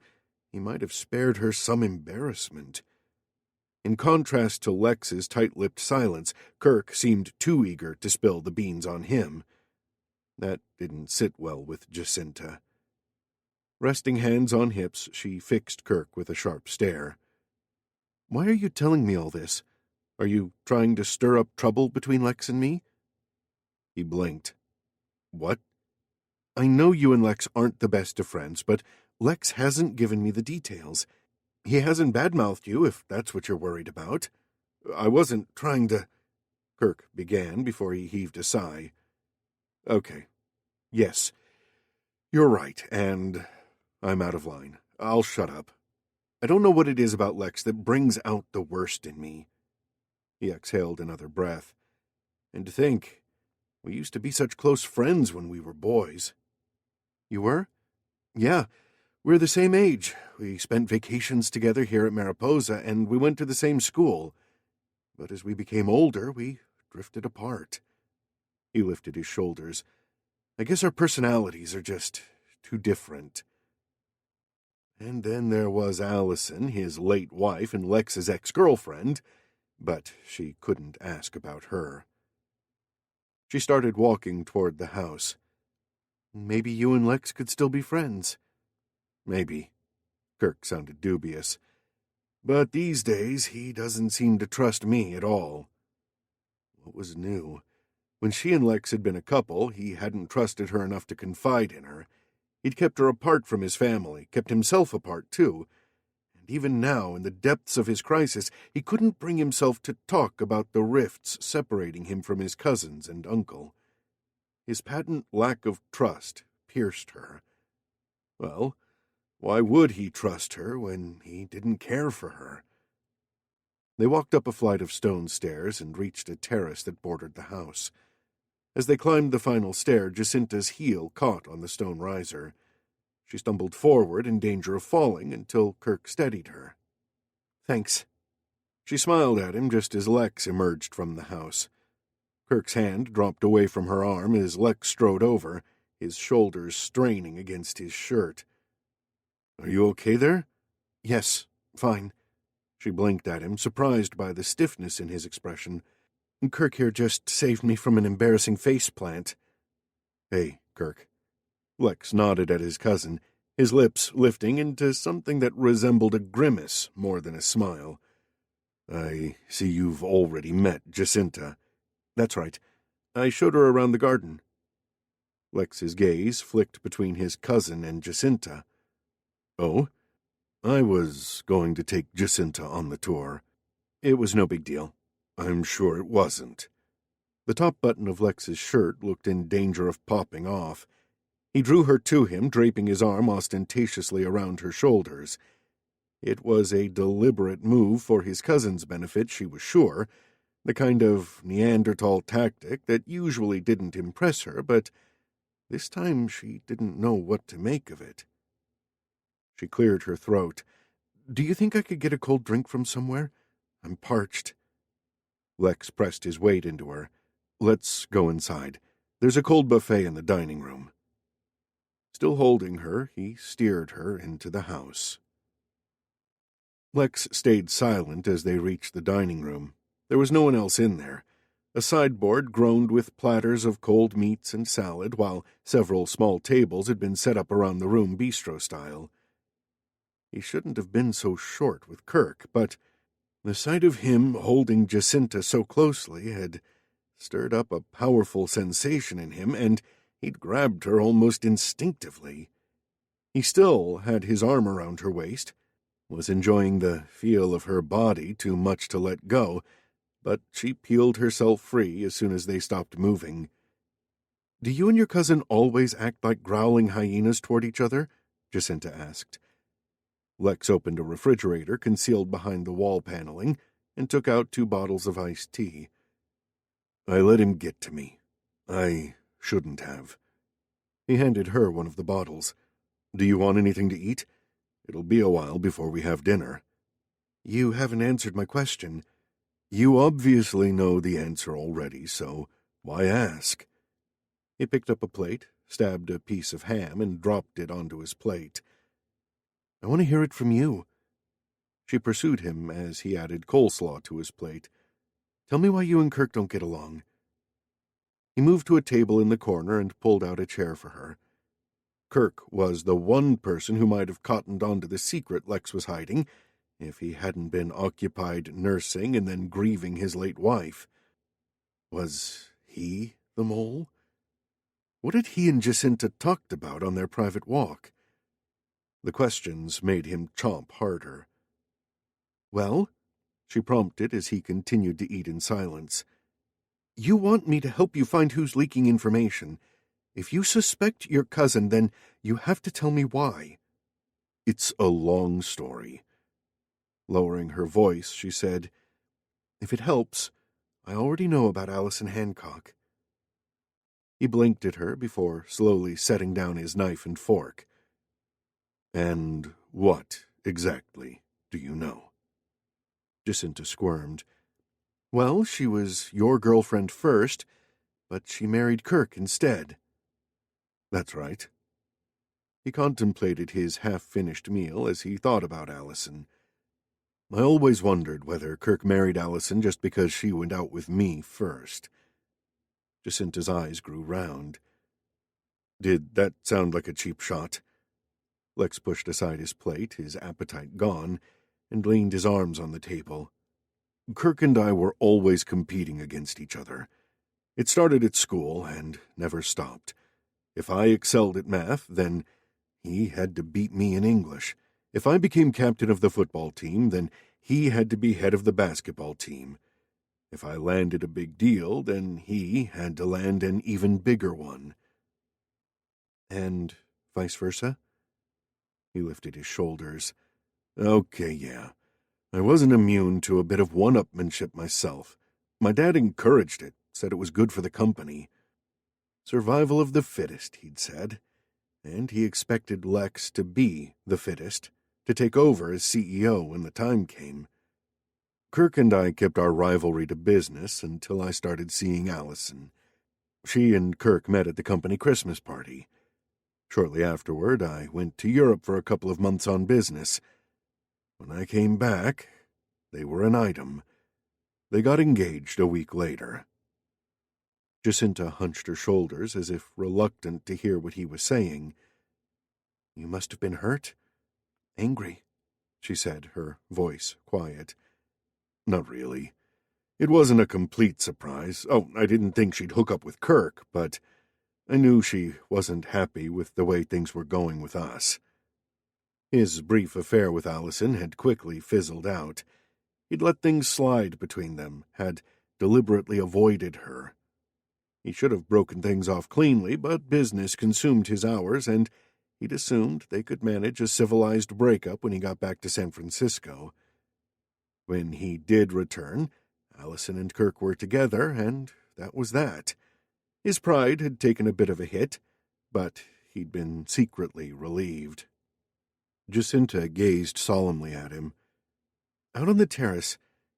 Speaker 2: he might have spared her some embarrassment. In contrast to Lex's tight-lipped silence, Kirk seemed too eager to spill the beans on him. That didn't sit well with Jacinta. Resting hands on hips, she fixed Kirk with a sharp stare. Why are you telling me all this? Are you trying to stir up trouble between Lex and me? He blinked. What? I know you and Lex aren't the best of friends, but Lex hasn't given me the details. He hasn't badmouthed you, if that's what you're worried about. I wasn't trying to... Kirk began before he heaved a sigh. Okay. Yes. You're right, and I'm out of line. I'll shut up. I don't know what it is about Lex that brings out the worst in me. He exhaled another breath. And to think, we used to be such close friends when we were boys. You were? Yeah. We're the same age. We spent vacations together here at Mariposa, and we went to the same school. But as we became older, we drifted apart. He lifted his shoulders. I guess our personalities are just too different. And then there was Allison, his late wife and Lex's ex-girlfriend, but she couldn't ask about her. She started walking toward the house. Maybe you and Lex could still be friends. Maybe. Kirk sounded dubious. But these days he doesn't seem to trust me at all. What was new? When she and Lex had been a couple, he hadn't trusted her enough to confide in her. He'd kept her apart from his family, kept himself apart, too. And even now, in the depths of his crisis, he couldn't bring himself to talk about the rifts separating him from his cousins and uncle. His patent lack of trust pierced her. Well, why would he trust her when he didn't care for her? They walked up a flight of stone stairs and reached a terrace that bordered the house. As they climbed the final stair, Jacinta's heel caught on the stone riser. She stumbled forward in danger of falling until Kirk steadied her. Thanks. She smiled at him just as Lex emerged from the house. Kirk's hand dropped away from her arm as Lex strode over, his shoulders straining against his shirt. Are you okay there? Yes, fine. She blinked at him, surprised by the stiffness in his expression. Kirk here just saved me from an embarrassing faceplant. Hey, Kirk. Lex nodded at his cousin, his lips lifting into something that resembled a grimace more than a smile. I see you've already met Jacinta. That's right. I showed her around the garden. Lex's gaze flicked between his cousin and Jacinta. Oh? I was going to take Jacinta on the tour. It was no big deal. I'm sure it wasn't. The top button of Lex's shirt looked in danger of popping off. He drew her to him, draping his arm ostentatiously around her shoulders. It was a deliberate move for his cousin's benefit, she was sure, The kind of Neanderthal tactic that usually didn't impress her, but this time she didn't know what to make of it. She cleared her throat. "Do you think I could get a cold drink from somewhere? I'm parched." Lex pressed his weight into her. "Let's go inside. There's a cold buffet in the dining room." Still holding her, he steered her into the house. Lex stayed silent as they reached the dining room. There was no one else in there. A sideboard groaned with platters of cold meats and salad, while several small tables had been set up around the room bistro style. He shouldn't have been so short with Kirk, but the sight of him holding Jacinta so closely had stirred up a powerful sensation in him, and he'd grabbed her almost instinctively. He still had his arm around her waist, was enjoying the feel of her body too much to let go, but she peeled herself free as soon as they stopped moving. "Do you and your cousin always act like growling hyenas toward each other?" Jacinta asked. Lex opened a refrigerator concealed behind the wall paneling and took out 2 bottles of iced tea. "I let him get to me. I shouldn't have." He handed her one of the bottles. "Do you want anything to eat? It'll be a while before we have dinner." "You haven't answered my question." "You obviously know the answer already, so why ask?" He picked up a plate, stabbed a piece of ham, and dropped it onto his plate. "I want to hear it from you." She pursued him as he added coleslaw to his plate. "Tell me why you and Kirk don't get along." He moved to a table in the corner and pulled out a chair for her. Kirk was the one person who might have cottoned onto the secret Lex was hiding, if he hadn't been occupied nursing and then grieving his late wife. Was he the mole? What had he and Jacinta talked about on their private walk? The questions made him chomp harder. "Well?" she prompted as he continued to eat in silence. "You want me to help you find who's leaking information. If you suspect your cousin, then you have to tell me why." "It's a long story." Lowering her voice, she said, "If it helps, I already know about Allison Hancock." He blinked at her before slowly setting down his knife and fork. "And what, exactly, do you know?" Jacinta squirmed. "Well, she was your girlfriend first, but she married Kirk instead." "That's right." He contemplated his half-finished meal as he thought about Allison. "I always wondered whether Kirk married Allison just because she went out with me first." Jacinta's eyes grew round. "Did that sound like a cheap shot?" Lex pushed aside his plate, his appetite gone, and leaned his arms on the table. "Kirk and I were always competing against each other. It started at school and never stopped. If I excelled at math, then he had to beat me in English. If I became captain of the football team, then he had to be head of the basketball team. If I landed a big deal, then he had to land an even bigger one." "And vice versa?" He lifted his shoulders. "Okay, yeah. I wasn't immune to a bit of one-upmanship myself. My dad encouraged it, said it was good for the company. Survival of the fittest, he'd said. And he expected Lex to be the fittest, to take over as CEO when the time came. Kirk and I kept our rivalry to business until I started seeing Allison. She and Kirk met at the company Christmas party. Shortly afterward, I went to Europe for a couple of months on business. When I came back, they were an item. They got engaged a week later." Jacinta hunched her shoulders as if reluctant to hear what he was saying. "You must have been hurt? Angry," she said, her voice quiet. "Not really. It wasn't a complete surprise. Oh, I didn't think she'd hook up with Kirk, but I knew she wasn't happy with the way things were going with us." His brief affair with Allison had quickly fizzled out. He'd let things slide between them, had deliberately avoided her. He should have broken things off cleanly, but business consumed his hours, and he'd assumed they could manage a civilized breakup when he got back to San Francisco. When he did return, Allison and Kirk were together, and that was that. His pride had taken a bit of a hit, but he'd been secretly relieved. Jacinta gazed solemnly at him. "Out on the terrace,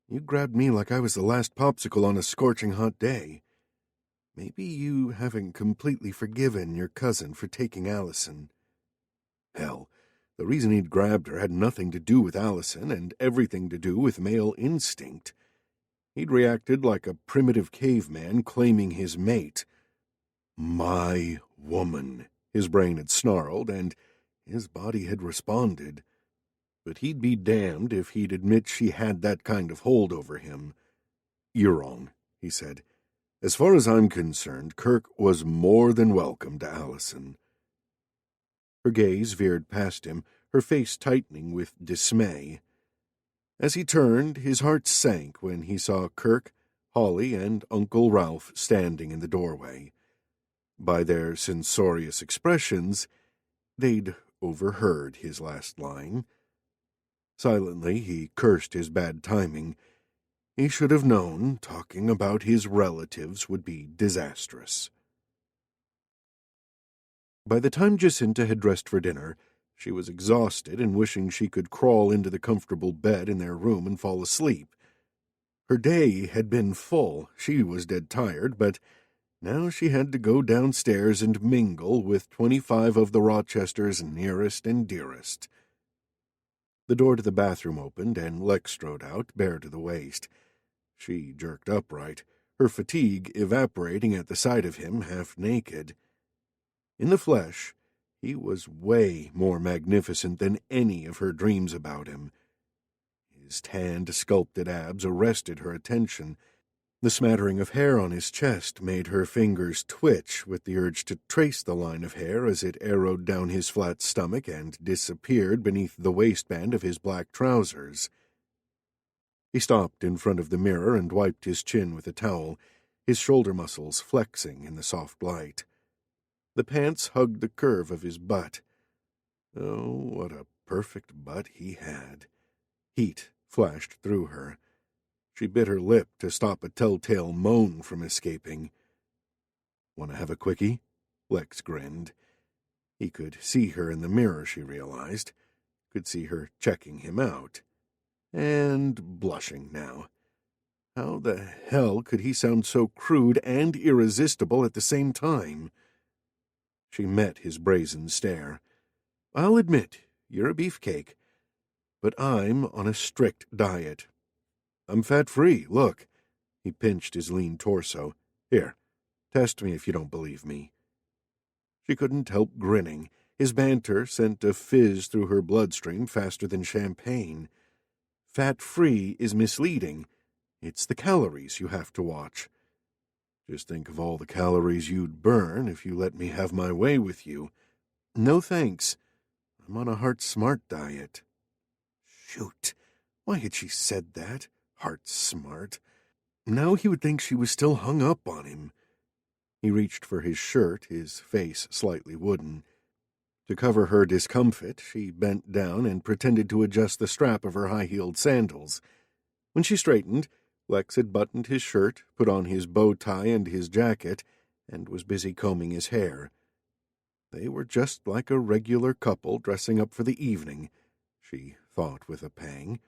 Speaker 2: you grabbed me like I was the last popsicle on a scorching hot day. Maybe you haven't completely forgiven your cousin for taking Allison." Hell, the reason he'd grabbed her had nothing to do with Allison and everything to do with male instinct. He'd reacted like a primitive caveman claiming his mate. "My woman," his brain had snarled, and his body had responded. But he'd be damned if he'd admit she had that kind of hold over him. "You're wrong," he said. "As far as I'm concerned, Kirk was more than welcome to Allison." Her gaze veered past him, her face tightening with dismay. As he turned, his heart sank when he saw Kirk, Holly, and Uncle Ralph standing in the doorway. By their censorious expressions, they'd overheard his last line. Silently, he cursed his bad timing. He should have known talking about his relatives would be disastrous. By the time Jacinta had dressed for dinner, she was exhausted and wishing she could crawl into the comfortable bed in their room and fall asleep. Her day had been full, she was dead tired, but now she had to go downstairs and mingle with 25 of the Rochesters' nearest and dearest. The door to the bathroom opened, and Lex strode out, bare to the waist. She jerked upright, her fatigue evaporating at the sight of him half naked. In the flesh, he was way more magnificent than any of her dreams about him. His tanned, sculpted abs arrested her attention. The smattering of hair on his chest made her fingers twitch with the urge to trace the line of hair as it arrowed down his flat stomach and disappeared beneath the waistband of his black trousers. He stopped in front of the mirror and wiped his chin with a towel, his shoulder muscles flexing in the soft light. The pants hugged the curve of his butt. Oh, what a perfect butt he had. Heat flashed through her. She bit her lip to stop a telltale moan from escaping. "Want to have a quickie?" Lex grinned. He could see her in the mirror, she realized. Could see her checking him out. And blushing now. How the hell could he sound so crude and irresistible at the same time? She met his brazen stare. "I'll admit, you're a beefcake. But I'm on a strict diet. I'm fat-free, look." He pinched his lean torso. "Here, test me if you don't believe me." She couldn't help grinning. His banter sent a fizz through her bloodstream faster than champagne. Fat-free is misleading. It's the calories you have to watch. Just think of all the calories you'd burn if you let me have my way with you. No thanks. I'm on a heart-smart diet. Shoot, why had she said that? Heart-smart. Now he would think she was still hung up on him. He reached for his shirt, his face slightly wooden. To cover her discomfit, she bent down and pretended to adjust the strap of her high-heeled sandals. When she straightened, Lex had buttoned his shirt, put on his bow tie and his jacket, and was busy combing his hair. They were just like a regular couple dressing up for the evening, she thought with a pang.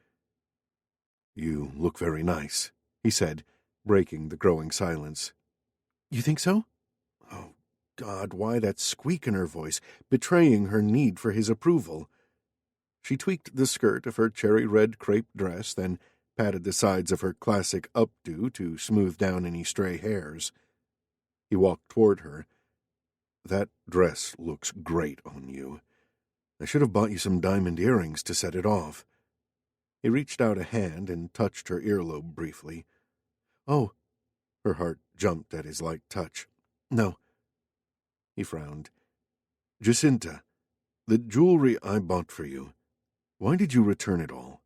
Speaker 2: "You look very nice," he said, breaking the growing silence. "You think so?" Oh, God, why that squeak in her voice, betraying her need for his approval? She tweaked the skirt of her cherry-red crepe dress, then patted the sides of her classic updo to smooth down any stray hairs. He walked toward her. "That dress looks great on you. I should have bought you some diamond earrings to set it off." He reached out a hand and touched her earlobe briefly. "Oh." Her heart jumped at his light touch. "No." He frowned. "Jacinta, the jewelry I bought for you, why did you return it all?"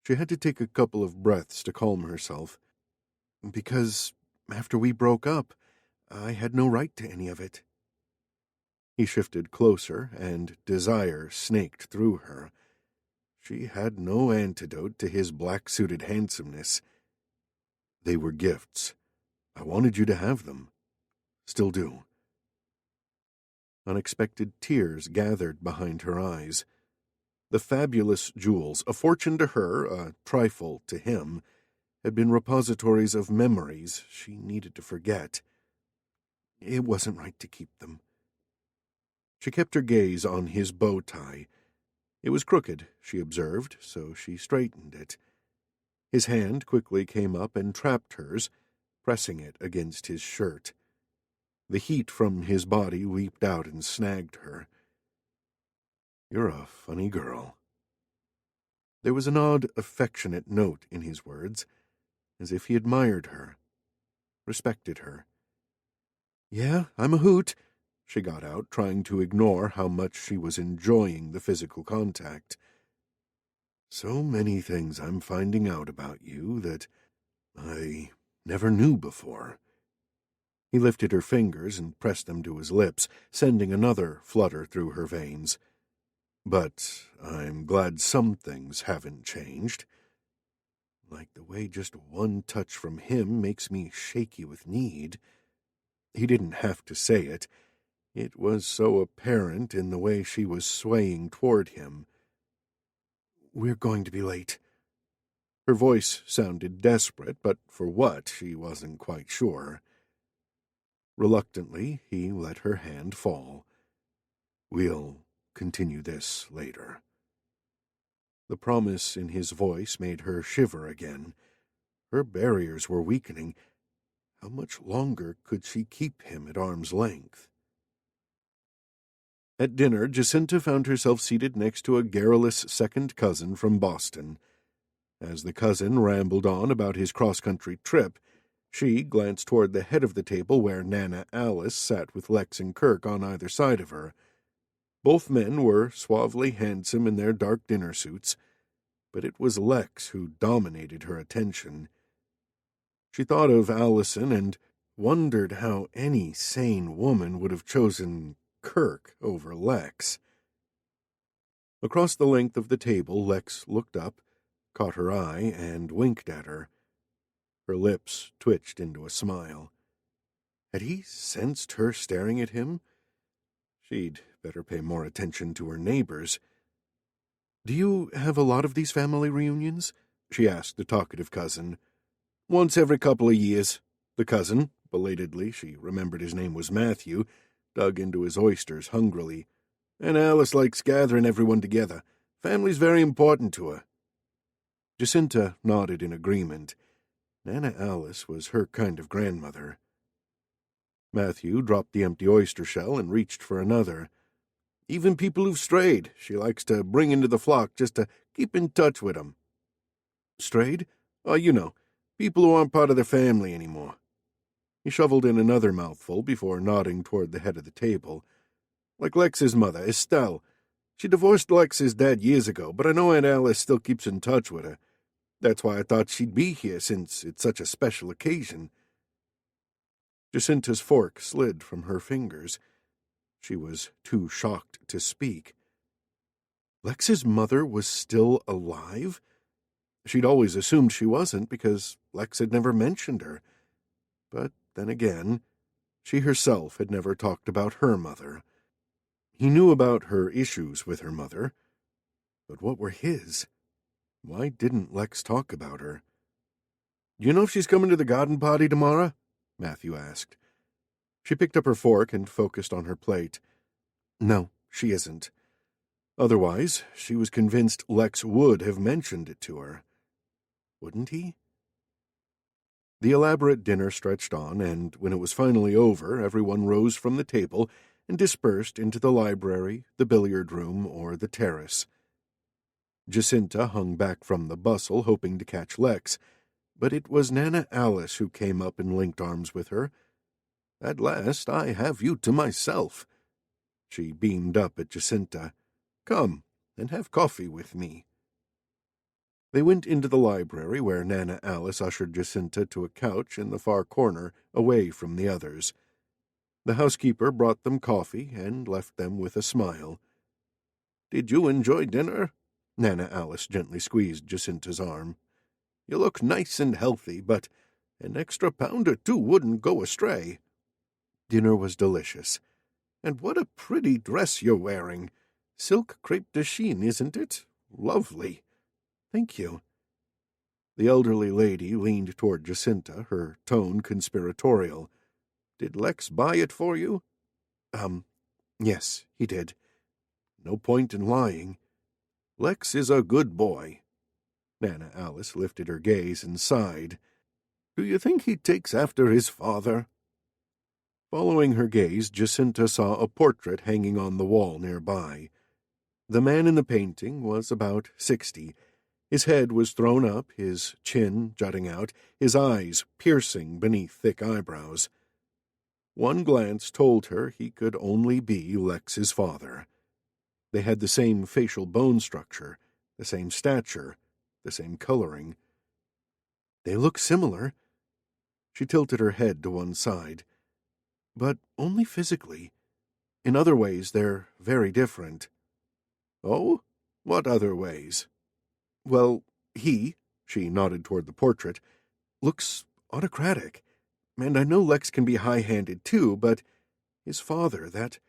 Speaker 2: She had to take a couple of breaths to calm herself. "Because after we broke up, I had no right to any of it." He shifted closer, and desire snaked through her. She had no antidote to his black-suited handsomeness.
Speaker 1: They were gifts. I wanted you to have them. Still do." Unexpected tears gathered behind her eyes. The fabulous jewels, a fortune to her, a trifle to him, had been repositories of memories she needed to forget. It wasn't right to keep them. She kept her gaze on his bow tie. It was crooked, she observed, so she straightened it. His hand quickly came up and trapped hers, pressing it against his shirt. The heat from his body leaped out and snagged her. "You're a funny girl." There was an odd, affectionate note in his words, as if he admired her, respected her. "Yeah, I'm a hoot," she got out, trying to ignore how much she was enjoying the physical contact. "So many things I'm finding out about you that I never knew before." He lifted her fingers and pressed them to his lips, sending another flutter through her veins. "But I'm glad some things haven't changed. Like the way just one touch from him makes me shaky with need." He didn't have to say it. It was so apparent in the way she was swaying toward him. "We're going to be late." Her voice sounded desperate, but for what, she wasn't quite sure. Reluctantly, he let her hand fall. "We'll continue this later." The promise in his voice made her shiver again. Her barriers were weakening. How much longer could she keep him at arm's length? At dinner, Jacinta found herself seated next to a garrulous second cousin from Boston. As the cousin rambled on about his cross-country trip, she glanced toward the head of the table where Nana Alice sat with Lex and Kirk on either side of her. Both men were suavely handsome in their dark dinner suits, but it was Lex who dominated her attention. She thought of Allison and wondered how any sane woman would have chosen Kirk over Lex. Across the length of the table, Lex looked up, caught her eye, and winked at her. Her lips twitched into a smile. Had he sensed her staring at him? She'd better pay more attention to her neighbors. "Do you have a lot of these family reunions?" she asked the talkative cousin. "Once every couple of years." The cousin, belatedly, she remembered his name was Matthew, dug into his oysters hungrily. "And Alice likes gathering everyone together. Family's very important to her." Jacinta nodded in agreement. Nana Alice was her kind of grandmother. Matthew dropped the empty oyster shell and reached for another. "Even people who've strayed, she likes to bring into the flock just to keep in touch with 'em." "Strayed?" "Oh, you know, people who aren't part of their family anymore." He shoveled in another mouthful before nodding toward the head of the table. "Like Lex's mother, Estelle. She divorced Lex's dad years ago, but I know Aunt Alice still keeps in touch with her. That's why I thought she'd be here, since it's such a special occasion." Jacinta's fork slid from her fingers. She was too shocked to speak. Lex's mother was still alive? She'd always assumed she wasn't, because Lex had never mentioned her. But then again, she herself had never talked about her mother. He knew about her issues with her mother, but what were his? Why didn't Lex talk about her? "Do you know if she's coming to the garden party tomorrow?" Matthew asked. She picked up her fork and focused on her plate. "No, she isn't." Otherwise, she was convinced Lex would have mentioned it to her. Wouldn't he? The elaborate dinner stretched on, and when it was finally over, everyone rose from the table and dispersed into the library, the billiard room, or the terrace. Jacinta hung back from the bustle, hoping to catch Lex, but it was Nana Alice who came up and linked arms with her. "At last I have you to myself." She beamed up at Jacinta. "Come and have coffee with me." They went into the library, where Nana Alice ushered Jacinta to a couch in the far corner, away from the others. The housekeeper brought them coffee and left them with a smile. "Did you enjoy dinner?" Nana Alice gently squeezed Jacinta's arm. "You look nice and healthy, but
Speaker 2: An extra pound or two wouldn't go astray." Dinner was delicious. "And what a pretty dress you're wearing. Silk crepe de chine, isn't it? Lovely." "Thank you." The elderly lady leaned toward Jacinta, her tone conspiratorial. "Did Lex buy it for you?" Yes, he did." "No point in lying. Lex is a good boy." Nana Alice lifted her gaze and sighed. "Do you think he takes after his father?" Following her gaze, Jacinta saw a portrait hanging on the wall nearby. The man in the painting was about 60. His head was thrown up, his chin jutting out, his eyes piercing beneath thick eyebrows. One glance told her he could only be Lex's father. They had the same facial bone structure, the same stature, the same coloring. "They look similar." She tilted her head to one side. "But only physically. In other ways, they're very different." "Oh? What other ways?" "Well, she nodded toward the portrait, looks autocratic. And I know Lex can be high-handed too, but his father, that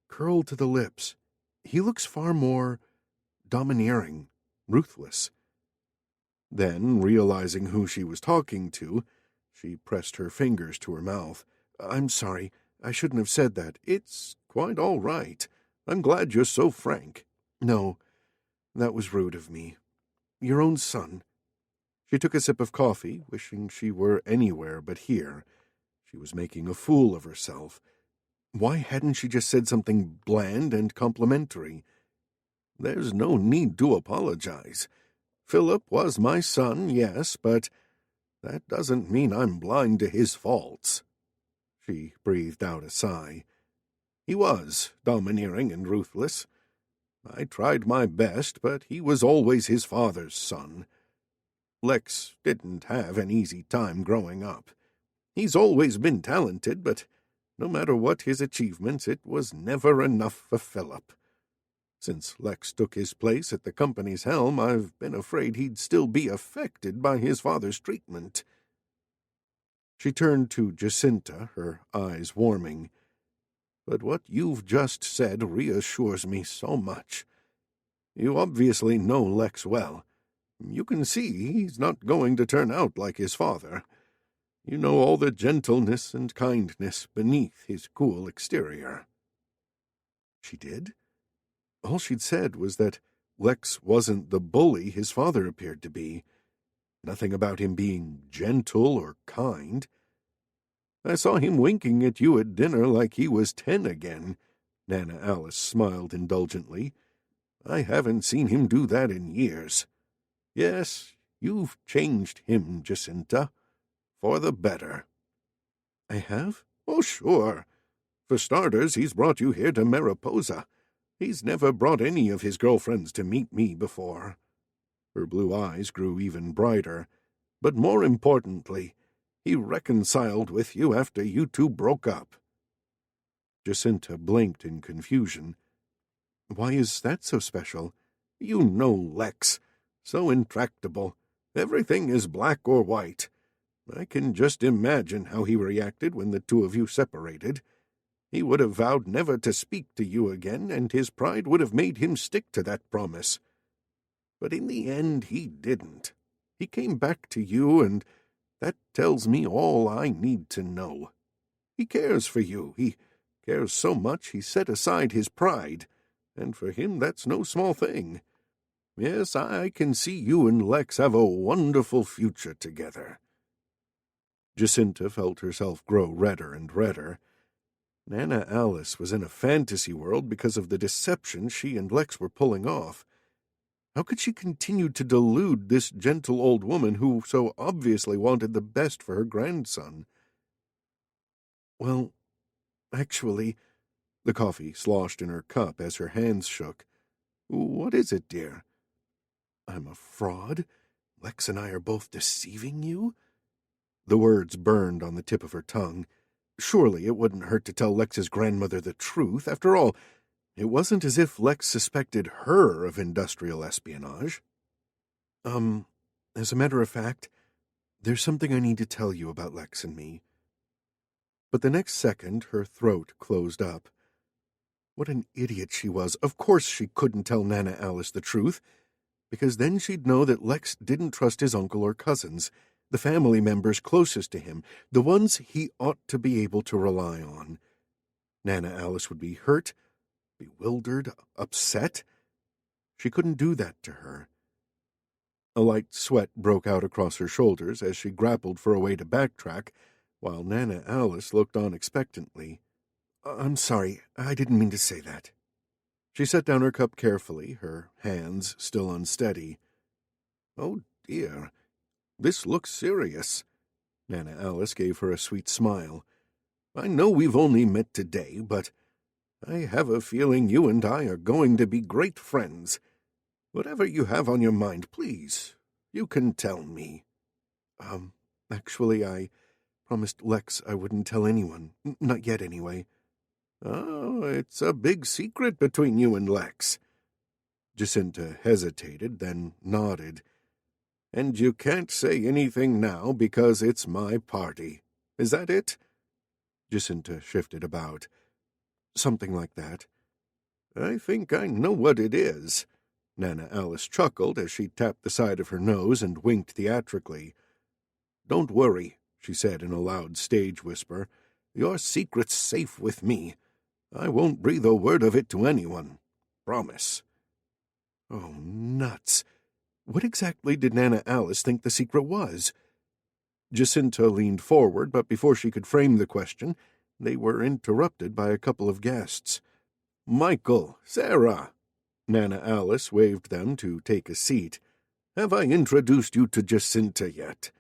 Speaker 2: curl to the lips, he looks far more domineering, ruthless." Then, realizing who she was talking to, she pressed her fingers to her mouth. "I'm sorry, I shouldn't have said that." "It's quite all right. I'm glad you're so frank." "No, that was rude of me. Your own son." She took a sip of coffee, wishing she were anywhere but here. She was making a fool of herself. Why hadn't she just said something bland and complimentary? "There's no need to apologize. Philip was my son, yes, but that doesn't mean I'm blind to his faults." She breathed out a sigh. "He was domineering and ruthless. I tried my best, but he was always his father's son. Lex didn't have an easy time growing up. He's always been talented, but no matter what his achievements, it was never enough for Philip. Since Lex took his place at the company's helm, I've been afraid he'd still be affected by his father's treatment." She turned to Jacinta, her eyes warming. "But what you've just said reassures me so much. You obviously know Lex well. You can see he's not going to turn out like his father. You know all the gentleness and kindness beneath his cool exterior." She did? All she'd said was that Lex wasn't the bully his father appeared to be. Nothing about him being gentle or kind. "I saw him winking at you at dinner like he was 10 again." Nana Alice smiled indulgently. "I haven't seen him do that in years. Yes, you've changed him, Jacinta. For the better." "I have?" "Oh, sure. For starters, he's brought you here to Mariposa. He's never brought any of his girlfriends to meet me before." Her blue eyes grew even brighter. "But more importantly, he reconciled with you after you two broke up." Jacinta blinked in confusion. "Why is that so special?" "You know Lex. So intractable. Everything is black or white. I can just imagine how he reacted when the two of you separated. He would have vowed never to speak to you again, and his pride would have made him stick to that promise. But in the end, he didn't. He came back to you, and that tells me all I need to know. He cares for you. He cares so much he set aside his pride, and for him that's no small thing. Yes, I can see you and Lex have a wonderful future together." Jacinta felt herself grow redder and redder. Nana Alice was in a fantasy world because of the deception she and Lex were pulling off. How could she continue to delude this gentle old woman who so obviously wanted the best for her grandson? "Well, actually," the coffee sloshed in her cup as her hands shook. "What is it, dear?" "I'm a fraud? Lex and I are both deceiving you?" The words burned on the tip of her tongue. Surely it wouldn't hurt to tell Lex's grandmother the truth. After all, it wasn't as if Lex suspected her of industrial espionage. As a matter of fact, There's something I need to tell you about Lex and me. But the next second, her throat closed up. What an idiot she was. Of course she couldn't tell Nana Alice the truth, because then she'd know that Lex didn't trust his uncle or cousins, the family members closest to him, the ones he ought to be able to rely on. Nana Alice would be hurt, bewildered, upset. She couldn't do that to her. A light sweat broke out across her shoulders as she grappled for a way to backtrack, while Nana Alice looked on expectantly. I'm sorry, I didn't mean to say that. She set down her cup carefully, her hands still unsteady. Oh, dear, this looks serious. Nana Alice gave her a sweet smile. I know we've only met today, but I have a feeling you and I are going to be great friends. Whatever you have on your mind, please, you can tell me. Actually, I promised Lex I wouldn't tell anyone. Not yet, anyway. Oh, it's a big secret between you and Lex. Jacinta hesitated, then nodded. And you can't say anything now because it's my party. Is that it? Jacinta shifted about. Something like that. I think I know what it is. Nana Alice chuckled as she tapped the side of her nose and winked theatrically. Don't worry, she said in a loud stage whisper. Your secret's safe with me. I won't breathe a word of it to anyone. Promise. Oh, nuts. What exactly did Nana Alice think the secret was? Jacinta leaned forward, but before she could frame the question, they were interrupted by a couple of guests. Michael, Sarah. Nana Alice waved them to take a seat. Have I introduced you to Jacinta yet?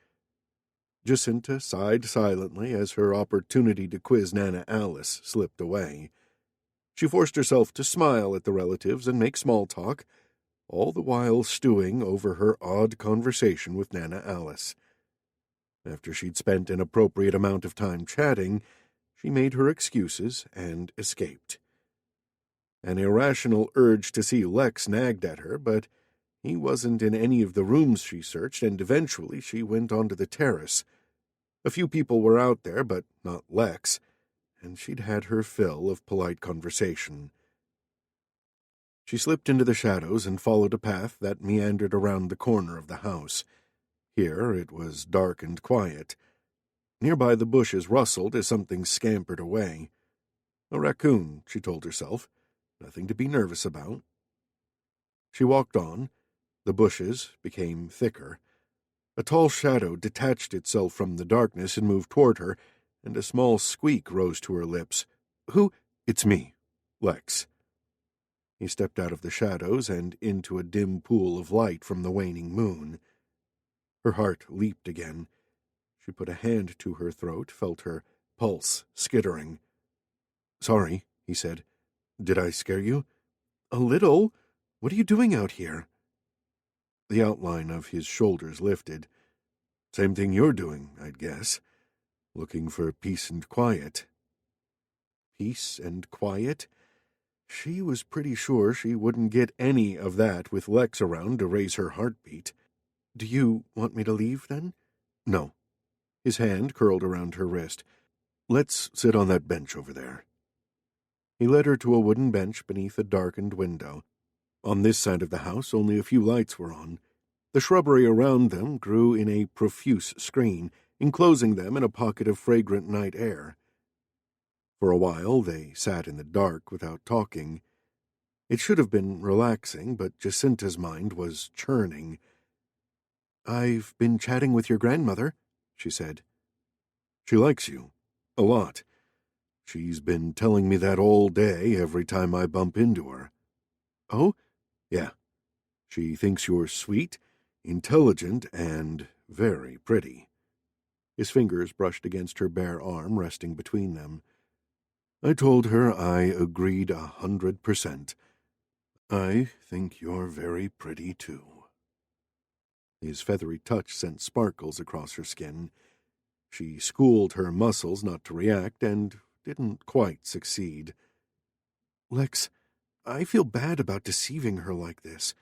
Speaker 2: Jacinta sighed silently as her opportunity to quiz Nana Alice slipped away. She forced herself to smile at the relatives and make small talk, all the while stewing over her odd conversation with Nana Alice. After she'd spent an appropriate amount of time chatting, she made her excuses and escaped. An irrational urge to see Lex nagged at her, but he wasn't in any of the rooms she searched, and eventually she went onto the terrace. A few people were out there, but not Lex, and she'd had her fill of polite conversation. She slipped into the shadows and followed a path that meandered around the corner of the house. Here it was dark and quiet. Nearby the bushes rustled as something scampered away. A raccoon, she told herself. Nothing to be nervous about. She walked on. The bushes became thicker. A tall shadow detached itself from the darkness and moved toward her, and a small squeak rose to her lips. Who? It's me, Lex. He stepped out of the shadows and into a dim pool of light from the waning moon. Her heart leaped again. She put a hand to her throat, felt her pulse skittering. Sorry, he said. Did I scare you? A little. What are you doing out here? The outline of his shoulders lifted. Same thing you're doing, I'd guess. Looking for peace and quiet. Peace and quiet? She was pretty sure she wouldn't get any of that with Lex around to raise her heartbeat. Do you want me to leave, then? No. His hand curled around her wrist. Let's sit on that bench over there. He led her to a wooden bench beneath a darkened window. On this side of the house, only a few lights were on. The shrubbery around them grew in a profuse screen, enclosing them in a pocket of fragrant night air. For a while they sat in the dark without talking. It should have been relaxing, but Jacinta's mind was churning. I've been chatting with your grandmother, she said. She likes you. A lot. She's been telling me that all day every time I bump into her. Oh? Yeah. She thinks you're sweet, intelligent, and very pretty. His fingers brushed against her bare arm, resting between them. I told her I agreed 100%. I think you're very pretty, too. His feathery touch sent sparkles across her skin. She schooled her muscles not to react, and didn't quite succeed. Lex, I feel bad about deceiving her like this.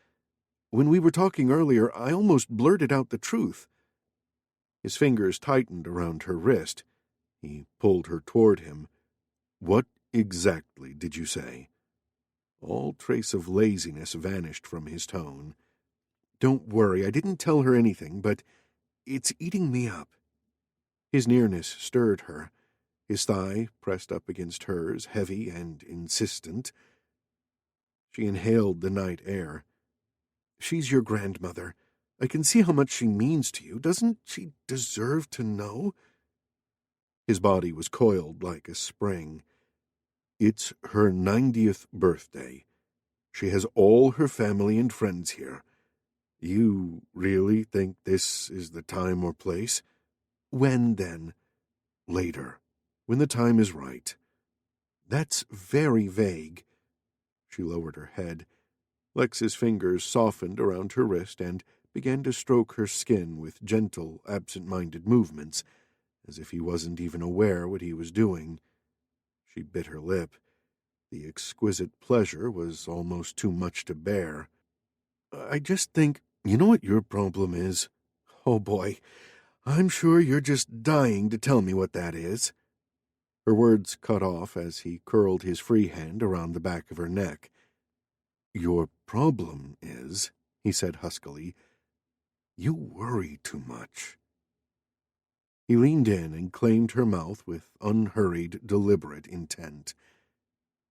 Speaker 2: When we were talking earlier, I almost blurted out the truth. His fingers tightened around her wrist. He pulled her toward him. "What exactly did you say?" All trace of laziness vanished from his tone. "Don't worry, I didn't tell her anything, but it's eating me up." His nearness stirred her. His thigh pressed up against hers, heavy and insistent. She inhaled the night air. "She's your grandmother. I can see how much she means to you. Doesn't she deserve to know?" His body was coiled like a spring. "It's her 90th birthday. She has all her family and friends here. You really think this is the time or place? When, then?" "Later, when the time is right." "That's very vague." She lowered her head. Lex's fingers softened around her wrist and began to stroke her skin with gentle, absent-minded movements, as if he wasn't even aware what he was doing. She bit her lip. The exquisite pleasure was almost too much to bear. "I just think, you know what your problem is? Oh, boy, I'm sure you're just dying to tell me what that is." Her words cut off as he curled his free hand around the back of her neck. "Your problem is," he said huskily, "you worry too much." He leaned in and claimed her mouth with unhurried, deliberate intent.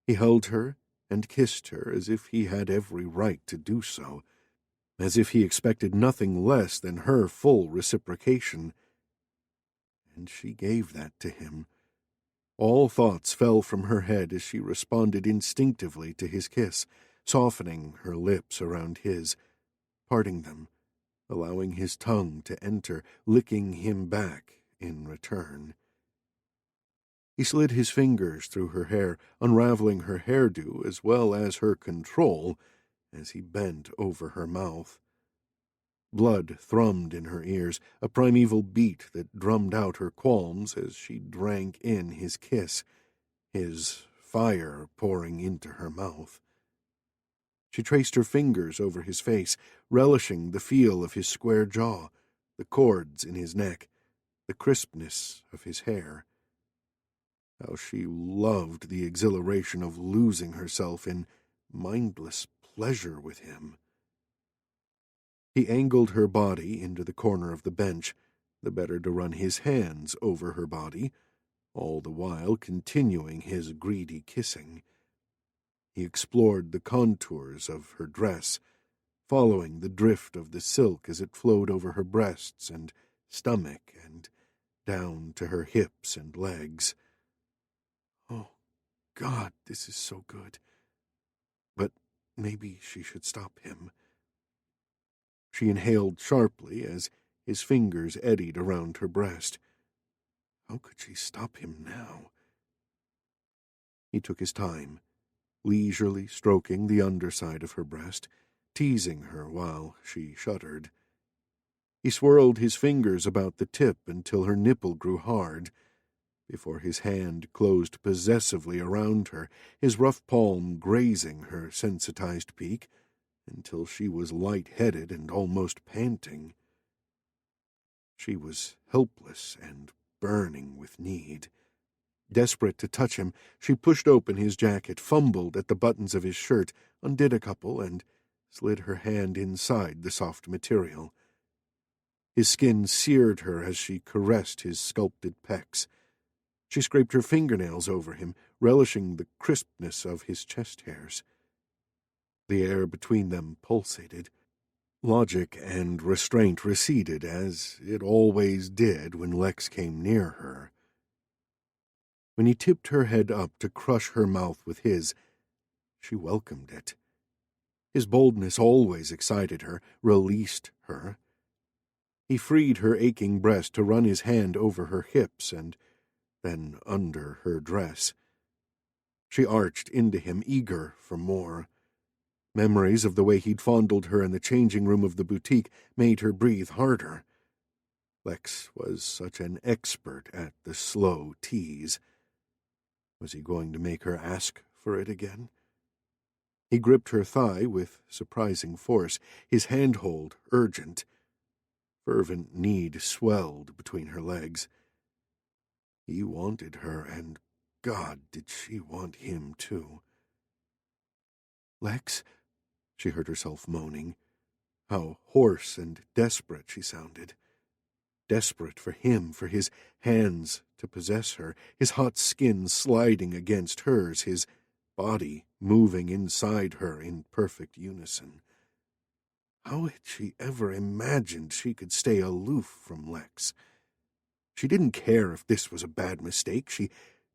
Speaker 2: He held her and kissed her as if he had every right to do so, as if he expected nothing less than her full reciprocation. And she gave that to him. All thoughts fell from her head as she responded instinctively to his kiss, softening her lips around his, parting them, allowing his tongue to enter, licking him back in return. He slid his fingers through her hair, unraveling her hairdo as well as her control as he bent over her mouth. Blood thrummed in her ears, a primeval beat that drummed out her qualms as she drank in his kiss, his fire pouring into her mouth. She traced her fingers over his face, relishing the feel of his square jaw, the cords in his neck, the crispness of his hair. How she loved the exhilaration of losing herself in mindless pleasure with him. He angled her body into the corner of the bench, the better to run his hands over her body, all the while continuing his greedy kissing. He explored the contours of her dress, following the drift of the silk as it flowed over her breasts and stomach and down to her hips and legs. Oh, God, this is so good. But maybe she should stop him. She inhaled sharply as his fingers eddied around her breast. How could she stop him now? He took his time, leisurely stroking the underside of her breast, teasing her while she shuddered. He swirled his fingers about the tip until her nipple grew hard, before his hand closed possessively around her, his rough palm grazing her sensitized peak, until she was light-headed and almost panting. She was helpless and burning with need. Desperate to touch him, she pushed open his jacket, fumbled at the buttons of his shirt, undid a couple, and slid her hand inside the soft material. His skin seared her as she caressed his sculpted pecs. She scraped her fingernails over him, relishing the crispness of his chest hairs. The air between them pulsated. Logic and restraint receded, as it always did when Lex came near her. When he tipped her head up to crush her mouth with his, she welcomed it. His boldness always excited her, released her. He freed her aching breast to run his hand over her hips and then under her dress. She arched into him, eager for more. Memories of the way he'd fondled her in the changing room of the boutique made her breathe harder. Lex was such an expert at the slow tease. Was he going to make her ask for it again? He gripped her thigh with surprising force, his handhold urgent. Fervent need swelled between her legs. He wanted her, and God, did she want him too. "Lex," she heard herself moaning. How hoarse and desperate she sounded. Desperate for him, for his hands to possess her, his hot skin sliding against hers, his body moving inside her in perfect unison. How had she ever imagined she could stay aloof from Lex? She didn't care if this was a bad mistake. She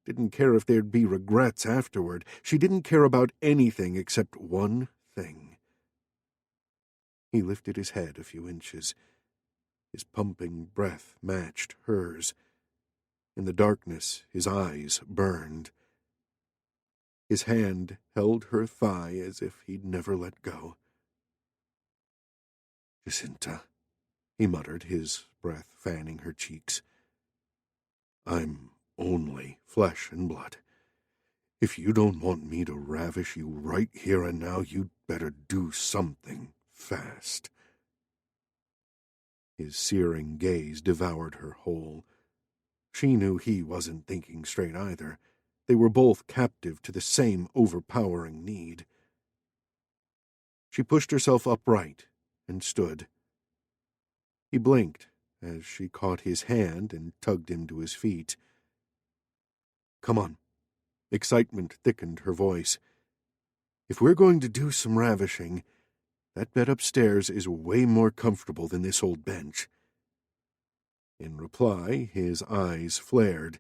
Speaker 2: didn't care if there'd be regrets afterward. She didn't care about anything except one thing. He lifted his head a few inches. His pumping breath matched hers. In the darkness, his eyes burned. His hand held her thigh as if he'd never let go. "Jacinta," he muttered, his breath fanning her cheeks. "I'm only flesh and blood. If you don't want me to ravish you right here and now, you'd better do something fast." His searing gaze devoured her whole. She knew he wasn't thinking straight either. They were both captive to the same overpowering need. She pushed herself upright and stood. He blinked as she caught his hand and tugged him to his feet. "Come on." Excitement thickened her voice. "If we're going to do some ravishing, that bed upstairs is way more comfortable than this old bench." In reply, his eyes flared.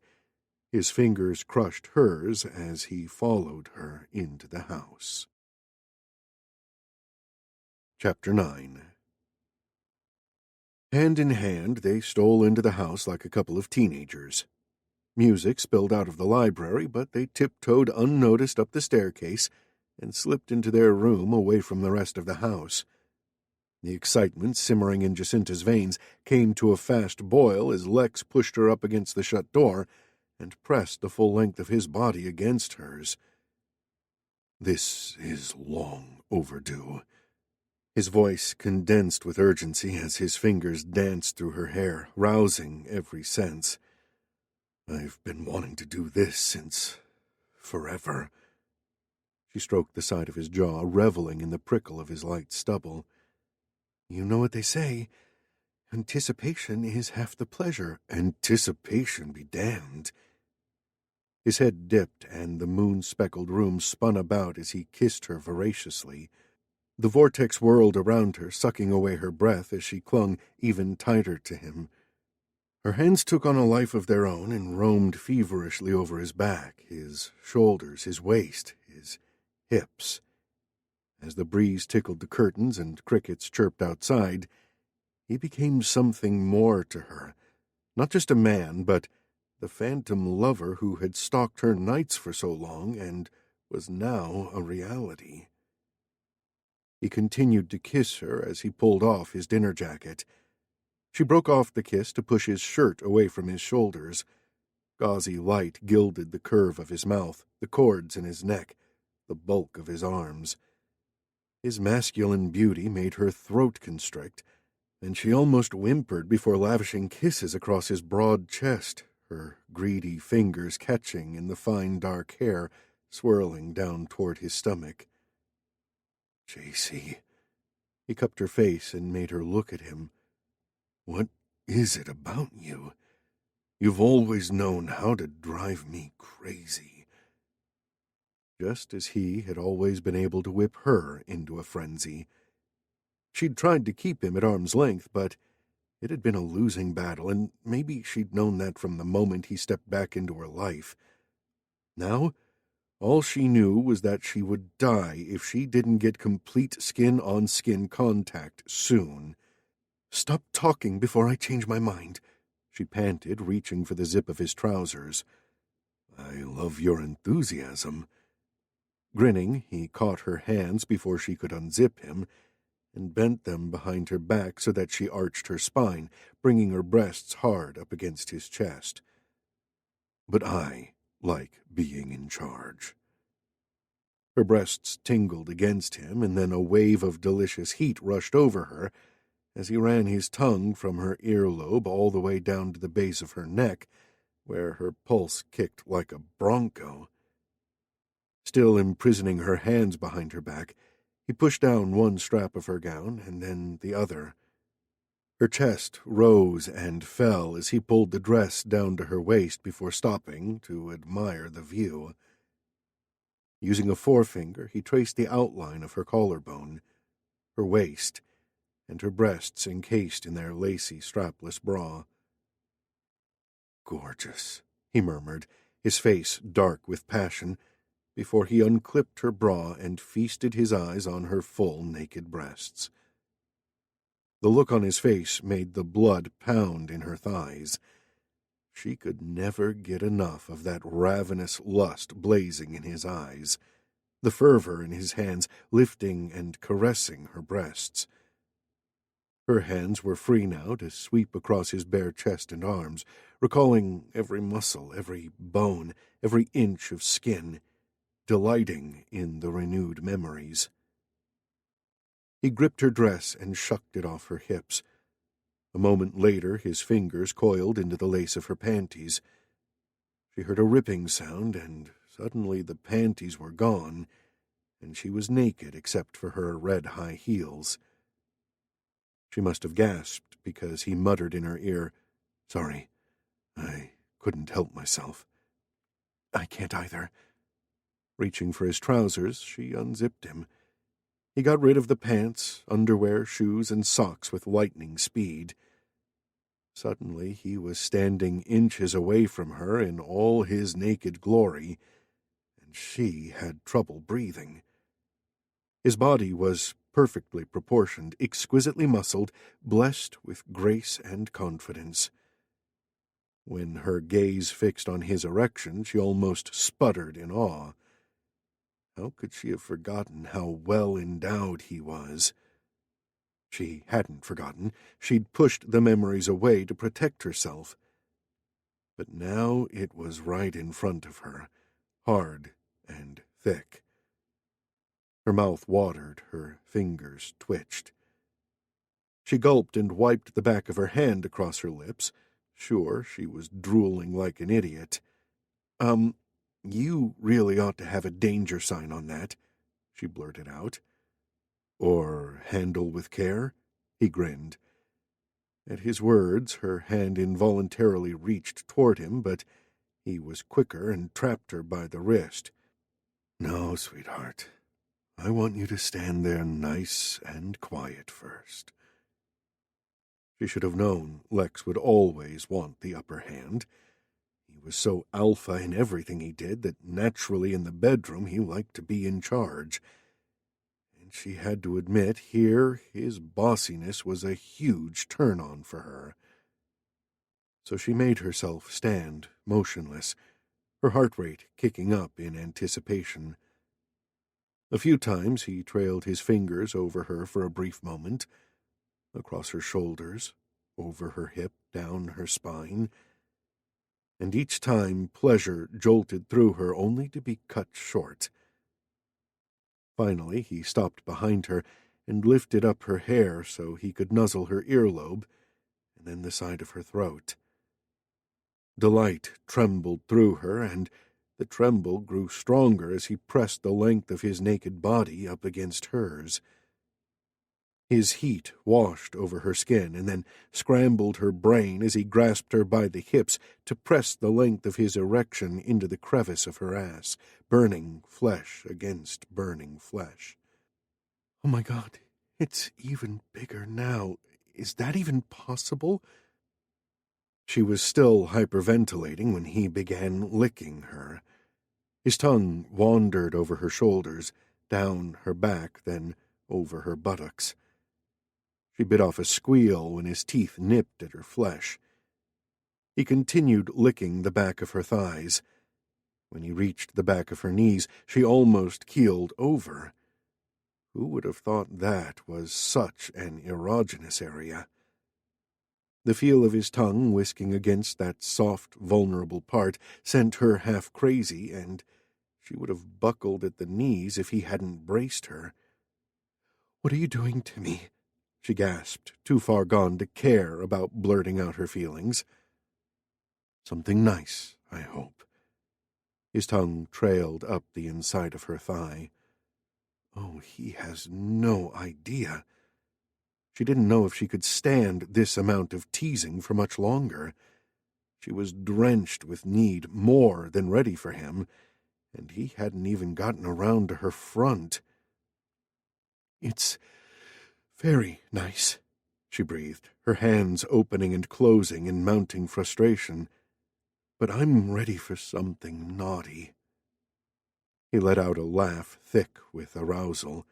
Speaker 2: His fingers crushed hers as he followed her into the house. Chapter 9. Hand in hand, they stole into the house like a couple of teenagers. Music spilled out of the library, but they tiptoed unnoticed up the staircase and slipped into their room away from the rest of the house. The excitement simmering in Jacinta's veins came to a fast boil as Lex pushed her up against the shut door and pressed the full length of his body against hers. "This is long overdue." His voice condensed with urgency as his fingers danced through her hair, rousing every sense. "I've been wanting to do this since forever." She stroked the side of his jaw, reveling in the prickle of his light stubble. "You know what they say. Anticipation is half the pleasure." "Anticipation be damned." His head dipped, and the moon-speckled room spun about as he kissed her voraciously. The vortex whirled around her, sucking away her breath as she clung even tighter to him. Her hands took on a life of their own and roamed feverishly over his back, his shoulders, his waist, his hips. As the breeze tickled the curtains and crickets chirped outside, he became something more to her. Not just a man, but the phantom lover who had stalked her nights for so long and was now a reality. He continued to kiss her as he pulled off his dinner jacket. She broke off the kiss to push his shirt away from his shoulders. Gauzy light gilded the curve of his mouth, the cords in his neck, the bulk of his arms. His masculine beauty made her throat constrict, and she almost whimpered before lavishing kisses across his broad chest, her greedy fingers catching in the fine dark hair swirling down toward his stomach. "JC," he cupped her face and made her look at him. "What is it about you? You've always known how to drive me crazy." Just as he had always been able to whip her into a frenzy. She'd tried to keep him at arm's length, but it had been a losing battle, and maybe she'd known that from the moment he stepped back into her life. Now, all she knew was that she would die if she didn't get complete skin-on-skin contact soon. "Stop talking before I change my mind," she panted, reaching for the zip of his trousers. "I love your enthusiasm." Grinning, he caught her hands before she could unzip him, and bent them behind her back so that she arched her spine, bringing her breasts hard up against his chest. "But I like being in charge." Her breasts tingled against him, and then a wave of delicious heat rushed over her, as he ran his tongue from her earlobe all the way down to the base of her neck, where her pulse kicked like a bronco. Still imprisoning her hands behind her back, he pushed down one strap of her gown and then the other. Her chest rose and fell as he pulled the dress down to her waist before stopping to admire the view. Using a forefinger, he traced the outline of her collarbone, her waist, and her breasts encased in their lacy, strapless bra. "Gorgeous," he murmured, his face dark with passion, before he unclipped her bra and feasted his eyes on her full, naked breasts. The look on his face made the blood pound in her thighs. She could never get enough of that ravenous lust blazing in his eyes, the fervor in his hands lifting and caressing her breasts. Her hands were free now to sweep across his bare chest and arms, recalling every muscle, every bone, every inch of skin, delighting in the renewed memories. He gripped her dress and shucked it off her hips. A moment later, his fingers coiled into the lace of her panties. She heard a ripping sound, and suddenly the panties were gone, and she was naked except for her red high heels. She must have gasped because he muttered in her ear, "Sorry, I couldn't help myself." "I can't either." Reaching for his trousers, she unzipped him. He got rid of the pants, underwear, shoes, and socks with lightning speed. Suddenly he was standing inches away from her in all his naked glory, and she had trouble breathing. His body was perfectly proportioned, exquisitely muscled, blessed with grace and confidence. When her gaze fixed on his erection, she almost sputtered in awe. How could she have forgotten how well endowed he was? She hadn't forgotten. She'd pushed the memories away to protect herself. But now it was right in front of her, hard and thick. Her mouth watered, her fingers twitched. She gulped and wiped the back of her hand across her lips, sure she was drooling like an idiot. You really ought to have a danger sign on that," she blurted out. "Or handle with care?" he grinned. At his words, her hand involuntarily reached toward him, but he was quicker and trapped her by the wrist. "No, sweetheart. I want you to stand there nice and quiet first." She should have known Lex would always want the upper hand. He was so alpha in everything he did that naturally in the bedroom he liked to be in charge. And she had to admit here his bossiness was a huge turn-on for her. So she made herself stand motionless, her heart rate kicking up in anticipation. A few times he trailed his fingers over her for a brief moment, across her shoulders, over her hip, down her spine, and each time pleasure jolted through her only to be cut short. Finally he stopped behind her and lifted up her hair so he could nuzzle her earlobe and then the side of her throat. Delight trembled through her, and the tremble grew stronger as he pressed the length of his naked body up against hers. His heat washed over her skin and then scrambled her brain as he grasped her by the hips to press the length of his erection into the crevice of her ass, burning flesh against burning flesh. "Oh my God, it's even bigger now. Is that even possible?" She was still hyperventilating when he began licking her. His tongue wandered over her shoulders, down her back, then over her buttocks. She bit off a squeal when his teeth nipped at her flesh. He continued licking the back of her thighs. When he reached the back of her knees, she almost keeled over. Who would have thought that was such an erogenous area? The feel of his tongue whisking against that soft, vulnerable part sent her half crazy, and she would have buckled at the knees if he hadn't braced her. "What are you doing to me?" she gasped, too far gone to care about blurting out her feelings. Something nice, I hope. His tongue trailed up the inside of her thigh. Oh, he has no idea. She didn't know if she could stand this amount of teasing for much longer. She was drenched with need, more than ready for him, and he hadn't even gotten around to her front. It's very nice, she breathed, her hands opening and closing in mounting frustration. But I'm ready for something naughty. He let out a laugh thick with arousal.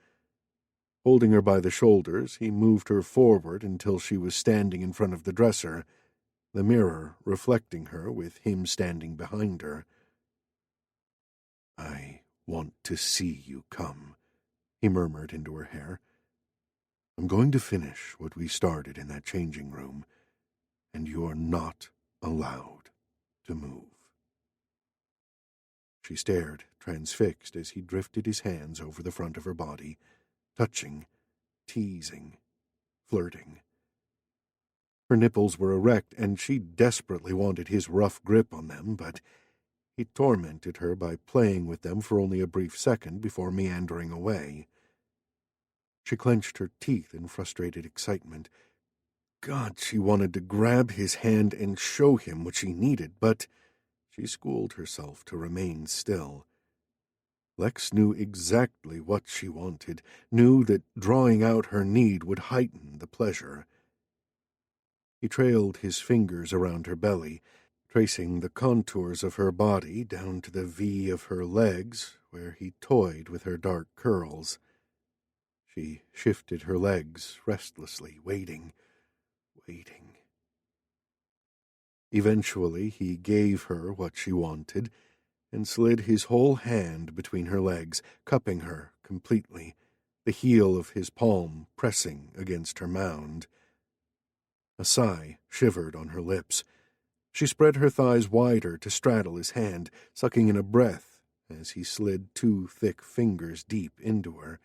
Speaker 2: Holding her by the shoulders, he moved her forward until she was standing in front of the dresser, the mirror reflecting her with him standing behind her. I want to see you come, he murmured into her hair. I'm going to finish what we started in that changing room, and you're not allowed to move. She stared, transfixed, as he drifted his hands over the front of her body, touching, teasing, flirting. Her nipples were erect, and she desperately wanted his rough grip on them, but he tormented her by playing with them for only a brief second before meandering away. She clenched her teeth in frustrated excitement. God, she wanted to grab his hand and show him what she needed, but she schooled herself to remain still. Lex knew exactly what she wanted, knew that drawing out her need would heighten the pleasure. He trailed his fingers around her belly, tracing the contours of her body down to the V of her legs, where he toyed with her dark curls. She shifted her legs restlessly, waiting. Eventually, he gave her what she wanted, and slid his whole hand between her legs, cupping her completely, the heel of his palm pressing against her mound. A sigh shivered on her lips. She spread her thighs wider to straddle his hand, sucking in a breath as he slid two thick fingers deep into her,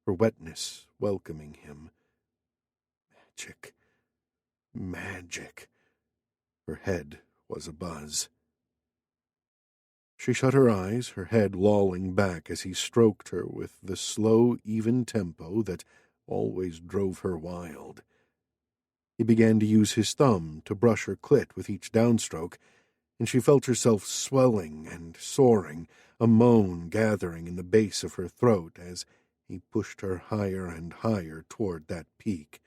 Speaker 2: her wetness welcoming him. Magic. Magic. Her head was abuzz. She shut her eyes, her head lolling back as he stroked her with the slow, even tempo that always drove her wild. He began to use his thumb to brush her clit with each downstroke, and she felt herself swelling and soaring, a moan gathering in the base of her throat as he pushed her higher and higher toward that peak.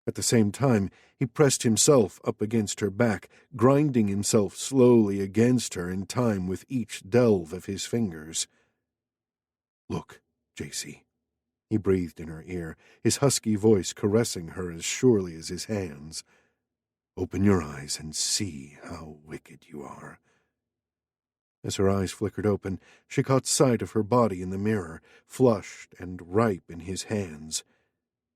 Speaker 2: At the same time, he pressed himself up against her back, grinding himself slowly against her in time with each delve of his fingers. Look, JC, he breathed in her ear, his husky voice caressing her as surely as his hands. Open your eyes and see how wicked you are. As her eyes flickered open, she caught sight of her body in the mirror, flushed and ripe in his hands,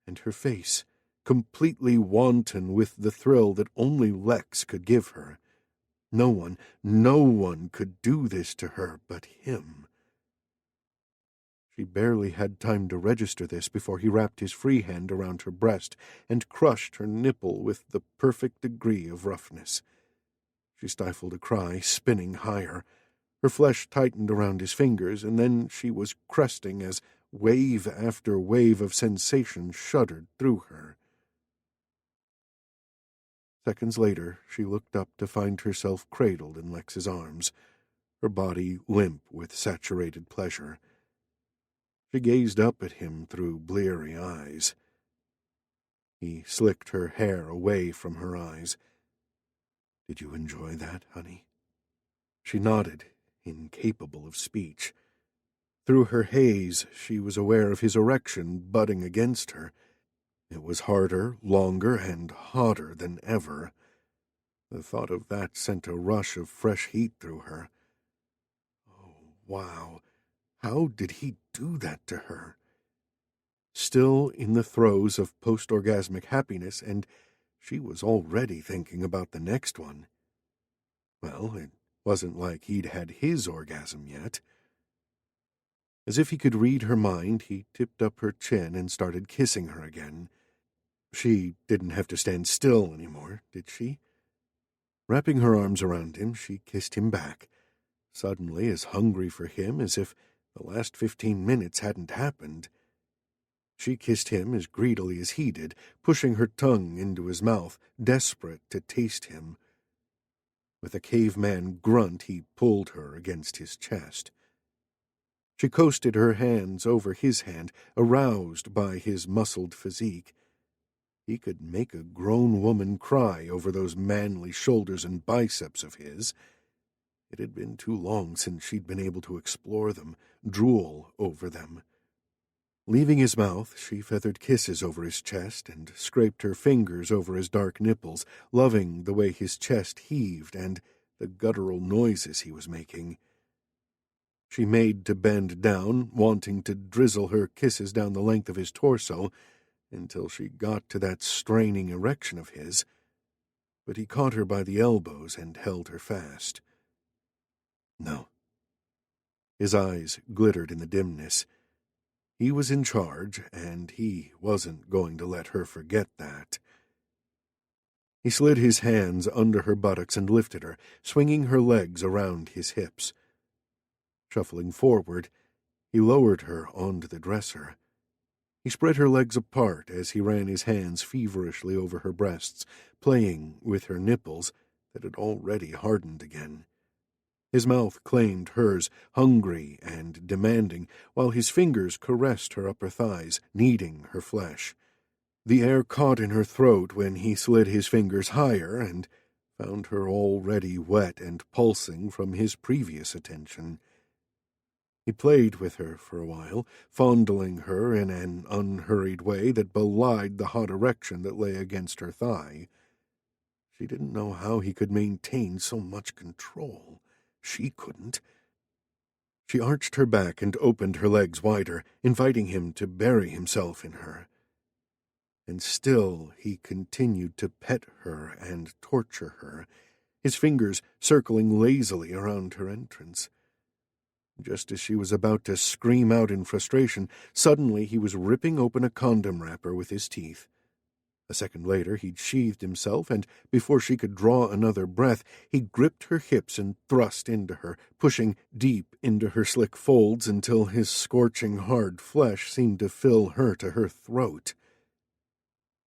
Speaker 2: and her face, completely wanton with the thrill that only Lex could give her. No one could do this to her but him. She barely had time to register this before he wrapped his free hand around her breast and crushed her nipple with the perfect degree of roughness. She stifled a cry, spinning higher. Her flesh tightened around his fingers, and then she was cresting as wave after wave of sensation shuddered through her. Seconds later, she looked up to find herself cradled in Lex's arms, her body limp with saturated pleasure. She gazed up at him through bleary eyes. He slicked her hair away from her eyes. Did you enjoy that, honey? She nodded, incapable of speech. Through her haze, she was aware of his erection budding against her. It was harder, longer, and hotter than ever. The thought of that sent a rush of fresh heat through her. Oh, wow. How did he do that to her? Still in the throes of post-orgasmic happiness, and she was already thinking about the next one. Well, it wasn't like he'd had his orgasm yet. As if he could read her mind, he tipped up her chin and started kissing her again. She didn't have to stand still anymore, did she? Wrapping her arms around him, she kissed him back, suddenly as hungry for him as if the last 15 minutes hadn't happened. She kissed him as greedily as he did, pushing her tongue into his mouth, desperate to taste him. With a caveman grunt, he pulled her against his chest. She coasted her hands over his hand, aroused by his muscled physique. He could make a grown woman cry over those manly shoulders and biceps of his. It had been too long since she'd been able to explore them, drool over them. Leaving his mouth, she feathered kisses over his chest and scraped her fingers over his dark nipples, loving the way his chest heaved and the guttural noises he was making. She made to bend down, wanting to drizzle her kisses down the length of his torso, until she got to that straining erection of his. But he caught her by the elbows and held her fast. No. His eyes glittered in the dimness. He was in charge, and he wasn't going to let her forget that. He slid his hands under her buttocks and lifted her, swinging her legs around his hips. Shuffling forward, he lowered her onto the dresser. He spread her legs apart as he ran his hands feverishly over her breasts, playing with her nipples that had already hardened again. His mouth claimed hers, hungry and demanding, while his fingers caressed her upper thighs, kneading her flesh. The air caught in her throat when he slid his fingers higher and found her already wet and pulsing from his previous attention. He played with her for a while, fondling her in an unhurried way that belied the hot erection that lay against her thigh. She didn't know how he could maintain so much control. She couldn't. She arched her back and opened her legs wider, inviting him to bury himself in her. And still he continued to pet her and torture her, his fingers circling lazily around her entrance. Just as she was about to scream out in frustration, suddenly he was ripping open a condom wrapper with his teeth. A second later, he'd sheathed himself, and before she could draw another breath, he gripped her hips and thrust into her, pushing deep into her slick folds until his scorching hard flesh seemed to fill her to her throat.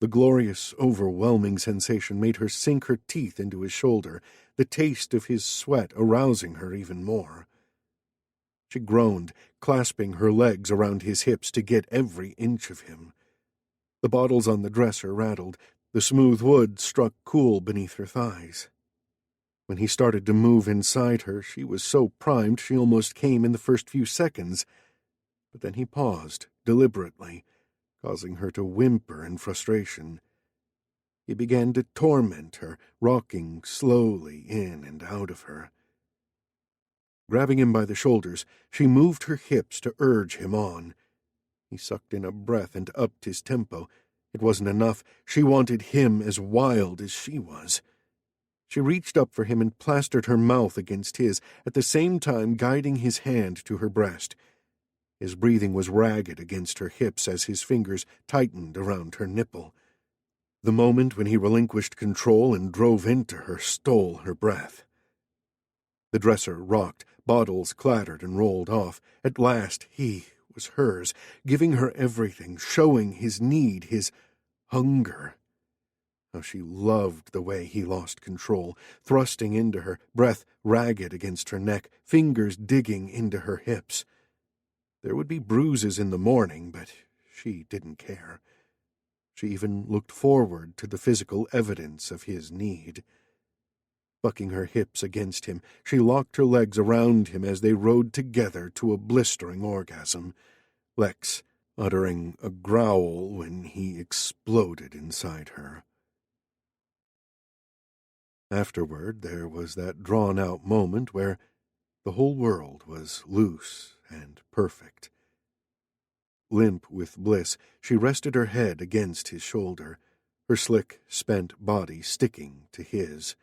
Speaker 2: The glorious, overwhelming sensation made her sink her teeth into his shoulder, the taste of his sweat arousing her even more. She groaned, clasping her legs around his hips to get every inch of him. The bottles on the dresser rattled. The smooth wood struck cool beneath her thighs. When he started to move inside her, she was so primed she almost came in the first few seconds. But then he paused, deliberately, causing her to whimper in frustration. He began to torment her, rocking slowly in and out of her. Grabbing him by the shoulders, she moved her hips to urge him on. He sucked in a breath and upped his tempo. It wasn't enough. She wanted him as wild as she was. She reached up for him and plastered her mouth against his, at the same time guiding his hand to her breast. His breathing was ragged against her hips as his fingers tightened around her nipple. The moment when he relinquished control and drove into her stole her breath. The dresser rocked, bottles clattered and rolled off. At last he was hers, giving her everything, showing his need, his hunger. How she loved the way he lost control, thrusting into her, breath ragged against her neck, fingers digging into her hips. There would be bruises in the morning, but she didn't care. She even looked forward to the physical evidence of his need. Bucking her hips against him, she locked her legs around him as they rode together to a blistering orgasm, Lex uttering a growl when he exploded inside her. Afterward, there was that drawn-out moment where the whole world was loose and perfect. Limp with bliss, she rested her head against his shoulder, her slick, spent body sticking to his.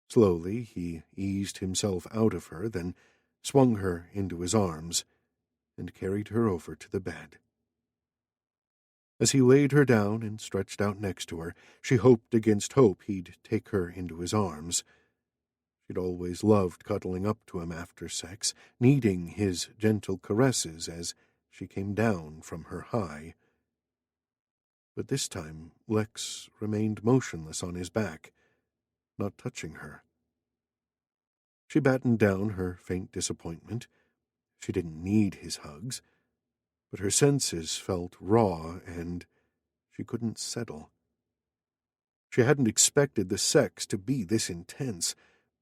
Speaker 2: Slowly, he eased himself out of her, then swung her into his arms and carried her over to the bed. As he laid her down and stretched out next to her, she hoped against hope he'd take her into his arms. She'd always loved cuddling up to him after sex, needing his gentle caresses as she came down from her high. But this time Lex remained motionless on his back, not touching her. She battened down her faint disappointment. She didn't need his hugs, but her senses felt raw and she couldn't settle. She hadn't expected the sex to be this intense.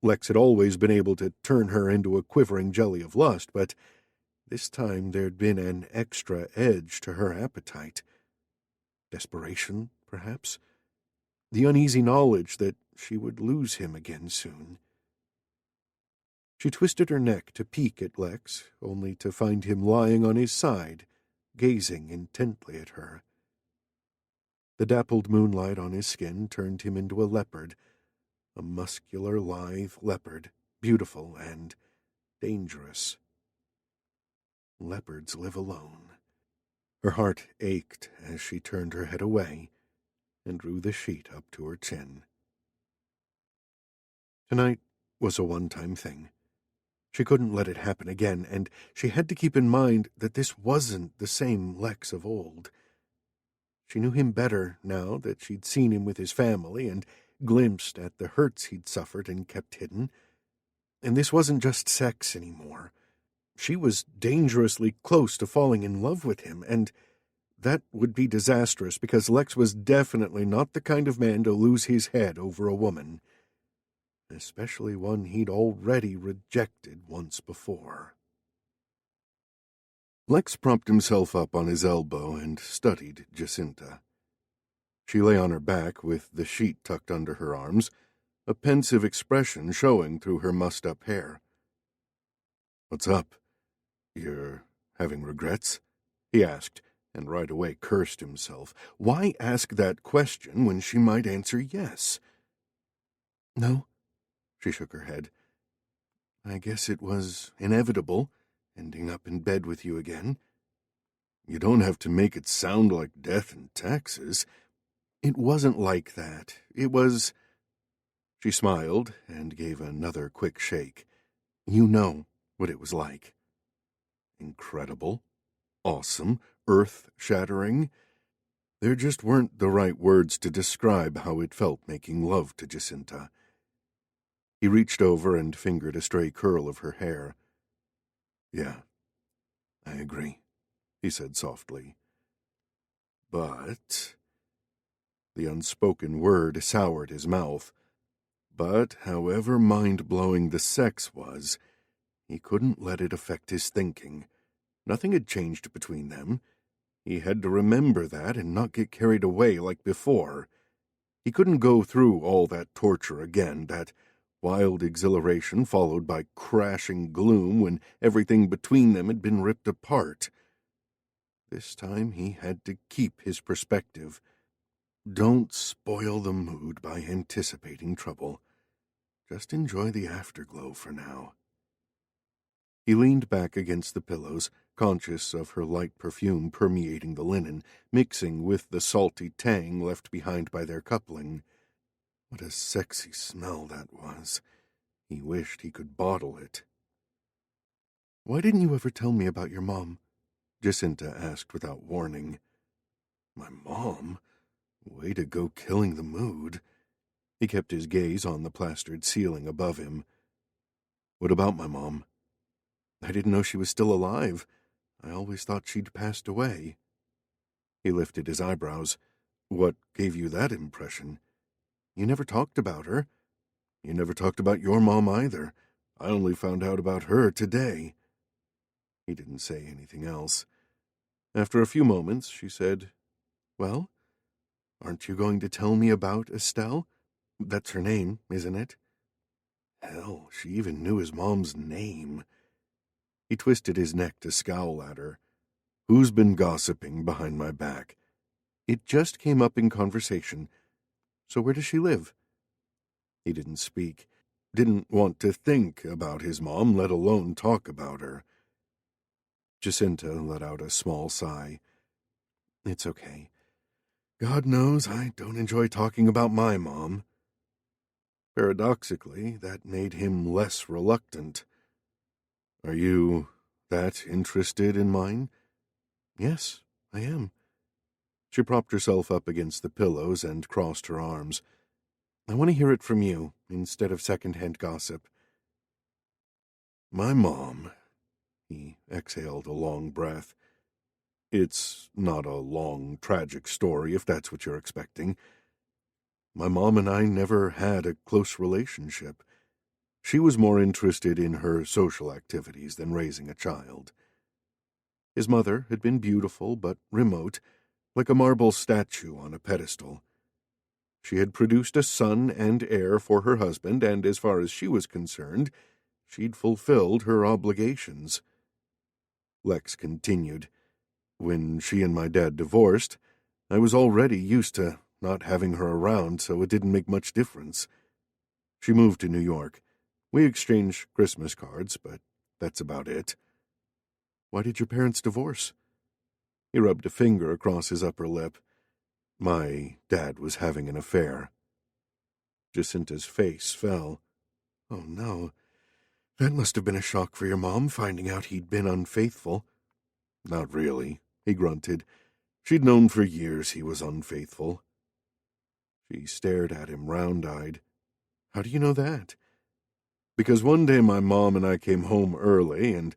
Speaker 2: Lex had always been able to turn her into a quivering jelly of lust, but this time there'd been an extra edge to her appetite. Desperation, perhaps? The uneasy knowledge that she would lose him again soon. She twisted her neck to peek at Lex, only to find him lying on his side, gazing intently at her. The dappled moonlight on his skin turned him into a leopard, a muscular, lithe leopard, beautiful and dangerous. Leopards live alone. Her heart ached as she turned her head away and drew the sheet up to her chin. Tonight was a one-time thing. She couldn't let it happen again, and she had to keep in mind that this wasn't the same Lex of old. She knew him better now that she'd seen him with his family and glimpsed at the hurts he'd suffered and kept hidden. And this wasn't just sex anymore. She was dangerously close to falling in love with him, and that would be disastrous because Lex was definitely not the kind of man to lose his head over a woman, especially one he'd already rejected once before. Lex propped himself up on his elbow and studied Jacinta. She lay on her back with the sheet tucked under her arms, a pensive expression showing through her mussed-up hair. "What's up? You're having regrets?" he asked, and right away cursed himself. Why ask that question when she might answer yes? "No," she shook her head. "I guess it was inevitable, ending up in bed with you again." "You don't have to make it sound like death and taxes." "It wasn't like that. It was—" She smiled and gave another quick shake. "You know what it was like." Incredible, awesome, earth-shattering. There just weren't the right words to describe how it felt making love to Jacinta. He reached over and fingered a stray curl of her hair. "Yeah, I agree," he said softly. "But—" The unspoken word soured his mouth. But however mind-blowing the sex was, he couldn't let it affect his thinking. Nothing had changed between them. He had to remember that and not get carried away like before. He couldn't go through all that torture again, that wild exhilaration followed by crashing gloom when everything between them had been ripped apart. This time he had to keep his perspective. Don't spoil the mood by anticipating trouble. Just enjoy the afterglow for now. He leaned back against the pillows, conscious of her light perfume permeating the linen, mixing with the salty tang left behind by their coupling. What a sexy smell that was. He wished he could bottle it. "Why didn't you ever tell me about your mom?" Jacinta asked without warning. "My mom? Way to go killing the mood." He kept his gaze on the plastered ceiling above him. "What about my mom?" "I didn't know she was still alive. I always thought she'd passed away." He lifted his eyebrows. "What gave you that impression? You never talked about her. You never talked about your mom either. I only found out about her today." He didn't say anything else. After a few moments, she said, "Well, aren't you going to tell me about Estelle? That's her name, isn't it?" Hell, she even knew his mom's name. He twisted his neck to scowl at her. "Who's been gossiping behind my back?" "It just came up in conversation. So where does she live?" He didn't speak. Didn't want to think about his mom, let alone talk about her. Jacinta let out a small sigh. "It's okay. God knows I don't enjoy talking about my mom. Paradoxically, that made him less reluctant. Are you that interested in mine? Yes, I am. She propped herself up against the pillows and crossed her arms. I want to hear it from you, instead of second-hand gossip. My mom, he exhaled a long breath. It's not a long, tragic story, if that's what you're expecting. My mom and I never had a close relationship. She was more interested in her social activities than raising a child. His mother had been beautiful but remote, like a marble statue on a pedestal. She had produced a son and heir for her husband, and as far as she was concerned, she'd fulfilled her obligations. Lex continued. When she and my dad divorced, I was already used to not having her around, so it didn't make much difference. She moved to New York. We exchanged Christmas cards, but that's about it. Why did your parents divorce? He rubbed a finger across his upper lip. My dad was having an affair. Jacinta's face fell. Oh, no. That must have been a shock for your mom, finding out he'd been unfaithful. Not really, he grunted. She'd known for years he was unfaithful. She stared at him round-eyed. How do you know that? Because one day my mom and I came home early and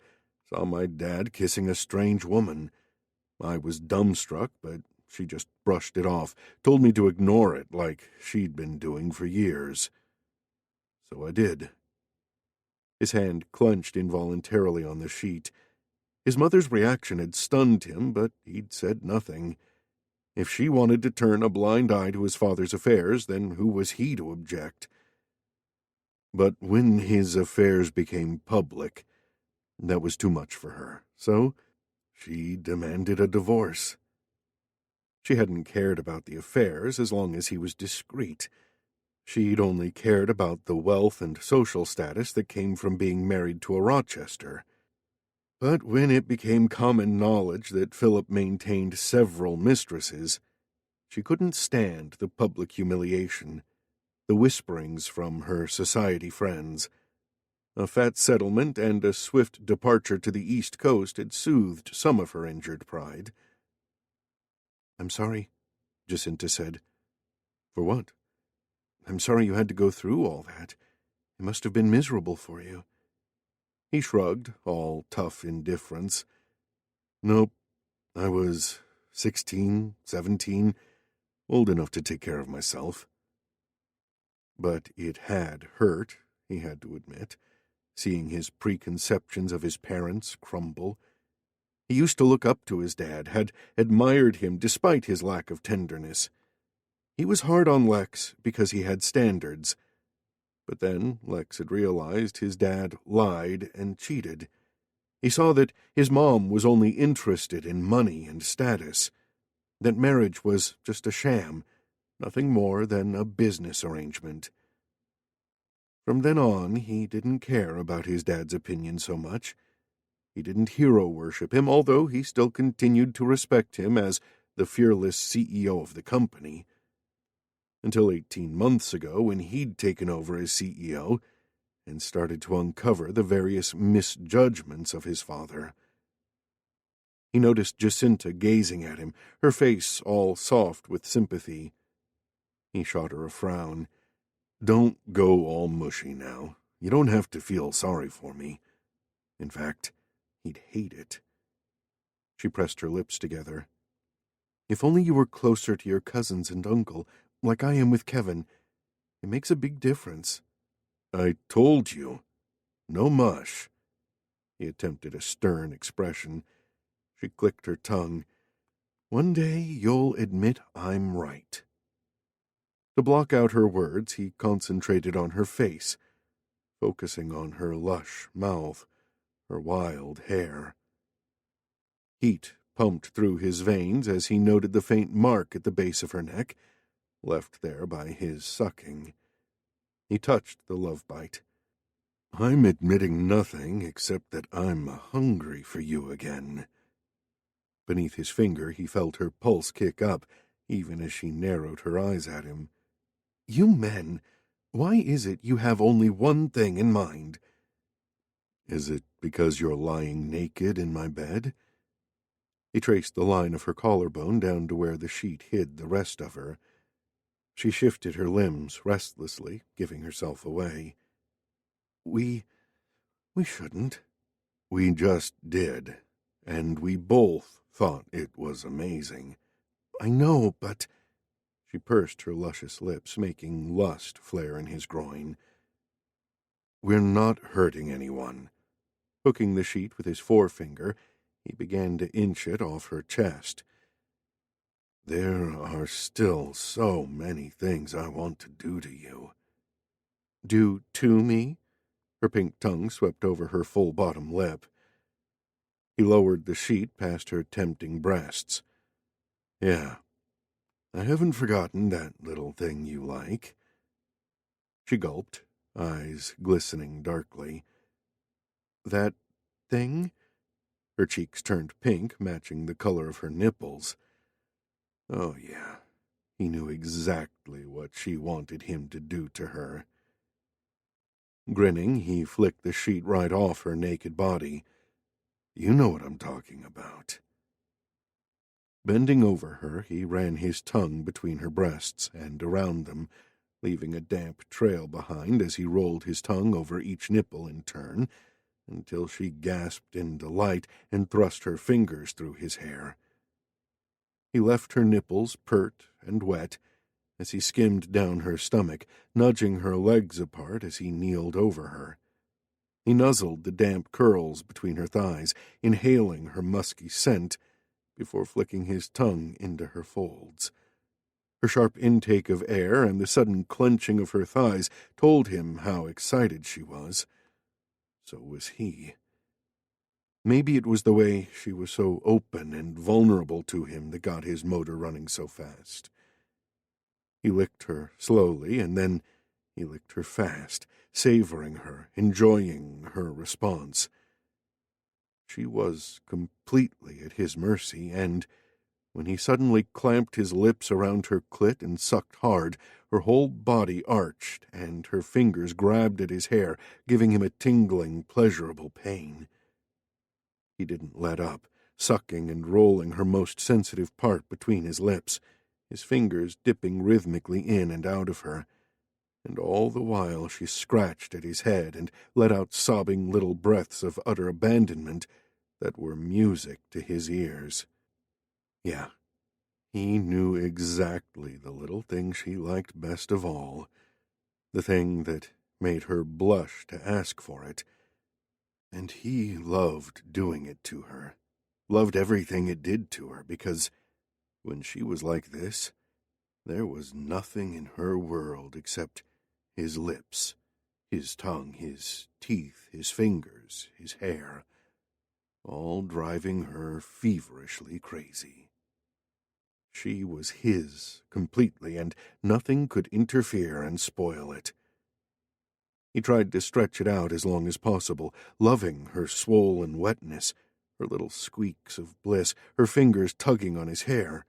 Speaker 2: saw my dad kissing a strange woman. I was dumbstruck, but she just brushed it off, told me to ignore it like she'd been doing for years. So I did. His hand clenched involuntarily on the sheet. His mother's reaction had stunned him, but he'd said nothing. If she wanted to turn a blind eye to his father's affairs, then who was he to object? But when his affairs became public, that was too much for her, so she demanded a divorce. She hadn't cared about the affairs as long as he was discreet. She'd only cared about the wealth and social status that came from being married to a Rochester. But when it became common knowledge that Philip maintained several mistresses, she couldn't stand the public humiliation, the whisperings from her society friends. A fat settlement and a swift departure to the East Coast had soothed some of her injured pride. I'm sorry, Jacinta said. For what? I'm sorry you had to go through all that. It must have been miserable for you. He shrugged, all tough indifference. Nope, I was 16, 17, old enough to take care of myself. But it had hurt, he had to admit, seeing his preconceptions of his parents crumble. He used to look up to his dad, had admired him despite his lack of tenderness. He was hard on Lex because he had standards. But then Lex had realized his dad lied and cheated. He saw that his mom was only interested in money and status, that marriage was just a sham, nothing more than a business arrangement. From then on, he didn't care about his dad's opinion so much. He didn't hero-worship him, although he still continued to respect him as the fearless CEO of the company. Until 18 months ago, when he'd taken over as CEO and started to uncover the various misjudgments of his father. He noticed Jacinta gazing at him, her face all soft with sympathy. He shot her a frown. Don't go all mushy now. You don't have to feel sorry for me. In fact, he'd hate it. She pressed her lips together. If only you were closer to your cousins and uncle, like I am with Kevin. It makes a big difference. I told you. No mush. He attempted a stern expression. She clicked her tongue. One day you'll admit I'm right. To block out her words, he concentrated on her face, focusing on her lush mouth, her wild hair. Heat pumped through his veins as he noted the faint mark at the base of her neck, left there by his sucking. He touched the love bite. I'm admitting nothing except that I'm hungry for you again. Beneath his finger he felt her pulse kick up,
Speaker 1: even as she narrowed her eyes at him. "You men, why is it you have only one thing in mind?" "Is it because you're lying naked in my bed?" He traced the line of her collarbone down to where the sheet hid the rest of her. She shifted her limbs restlessly, giving herself away. We shouldn't." "We just did, and we both thought it was amazing." "I know, but—" She pursed her luscious lips, making lust flare in his groin. "We're not hurting anyone." Hooking the sheet with his forefinger, he began to inch it off her chest. "There are still so many things I want to do to you." "Do to me?" Her pink tongue swept over her full bottom lip. He lowered the sheet past her tempting breasts. "Yeah, I haven't forgotten that little thing you like." She gulped, eyes glistening darkly. "That thing?" Her cheeks turned pink, matching the color of her nipples. Oh, yeah. He knew exactly what she wanted him to do to her. Grinning, he flicked the sheet right off her naked body. "You know what I'm talking about." Bending over her, he ran his tongue between her breasts and around them, leaving a damp trail behind as he rolled his tongue over each nipple in turn, until she gasped in delight and thrust her fingers through his hair. He left her nipples pert and wet as he skimmed down her stomach, nudging her legs apart as he kneeled over her. He nuzzled the damp curls between her thighs, inhaling her musky scent, before flicking his tongue into her folds. Her sharp intake of air and the sudden clenching of her thighs told him how excited she was. So was he. Maybe it was the way she was so open and vulnerable to him that got his motor running so fast. He licked her slowly, and then he licked her fast, savoring her, enjoying her response. She was completely at his mercy, and when he suddenly clamped his lips around her clit and sucked hard, her whole body arched, and her fingers grabbed at his hair, giving him a tingling, pleasurable pain. He didn't let up, sucking and rolling her most sensitive part between his lips, his fingers dipping rhythmically in and out of her, and all the while she scratched at his head and let out sobbing little breaths of utter abandonment that were music to his ears. Yeah, he knew exactly the little thing she liked best of all, the thing that made her blush to ask for it, and he loved doing it to her, loved everything it did to her, because when she was like this, there was nothing in her world except his lips, his tongue, his teeth, his fingers, his hair, all driving her feverishly crazy. She was his completely, and nothing could interfere and spoil it. He tried to stretch it out as long as possible, loving her swollen wetness, her little squeaks of bliss, her fingers tugging on his hair.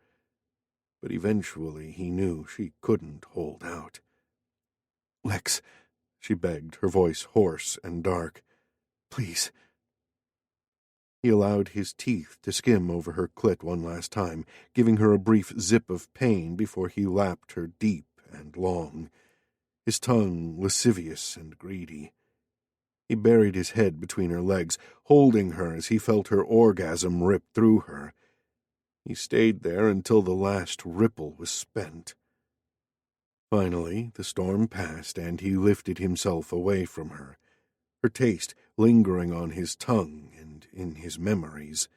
Speaker 1: But eventually he knew she couldn't hold out. "Lex," she begged, her voice hoarse and dark. "Please." He allowed his teeth to skim over her clit one last time, giving her a brief zip of pain before he lapped her deep and long, his tongue lascivious and greedy. He buried his head between her legs, holding her as he felt her orgasm rip through her. He stayed there until the last ripple was spent. Finally, the storm passed, and he lifted himself away from her, her taste lingering on his tongue and in his memories.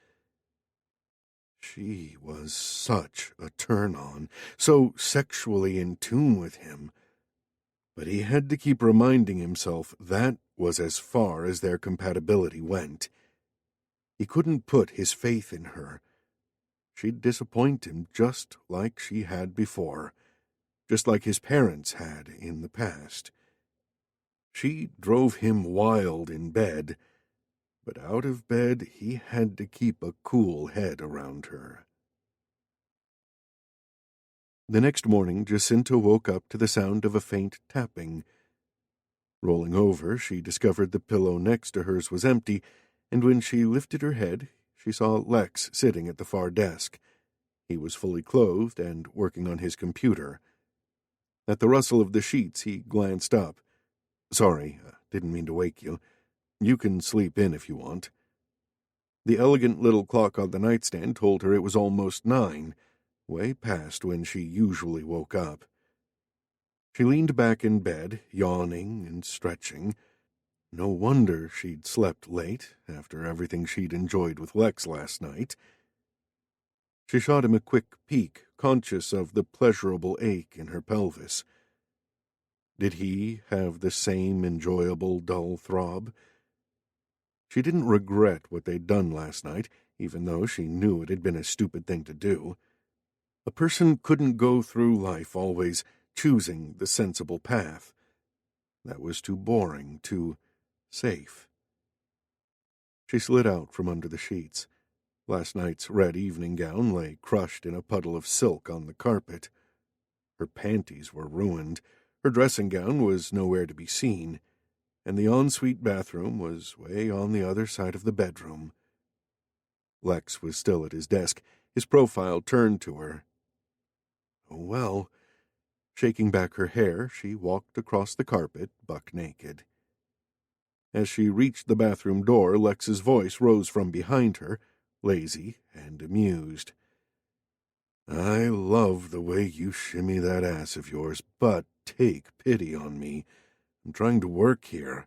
Speaker 1: She was such a turn-on, so sexually in tune with him, but he had to keep reminding himself that was as far as their compatibility went. He couldn't put his faith in her. She'd disappoint him just like she had before, just like his parents had in the past. She drove him wild in bed, but out of bed he had to keep a cool head around her. The next morning, Jacinta woke up to the sound of a faint tapping. Rolling over, she discovered the pillow next to hers was empty, and when she lifted her head, she saw Lex sitting at the far desk. He was fully clothed and working on his computer. At the rustle of the sheets, he glanced up. "Sorry, didn't mean to wake you. You can sleep in if you want." The elegant little clock on the nightstand told her it was almost 9, way past when she usually woke up. She leaned back in bed, yawning and stretching. No wonder she'd slept late, after everything she'd enjoyed with Lex last night. She shot him a quick peek, conscious of the pleasurable ache in her pelvis. Did he have the same enjoyable dull throb? She didn't regret what they'd done last night, even though she knew it had been a stupid thing to do. A person couldn't go through life always choosing the sensible path. That was too boring, too safe. She slid out from under the sheets. Last night's red evening gown lay crushed in a puddle of silk on the carpet. Her panties were ruined. Her dressing gown was nowhere to be seen, and the ensuite bathroom was way on the other side of the bedroom. Lex was still at his desk, his profile turned to her. Oh, well. Shaking back her hair, she walked across the carpet, buck naked. As she reached the bathroom door, Lex's voice rose from behind her, lazy and amused. "I love the way you shimmy that ass of yours, but take pity on me. I'm trying to work here."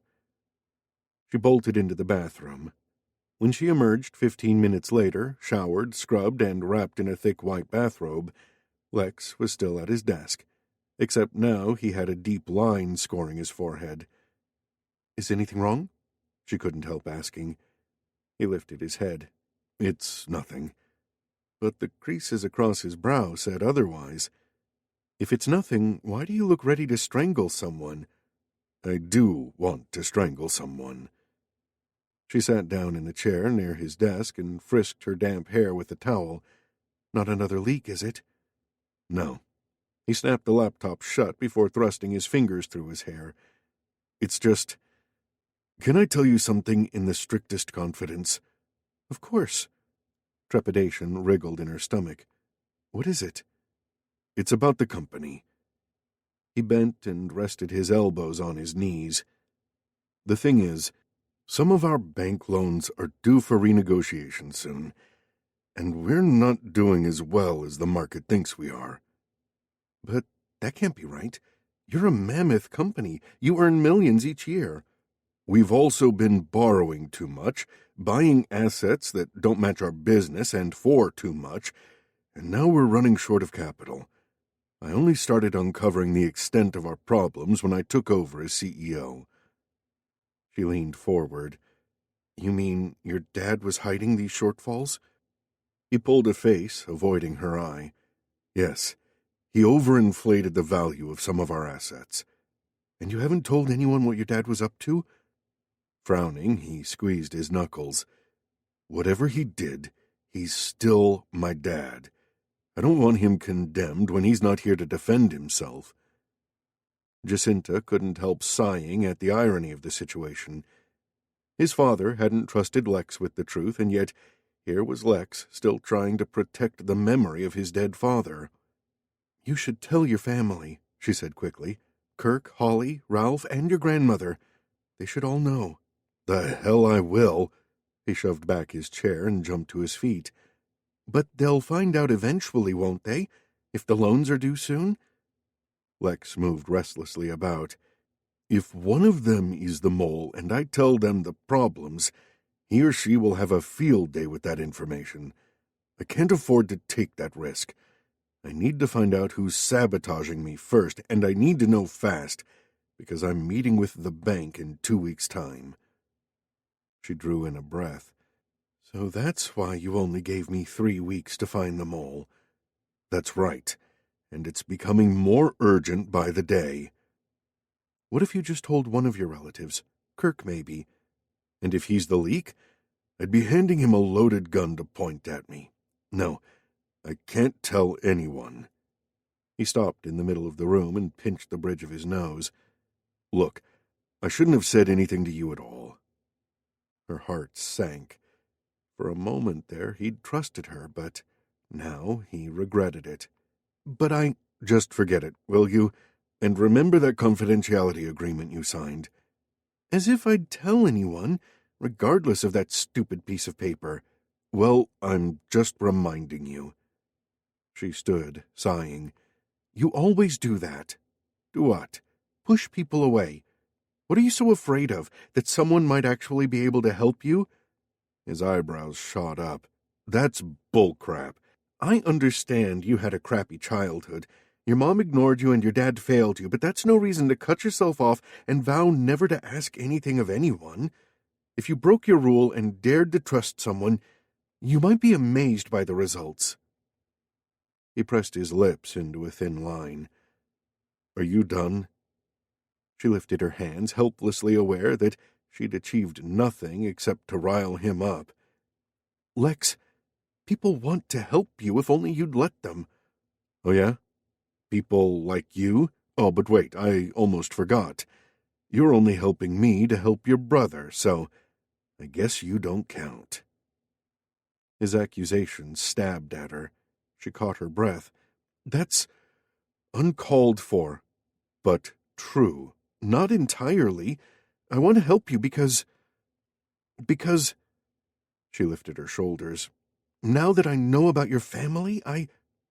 Speaker 1: She bolted into the bathroom. When she emerged 15 minutes later, showered, scrubbed, and wrapped in a thick white bathrobe, Lex was still at his desk, except now he had a deep line scoring his forehead. "Is anything wrong?" She couldn't help asking. He lifted his head. "It's nothing." But the creases across his brow said otherwise. "If it's nothing, why do you look ready to strangle someone?" "I do want to strangle someone." She sat down in the chair near his desk and frisked her damp hair with the towel. "Not another leak, is it?" "No." He snapped the laptop shut before thrusting his fingers through his hair. "It's just... Can I tell you something in the strictest confidence?" "Of course." Trepidation wriggled in her stomach. "What is it?" "It's about the company." He bent and rested his elbows on his knees. "The thing is, some of our bank loans are due for renegotiation soon, and we're not doing as well as the market thinks we are." "But that can't be right. You're a mammoth company. You earn millions each year." "We've also been borrowing too much, buying assets that don't match our business and for too much, and now we're running short of capital. I only started uncovering the extent of our problems when I took over as CEO." She leaned forward. "You mean your dad was hiding these shortfalls?" He pulled a face, avoiding her eye. "Yes, he overinflated the value of some of our assets." "And you haven't told anyone what your dad was up to?" Frowning, he squeezed his knuckles. "Whatever he did, he's still my dad. I don't want him condemned when he's not here to defend himself." Jacinta couldn't help sighing at the irony of the situation. His father hadn't trusted Lex with the truth, and yet here was Lex still trying to protect the memory of his dead father. "You should tell your family," she said quickly. "Kirk, Holly, Ralph, and your grandmother. They should all know." "The hell I will." He shoved back his chair and jumped to his feet. "But they'll find out eventually, won't they? If the loans are due soon?" Lex moved restlessly about. "If one of them is the mole and I tell them the problems, he or she will have a field day with that information. I can't afford to take that risk. I need to find out who's sabotaging me first, and I need to know fast, because I'm meeting with the bank in 2 weeks' time." She drew in a breath. "So that's why you only gave me 3 weeks to find the mole." "That's right, and it's becoming more urgent by the day." "What if you just told one of your relatives? Kirk, maybe. And if he's the leak, I'd be handing him a loaded gun to point at me. No, I can't tell anyone." He stopped in the middle of the room and pinched the bridge of his nose. Look, I shouldn't have said anything to you at all. Her heart sank. For a moment there he'd trusted her, but now he regretted it. But just forget it, will you? And remember that confidentiality agreement you signed. As if I'd tell anyone, regardless of that stupid piece of paper. Well, I'm just reminding you. She stood, sighing. You always do that. Do what? Push people away. What are you so afraid of? That someone might actually be able to help you? His eyebrows shot up. That's bullcrap. I understand you had a crappy childhood. Your mom ignored you and your dad failed you, but that's no reason to cut yourself off and vow never to ask anything of anyone. If you broke your rule and dared to trust someone, you might be amazed by the results. He pressed his lips into a thin line. Are you done? She lifted her hands, helplessly aware that she'd achieved nothing except to rile him up. Lex, people want to help you if only you'd let them. Oh, yeah? People like you? Oh, but wait, I almost forgot. You're only helping me to help your brother, so I guess you don't count. His accusation stabbed at her. She caught her breath. That's uncalled for, but true. Not entirely. I want to help you because... She lifted her shoulders. Now that I know about your family, I...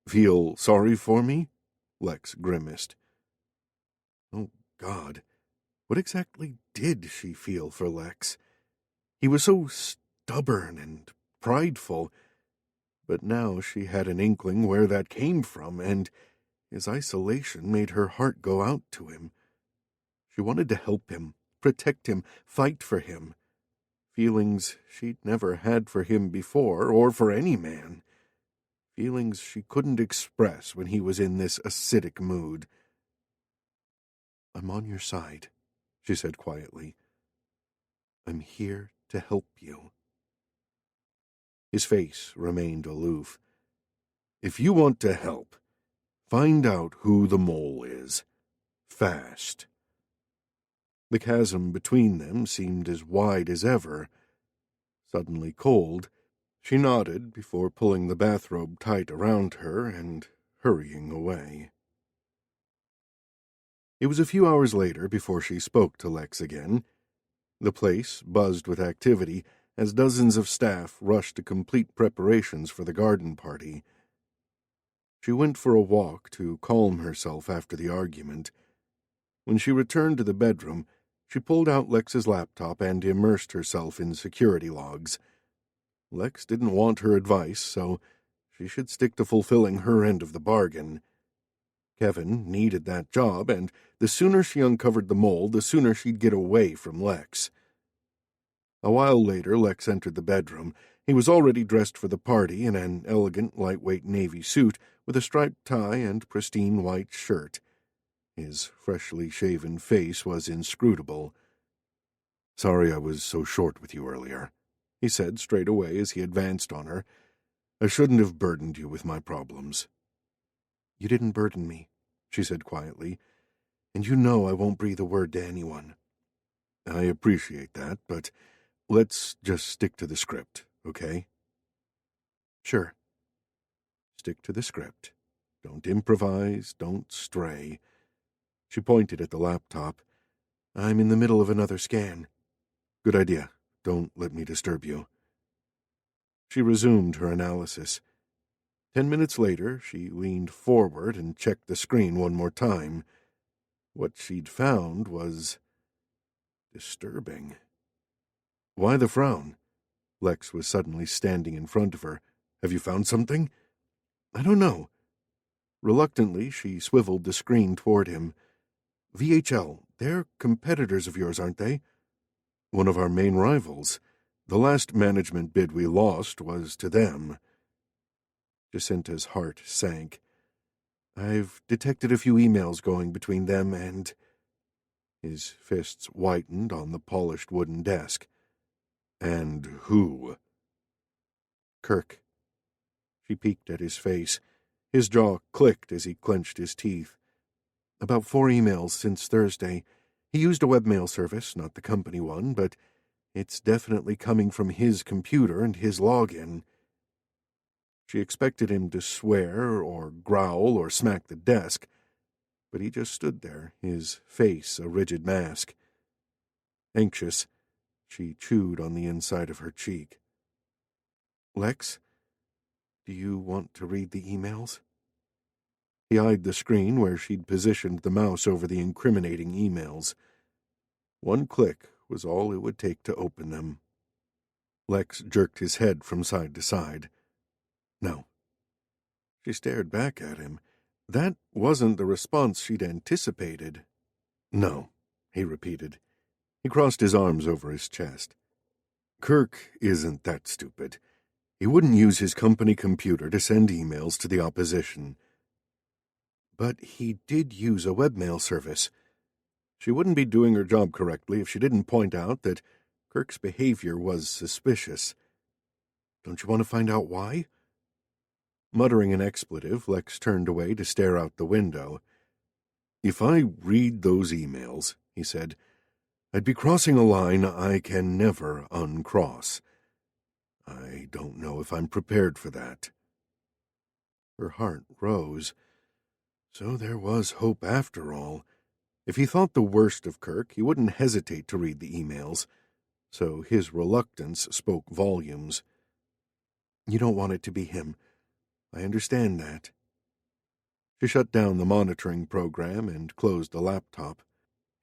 Speaker 1: Feel sorry for me? Lex grimaced. Oh, God. What exactly did she feel for Lex? He was so stubborn and prideful, but now she had an inkling where that came from, and his isolation made her heart go out to him. She wanted to help him, protect him, fight for him. Feelings she'd never had for him before, or for any man. Feelings she couldn't express when he was in this acidic mood. I'm on your side, she said quietly. I'm here to help you. His face remained aloof. If you want to help, find out who the mole is. Fast. The chasm between them seemed as wide as ever. Suddenly cold, she nodded before pulling the bathrobe tight around her and hurrying away. It was a few hours later before she spoke to Lex again. The place buzzed with activity as dozens of staff rushed to complete preparations for the garden party. She went for a walk to calm herself after the argument. When she returned to the bedroom, she pulled out Lex's laptop and immersed herself in security logs. Lex didn't want her advice, so she should stick to fulfilling her end of the bargain. Kevin needed that job, and the sooner she uncovered the mole, the sooner she'd get away from Lex. A while later, Lex entered the bedroom. He was already dressed for the party in an elegant, lightweight navy suit with a striped tie and pristine white shirt. His freshly shaven face was inscrutable. Sorry I was so short with you earlier, he said straight away as he advanced on her. I shouldn't have burdened you with my problems. You didn't burden me, she said quietly, and you know I won't breathe a word to anyone. I appreciate that, but let's just stick to the script, okay? Sure. Stick to the script. Don't improvise, don't stray. She pointed at the laptop. I'm in the middle of another scan. Good idea. Don't let me disturb you. She resumed her analysis. 10 minutes later, she leaned forward and checked the screen one more time. What she'd found was disturbing. Why the frown? Lex was suddenly standing in front of her. Have you found something? I don't know. Reluctantly, she swiveled the screen toward him. VHL, they're competitors of yours, aren't they? One of our main rivals. The last management bid we lost was to them. Jacinta's heart sank. I've detected a few emails going between them and... His fists whitened on the polished wooden desk. And who? Kirk. She peeked at his face.
Speaker 2: His jaw clicked as he clenched his teeth. About 4 emails since Thursday. He used a webmail service, not the company one, but it's definitely coming from his computer and his login. She expected him to swear or growl or smack the desk, but he just stood there, his face a rigid mask. Anxious, she chewed on the inside of her cheek. "Lex, do you want to read the emails?" He eyed the screen where she'd positioned the mouse over the incriminating emails. One click was all it would take to open them. Lex jerked his head from side to side. "No." She stared back at him. That wasn't the response she'd anticipated. "No," he repeated. He crossed his arms over his chest. "Kirk isn't that stupid. He wouldn't use his company computer to send emails to the opposition." But he did use a webmail service. She wouldn't be doing her job correctly if she didn't point out that Kirk's behavior was suspicious. "Don't you want to find out why?" Muttering an expletive, Lex turned away to stare out the window. "If I read those emails," he said, "I'd be crossing a line I can never uncross. I don't know if I'm prepared for that." Her heart rose. So there was hope after all. If he thought the worst of Kirk, he wouldn't hesitate to read the emails. So his reluctance spoke volumes. "You don't want it to be him. I understand that." She shut down the monitoring program and closed the laptop.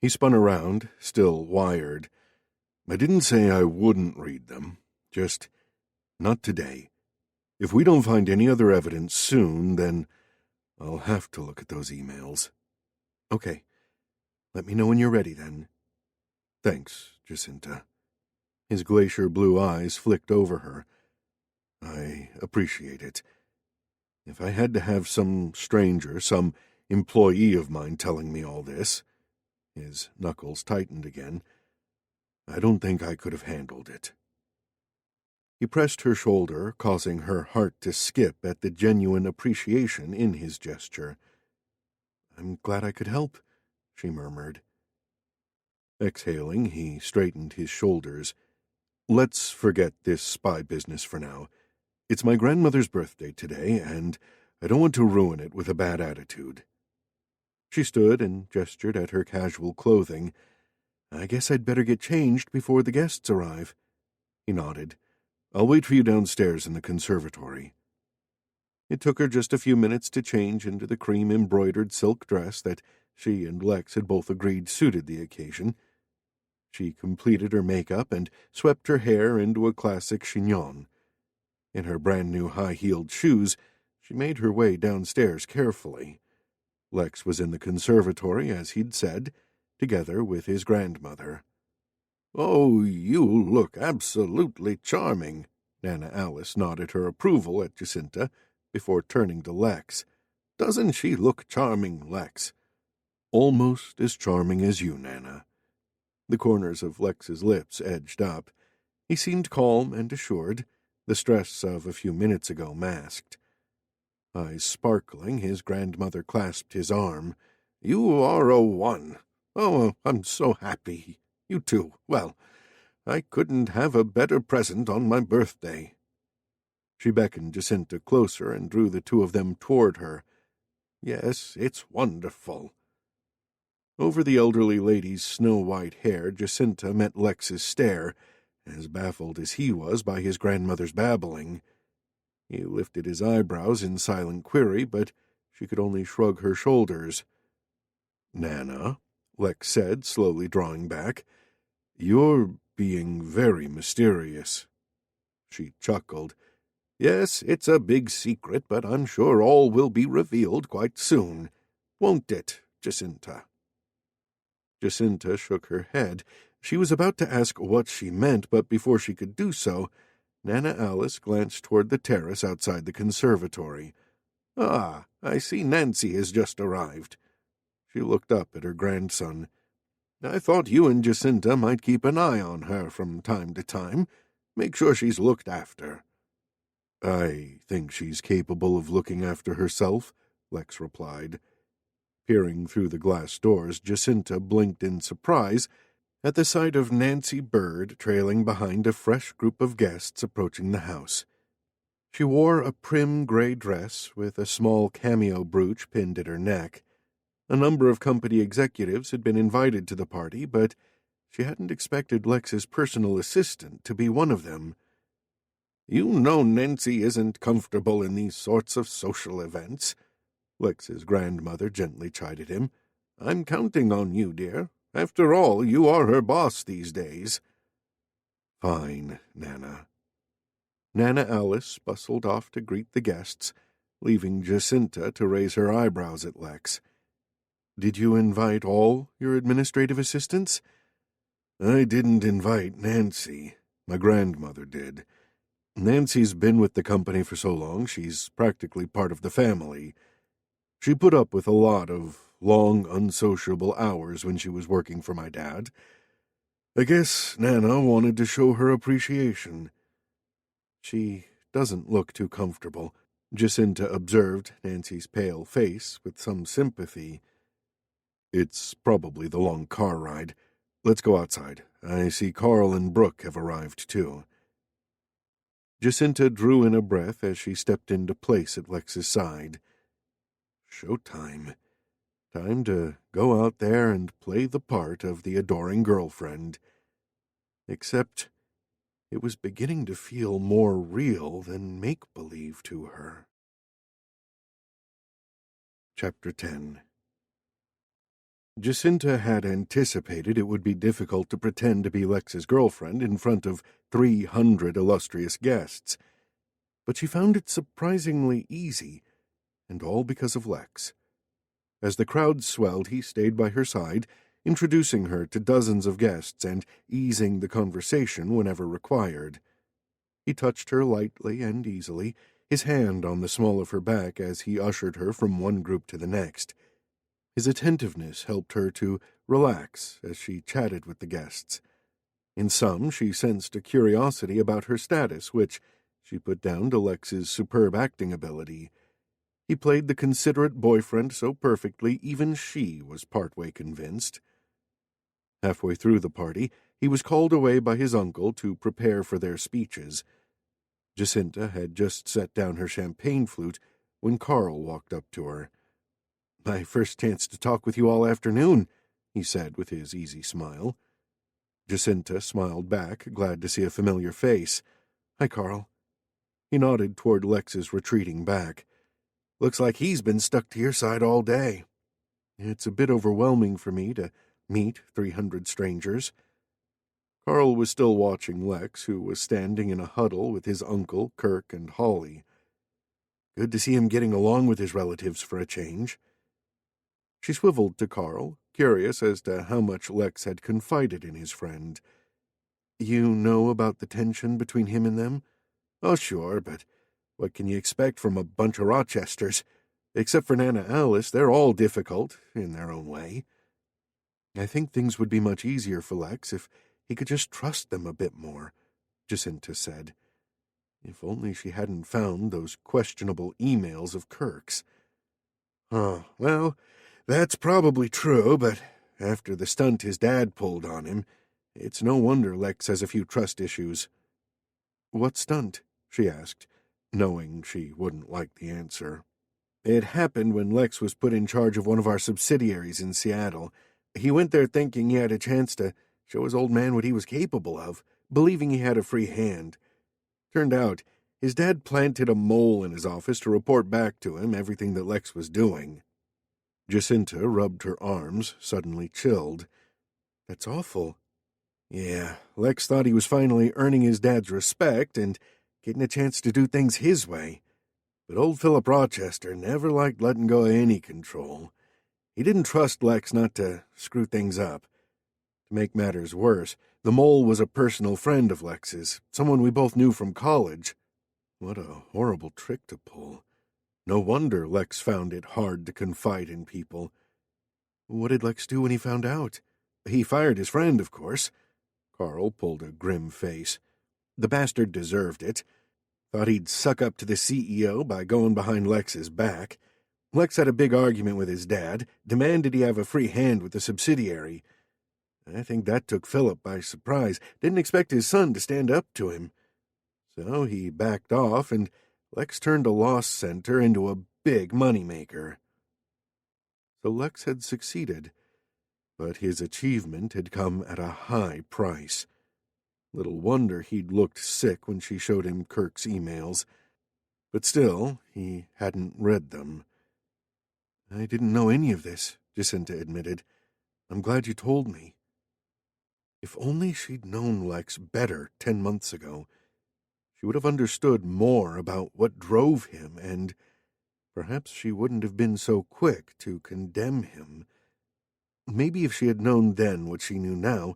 Speaker 2: He spun around, still wired. "I didn't say I wouldn't read them. Just not today. If we don't find any other evidence soon, then I'll have to look at those emails." "Okay. Let me know when you're ready, then." "Thanks, Jacinta." His glacier blue eyes flicked over her. "I appreciate it. If I had to have some stranger, some employee of mine telling me all this," his knuckles tightened again, "I don't think I could have handled it." He pressed her shoulder, causing her heart to skip at the genuine appreciation in his gesture. "I'm glad I could help," she murmured. Exhaling, he straightened his shoulders. "Let's forget this spy business for now. It's my grandmother's birthday today, and I don't want to ruin it with a bad attitude." She stood and gestured at her casual clothing. "I guess I'd better get changed before the guests arrive." He nodded. "I'll wait for you downstairs in the conservatory." It took her just a few minutes to change into the cream-embroidered silk dress that she and Lex had both agreed suited the occasion. She completed her makeup and swept her hair into a classic chignon. In her brand-new high-heeled shoes, she made her way downstairs carefully. Lex was in the conservatory, as he'd said, together with his grandmother. "Oh, you look absolutely charming." Nana Alice nodded her approval at Jacinta before turning to Lex. "Doesn't she look charming, Lex?" "Almost as charming as you, Nana." The corners of Lex's lips edged up. He seemed calm and assured, the stress of a few minutes ago masked. Eyes sparkling, his grandmother clasped his arm. "You are a one. Oh, I'm so happy. You too. Well, I couldn't have a better present on my birthday." She beckoned Jacinta closer and drew the two of them toward her. "Yes, it's wonderful." Over the elderly lady's snow-white hair, Jacinta met Lex's stare, as baffled as he was by his grandmother's babbling. He lifted his eyebrows in silent query, but she could only shrug her shoulders. "Nana," Lex said, slowly drawing back, "you're being very mysterious." She chuckled. "Yes, it's a big secret, but I'm sure all will be revealed quite soon. Won't it, Jacinta?" Jacinta shook her head. She was about to ask what she meant, but before she could do so, Nana Alice glanced toward the terrace outside the conservatory. "Ah, I see Nancy has just arrived." She looked up at her grandson. "I thought you and Jacinta might keep an eye on her from time to time. Make sure she's looked after."
Speaker 1: I think she's capable of looking after herself, Lex replied. Peering through the glass doors, Jacinta blinked in surprise at the sight of Nancy Bird trailing behind a fresh group of guests approaching the house. She wore a prim gray dress with a small cameo brooch pinned at her neck. A number of company executives had been invited to the party, but she hadn't expected Lex's personal assistant to be one of them. "You know Nancy isn't comfortable in these sorts of social events," Lex's grandmother gently chided him. "I'm counting on you, dear. After all, you are her boss these days." "Fine, Nana." Nana Alice bustled off to greet the guests, leaving Jacinta to raise her eyebrows at Lex. "Did you invite all your administrative assistants?" "I didn't invite Nancy. My grandmother did. Nancy's been with the company for so long, she's practically part of the family. She put up with a lot of long, unsociable hours when she was working for my dad. I guess Nana wanted to show her appreciation." "She doesn't look too comfortable," Jacinta observed Nancy's pale face with some sympathy. "It's probably the long car ride. Let's go outside. I see Carl and Brooke have arrived, too." Jacinta drew in a breath as she stepped into place at Lex's side. Showtime. Time to go out there and play the part of the adoring girlfriend. Except it was beginning to feel more real than make-believe to her. Chapter 10. Jacinta had anticipated it would be difficult to pretend to be Lex's girlfriend in front of 300 illustrious guests, but she found it surprisingly easy, and all because of Lex. As the crowd swelled, he stayed by her side, introducing her to dozens of guests and easing the conversation whenever required. He touched her lightly and easily, his hand on the small of her back as he ushered her from one group to the next. His attentiveness helped her to relax as she chatted with the guests. In some, she sensed a curiosity about her status, which she put down to Lex's superb acting ability. He played the considerate boyfriend so perfectly even she was partway convinced. Halfway through the party, he was called away by his uncle to prepare for their speeches. Jacinta had just set down her champagne flute when Carl walked up to her. "My first chance to talk with you all afternoon," he said with his easy smile. Jacinta smiled back, glad to see a familiar face. "Hi, Carl." He nodded toward Lex's retreating back. "Looks like he's been stuck to your side all day." "It's a bit overwhelming for me to meet 300 strangers." Carl was still watching Lex, who was standing in a huddle with his uncle, Kirk, and Holly. "Good to see him getting along with his relatives for a change." She swiveled to Carl, curious as to how much Lex had confided in his friend. "You know about the tension between him and them?" "Oh, sure, but what can you expect from a bunch of Rochesters? Except for Nana Alice, they're all difficult, in their own way." "I think things would be much easier for Lex if he could just trust them a bit more," Jacinta said. If only she hadn't found those questionable emails of Kirk's. "Oh, well, that's probably true, but after the stunt his dad pulled on him, it's no wonder Lex has a few trust issues." "What stunt?" she asked, knowing she wouldn't like the answer. "It happened when Lex was put in charge of one of our subsidiaries in Seattle. He went there thinking he had a chance to show his old man what he was capable of, believing he had a free hand. Turned out, his dad planted a mole in his office to report back to him everything that Lex was doing." Jacinta rubbed her arms, suddenly chilled. "That's awful." "Yeah, Lex thought he was finally earning his dad's respect and getting a chance to do things his way. But old Philip Rochester never liked letting go of any control. He didn't trust Lex not to screw things up. To make matters worse, the mole was a personal friend of Lex's, someone we both knew from college. What a horrible trick to pull. No wonder Lex found it hard to confide in people." "What did Lex do when he found out?" "He fired his friend, of course." Carl pulled a grim face. "The bastard deserved it.
Speaker 2: Thought he'd suck up to the CEO by going behind Lex's back. Lex had a big argument with his dad, demanded he have a free hand with the subsidiary. I think that took Philip by surprise. Didn't expect his son to stand up to him. So he backed off, and Lex turned a loss center into a big moneymaker. So Lex had succeeded, but his achievement had come at a high price. Little wonder he'd looked sick when she showed him Kirk's emails. But still, he hadn't read them. I didn't know any of this, Jacinta admitted. I'm glad you told me. If only she'd known Lex better 10 months ago, she would have understood more about what drove him, and perhaps she wouldn't have been so quick to condemn him. Maybe if she had known then what she knew now,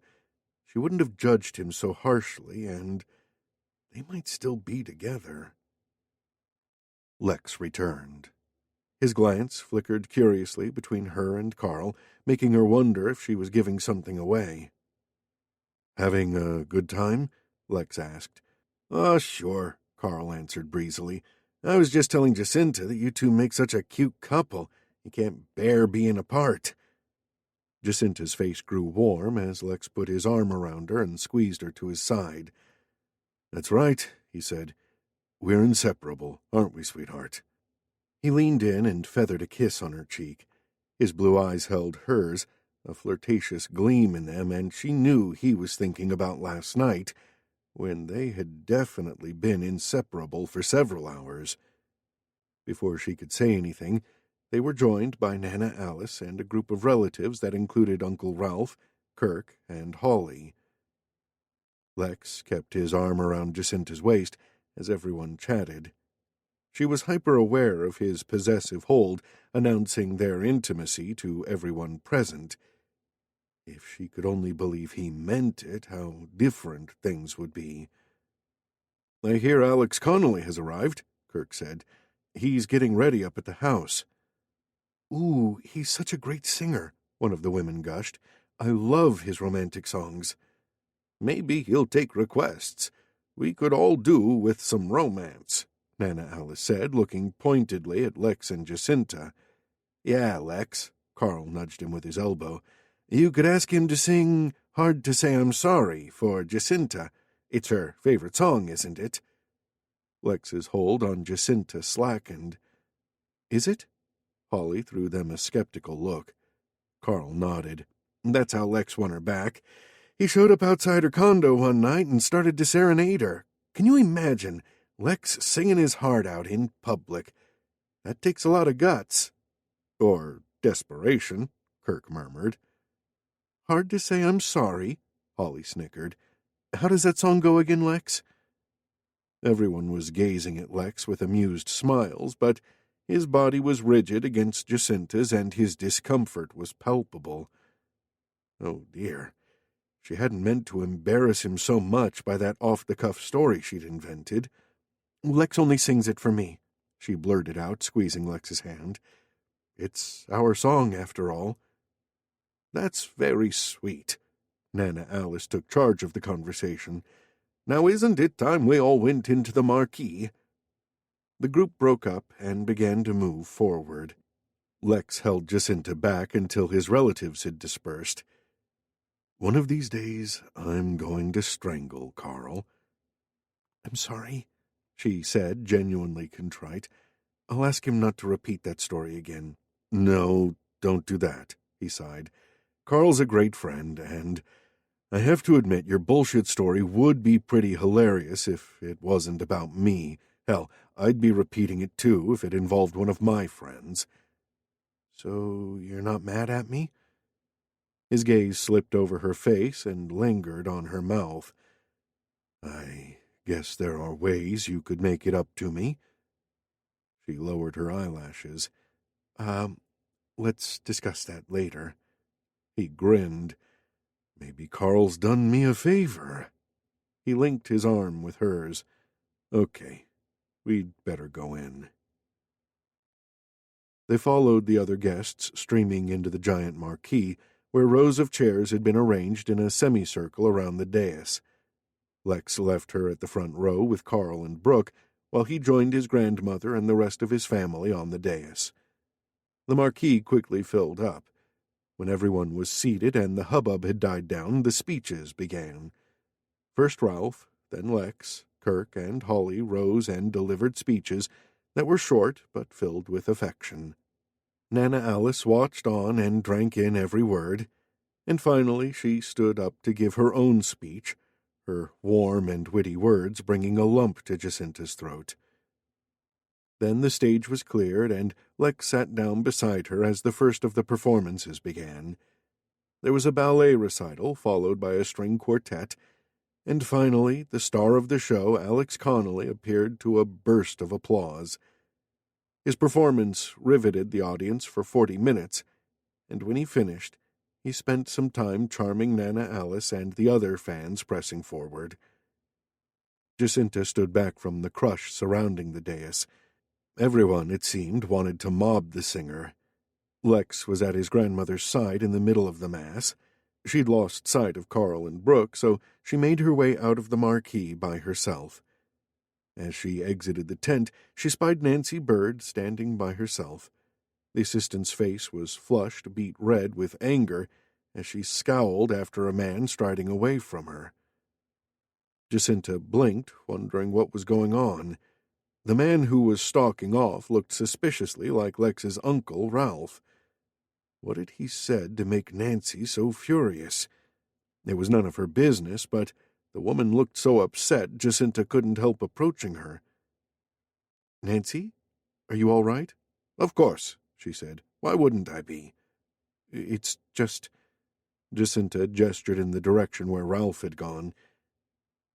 Speaker 2: she wouldn't have judged him so harshly, and they might still be together. Lex returned. His glance flickered curiously between her and Carl, making her wonder if she was giving something away. "Having a good time?" Lex asked. "Oh, sure," Carl answered breezily. "I was just telling Jacinta that you two make such a cute couple. You can't bear being apart." Jacinta's face grew warm as Lex put his arm around her and squeezed her to his side. "That's right," he said. "We're inseparable, aren't we, sweetheart?" He leaned in and feathered a kiss on her cheek. His blue eyes held hers, a flirtatious gleam in them, and she knew he was thinking about last night, when they had definitely been inseparable for several hours. Before she could say anything, they were joined by Nana Alice and a group of relatives that included Uncle Ralph, Kirk, and Holly. Lex kept his arm around Jacinta's waist as everyone chatted. She was hyper-aware of his possessive hold, announcing their intimacy to everyone present. If she could only believe he meant it, how different things would be. "I hear Alex Connolly has arrived," Kirk said. "He's getting ready up at the house." "Ooh, he's such a great singer," one of the women gushed. "I love his romantic songs." "Maybe he'll take requests. We could all do with some romance," Nana Alice said, looking pointedly at Lex and Jacinta. "Yeah, Lex," Carl nudged him with his elbow. "You could ask him to sing Hard to Say I'm Sorry for Jacinta. It's her favorite song, isn't it?" Lex's hold on Jacinta slackened. "Is it?" Holly threw them a skeptical look. Carl nodded. "That's how Lex won her back. He showed up outside her condo one night and started to serenade her. Can you imagine Lex singing his heart out in public? That takes a lot of guts." "Or desperation," Kirk murmured. "Hard to Say I'm Sorry," Holly snickered. "How does that song go again, Lex?" Everyone was gazing at Lex with amused smiles, but his body was rigid against Jacinta's, and his discomfort was palpable. Oh, dear. She hadn't meant to embarrass him so much by that off-the-cuff story she'd invented. "Lex only sings it for me," she blurted out, squeezing Lex's hand. "It's our song, after all." "That's very sweet." Nana Alice took charge of the conversation. "Now isn't it time we all went into the marquee?" The group broke up and began to move forward. Lex held Jacinta back until his relatives had dispersed. "One of these days, I'm going to strangle Carl." "I'm sorry," she said, genuinely contrite. "I'll ask him not to repeat that story again." "No, don't do that," he sighed. "Carl's a great friend, and I have to admit your bullshit story would be pretty hilarious if it wasn't about me. Hell, I'd be repeating it too if it involved one of my friends." "So you're not mad at me?" His gaze slipped over her face and lingered on her mouth. "I guess there are ways you could make it up to me." She lowered her eyelashes. Let's discuss that later." He grinned. "Maybe Carl's done me a favor." He linked his arm with hers. "Okay, we'd better go in." They followed the other guests, streaming into the giant marquee, where rows of chairs had been arranged in a semicircle around the dais. Lex left her at the front row with Carl and Brooke,
Speaker 1: while he joined his grandmother and the rest of his family on the dais. The marquee quickly filled up. When everyone was seated and the hubbub had died down, the speeches began. First Ralph, then Lex, Kirk, and Holly rose and delivered speeches that were short but filled with affection. Nana Alice watched on and drank in every word, and finally she stood up to give her own speech, her warm and witty words bringing a lump to Jacinta's throat. Then the stage was cleared, and Lex sat down beside her as the first of the performances began. There was a ballet recital, followed by a string quartet, and finally the star of the show, Alex Connolly, appeared to a burst of applause. His performance riveted the audience for 40 minutes, and when he finished, he spent some time charming Nana Alice and the other fans pressing forward. Jacinta stood back from the crush surrounding the dais. Everyone, it seemed, wanted to mob the singer. Lex was at his grandmother's side in the middle of the mass. She'd lost sight of Carl and Brooke, so she made her way out of the marquee by herself. As she exited the tent, she spied Nancy Bird standing by herself. The assistant's face was flushed, beet red with anger, as she scowled after a man striding away from her. Jacinta blinked, wondering what was going on. The man who was stalking off looked suspiciously like Lex's uncle, Ralph. What had he said to make Nancy so furious? It was none of her business, but the woman looked so upset Jacinta couldn't help approaching her. "Nancy, are you all right?" "Of course," she said. "Why wouldn't I be?" "It's just—" Jacinta gestured in the direction where Ralph had gone.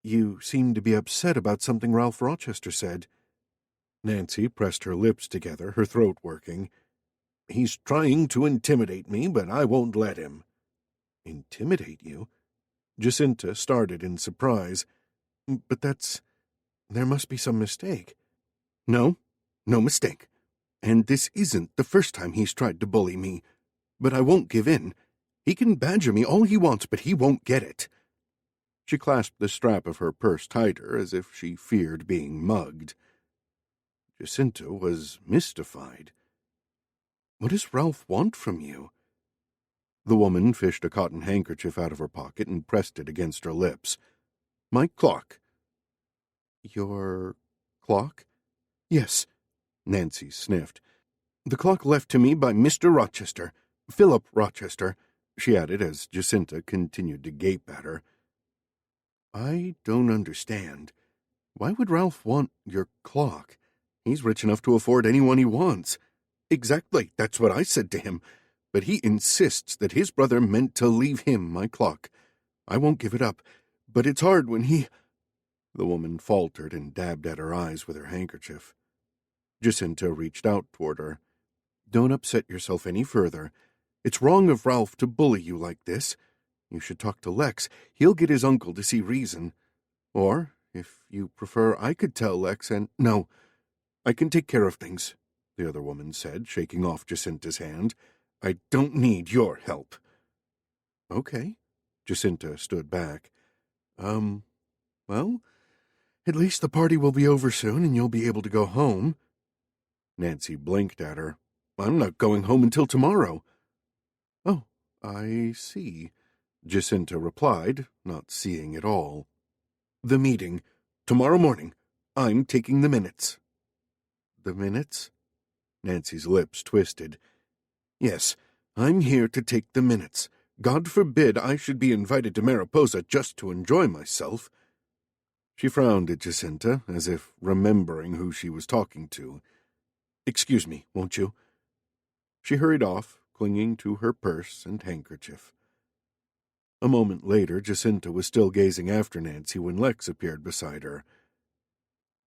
Speaker 1: "You seem to be upset about something Ralph Rochester said." Nancy pressed her lips together, her throat working. "He's trying to intimidate me, but I won't let him." "Intimidate you?" Jacinta started in surprise. "But there must be some mistake." "No mistake. And this isn't the first time he's tried to bully me. But I won't give in. He can badger me all he wants, but he won't get it." She clasped the strap of her purse tighter, as if she feared being mugged. Jacinta was mystified. "What does Ralph want from you?" The woman fished a cotton handkerchief out of her pocket and pressed it against her lips. "My clock." "Your clock?" "Yes," Nancy sniffed. "The clock left to me by Mr. Rochester, Philip Rochester," she added as Jacinta continued to gape at her. "I don't understand. Why would Ralph want your clock? He's rich enough to afford any one he wants." "Exactly, that's what I said to him. But he insists that his brother meant to leave him my clock. I won't give it up, but it's hard when he—" The woman faltered and dabbed at her eyes with her handkerchief. Jacinta reached out toward her. "Don't upset yourself any further. It's wrong of Ralph to bully you like this. You should talk to Lex. He'll get his uncle to see reason. Or, if you prefer, I could tell Lex and—" "No, I can take care of things," the other woman said, shaking off Jacinta's hand. "I don't need your help." "Okay." Jacinta stood back. Well, at least the party will be over soon and you'll be able to go home." Nancy blinked at her. "I'm not going home until tomorrow." "Oh, I see," Jacinta replied, not seeing it all. "The meeting. Tomorrow morning. I'm taking the minutes." "The minutes?" Nancy's lips twisted. "Yes, I'm here to take the minutes. God forbid I should be invited to Mariposa just to enjoy myself." She frowned at Jacinta, as if remembering who she was talking to. "Excuse me, won't you?" She hurried off, clinging to her purse and handkerchief. A moment later, Jacinta was still gazing after Nancy when Lex appeared beside her.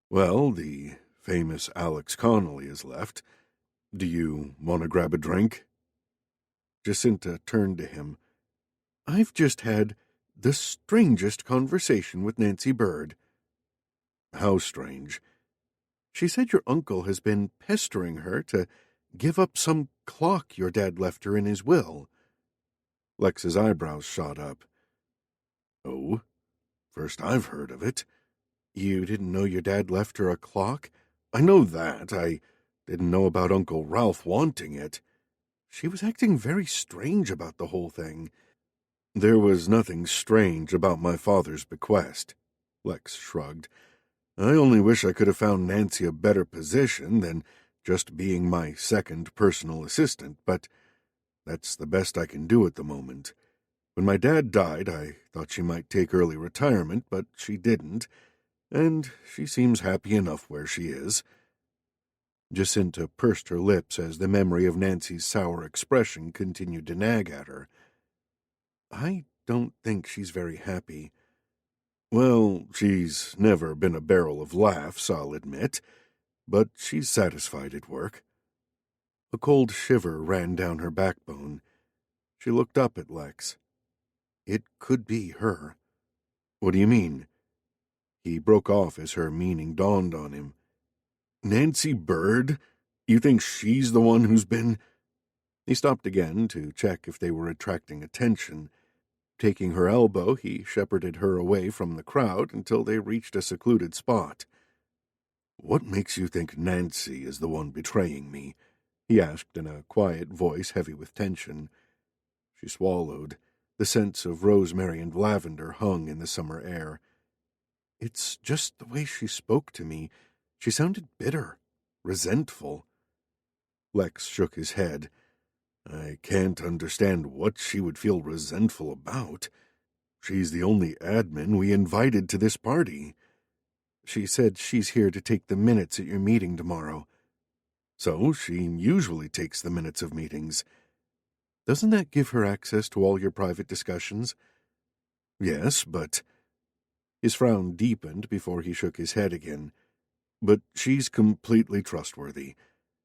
Speaker 1: "Well, the famous Alex Connolly is left. Do you want to grab a drink?" Jacinta turned to him. "I've just had the strangest conversation with Nancy Bird." "How strange?" "She said your uncle has been pestering her to give up some clock your dad left her in his will." Lex's eyebrows shot up. "Oh, first I've heard of it.
Speaker 2: You didn't know your dad left her a clock? I know that. I didn't know about Uncle Ralph wanting it. She was acting very strange about the whole thing. There was nothing strange about my father's bequest. Lex shrugged. I only wish I could have found Nancy a better position than just being my second personal assistant, but that's the best I can do at the moment. When my dad died, I thought she might take early retirement, but she didn't, and she seems happy enough where she is. Jacinta pursed her lips as the memory of Nancy's sour expression continued to nag at her. I don't think she's very happy. Well, she's never been a barrel of laughs, I'll admit, but she's satisfied at work. A cold shiver ran down her backbone. She looked up at Lex. It could be her. What do you mean? He broke off as her meaning dawned on him. Nancy Bird? You think she's the one who's been... He stopped again to check if they were attracting attention. Taking her elbow, he shepherded her away from the crowd until they reached a secluded spot. What makes you think Nancy is the one betraying me? He asked in a quiet voice heavy with tension. She swallowed. The scents of rosemary and lavender hung in the summer air. It's just the way she spoke to me. She sounded bitter, resentful. Lex shook his head. I can't understand what she would feel resentful about. She's the only admin we invited to this party. She said she's here to take the minutes at your meeting tomorrow. So she usually takes the minutes of meetings. Doesn't that give her access to all your private discussions? Yes, but... His frown deepened before he shook his head again. But she's completely trustworthy.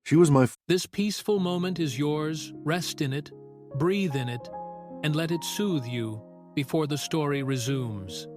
Speaker 2: She was my...
Speaker 3: This peaceful moment is yours. Rest in it, breathe in it, and let it soothe you before the story resumes.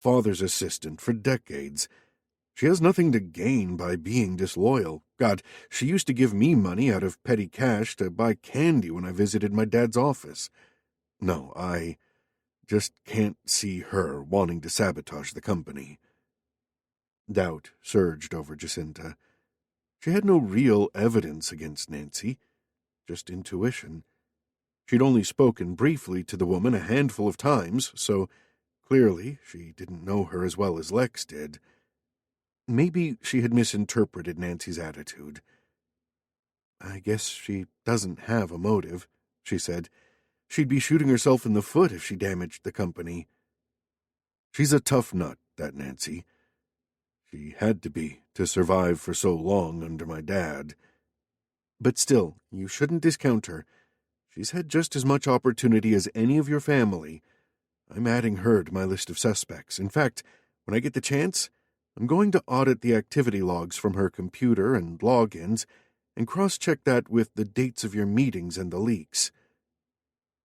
Speaker 1: father's assistant for decades. She has nothing to gain by being disloyal. God, she used to give me money out of petty cash to buy candy when I visited my dad's office. No, I just can't see her wanting to sabotage the company." Doubt surged over Jacinta. She had no real evidence against Nancy, just intuition. She'd only spoken briefly to the woman a handful of times, so clearly she didn't know her as well as Lex did. Maybe she had misinterpreted Nancy's attitude. "I guess she doesn't have a motive," she said. "She'd be shooting herself in the foot if she damaged the company." "She's a tough nut, that Nancy. She had to be to survive for so long under my dad. But still, you shouldn't discount her. She's had just as much opportunity as any of your family. I'm adding her to my list of suspects. In fact, when I get the chance, I'm going to audit the activity logs from her computer and logins and cross-check that with the dates of your meetings and the leaks."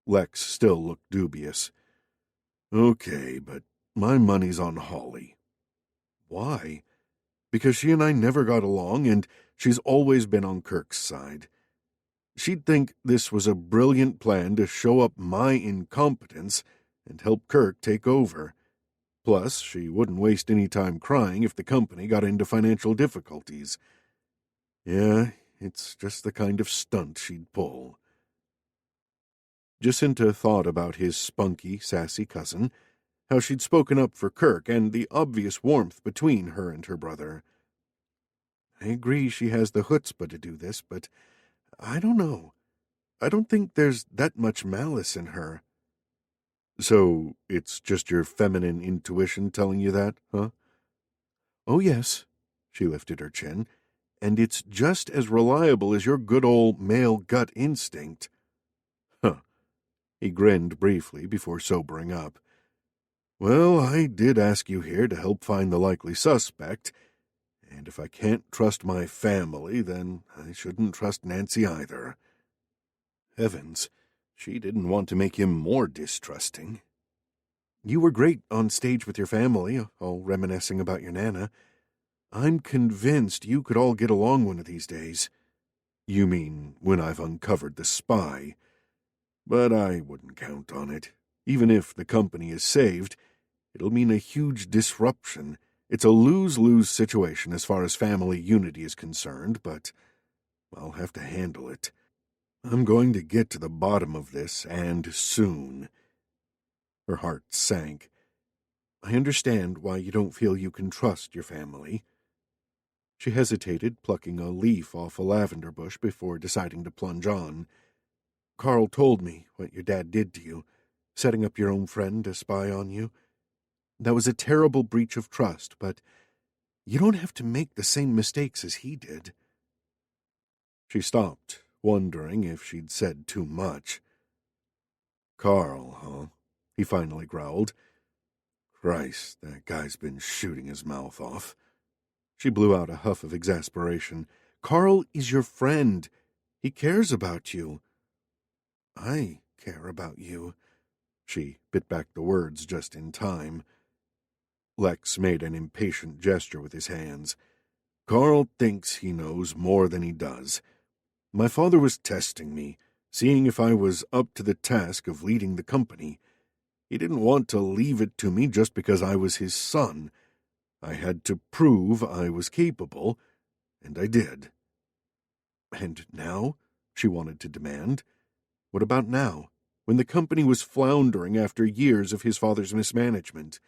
Speaker 1: Lex still looked dubious. "Okay, but my money's on Holly." "Why?" "Because she and I never got along, and she's always been on Kirk's side. She'd think this was a brilliant plan to show up my incompetence and help Kirk take over. Plus, she wouldn't waste any time crying if the company got into financial difficulties. Yeah, it's just the kind of stunt she'd pull." Jacinta thought about his spunky, sassy cousin, how she'd spoken up for Kirk, and the obvious warmth between her and her brother. "I agree she has the chutzpah to do this, but I don't know. I don't think there's that much malice in her." "So it's just your feminine intuition telling you that, huh?" "Oh, yes." She lifted her chin. "And it's just as reliable as your good old male gut instinct." "Huh." He grinned briefly before sobering up. "Well, I did ask you here to help find the likely suspect, and if I can't trust my family, then I shouldn't trust Nancy either." Heavens, she didn't want to make him more distrusting. "You were great on stage with your family, all reminiscing about your Nana. I'm convinced you could all get along one of these days." "You mean when I've uncovered the spy? But I wouldn't count on it. Even if the company is saved, it'll mean a huge disruption. It's a lose-lose situation as far as family unity is concerned, but I'll have to handle it. I'm going to get to the bottom of this, and soon." Her heart sank. "I understand why you don't feel you can trust your family." She hesitated, plucking a leaf off a lavender bush before deciding to plunge on. "Carl told me what your dad did to you, setting up your own friend to spy on you. That was a terrible breach of trust, but you don't have to make the same mistakes as he did." She stopped, wondering if she'd said too much. "Carl, huh?" he finally growled. "Christ, that guy's been shooting his mouth off." She blew out a huff of exasperation. "Carl is your friend. He cares about you." "I care about you." She bit back the words just in time. Lex made an impatient gesture with his hands. "Carl thinks he knows more than he does. My father was testing me, seeing if I was up to the task of leading the company. He didn't want to leave it to me just because I was his son. I had to prove I was capable, and I did." "And now?" she wanted to demand. "What about now, when the company was floundering after years of his father's mismanagement?"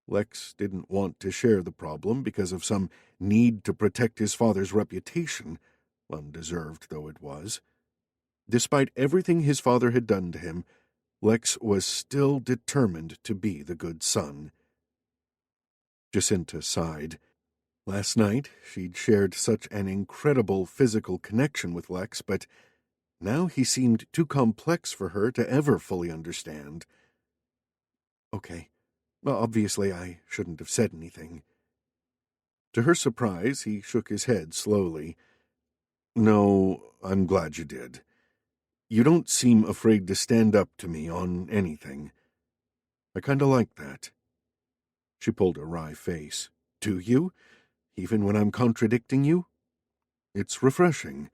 Speaker 1: Lex didn't want to share the problem because of some need to protect his father's reputation, undeserved though it was. Despite everything his father had done to him, Lex was still determined to be the good son. Jacinta sighed. Last night, she'd shared such an incredible physical connection with Lex, but now he seemed too complex for her to ever fully understand. "Okay. Well, obviously I shouldn't have said anything." To her surprise, he shook his head slowly. "No, I'm glad you did. You don't seem afraid to stand up to me on anything. I kinda like that."
Speaker 2: She pulled a wry face. Do you? Even when I'm contradicting you? It's refreshing.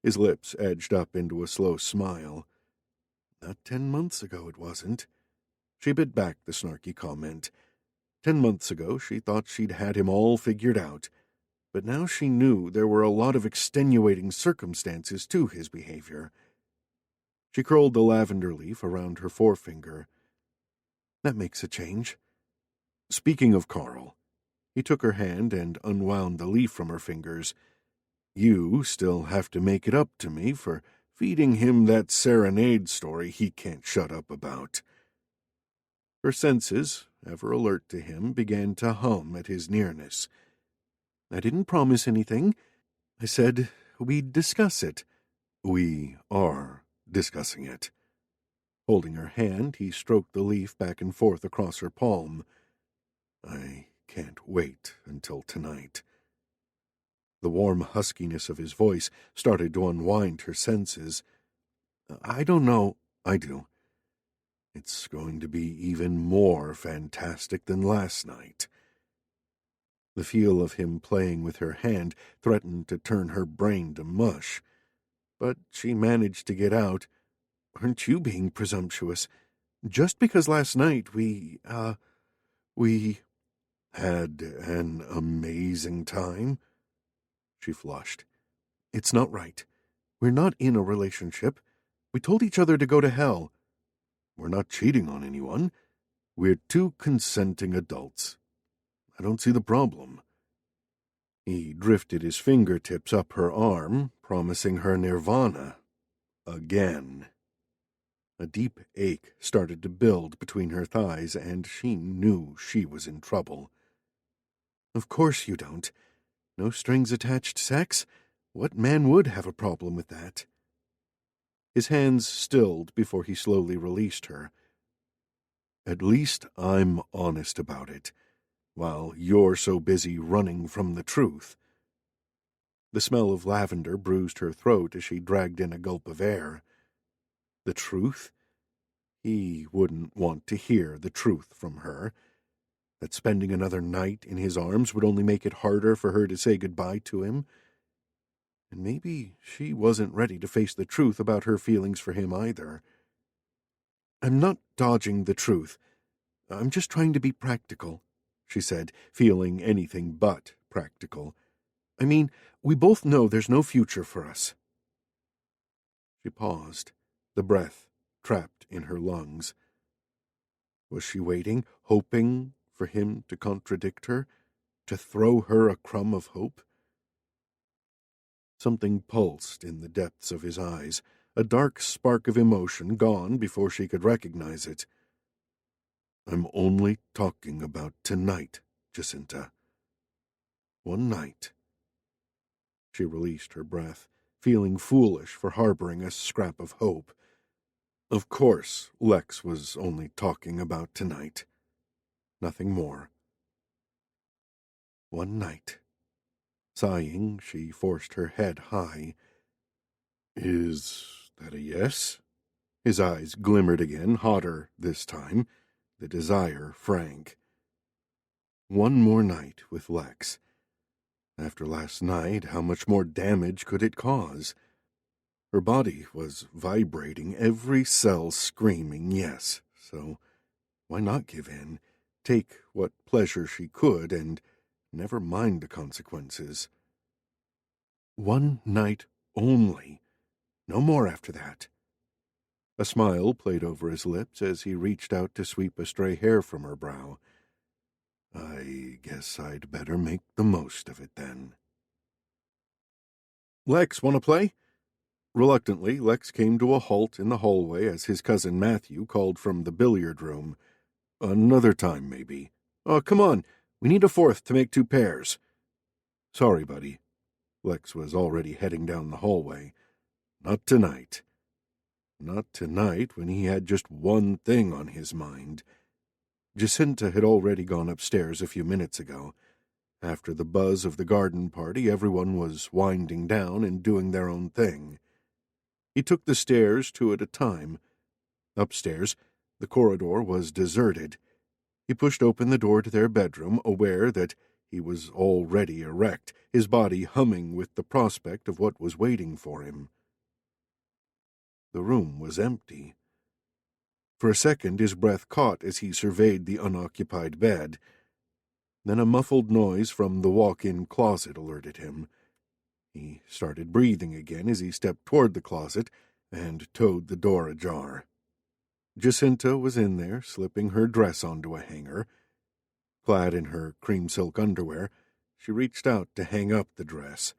Speaker 2: His lips edged up into a slow smile. Not 10 months ago, it wasn't. She bit back the snarky comment. 10 months ago, she thought she'd had him all figured out, but now she knew there were a lot of extenuating circumstances to his behavior. She curled the lavender leaf around her forefinger. That makes a change. Speaking of Carl, he took her hand and unwound the leaf from her fingers. You still have to make it up to me for feeding him that serenade story he can't shut up about. Her senses, ever alert to him, began to hum at his nearness. I didn't promise anything. I said we'd discuss it. We are discussing it. Holding her hand, he stroked the leaf back and forth across her palm. I can't wait until tonight. The warm huskiness of his voice started to unwind her senses. I don't know. I do. It's going to be even more fantastic than last night. The feel of him playing with her hand threatened to turn her brain to mush. But she managed to get out, Aren't you being presumptuous? Just because last night we had an amazing time? She flushed. It's not right. We're not in a relationship. We told each other to go to hell. We're not cheating on anyone. We're two consenting adults. I don't see the problem. He drifted his fingertips up her arm, promising her nirvana. Again. A deep ache started to build between her thighs, and she knew she was in trouble. Of course you don't. No strings-attached sex? What man would have a problem with that? His hands stilled before he slowly released her. At least I'm honest about it, while you're so busy running from the truth. The smell of lavender bruised her throat as she dragged in a gulp of air. The truth? He wouldn't want to hear the truth from her. That spending another night in his arms would only make it harder for her to say goodbye to him. And maybe she wasn't ready to face the truth about her feelings for him either. I'm not dodging the truth. I'm just trying to be practical, she said, feeling anything but practical. I mean, we both know there's no future for us. She paused, the breath trapped in her lungs. Was she waiting, hoping for him to contradict her, to throw her a crumb of hope? Something pulsed in the depths of his eyes, a dark spark of emotion gone before she could recognize it. I'm only talking about tonight, Jacinta. One night. She released her breath, feeling foolish for harboring a scrap of hope. Of course, Lex was only talking about tonight. Nothing more. One night. Sighing, she forced her head high. Is that a yes? His eyes glimmered again, hotter this time, the desire frank. One more night with Lex. After last night, how much more damage could it cause? Her body was vibrating, every cell screaming yes, so why not give in, take what pleasure she could, and never mind the consequences? One night only. No more after that. A smile played over his lips as he reached out to sweep a stray hair from her brow. I guess I'd better make the most of it then. Lex, want to play? Reluctantly, Lex came to a halt in the hallway as his cousin Matthew called from the billiard room. Another time, maybe. Oh, come on. We need a fourth to make two pairs. Sorry, buddy. Lex was already heading down the hallway. Not tonight. Not tonight, when he had just one thing on his mind. Jacinta had already gone upstairs a few minutes ago. After the buzz of the garden party, everyone was winding down and doing their own thing. He took the stairs two at a time. Upstairs, the corridor was deserted.
Speaker 1: He pushed open the door to their bedroom, aware that he was already erect, his body humming with the prospect of what was waiting for him. The room was empty. For a second his breath caught as he surveyed the unoccupied bed. Then a muffled noise from the walk-in closet alerted him. He started breathing again as he stepped toward the closet and towed the door ajar. Jacinta was in there, slipping her dress onto a hanger. Clad in her cream silk underwear, she reached out to hang up the dress.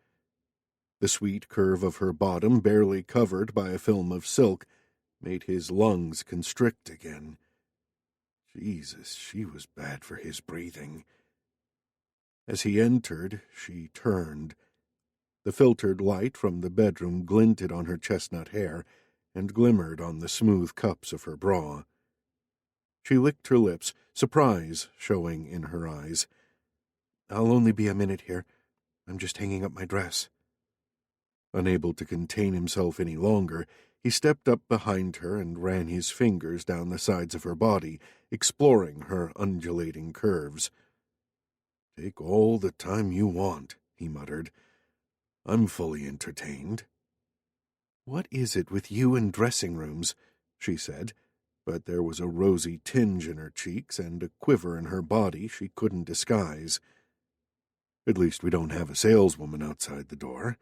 Speaker 1: The sweet curve of her bottom, barely covered by a film of silk, made his lungs constrict again. Jesus, she was bad for his breathing. As he entered, she turned. The filtered light from the bedroom glinted on her chestnut hair and glimmered on the smooth cups of her bra. She licked her lips, surprise showing in her eyes. "I'll only be a minute here. I'm just hanging up my dress." Unable to contain himself any longer, he stepped up behind her and ran his fingers down the sides of her body, exploring her undulating curves. "Take all the time you want," he muttered. "I'm fully entertained." "What is it with you and dressing rooms?" she said, but there was a rosy tinge in her cheeks and a quiver in her body she couldn't disguise. "At least we don't have a saleswoman outside the door."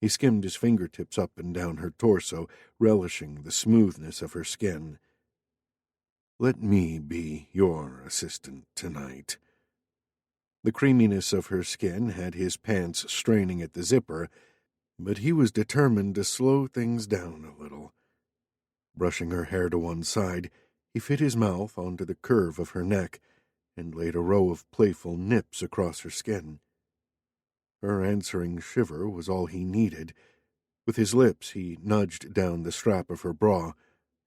Speaker 1: He skimmed his fingertips up and down her torso, relishing the smoothness of her skin. "Let me be your assistant tonight." The creaminess of her skin had his pants straining at the zipper, but he was determined to slow things down a little. Brushing her hair to one side, he fit his mouth onto the curve of her neck and laid a row of playful nips across her skin. Her answering shiver was all he needed. With his lips, he nudged down the strap of her bra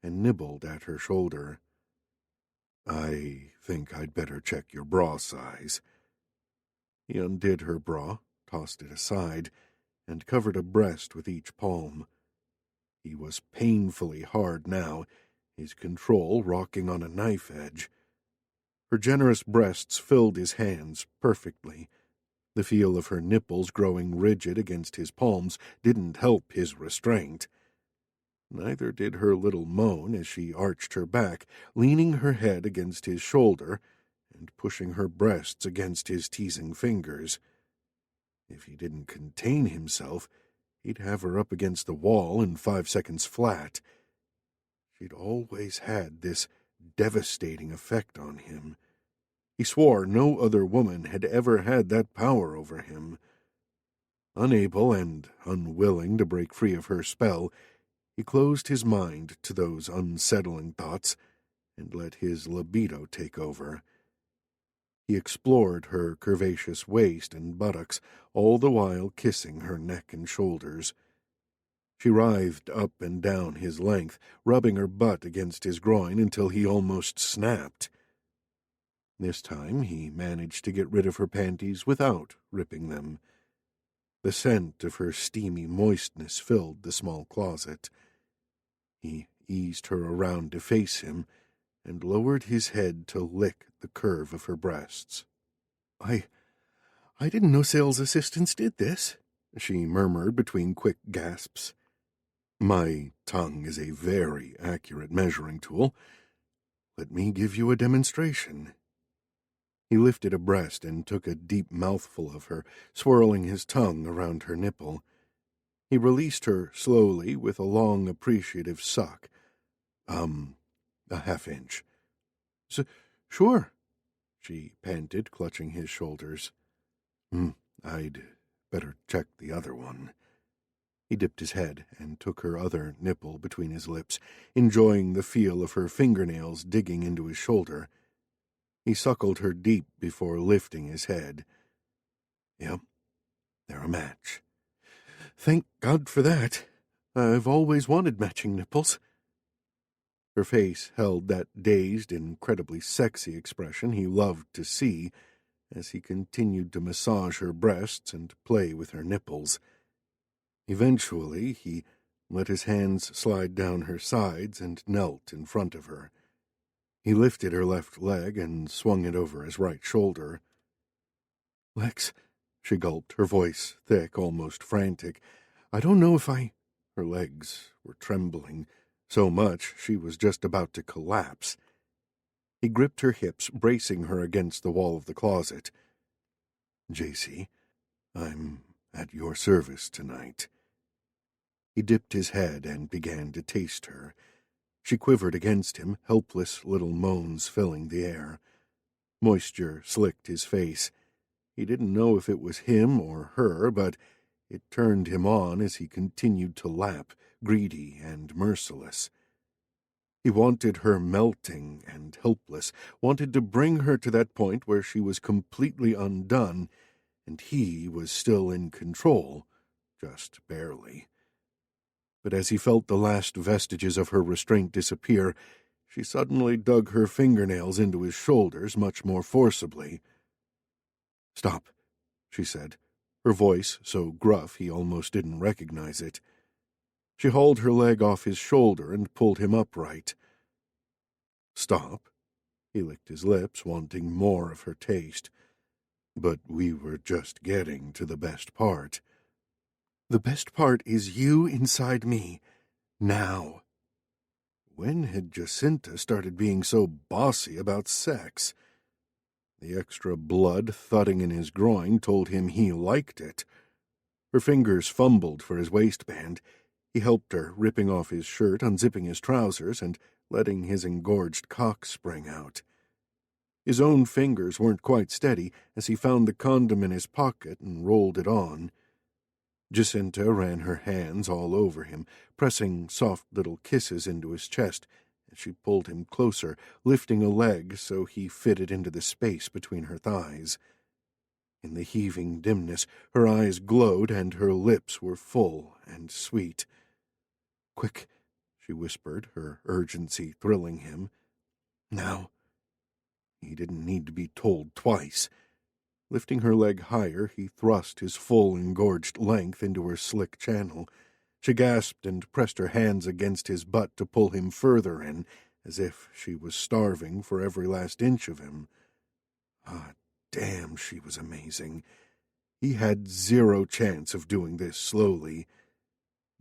Speaker 1: and nibbled at her shoulder. "I think I'd better check your bra size." He undid her bra, tossed it aside, and covered a breast with each palm. He was painfully hard now, his control rocking on a knife edge. Her generous breasts filled his hands perfectly. The feel of her nipples growing rigid against his palms didn't help his restraint. Neither did her little moan as she arched her back, leaning her head against his shoulder and pushing her breasts against his teasing fingers. If he didn't contain himself, he'd have her up against the wall in 5 seconds flat. She'd always had this devastating effect on him. He swore no other woman had ever had that power over him. Unable and unwilling to break free of her spell, he closed his mind to those unsettling thoughts and let his libido take over. He explored her curvaceous waist and buttocks, all the while kissing her neck and shoulders. She writhed up and down his length, rubbing her butt against his groin until he almost snapped. This time he managed to get rid of her panties without ripping them. The scent of her steamy moistness filled the small closet. He eased her around to face him and lowered his head to lick the curve of her breasts. I didn't know sales assistants did this," she murmured between quick gasps. "My tongue is a very accurate measuring tool. Let me give you a demonstration." He lifted a breast and took a deep mouthful of her, swirling his tongue around her nipple. He released her slowly with a long, appreciative suck. A half-inch." Sure," she panted, clutching his shoulders. I'd better check the other one." He dipped his head and took her other nipple between his lips, enjoying the feel of her fingernails digging into his shoulder. He suckled her deep before lifting his head. "Yep, they're a match." "Thank God for that. I've always wanted matching nipples." Her face held that dazed, incredibly sexy expression he loved to see as he continued to massage her breasts and play with her nipples. Eventually, he let his hands slide down her sides and knelt in front of her. He lifted her left leg and swung it over his right shoulder. "Lex," she gulped, her voice thick, almost frantic. "I don't know if I—" Her legs were trembling so much she was just about to collapse. He gripped her hips, bracing her against the wall of the closet. "JC, I'm at your service tonight." He dipped his head and began to taste her. She quivered against him, helpless little moans filling the air. Moisture slicked his face. He didn't know if it was him or her, but it turned him on as he continued to lap, greedy and merciless. He wanted her melting and helpless, wanted to bring her to that point where she was completely undone, and he was still in control, just barely. But as he felt the last vestiges of her restraint disappear, she suddenly dug her fingernails into his shoulders much more forcibly. "Stop," she said, her voice so gruff he almost didn't recognize it. She hauled her leg off his shoulder and pulled him upright. "Stop?" He licked his lips, wanting more of her taste. "But we were just getting to the best part." "The best part is you inside me. Now." When had Jacinta started being so bossy about sex? The extra blood thudding in his groin told him he liked it. Her fingers fumbled for his waistband. He helped her, ripping off his shirt, unzipping his trousers, and letting his engorged cock spring out. His own fingers weren't quite steady as he found the condom in his pocket and rolled it on. Jacinta ran her hands all over him, pressing soft little kisses into his chest as she pulled him closer, lifting a leg so he fitted into the space between her thighs. In the heaving dimness, her eyes glowed and her lips were full and sweet. "Quick," she whispered, her urgency thrilling him. "Now." He didn't need to be told twice. Lifting her leg higher, he thrust his full, engorged length into her slick channel. She gasped and pressed her hands against his butt to pull him further in, as if she was starving for every last inch of him. Ah, damn, she was amazing. He had zero chance of doing this slowly.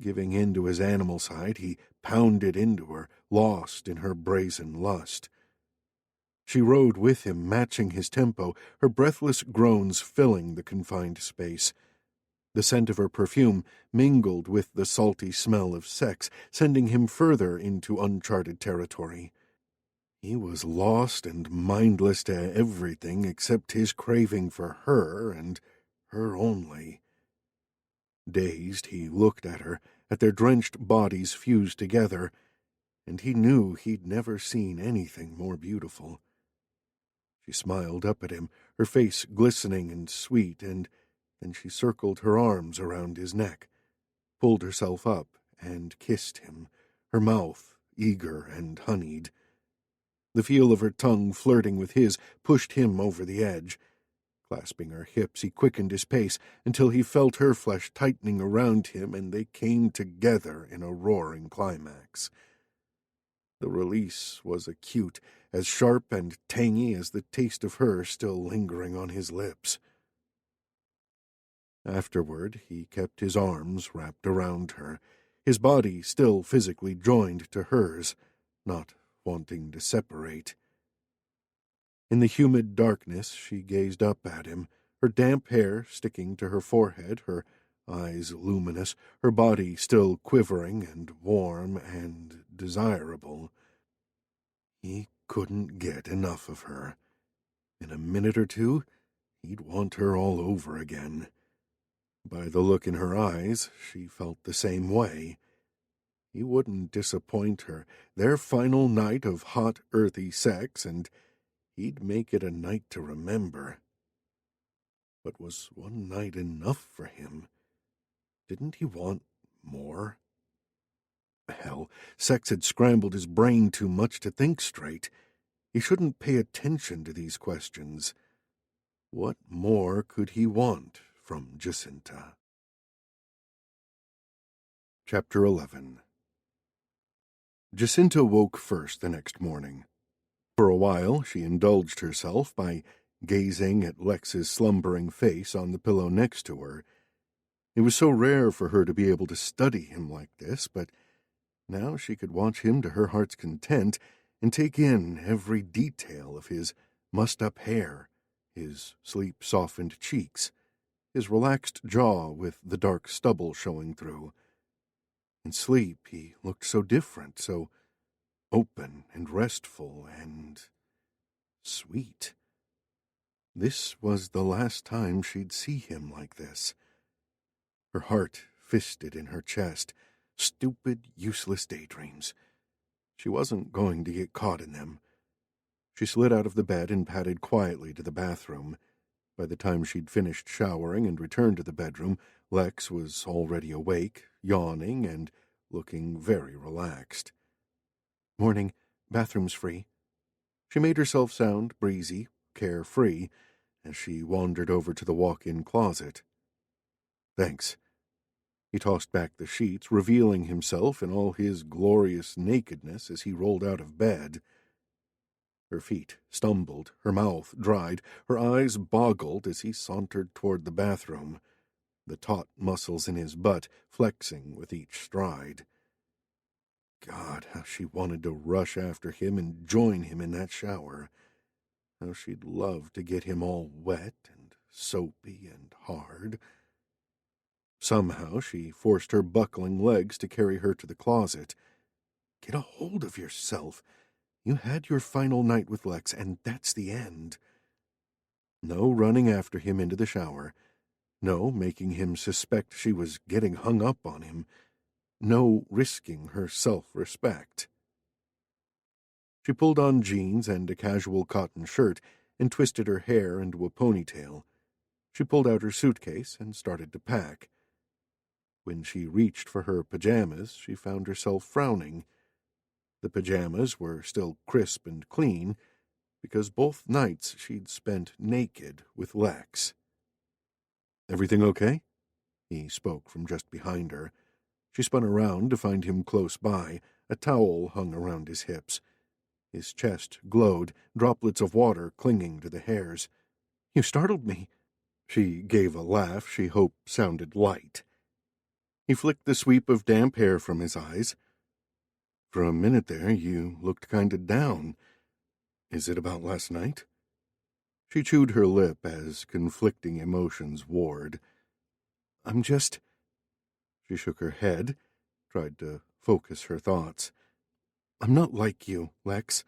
Speaker 1: Giving in to his animal side, he pounded into her, lost in her brazen lust. She rode with him, matching his tempo, her breathless groans filling the confined space. The scent of her perfume mingled with the salty smell of sex, sending him further into uncharted territory. He was lost and mindless to everything except his craving for her and her only. Dazed, he looked at her, at their drenched bodies fused together, and he knew he'd never seen anything more beautiful. She smiled up at him, her face glistening and sweet, and then she circled her arms around his neck, pulled herself up, and kissed him, her mouth eager and honeyed. The feel of her tongue flirting with his pushed him over the edge. Clasping her hips, he quickened his pace until he felt her flesh tightening around him, and they came together in a roaring climax. The release was acute, as sharp and tangy as the taste of her still lingering on his lips. Afterward, he kept his arms wrapped around her, his body still physically joined to hers, not wanting to separate. In the humid darkness, she gazed up at him, her damp hair sticking to her forehead, her eyes luminous, her body still quivering and warm and desirable. He couldn't get enough of her. In a minute or two, he'd want her all over again. By the look in her eyes, she felt the same way. He wouldn't disappoint her. Their final night of hot, earthy sex, and he'd make it a night to remember. But was one night enough for him? Didn't he want more? Hell, sex had scrambled his brain too much to think straight. He shouldn't pay attention to these questions. What more could he want from Jacinta? Chapter 11. Jacinta woke first the next morning. For a while she indulged herself by gazing at Lex's slumbering face on the pillow next to her. It was so rare for her to be able to study him like this, but now she could watch him to her heart's content and take in every detail of his mussed-up hair, his sleep-softened cheeks, his relaxed jaw with the dark stubble showing through. In sleep he looked so different, so open and restful and sweet. This was the last time she'd see him like this. Her heart fisted in her chest. Stupid, useless daydreams. She wasn't going to get caught in them. She slid out of the bed and padded quietly to the bathroom. By the time she'd finished showering and returned to the bedroom, Lex was already awake, yawning, and looking very relaxed. "Morning. Bathroom's free." She made herself sound breezy, carefree, as she wandered over to the walk-in closet. "Thanks." He tossed back the sheets, revealing himself in all his glorious nakedness as he rolled out of bed. Her feet stumbled, her mouth dried, her eyes boggled as he sauntered toward the bathroom, the taut muscles in his butt flexing with each stride. God, how she wanted to rush after him and join him in that shower. How she'd love to get him all wet and soapy and hard. Somehow she forced her buckling legs to carry her to the closet. Get a hold of yourself. You had your final night with Lex, and that's the end. No running after him into the shower. No making him suspect she was getting hung up on him. No risking her self-respect. She pulled on jeans and a casual cotton shirt and twisted her hair into a ponytail. She pulled out her suitcase and started to pack. When she reached for her pajamas, she found herself frowning. The pajamas were still crisp and clean, because both nights she'd spent naked with Lex. "Everything okay?" He spoke from just behind her. She spun around to find him close by, a towel hung around his hips. His chest glowed, droplets of water clinging to the hairs. "You startled me." She gave a laugh she hoped sounded light. He flicked the sweep of damp hair from his eyes. "For a minute there, you looked kind of down. Is it about last night?" She chewed her lip as conflicting emotions warred. "I'm just—" She shook her head, tried to focus her thoughts. "I'm not like you, Lex.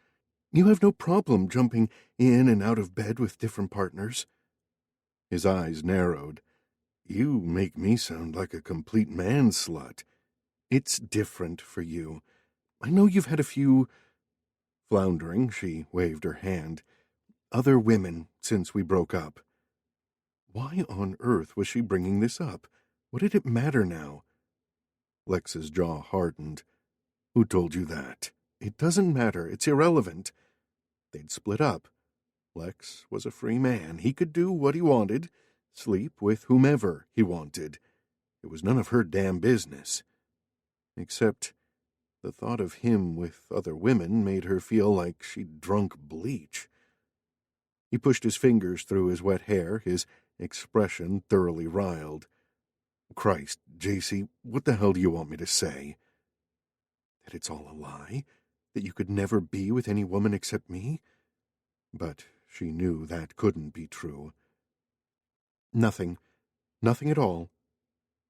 Speaker 1: You have no problem jumping in and out of bed with different partners." His eyes narrowed. "You make me sound like a complete man-slut. It's different for you. I know you've had a few—" Floundering, she waved her hand. "Other women since we broke up." Why on earth was she bringing this up? What did it matter now? Lex's jaw hardened. "Who told you that?" "It doesn't matter. It's irrelevant." They'd split up. Lex was a free man. He could do what he wanted, sleep with whomever he wanted. It was none of her damn business. Except the thought of him with other women made her feel like she'd drunk bleach. He pushed his fingers through his wet hair, his expression thoroughly riled. "Christ, JC, what the hell do you want me to say?" That it's all a lie? That you could never be with any woman except me? But she knew that couldn't be true. "Nothing. Nothing at all."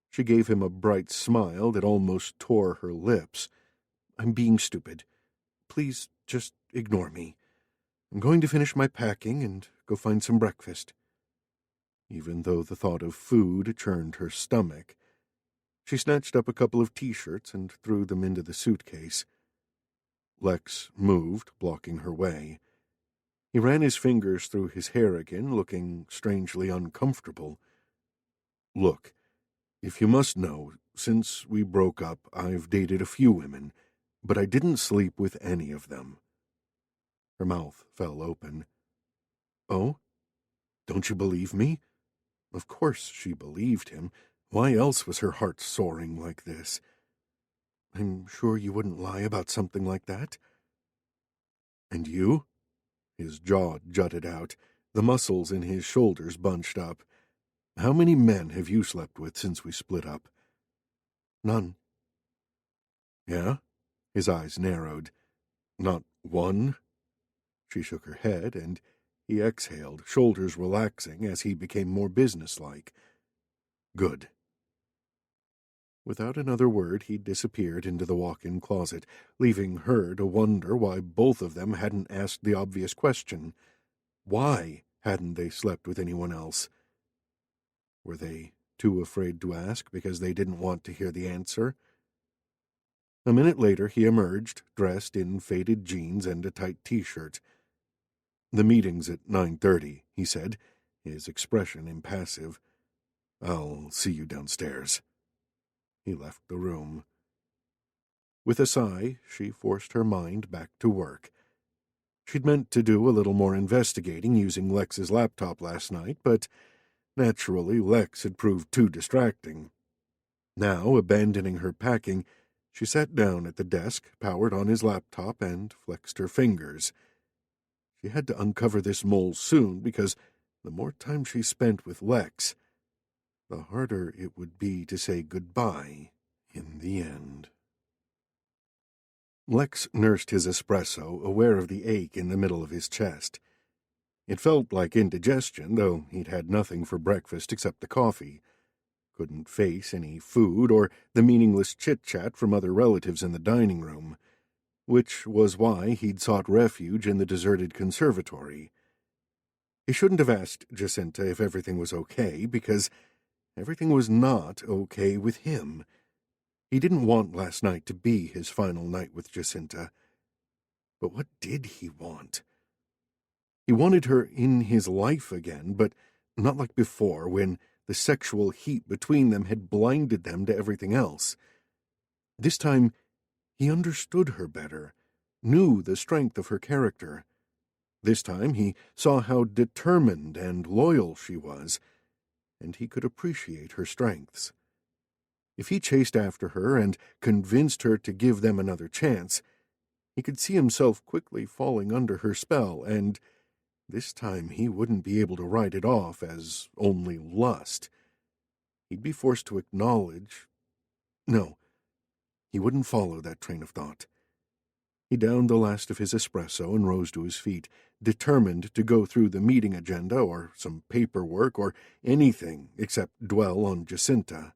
Speaker 1: She gave him a bright smile that almost tore her lips. "I'm being stupid. Please just ignore me. I'm going to finish my packing and go find some breakfast." Even though the thought of food churned her stomach, she snatched up a couple of T-shirts and threw them into the suitcase. Lex moved, blocking her way. He ran his fingers through his hair again, looking strangely uncomfortable. "Look, if you must know, since we broke up, I've dated a few women, but I didn't sleep with any of them." Her mouth fell open. "Oh? Don't you believe me?" Of course she believed him. Why else was her heart soaring like this? "I'm sure you wouldn't lie about something like that." "And you?" His jaw jutted out, the muscles in his shoulders bunched up. "How many men have you slept with since we split up?"
Speaker 2: "None."
Speaker 1: "Yeah?" His eyes narrowed. "Not one?" She shook her head, and he exhaled, shoulders relaxing as he became more businesslike. "Good." Without another word, he disappeared into the walk-in closet, leaving her to wonder why both of them hadn't asked the obvious question. Why hadn't they slept with anyone else? Were they too afraid to ask because they didn't want to hear the answer? A minute later, he emerged, dressed in faded jeans and a tight T-shirt. "The meeting's at 9:30, he said, his expression impassive. "I'll see you downstairs." He left the room. With a sigh, she forced her mind back to work. She'd meant to do a little more investigating using Lex's laptop last night, but naturally Lex had proved too distracting. Now, abandoning her packing, she sat down at the desk, powered on his laptop, and flexed her fingers. She had to uncover this mole soon, because the more time she spent with Lex, the harder it would be to say goodbye in the end. Lex nursed his espresso, aware of the ache in the middle of his chest. It felt like indigestion, though he'd had nothing for breakfast except the coffee. Couldn't face any food or the meaningless chit-chat from other relatives in the dining room, which was why he'd sought refuge in the deserted conservatory. He shouldn't have asked Jacinta if everything was okay, because everything was not okay with him. He didn't want last night to be his final night with Jacinta. But what did he want? He wanted her in his life again, but not like before, when the sexual heat between them had blinded them to everything else. This time, he understood her better, knew the strength of her character. This time, he saw how determined and loyal she was, and he could appreciate her strengths. If he chased after her and convinced her to give them another chance, he could see himself quickly falling under her spell, and this time he wouldn't be able to write it off as only lust. He'd be forced to acknowledge... No, he wouldn't follow that train of thought. He downed the last of his espresso and rose to his feet, determined to go through the meeting agenda or some paperwork or anything except dwell on Jacinta.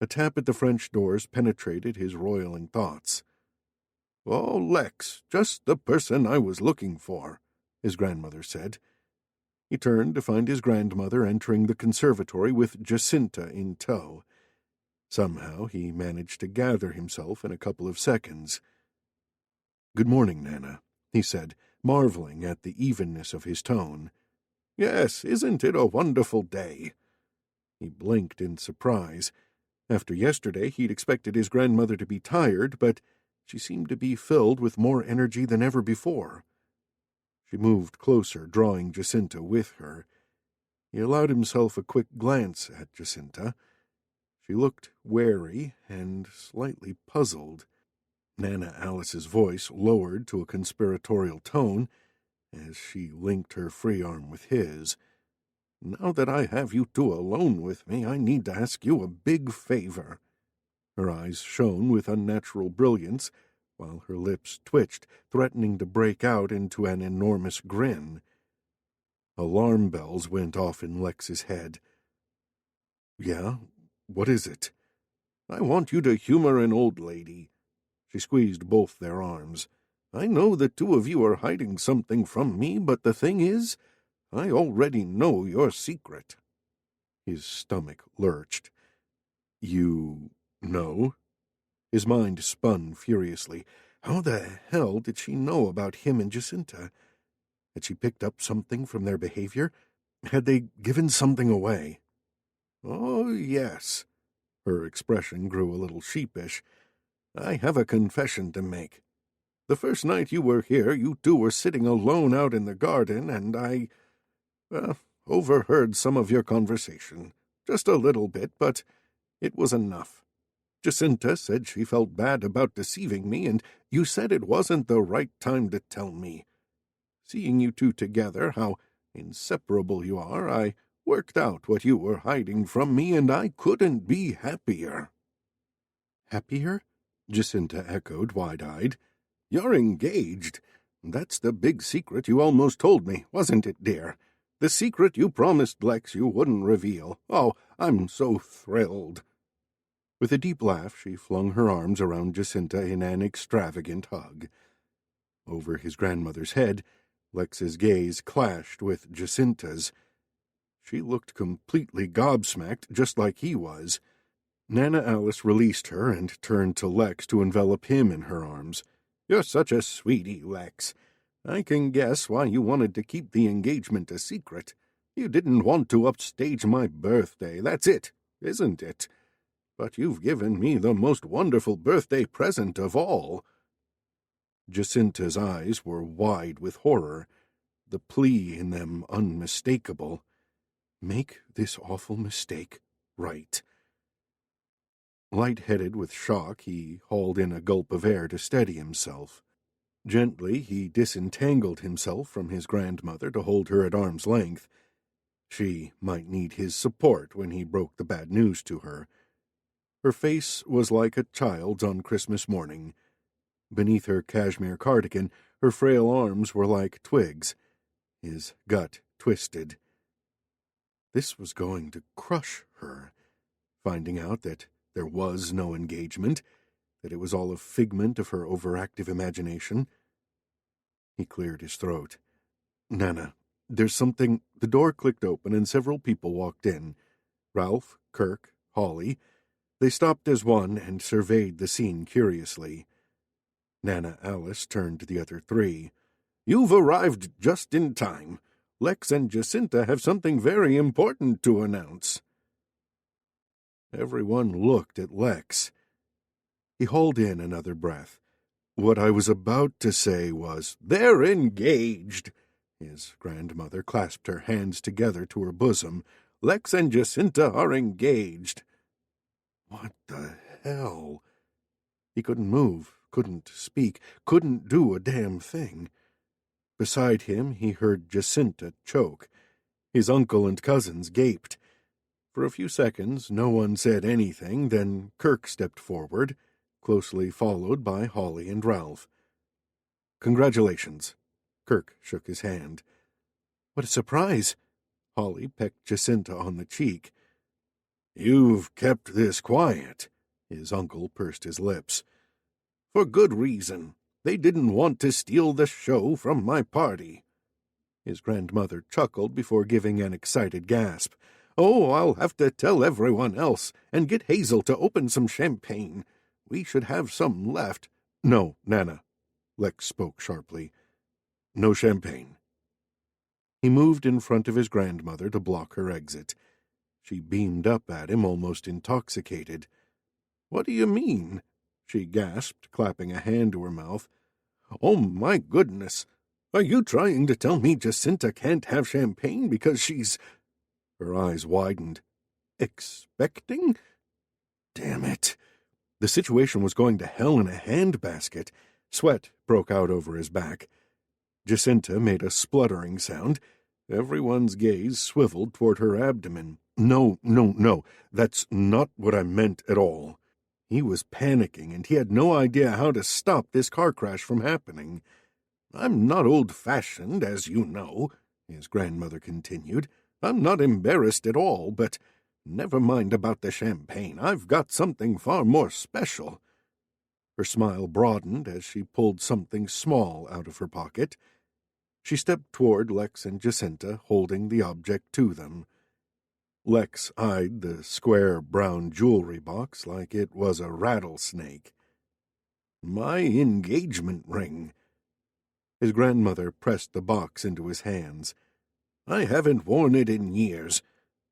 Speaker 1: A tap at the French doors penetrated his roiling thoughts. "Oh, Lex, just the person I was looking for," his grandmother said. He turned to find his grandmother entering the conservatory with Jacinta in tow. Somehow he managed to gather himself in a couple of seconds. "Good morning, Nana," he said, marveling at the evenness of his tone. "Yes, isn't it a wonderful day?" He blinked in surprise. After yesterday, he'd expected his grandmother to be tired, but she seemed to be filled with more energy than ever before. She moved closer, drawing Jacinta with her. He allowed himself a quick glance at Jacinta. She looked wary and slightly puzzled. Nana Alice's voice lowered to a conspiratorial tone as she linked her free arm with his. "Now that I have you two alone with me, I need to ask you a big favor." Her eyes shone with unnatural brilliance, while her lips twitched, threatening to break out into an enormous grin. Alarm bells went off in Lex's head. "Yeah? What is it?" "I want you to humor an old lady." She squeezed both their arms. "I know the two of you are hiding something from me, but the thing is, I already know your secret." His stomach lurched. "You know?" His mind spun furiously. How the hell did she know about him and Jacinta? Had she picked up something from their behavior? Had they given something away? "Oh, yes." Her expression grew a little sheepish. "I have a confession to make. The first night you were here, you two were sitting alone out in the garden, and I overheard some of your conversation. Just a little bit, but it was enough. Jacinta said she felt bad about deceiving me, and you said it wasn't the right time to tell me. Seeing you two together, how inseparable you are, I worked out what you were hiding from me, and I couldn't be happier."
Speaker 2: "Happier?" Jacinta echoed, wide-eyed.
Speaker 1: "You're engaged. That's the big secret you almost told me, wasn't it, dear? The secret you promised Lex you wouldn't reveal. Oh, I'm so thrilled."
Speaker 2: With a deep laugh, she flung her arms around Jacinta in an extravagant hug. Over his grandmother's head, Lex's gaze clashed with Jacinta's. She looked completely gobsmacked, just like he was. Nana Alice released her and turned to Lex to envelop him in her arms.
Speaker 1: "You're such a sweetie, Lex. I can guess why you wanted to keep the engagement a secret. You didn't want to upstage my birthday, that's it, isn't it? But you've given me the most wonderful birthday present of all."
Speaker 2: Jacinta's eyes were wide with horror, the plea in them unmistakable. Make this awful mistake right. Light-headed with shock, he hauled in a gulp of air to steady himself. Gently, he disentangled himself from his grandmother to hold her at arm's length. She might need his support when he broke the bad news to her. Her face was like a child's on Christmas morning. Beneath her cashmere cardigan, her frail arms were like twigs. His gut twisted. This was going to crush her. Finding out that there was no engagement, that it was all a figment of her overactive imagination. He cleared his throat. "Nana, there's something—" The door clicked open and several people walked in. Ralph, Kirk, Holly. They stopped as one and surveyed the scene curiously. Nana Alice turned to the other three.
Speaker 1: "You've arrived just in time. Lex and Jacinta have something very important to announce."
Speaker 2: Everyone looked at Lex. He hauled in another breath. What I was about to say was,
Speaker 1: "They're engaged."
Speaker 2: His grandmother clasped her hands together to her bosom.
Speaker 1: "Lex and Jacinta are engaged."
Speaker 2: What the hell? He couldn't move, couldn't speak, couldn't do a damn thing. Beside him, he heard Jacinta choke. His uncle and cousins gaped. For a few seconds, no one said anything, then Kirk stepped forward, closely followed by Holly and Ralph. "Congratulations." Kirk shook his hand. "What a surprise." Holly pecked Jacinta on the cheek.
Speaker 1: "You've kept this quiet." His uncle pursed his lips. "For good reason. They didn't want to steal the show from my party."
Speaker 2: His grandmother chuckled before giving an excited gasp.
Speaker 1: "Oh, I'll have to tell everyone else and get Hazel to open some champagne. We should have some left."
Speaker 2: "No, Nana," Lex spoke sharply. "No champagne." He moved in front of his grandmother to block her exit. She beamed up at him, almost intoxicated.
Speaker 1: "What do you mean?" she gasped, clapping a hand to her mouth. "Oh, my goodness! Are you trying to tell me Jacinta can't have champagne because she's—"
Speaker 2: Her eyes widened.
Speaker 1: "Expecting?"
Speaker 2: Damn it. The situation was going to hell in a handbasket. Sweat broke out over his back. Jacinta made a spluttering sound. Everyone's gaze swiveled toward her abdomen. No, that's not what I meant at all. He was panicking, and he had no idea how to stop this car crash from happening.
Speaker 1: "I'm not old-fashioned, as you know," his grandmother continued. "I'm not embarrassed at all, but never mind about the champagne. I've got something far more special."
Speaker 2: Her smile broadened as she pulled something small out of her pocket. She stepped toward Lex and Jacinta, holding the object to them. Lex eyed the square brown jewelry box like it was a rattlesnake.
Speaker 1: "My engagement ring."
Speaker 2: His grandmother pressed the box into his hands.
Speaker 1: "I haven't worn it in years.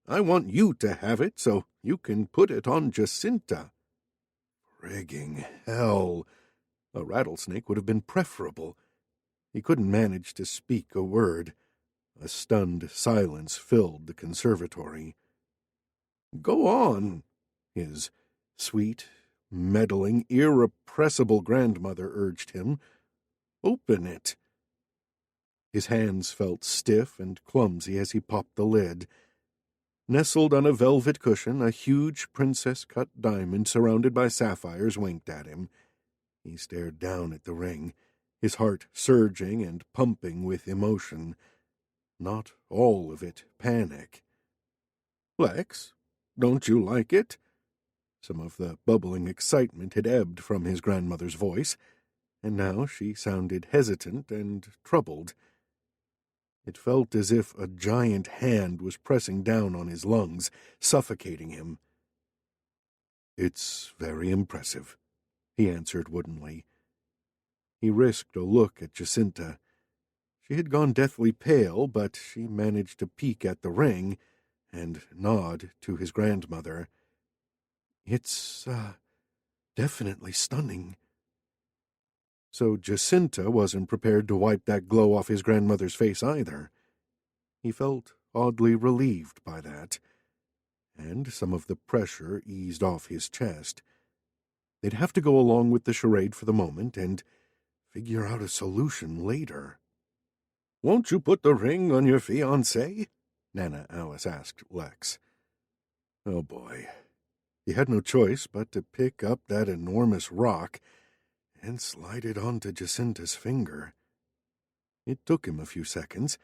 Speaker 1: I want you to have it so you can put it on Jacinta."
Speaker 2: Frigging hell! A rattlesnake would have been preferable. He couldn't manage to speak a word. A stunned silence filled the conservatory.
Speaker 1: "Go on,"
Speaker 2: his sweet, meddling, irrepressible grandmother urged him.
Speaker 1: "Open it."
Speaker 2: His hands felt stiff and clumsy as he popped the lid. Nestled on a velvet cushion, a huge princess-cut diamond surrounded by sapphires winked at him. He stared down at the ring, his heart surging and pumping with emotion. Not all of it panic. "Lex, don't you like it?" Some of the bubbling excitement had ebbed from his grandmother's voice, and now she sounded hesitant and troubled. It felt as if a giant hand was pressing down on his lungs, suffocating him. "It's very impressive," he answered woodenly. He risked a look at Jacinta. She had gone deathly pale, but she managed to peek at the ring and nod to his grandmother. "It's, definitely stunning." So Jacinta wasn't prepared to wipe that glow off his grandmother's face either. He felt oddly relieved by that, and some of the pressure eased off his chest. They'd have to go along with the charade for the moment and figure out a solution later. "Won't you put the ring on your fiancé?" Nana Alice asked Lex. Oh boy. He had no choice but to pick up that enormous rock and slide it onto Jacinta's finger. It took him a few seconds.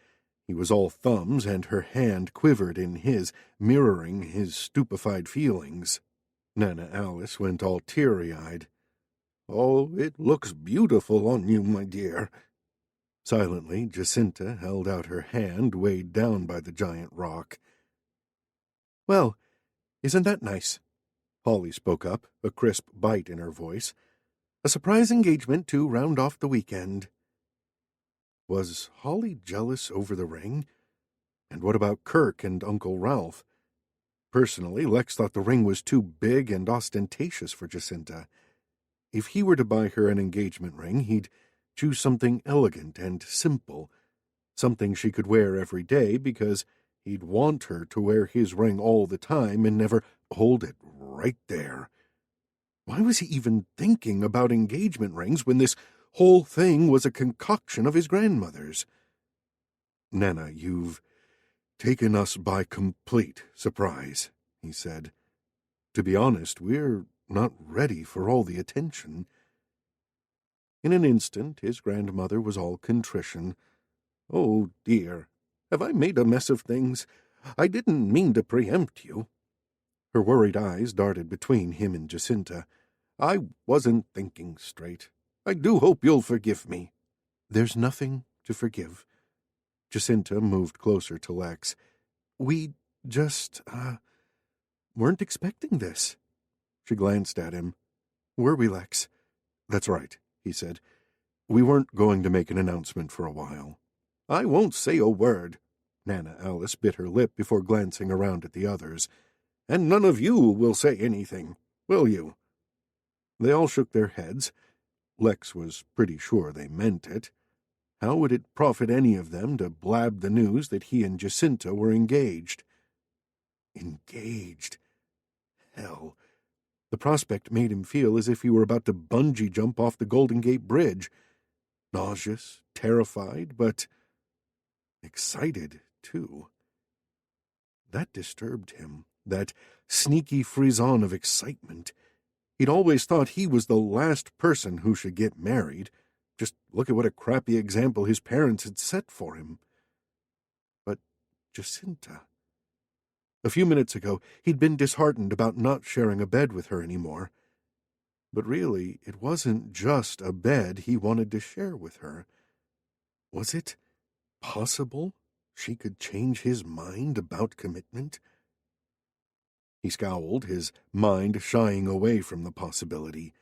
Speaker 2: He was all thumbs, and her hand quivered in his, mirroring his stupefied feelings. Nana Alice went all teary-eyed. "Oh, it looks beautiful on you, my dear." Silently, Jacinta held out her hand, weighed down by the giant rock. "Well, isn't that nice?" Holly spoke up, a crisp bite in her voice. "A surprise engagement to round off the weekend." Was Holly jealous over the ring? And what about Kirk and Uncle Ralph? Personally, Lex thought the ring was too big and ostentatious for Jacinta. If he were to buy her an engagement ring, he'd choose something elegant and simple, something she could wear every day, because he'd want her to wear his ring all the time and never hold it right there. Why was he even thinking about engagement rings when this whole thing was a concoction of his grandmother's? "Nana, you've taken us by complete surprise," he said. "To be honest, we're not ready for all the attention." In an instant, his grandmother was all contrition. "Oh, dear, have I made a mess of things? I didn't mean to preempt you." Her worried eyes darted between him and Jacinta. "I wasn't thinking straight. I do hope you'll forgive me." "There's nothing to forgive." Jacinta moved closer to Lex. "We just, weren't expecting this." She glanced at him. "Were we, Lex?" "That's right," he said. "We weren't going to make an announcement for a while." "I won't say a word." Nana Alice bit her lip before glancing around at the others. "And none of you will say anything, will you?" They all shook their heads. Lex was pretty sure they meant it. How would it profit any of them to blab the news that he and Jacinta were engaged? Engaged? Hell. The prospect made him feel as if he were about to bungee jump off the Golden Gate Bridge. Nauseous, terrified, but excited, too. That disturbed him, that sneaky frisson of excitement. He'd always thought he was the last person who should get married. Just look at what a crappy example his parents had set for him. But Jacinta... A few minutes ago, he'd been disheartened about not sharing a bed with her anymore. But really, it wasn't just a bed he wanted to share with her. Was it possible she could change his mind about commitment? He scowled, his mind shying away from the possibility.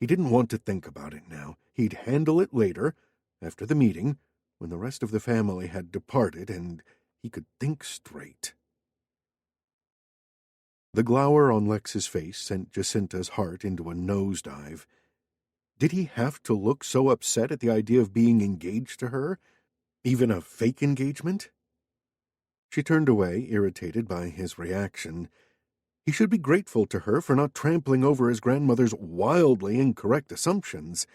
Speaker 2: He didn't want to think about it now. He'd handle it later, after the meeting, when the rest of the family had departed and he could think straight. The glower on Lex's face sent Jacinta's heart into a nosedive. Did he have to look so upset at the idea of being engaged to her? Even a fake engagement? She turned away, irritated by his reaction. He should be grateful to her for not trampling over his grandmother's wildly incorrect assumptions.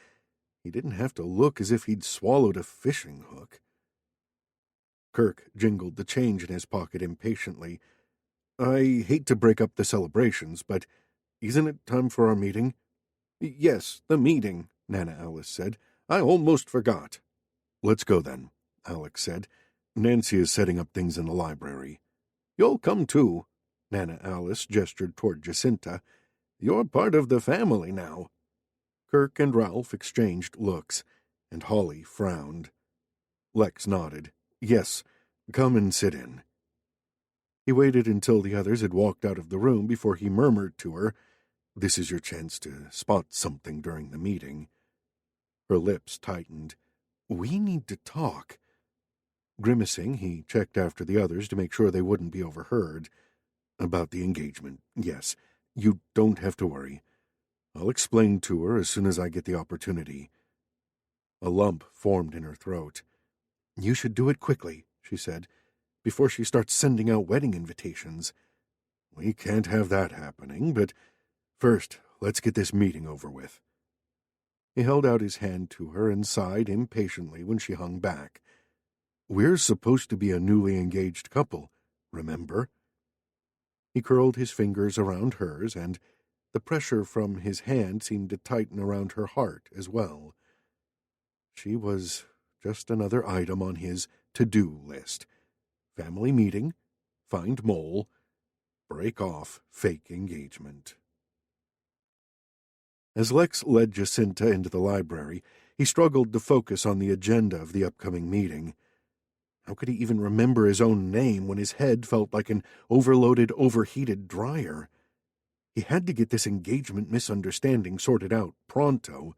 Speaker 2: He didn't have to look as if he'd swallowed a fishing hook. Kirk jingled the change in his pocket impatiently. "I hate to break up the celebrations, but isn't it time for our meeting?" "Yes, the meeting," Nana Alice said. "I almost forgot." "Let's go then," Alex said. "Nancy is setting up things in the library." "You'll come too." Nana Alice gestured toward Jacinta. "You're part of the family now." Kirk and Ralph exchanged looks, and Holly frowned. Lex nodded. "Yes, come and sit in." He waited until the others had walked out of the room before he murmured to her, "This is your chance to spot something during the meeting." Her lips tightened. "We need to talk." Grimacing, he checked after the others to make sure they wouldn't be overheard. "About the engagement, yes. You don't have to worry. I'll explain to her as soon as I get the opportunity." A lump formed in her throat. "You should do it quickly," she said, "before she starts sending out wedding invitations." "We can't have that happening, but first, let's get this meeting over with." He held out his hand to her and sighed impatiently when she hung back. "We're supposed to be a newly engaged couple, remember?" He curled his fingers around hers, and the pressure from his hand seemed to tighten around her heart as well. She was just another item on his to-do list. Family meeting, find mole, break off fake engagement. As Lex led Jacinta into the library, he struggled to focus on the agenda of the upcoming meeting. How could he even remember his own name when his head felt like an overloaded, overheated dryer? He had to get this engagement misunderstanding sorted out pronto.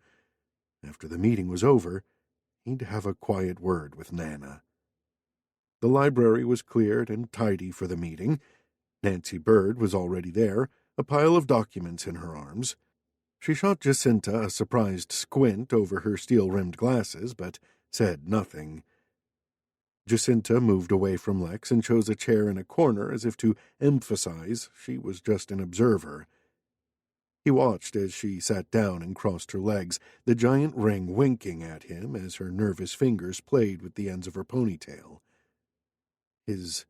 Speaker 2: After the meeting was over, he'd have a quiet word with Nana. The library was cleared and tidy for the meeting. Nancy Bird was already there, a pile of documents in her arms. She shot Jacinta a surprised squint over her steel-rimmed glasses, but said nothing. Jacinta moved away from Lex and chose a chair in a corner as if to emphasize she was just an observer. He watched as she sat down and crossed her legs, the giant ring winking at him as her nervous fingers played with the ends of her ponytail. His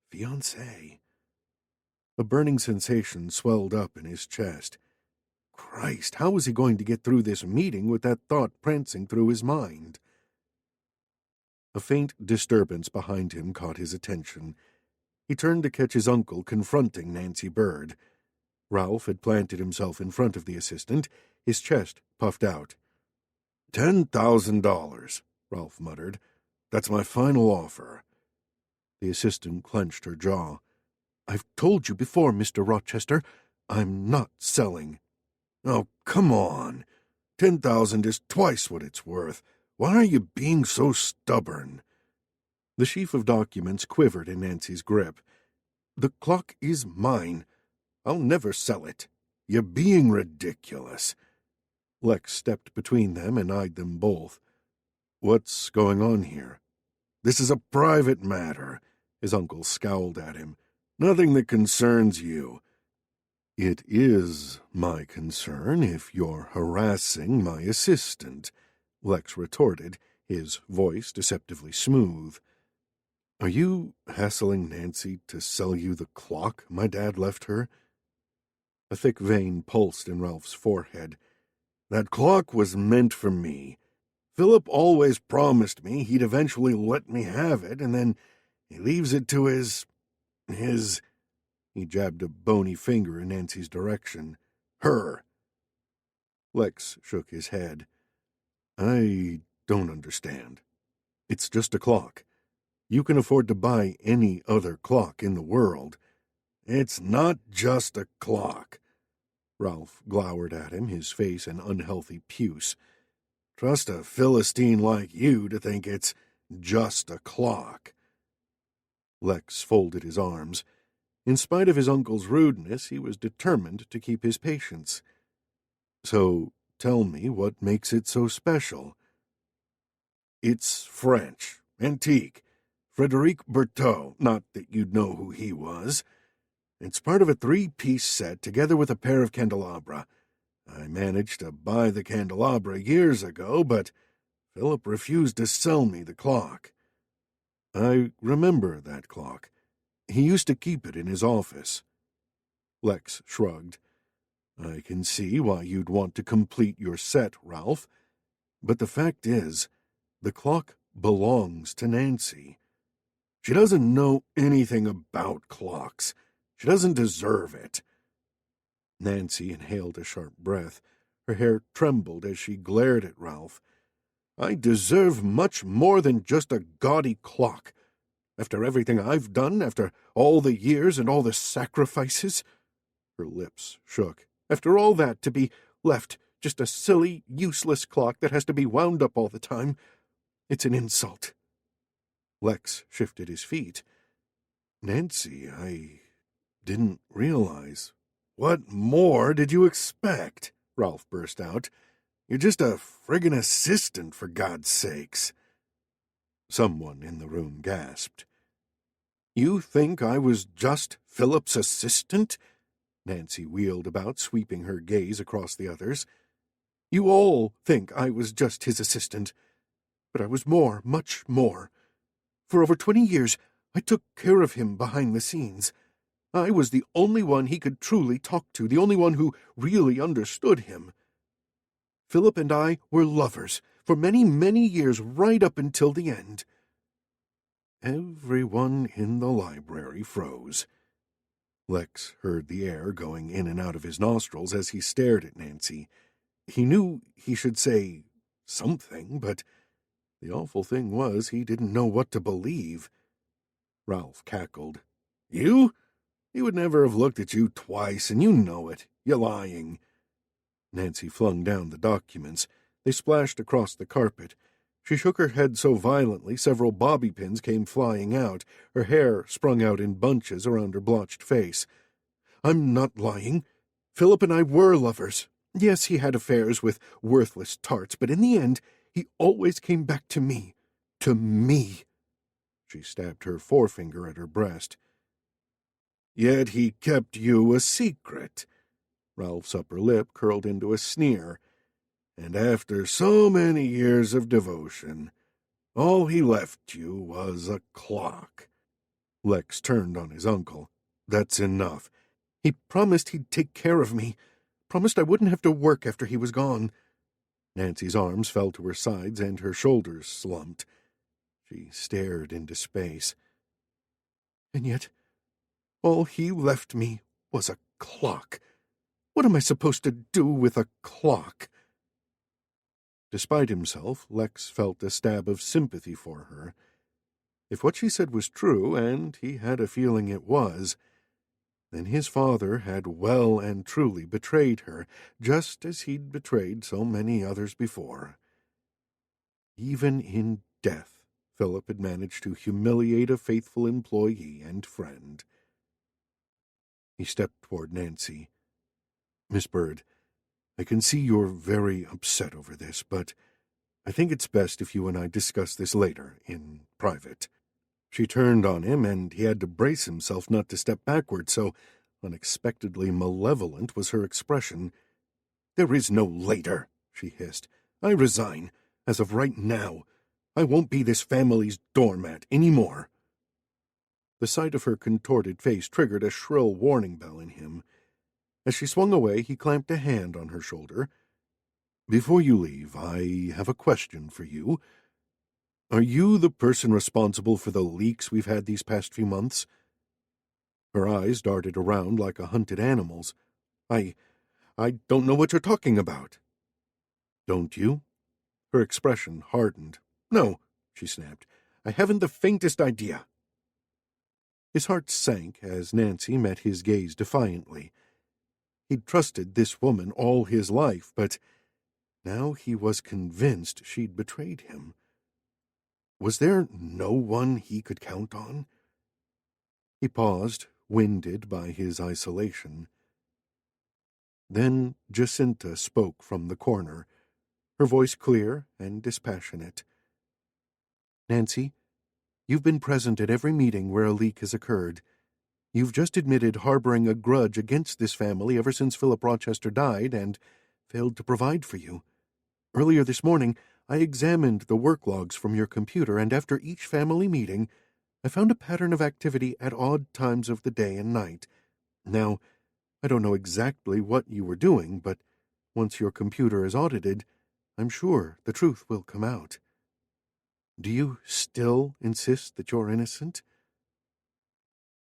Speaker 2: fiancée. A burning sensation swelled up in his chest. Christ, how was he going to get through this meeting with that thought prancing through his mind? A faint disturbance behind him caught his attention. He turned to catch his uncle confronting Nancy Bird. Ralph had planted himself in front of the assistant, his chest puffed out. $10,000, Ralph muttered. "That's my final offer." The assistant clenched her jaw. "I've told you before, Mr. Rochester, I'm not selling." "Oh, come on. 10,000 is twice what it's worth. Why are you being so stubborn?" The sheaf of documents quivered in Nancy's grip. "The clock is mine. I'll never sell it." "You're being ridiculous." Lex stepped between them and eyed them both. "What's going on here?" "This is a private matter," his uncle scowled at him. "Nothing that concerns you." "It is my concern if you're harassing my assistant," Lex retorted, his voice deceptively smooth. "Are you hassling Nancy to sell you the clock my dad left her?" A thick vein pulsed in Ralph's forehead. "That clock was meant for me. Philip always promised me he'd eventually let me have it, and then he leaves it to his... He jabbed a bony finger in Nancy's direction. "Her." Lex shook his head. "I don't understand. It's just a clock. You can afford to buy any other clock in the world." "It's not just a clock." Ralph glowered at him, his face an unhealthy puce. "Trust a Philistine like you to think it's just a clock." Lex folded his arms. In spite of his uncle's rudeness, he was determined to keep his patience. "So tell me what makes it so special." "It's French, antique. Frédéric Berthaud, not that you'd know who he was. It's part of a 3-piece set together with a pair of candelabra. I managed to buy the candelabra years ago, but Philip refused to sell me the clock."
Speaker 1: I remember that clock. He used to keep it in his office. Lex shrugged. I can see why you'd want to complete your set, Ralph. But the fact is, the clock belongs to Nancy. She doesn't know anything about clocks. She doesn't deserve it. Nancy inhaled a sharp breath. Her hair trembled as she glared at Ralph. I deserve much more than just a gaudy clock. After everything I've done, after all the years and all the sacrifices. Her lips shook. After all that, to be left just a silly, useless clock that has to be wound up all the time. It's an insult. Lex shifted his feet. Nancy, I didn't realize. What more did you expect? Ralph burst out. You're just a friggin' assistant, for God's sakes. Someone in the room gasped. You think I was just Philip's assistant? Nancy wheeled about, sweeping her gaze across the others. You all think I was just his assistant. But I was more, much more. For over 20 years, I took care of him behind the scenes. I was the only one he could truly talk to, the only one who really understood him. Philip and I were lovers for many, many years, right up until the end. Everyone in the library froze. Lex heard the air going in and out of his nostrils as he stared at Nancy. He knew he should say something, but the awful thing was he didn't know what to believe. Ralph cackled. You? He would never have looked at you twice, and you know it. You're lying. Nancy flung down the documents. They splashed across the carpet. She shook her head so violently several bobby pins came flying out. Her hair sprung out in bunches around her blotched face. I'm not lying. Philip and I were lovers. Yes, he had affairs with worthless tarts, but in the end, he always came back to me. To me. She stabbed her forefinger at her breast. Yet he kept you a secret. Ralph's upper lip curled into a sneer. And after so many years of devotion, all he left you was a clock. Lex turned on his uncle. That's enough. He promised he'd take care of me. Promised I wouldn't have to work after he was gone. Nancy's arms fell to her sides and her shoulders slumped. She stared into space. And yet, all he left me was a clock. What am I supposed to do with a clock? Despite himself, Lex felt a stab of sympathy for her. If what she said was true, and he had a feeling it was, then his father had well and truly betrayed her, just as he'd betrayed so many others before. Even in death, Philip had managed to humiliate a faithful employee and friend. He stepped toward Nancy. Miss Bird, I can see you're very upset over this, but I think it's best if you and I discuss this later, in private. She turned on him, and he had to brace himself not to step backward, so unexpectedly malevolent was her expression. There is no later, she hissed. I resign, as of right now. I won't be this family's doormat any more. The sight of her contorted face triggered a shrill warning bell in him. As she swung away, he clamped a hand on her shoulder. Before you leave, I have a question for you. Are you the person responsible for the leaks we've had these past few months? Her eyes darted around like a hunted animal's. I don't know what you're talking about. Don't you? Her expression hardened. No, she snapped. I haven't the faintest idea. His heart sank as Nancy met his gaze defiantly. He'd trusted this woman all his life, but now he was convinced she'd betrayed him. Was there no one he could count on? He paused, winded by his isolation. Then Jacinta spoke from the corner, her voice clear and dispassionate. Nancy, you've been present at every meeting where a leak has occurred. You've just admitted harboring a grudge against this family ever since Philip Rochester died and failed to provide for you. Earlier this morning, I examined the work logs from your computer, and after each family meeting,
Speaker 2: I found a pattern of activity at odd times of the day and night. Now, I don't know exactly what you were doing, but once your computer is audited, I'm sure the truth will come out. Do you still insist that you're innocent?"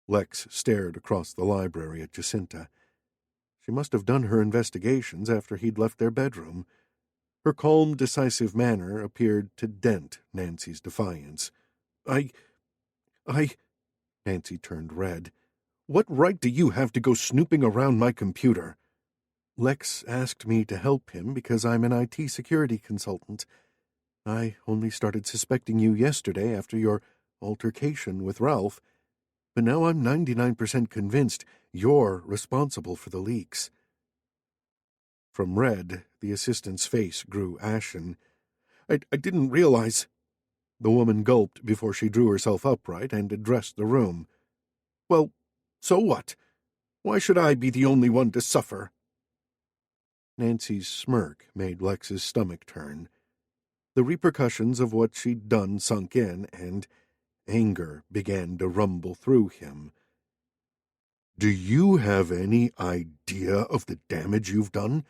Speaker 2: Lex stared across the library at Jacinta. She must have done her investigations after he'd left their bedroom. Her calm, decisive manner appeared to dent Nancy's defiance. I... Nancy turned red. "What right do you have to go snooping around my computer?" "Lex asked me to help him because I'm an IT security consultant. I only started suspecting you yesterday after your altercation with Ralph, but now I'm 99% convinced you're responsible for the leaks." From red, the assistant's face grew ashen. I didn't realize." The woman gulped before she drew herself upright and addressed the room. "Well, so what? Why should I be the only one to suffer?" Nancy's smirk made Lex's stomach turn. The repercussions of what she'd done sunk in, and anger began to rumble through him. "Do you have any idea of the damage you've done?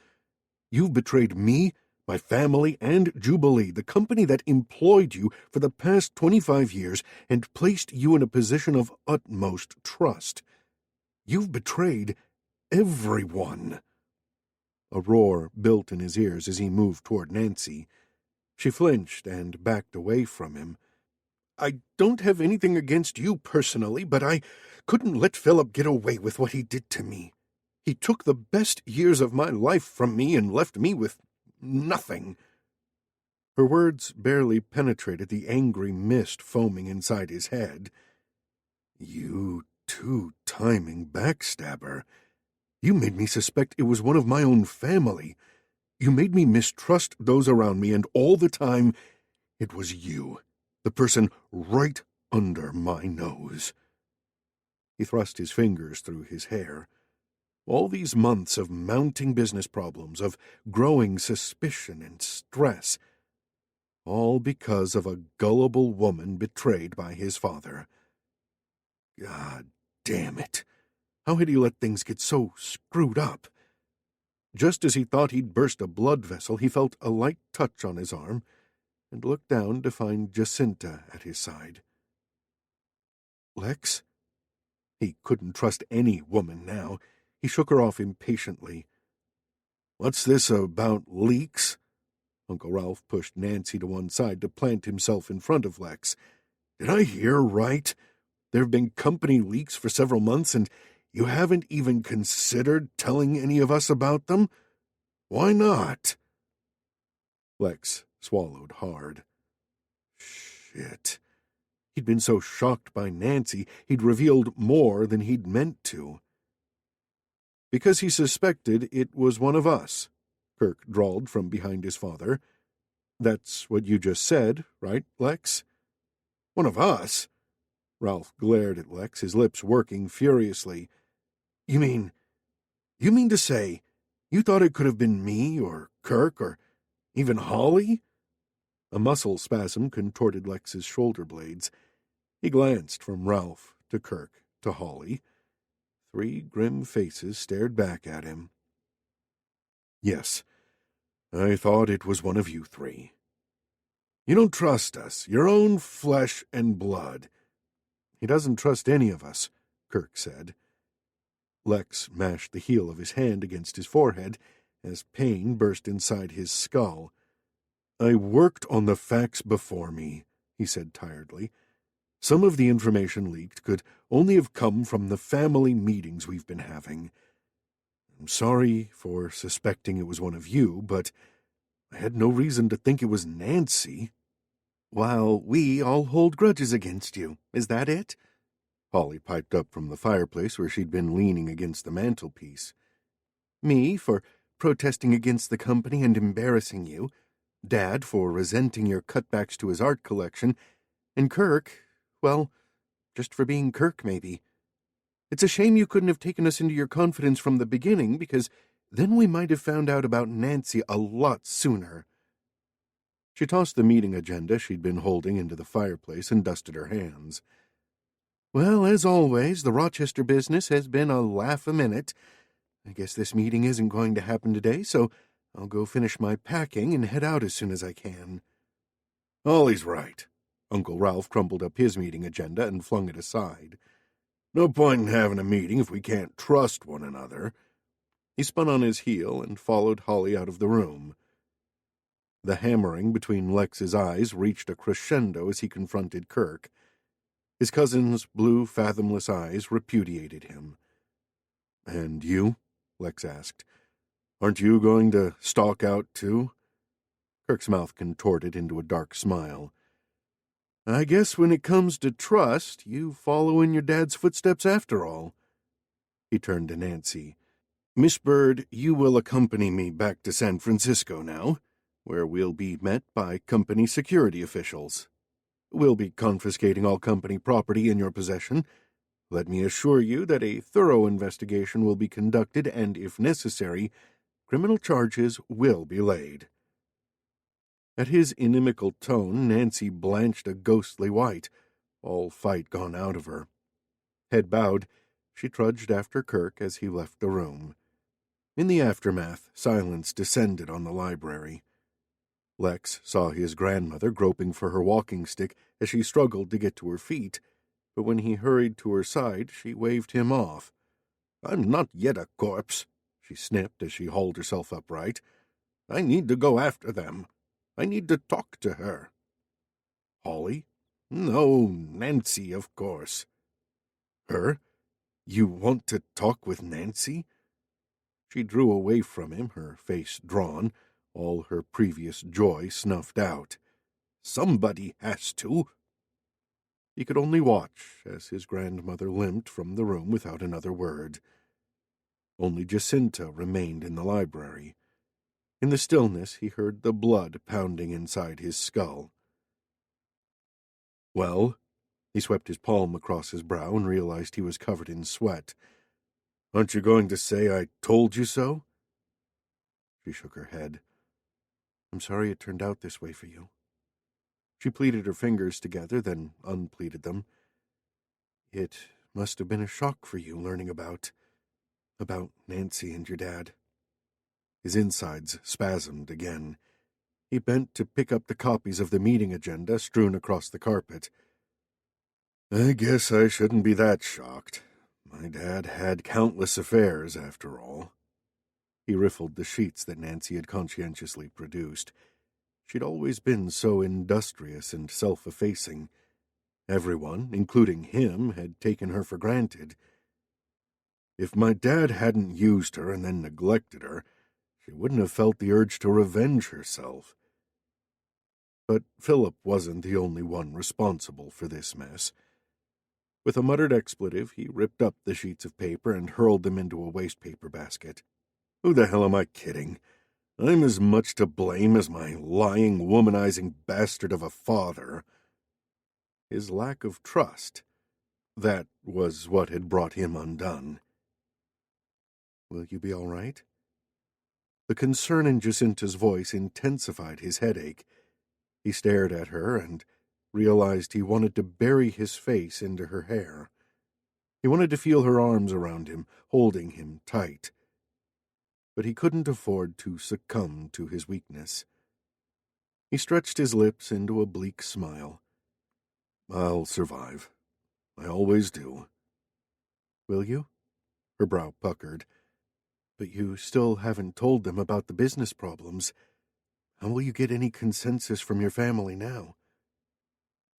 Speaker 2: You've betrayed me, my family, and Jubilee, the company that employed you for the past 25 years and placed you in a position of utmost trust. You've betrayed everyone." A roar built in his ears as he moved toward Nancy. She flinched and backed away from him. "I don't have anything against you personally, but I couldn't let Philip get away with what he did to me. He took the best years of my life from me and left me with nothing." Her words barely penetrated the angry mist foaming inside his head. "You two-timing backstabber. You made me suspect it was one of my own family. You made me mistrust those around me, and all the time it was you, the person right under my nose." He thrust his fingers through his hair. All these months of mounting business problems, of growing suspicion and stress, all because of a gullible woman betrayed by his father. God damn it! How had he let things get so screwed up? Just as he thought he'd burst a blood vessel, he felt a light touch on his arm and looked down to find Jacinta at his side. "Lex?" He couldn't trust any woman now. He shook her off impatiently. "What's this about leaks?" Uncle Ralph pushed Nancy to one side to plant himself in front of Lex. "Did I hear right? There have been company leaks for several months, and you haven't even considered telling any of us about them? Why not?" Lex swallowed hard. Shit. He'd been so shocked by Nancy, he'd revealed more than he'd meant to. "Because he suspected it was one of us," Kirk drawled from behind his father. "That's what you just said, right, Lex?" "One of us?" Ralph glared at Lex, his lips working furiously. You mean to say you thought it could have been me, or Kirk, or even Holly?" A muscle spasm contorted Lex's shoulder blades. He glanced from Ralph to Kirk to Holly. 3 grim faces stared back at him. "Yes, I thought it was one of you 3. You don't trust us, your own flesh and blood." "He doesn't trust any of us," Kirk said. Lex mashed the heel of his hand against his forehead as pain burst inside his skull. "I worked on the facts before me," he said tiredly. "Some of the information leaked could only have come from the family meetings we've been having. I'm sorry for suspecting it was one of you, but I had no reason to think it was Nancy." "While we all hold grudges against you, is that it?" Holly piped up from the fireplace where she'd been leaning against the mantelpiece. "Me for protesting against the company and embarrassing you, Dad for resenting your cutbacks to his art collection, and Kirk, well, just for being Kirk, maybe. It's a shame you couldn't have taken us into your confidence from the beginning, because then we might have found out about Nancy a lot sooner." She tossed the meeting agenda she'd been holding into the fireplace and dusted her hands. Well, as always, the Rochester business has been a laugh a minute. I guess this meeting isn't going to happen today, so I'll go finish my packing and head out as soon as I can."
Speaker 1: Holly's right.
Speaker 2: Uncle Ralph crumpled up his meeting agenda and flung it aside.
Speaker 1: No point in having a meeting if we can't trust one another.
Speaker 2: He spun on his heel and followed Holly out of the room. The hammering between Lex's eyes reached a crescendo as he confronted Kirk. His cousin's blue, fathomless eyes repudiated him. "And you?" Lex asked. "Aren't you going to stalk out, too?" Kirk's mouth contorted into a dark smile. "I guess when it comes to trust, you follow in your dad's footsteps after all." He turned to Nancy. "Miss Bird, you will accompany me back to San Francisco now, where we'll be met by company security officials. We'll be confiscating all company property in your possession. Let me assure you that a thorough investigation will be conducted and, if necessary, criminal charges will be laid." At his inimical tone, Nancy blanched a ghostly white, all fight gone out of her. Head bowed, she trudged after Kirk as he left the room. In the aftermath, silence descended on the library. Lex saw his grandmother groping for her walking stick as she struggled to get to her feet, but when he hurried to her side, she waved him off.
Speaker 1: "I'm not yet a corpse," she snipped as she hauled herself upright. "I need to go after them. I need to talk to her."
Speaker 2: "Holly?"
Speaker 1: "No, Nancy, of course."
Speaker 2: "Her? You want to talk with Nancy?" She drew away from him, her face drawn, all her previous joy snuffed out.
Speaker 1: "Somebody has to."
Speaker 2: He could only watch as his grandmother limped from the room without another word. Only Jacinta remained in the library. In the stillness, he heard the blood pounding inside his skull. "Well?" He swept his palm across his brow and realized he was covered in sweat. "Aren't you going to say I told you so?" She shook her head. "I'm sorry it turned out this way for you." She pleated her fingers together, then unpleated them. "It must have been a shock for you learning about Nancy and your dad." His insides spasmed again. He bent to pick up the copies of the meeting agenda strewn across the carpet.
Speaker 1: "I guess I shouldn't be that shocked. My dad had countless affairs, after all."
Speaker 2: He riffled the sheets that Nancy had conscientiously produced. She'd always been so industrious and self-effacing. Everyone, including him, had taken her for granted.
Speaker 1: If my dad hadn't used her and then neglected her, she wouldn't have felt the urge to revenge herself.
Speaker 2: But Philip wasn't the only one responsible for this mess. With a muttered expletive, he ripped up the sheets of paper and hurled them into a waste paper basket.
Speaker 1: "Who the hell am I kidding? I'm as much to blame as my lying, womanizing bastard of a father."
Speaker 2: His lack of trust, that was what had brought him undone. "Will you be all right?" The concern in Jacinta's voice intensified his headache. He stared at her and realized he wanted to bury his face into her hair. He wanted to feel her arms around him, holding him tight. But he couldn't afford to succumb to his weakness. He stretched his lips into a bleak smile.
Speaker 1: "I'll survive. I always do."
Speaker 2: "Will you?" Her brow puckered. "But you still haven't told them about the business problems. How will you get any consensus from your family now?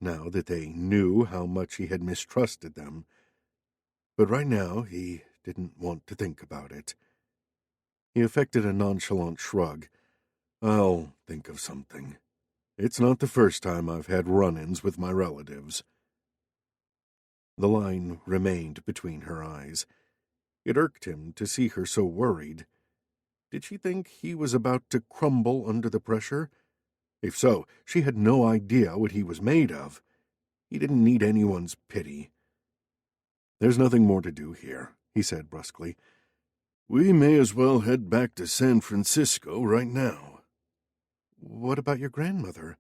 Speaker 2: Now that they knew how much he had mistrusted them. But right now, he didn't want to think about it. He affected a nonchalant shrug.
Speaker 1: "I'll think of something. It's not the first time I've had run-ins with my relatives."
Speaker 2: The line remained between her eyes. It irked him to see her so worried. Did she think he was about to crumble under the pressure? If so, she had no idea what he was made of. He didn't need anyone's pity.
Speaker 1: "There's nothing more to do here," he said brusquely. "We may as well head back to San Francisco right now."
Speaker 2: "What about your grandmother?"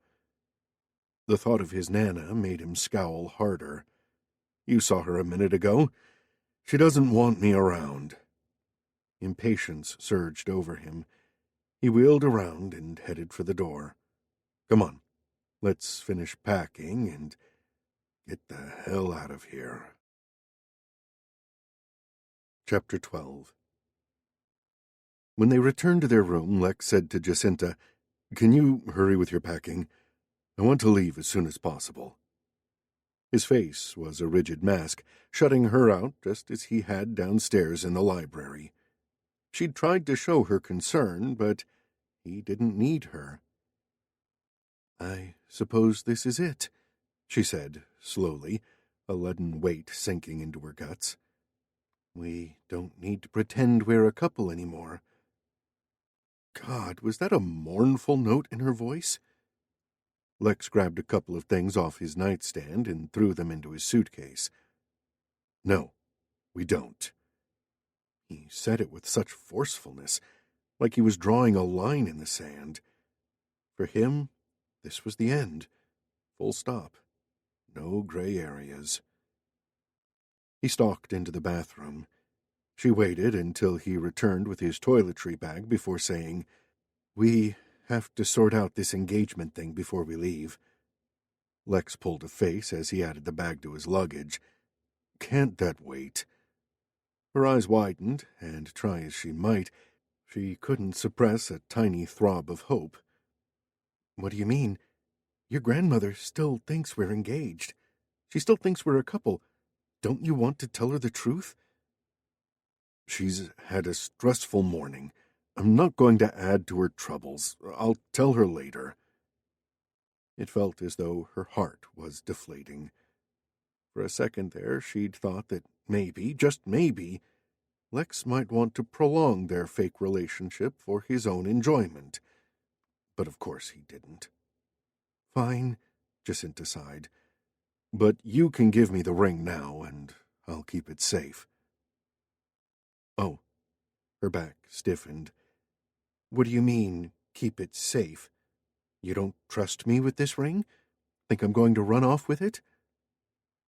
Speaker 2: The thought of his Nana made him scowl harder.
Speaker 1: You saw her a minute ago. She doesn't want me around." Impatience surged over him. He wheeled around and headed for the door. "Come on, let's finish packing and get the hell out of here." Chapter 12. When they returned to their room, Lex said to Jacinta, "Can you hurry with your packing? I want to leave as soon as possible." His face was a rigid mask, shutting her out just as he had downstairs in the library. She'd tried to show her concern, but he didn't need her. "I suppose this is it," she said, slowly, a leaden weight sinking into her guts. "We don't need to pretend we're a couple anymore." God, was that a mournful note in her voice? Lex grabbed a couple of things off his nightstand and threw them into his suitcase. "No, we don't." He said it with such forcefulness, like he was drawing a line in the sand. For him, this was the end. Full stop. No gray areas. He stalked into the bathroom. She waited until he returned with his toiletry bag before saying, "We have to sort out this engagement thing before we leave." Lex pulled a face as he added the bag to his luggage. "Can't that wait?" Her eyes widened, and try as she might, she couldn't suppress a tiny throb of hope. "What do you mean? Your grandmother still thinks we're engaged. She still thinks we're a couple. Don't you want to tell her the truth?" "She's had a stressful morning. I'm not going to add to her troubles. I'll tell her later." It felt as though her heart was deflating. For a second there, she'd thought that maybe, just maybe, Lex might want to prolong their fake relationship for his own enjoyment. But of course he didn't. "Fine," Jacinta sighed. "But you can give me the ring now, and I'll keep it safe." "Oh." Her back stiffened. "What do you mean, keep it safe? You don't trust me with this ring? Think I'm going to run off with it?"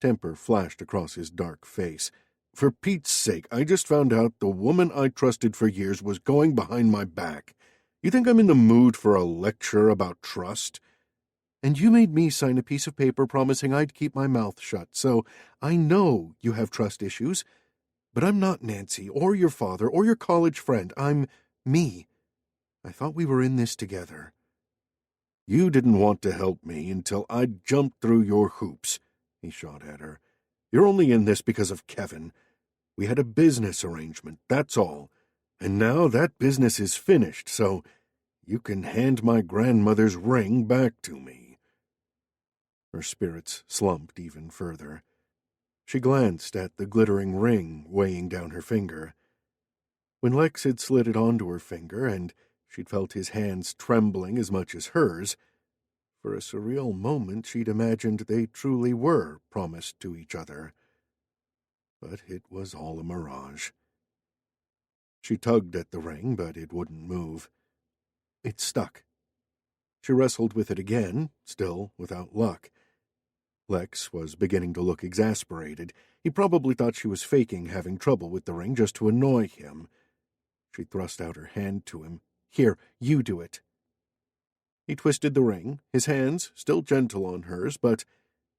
Speaker 1: Temper flashed across his dark face. "For Pete's sake, I just found out the woman I trusted for years was going behind my back. You think I'm in the mood for a lecture about trust? And you made me sign a piece of paper promising I'd keep my mouth shut, so I know you have trust issues. But I'm not Nancy, or your father, or your college friend. I'm me. I thought we were in this together." "You didn't want to help me until I'd jumped through your hoops," he shot at her. "You're only in this because of Kevin. We had a business arrangement, that's all. And now that business is finished, so you can hand my grandmother's ring back to me." Her spirits slumped even further. She glanced at the glittering ring weighing down her finger. When Lex had slid it onto her finger, and she'd felt his hands trembling as much as hers, for a surreal moment she'd imagined they truly were promised to each other. But it was all a mirage. She tugged at the ring, but it wouldn't move. It stuck. She wrestled with it again, still without luck. Lex was beginning to look exasperated. He probably thought she was faking having trouble with the ring just to annoy him. She thrust out her hand to him. "Here, you do it." He twisted the ring, his hands still gentle on hers, but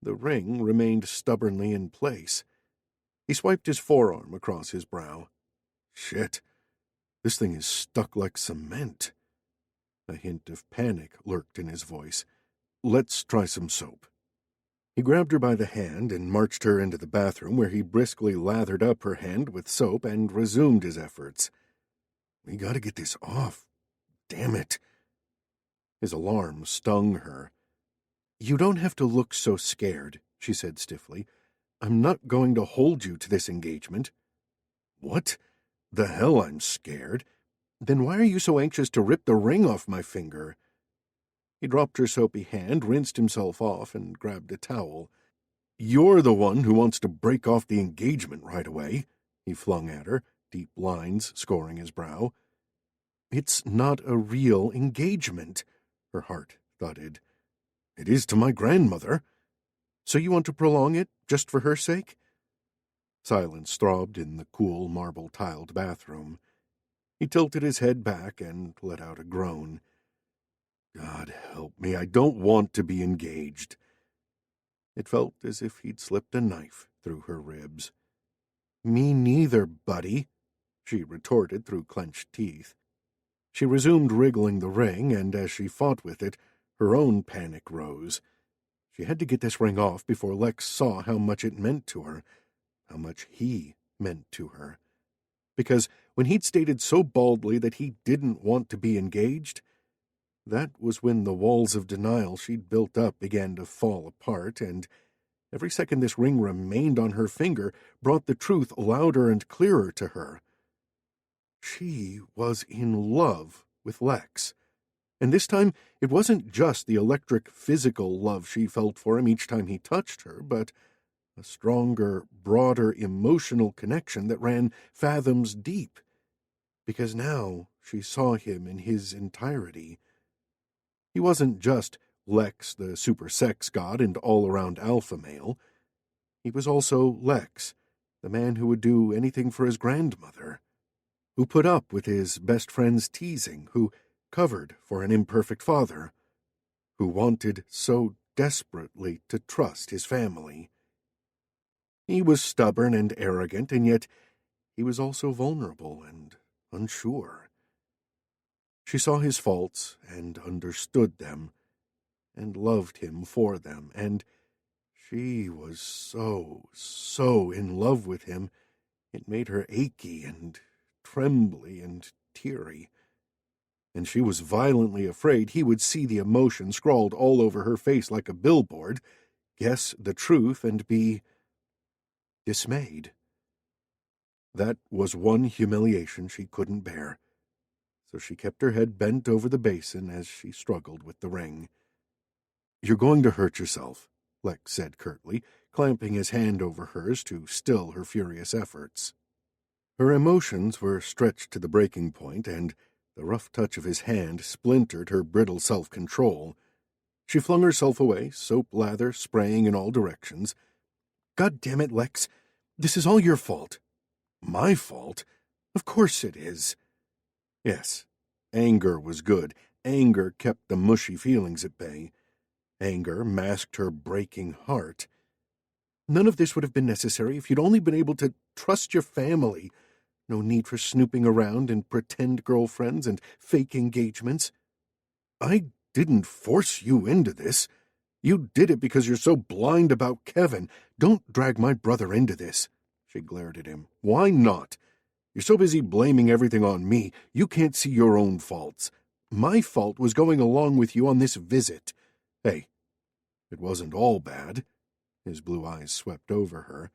Speaker 1: the ring remained stubbornly in place. He swiped his forearm across his brow. "Shit, this thing is stuck like cement." A hint of panic lurked in his voice. "Let's try some soap." He grabbed her by the hand and marched her into the bathroom, where he briskly lathered up her hand with soap and resumed his efforts. "We gotta get this off. Damn it." His alarm stung her. "You don't have to look so scared," she said stiffly. "I'm not going to hold you to this engagement." "What? The hell I'm scared. Then why are you so anxious to rip the ring off my finger?" He dropped her soapy hand, rinsed himself off, and grabbed a towel. "You're the one who wants to break off the engagement right away," he flung at her, deep lines scoring his brow. "It's not a real engagement," her heart thudded. "It is to my grandmother. So you want to prolong it, just for her sake? Silence throbbed in the cool, marble-tiled bathroom. He tilted his head back and let out a groan. God help me, I don't want to be engaged. It felt as if he'd slipped a knife through her ribs. Me neither, buddy, she retorted through clenched teeth. She resumed wriggling the ring, and as she fought with it, her own panic rose. She had to get this ring off before Lex saw how much it meant to her, how much he meant to her. Because when he'd stated so baldly that he didn't want to be engaged, that was when the walls of denial she'd built up began to fall apart, and every second this ring remained on her finger brought the truth louder and clearer to her. She was in love with Lex. And this time, it wasn't just the electric physical love she felt for him each time he touched her, but a stronger, broader emotional connection that ran fathoms deep. Because now she saw him in his entirety. He wasn't just Lex, the super sex god and all-around alpha male. He was also Lex, the man who would do anything for his grandmother, who put up with his best friend's teasing, who covered for an imperfect father, who wanted so desperately to trust his family. He was stubborn and arrogant, and yet he was also vulnerable and unsure. She saw his faults and understood them, and loved him for them, and she was so in love with him, it made her achy and trembly and teary. And she was violently afraid he would see the emotion scrawled all over her face like a billboard, guess the truth, and be dismayed. That was one humiliation she couldn't bear, so she kept her head bent over the basin as she struggled with the ring. "You're going to hurt yourself," Lex said curtly, clamping his hand over hers to still her furious efforts. Her emotions were stretched to the breaking point, and the rough touch of his hand splintered her brittle self-control. She flung herself away, soap lather spraying in all directions. "God damn it, Lex! This is all your fault." "My fault? Of course it is." Yes, anger was good. Anger kept the mushy feelings at bay. Anger masked her breaking heart. None of this would have been necessary if you'd only been able to trust your family. No need for snooping around and pretend girlfriends and fake engagements. I didn't force you into this. You did it because you're so blind about Kevin. Don't drag my brother into this." She glared at him. "Why not? You're so busy blaming everything on me, you can't see your own faults. My fault was going along with you on this visit. Hey, it wasn't all bad." His blue eyes swept over her.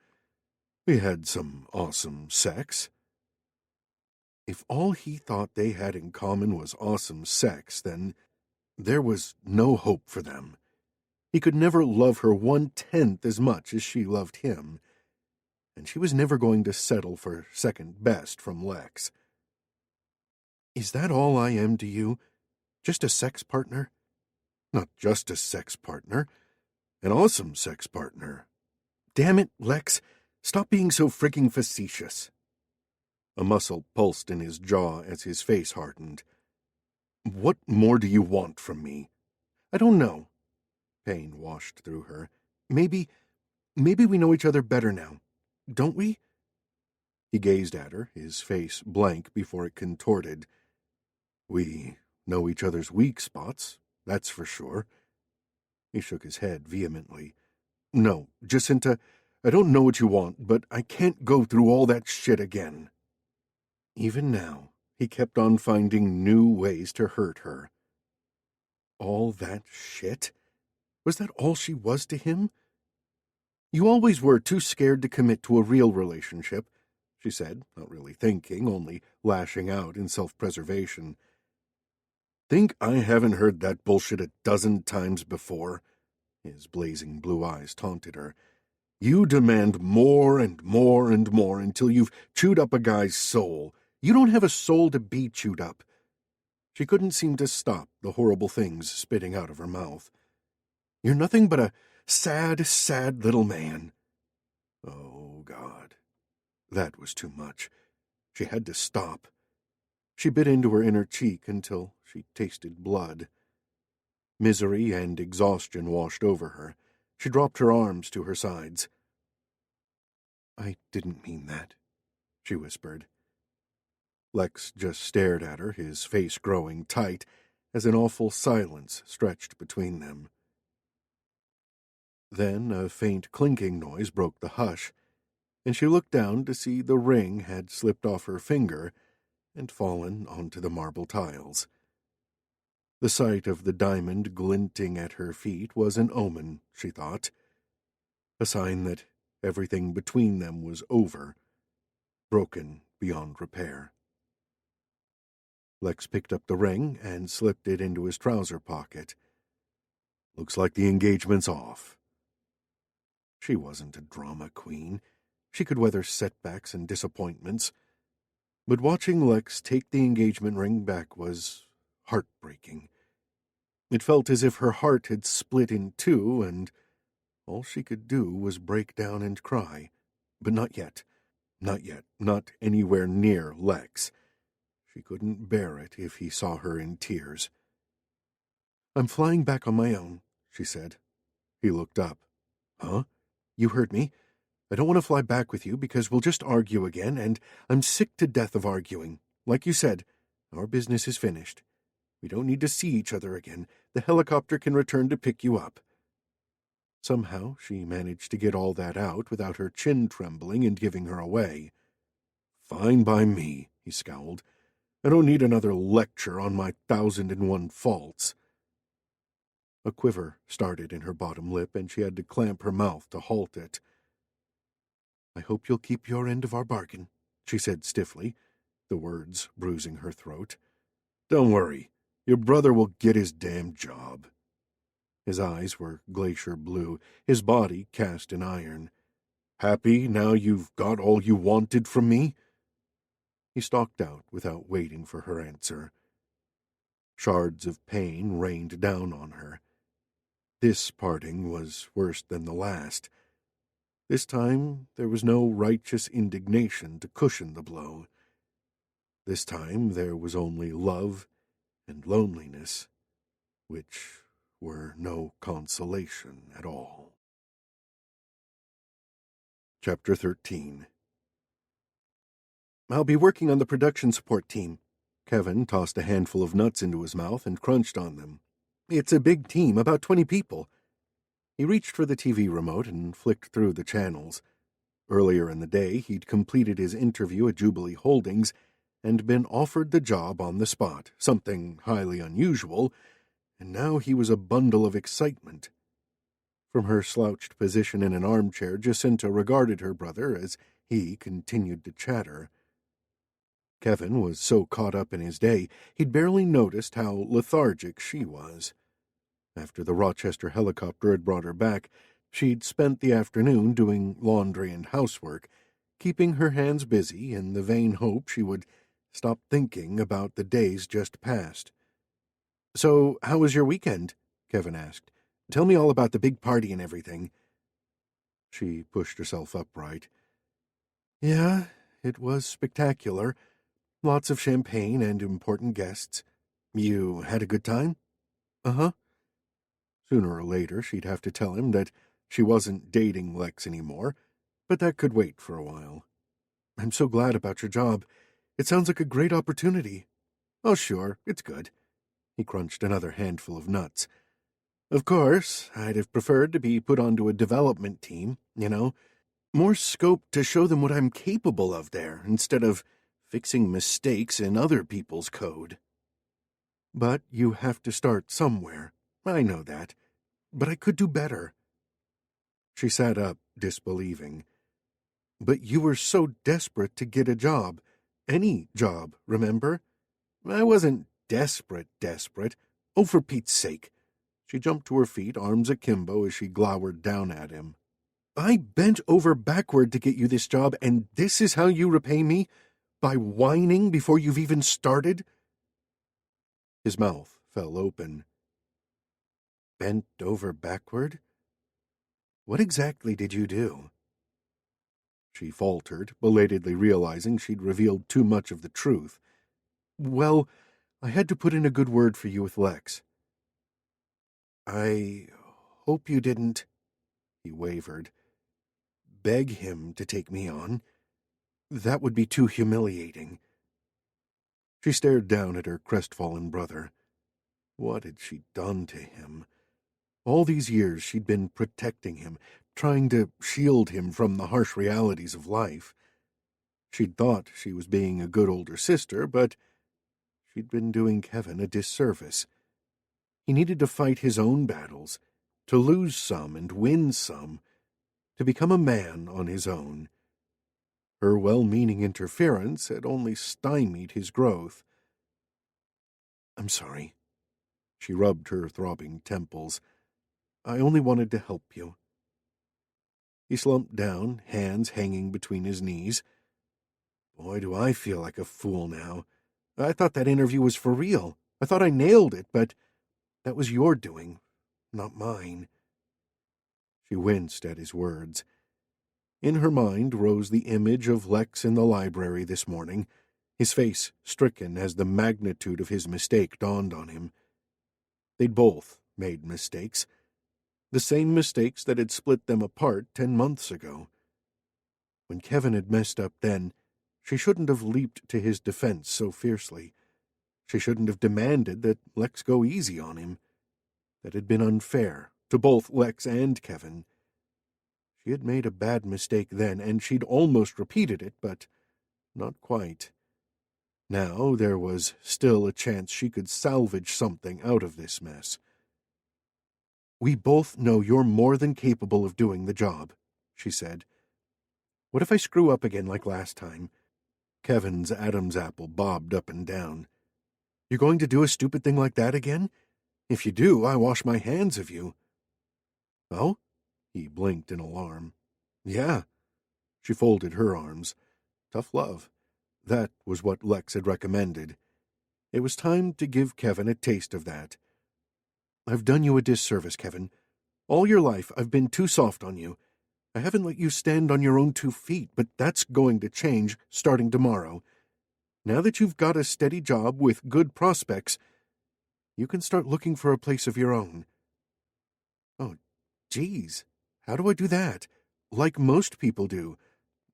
Speaker 1: "We had some awesome sex." If all he thought they had in common was awesome sex, then there was no hope for them. He could never love her 1/10 as much as she loved him, and she was never going to settle for second best from Lex. "Is that all I am to you? Just a sex partner?" "Not just a sex partner. An awesome sex partner." "Damn it, Lex, stop being so frigging facetious." A muscle pulsed in his jaw as his face hardened. "What more do you want from me?" "I don't know." Pain washed through her. Maybe we know each other better now. Don't we?" He gazed at her, his face blank before it contorted. "We know each other's weak spots, that's for sure." He shook his head vehemently. "No, Jacinta, I don't know what you want, but I can't go through all that shit again." Even now, he kept on finding new ways to hurt her. All that shit? Was that all she was to him? "You always were too scared to commit to a real relationship," she said, not really thinking, only lashing out in self-preservation. "Think I haven't heard that bullshit 1,000 times before?" His blazing blue eyes taunted her. "You demand more and more and more until you've chewed up a guy's soul. You don't have a soul to be chewed up." She couldn't seem to stop the horrible things spitting out of her mouth. "You're nothing but a sad, sad little man." Oh, God.
Speaker 2: That was too much. She had to stop. She bit into her inner cheek until she tasted blood. Misery and exhaustion washed over her. She dropped her arms to her sides. "I didn't mean that," she whispered. Lex just stared at her, his face growing tight, as an awful silence stretched between them. Then a faint clinking noise broke the hush, and she looked down to see the ring had slipped off her finger and fallen onto the marble tiles. The sight of the diamond glinting at her feet was an omen, she thought, a sign that everything between them was over, broken beyond repair. Lex picked up the ring and slipped it into his trouser pocket. "Looks like the engagement's off." She wasn't a drama queen. She could weather setbacks and disappointments. But watching Lex take the engagement ring back was heartbreaking. It felt as if her heart had split in two, and all she could do was break down and cry. But not yet. Not yet. Not anywhere near Lex. She couldn't bear it if he saw her in tears. "I'm flying back on my own," she said. He looked up. "Huh? You heard me. I don't want to fly back with you because we'll just argue again, and I'm sick to death of arguing. Like you said, our business is finished. We don't need to see each other again. The helicopter can return to pick you up." Somehow she managed to get all that out without her chin trembling and giving her away. "Fine by me," he scowled. "I don't need another lecture on my 1,001 faults." A quiver started in her bottom lip, and she had to clamp her mouth to halt it. "I hope you'll keep your end of our bargain," she said stiffly, the words bruising her throat. "Don't worry. Your brother will get his damn job." His eyes were glacier blue, his body cast in iron. "Happy now you've got all you wanted from me?" He stalked out without waiting for her answer. Shards of pain rained down on her. This parting was worse than the last. This time there was no righteous indignation to cushion the blow. This time there was only love and loneliness, which were no consolation at all. Chapter 13. "I'll be working on the production support team." Kevin tossed a handful of nuts into his mouth and crunched on them. "It's a big team, about 20 people. He reached for the TV remote and flicked through the channels. Earlier in the day, he'd completed his interview at Jubilee Holdings and been offered the job on the spot, something highly unusual, and now he was a bundle of excitement. From her slouched position in an armchair, Jacinta regarded her brother as he continued to chatter. Kevin was so caught up in his day, he'd barely noticed how lethargic she was. After the Rochester helicopter had brought her back, she'd spent the afternoon doing laundry and housework, keeping her hands busy in the vain hope she would stop thinking about the days just past. "So, how was your weekend?" Kevin asked. "Tell me all about the big party and everything." She pushed herself upright. "Yeah, it was spectacular. Lots of champagne and important guests. You had a good time?" "Uh-huh." Sooner or later, she'd have to tell him that she wasn't dating Lex anymore, but that could wait for a while. "I'm so glad about your job. It sounds like a great opportunity." "Oh, sure, it's good." He crunched another handful of nuts. "Of course, I'd have preferred to be put onto a development team, more scope to show them what I'm capable of there, instead of fixing mistakes in other people's code." "But you have to start somewhere. I know that. But I could do better." She sat up, disbelieving. "But you were so desperate to get a job. Any job, remember?" "I wasn't desperate. Oh, for Pete's sake." She jumped to her feet, arms akimbo, as she glowered down at him. "I bent over backward to get you this job, and this is how you repay me? By whining before you've even started?" His mouth fell open. "Bent over backward? What exactly did you do?"
Speaker 1: she faltered, belatedly realizing she'd revealed too much of the truth. Well, I had to put in a good word for you with Lex. I hope you didn't, he wavered, beg him to take me on. That would be too humiliating. She stared down at her crestfallen brother. What had she done to him? All these years she'd been protecting him, trying to shield him from the harsh realities of life. She'd thought she was being a good older sister, but she'd been doing Kevin a disservice. He needed to fight his own battles, to lose some and win some, to become a man on his own. Her well-meaning interference had only stymied his growth. I'm sorry. She rubbed her throbbing temples. I only wanted to help you. He slumped down, hands hanging between his knees. Boy, do I feel like a fool now. I thought that interview was for real. I thought I nailed it, but that was your doing, not mine. She winced at his words. In her mind rose the image of Lex in the library this morning, his face stricken as the magnitude of his mistake dawned on him. They'd both made mistakes, the same mistakes that had split them apart 10 months ago. When Kevin had messed up then, she shouldn't have leaped to his defense so fiercely. She shouldn't have demanded that Lex go easy on him. That had been unfair to both Lex and Kevin. She had made a bad mistake then, and she'd almost repeated it, but not quite. Now there was still a chance she could salvage something out of this mess. We both know you're more than capable of doing the job, she said. What if I screw up again like last time? Kevin's Adam's apple bobbed up and down. You're going to do a stupid thing like that again? If you do, I wash my hands of you. Oh? He blinked in alarm. Yeah. She folded her arms. Tough love. That was what Lex had recommended. It was time to give Kevin a taste of that. I've done you a disservice, Kevin. All your life I've been too soft on you. I haven't let you stand on your own 2 feet, but that's going to change starting tomorrow. Now that you've got a steady job with good prospects, you can start looking for a place of your own. Oh, geez. How do I do that? Like most people do.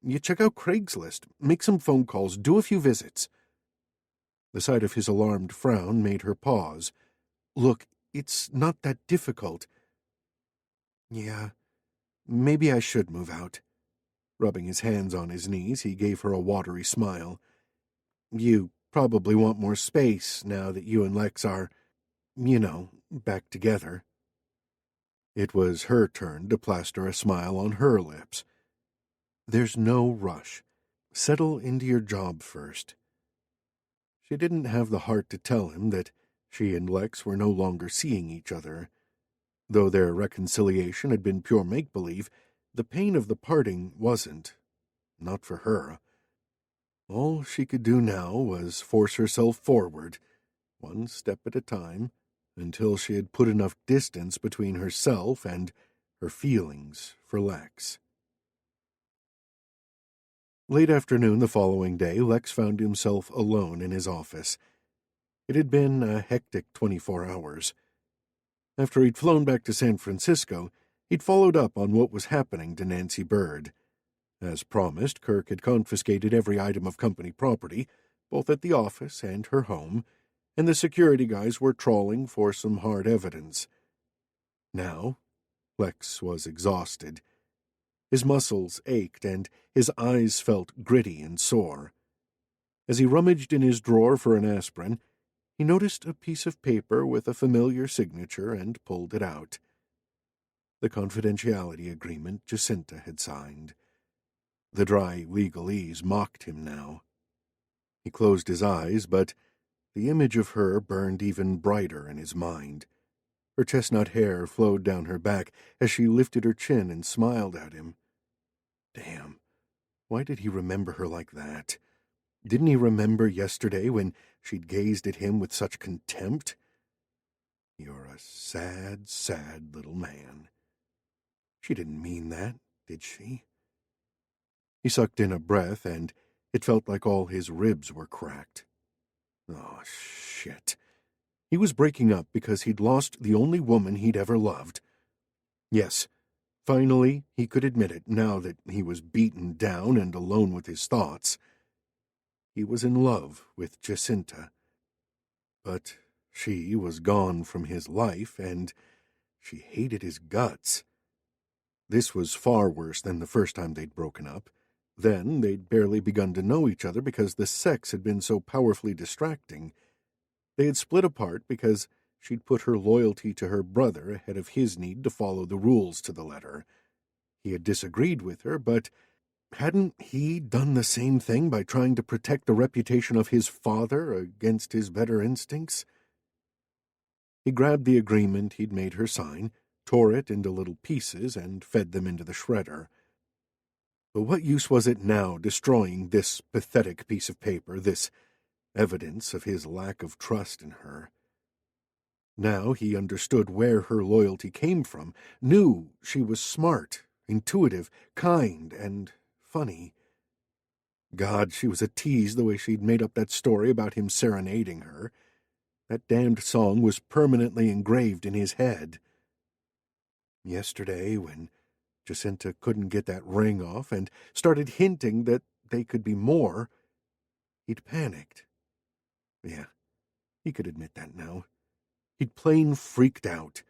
Speaker 1: You check out Craigslist, make some phone calls, do a few visits. The sight of his alarmed frown made her pause. Look, it's not that difficult. Yeah, maybe I should move out. Rubbing his hands on his knees, he gave her a watery smile. You probably want more space now that you and Lex are, back together. It was her turn to plaster a smile on her lips. There's no rush. Settle into your job first. She didn't have the heart to tell him that she and Lex were no longer seeing each other. Though their reconciliation had been pure make-believe, the pain of the parting wasn't. Not for her. All she could do now was force herself forward, one step at a time, until she had put enough distance between herself and her feelings for Lex. Late afternoon the following day, Lex found himself alone in his office. It had been a hectic 24 hours. After he'd flown back to San Francisco, he'd followed up on what was happening to Nancy Bird. As promised, Kirk had confiscated every item of company property, both at the office and her home, and the security guys were trawling for some hard evidence. Now, Lex was exhausted. His muscles ached, and his eyes felt gritty and sore. As he rummaged in his drawer for an aspirin, he noticed a piece of paper with a familiar signature and pulled it out. The confidentiality agreement Jacinta had signed. The dry legalese mocked him now. He closed his eyes, but the image of her burned even brighter in his mind. Her chestnut hair flowed down her back as she lifted her chin and smiled at him. Damn, why did he remember her like that? Didn't he remember yesterday when she'd gazed at him with such contempt? You're a sad, sad little man. She didn't mean that, did she? He sucked in a breath, and it felt like all his ribs were cracked. Oh, shit. He was breaking up because he'd lost the only woman he'd ever loved. Yes, finally he could admit it now that he was beaten down and alone with his thoughts. He was in love with Jacinta. But she was gone from his life, and she hated his guts. This was far worse than the first time they'd broken up. Then they'd barely begun to know each other because the sex had been so powerfully distracting. They had split apart because she'd put her loyalty to her brother ahead of his need to follow the rules to the letter. He had disagreed with her, but hadn't he done the same thing by trying to protect the reputation of his father against his better instincts? He grabbed the agreement he'd made her sign, tore it into little pieces, and fed them into the shredder. But what use was it now destroying this pathetic piece of paper, this evidence of his lack of trust in her? Now he understood where her loyalty came from, knew she was smart, intuitive, kind, and funny. God, she was a tease the way she'd made up that story about him serenading her. That damned song was permanently engraved in his head. Yesterday, when Jacinta couldn't get that ring off and started hinting that they could be more, he'd panicked. Yeah, he could admit that now. He'd plain freaked out.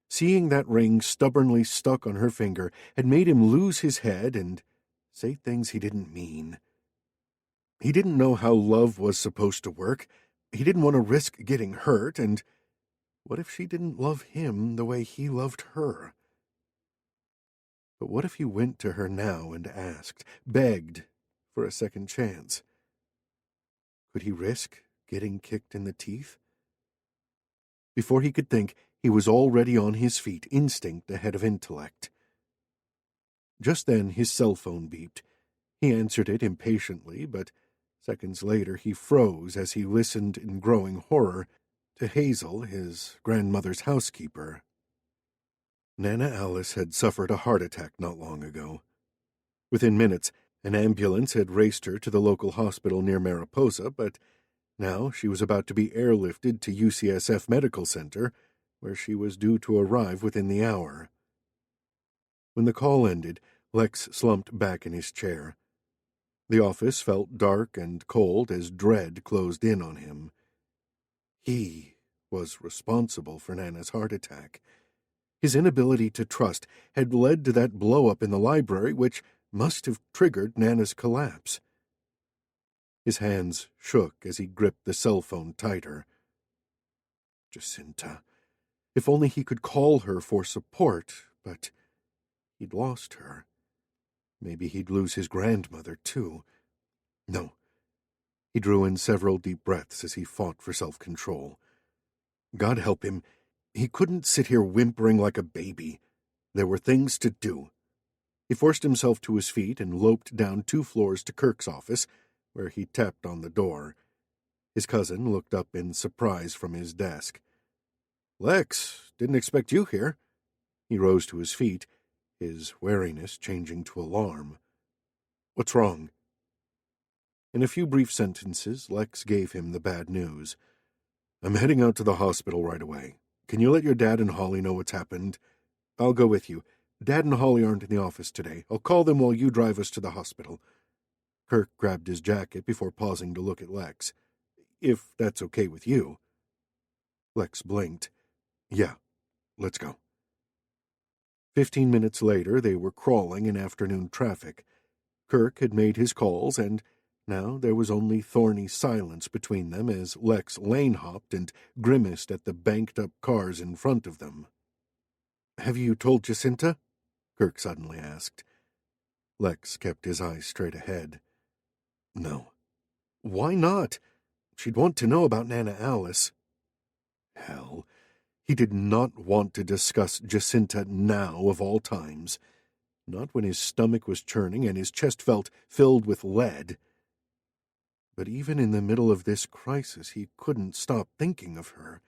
Speaker 1: Seeing that ring stubbornly stuck on her finger had made him lose his head and say things he didn't mean. He didn't know how love was supposed to work. He didn't want to risk getting hurt, and what if she didn't love him the way he loved her? But what if he went to her now and asked, begged, for a second chance? Could he risk getting kicked in the teeth? Before he could think, he was already on his feet, instinct ahead of intellect. Just then his cell phone beeped. He answered it impatiently, but seconds later he froze as he listened in growing horror to Hazel, his grandmother's housekeeper. Nana Alice had suffered a heart attack not long ago. Within minutes, an ambulance had raced her to the local hospital near Mariposa, but now she was about to be airlifted to UCSF Medical Center, where she was due to arrive within the hour. When the call ended, Lex slumped back in his chair. The office felt dark and cold as dread closed in on him. He was responsible for Nana's heart attack. His inability to trust had led to that blow-up in the library, which must have triggered Nana's collapse. His hands shook as he gripped the cell phone tighter. Jacinta. If only he could call her for support, but he'd lost her. Maybe he'd lose his grandmother, too. No. He drew in several deep breaths as he fought for self-control. God help him. He couldn't sit here whimpering like a baby. There were things to do. He forced himself to his feet and loped down 2 floors to Kirk's office, where he tapped on the door. His cousin looked up in surprise from his desk. "Lex, didn't expect you here." He rose to his feet, his wariness changing to alarm. "What's wrong?" In a few brief sentences, Lex gave him the bad news. "I'm heading out to the hospital right away. Can you let your dad and Holly know what's happened? I'll go with you. Dad and Holly aren't in the office today. I'll call them while you drive us to the hospital." Kirk grabbed his jacket before pausing to look at Lex. "If that's okay with you." Lex blinked. "Yeah, let's go." 15 minutes later, they were crawling in afternoon traffic. Kirk had made his calls, and now there was only thorny silence between them as Lex lane-hopped and grimaced at the banked-up cars in front of them. "Have you told Jacinta?" Kirk suddenly asked. Lex kept his eyes straight ahead. "No." "Why not? She'd want to know about Nana Alice." Hell, he did not want to discuss Jacinta now of all times. Not when his stomach was churning and his chest felt filled with lead. But even in the middle of this crisis, he couldn't stop thinking of her,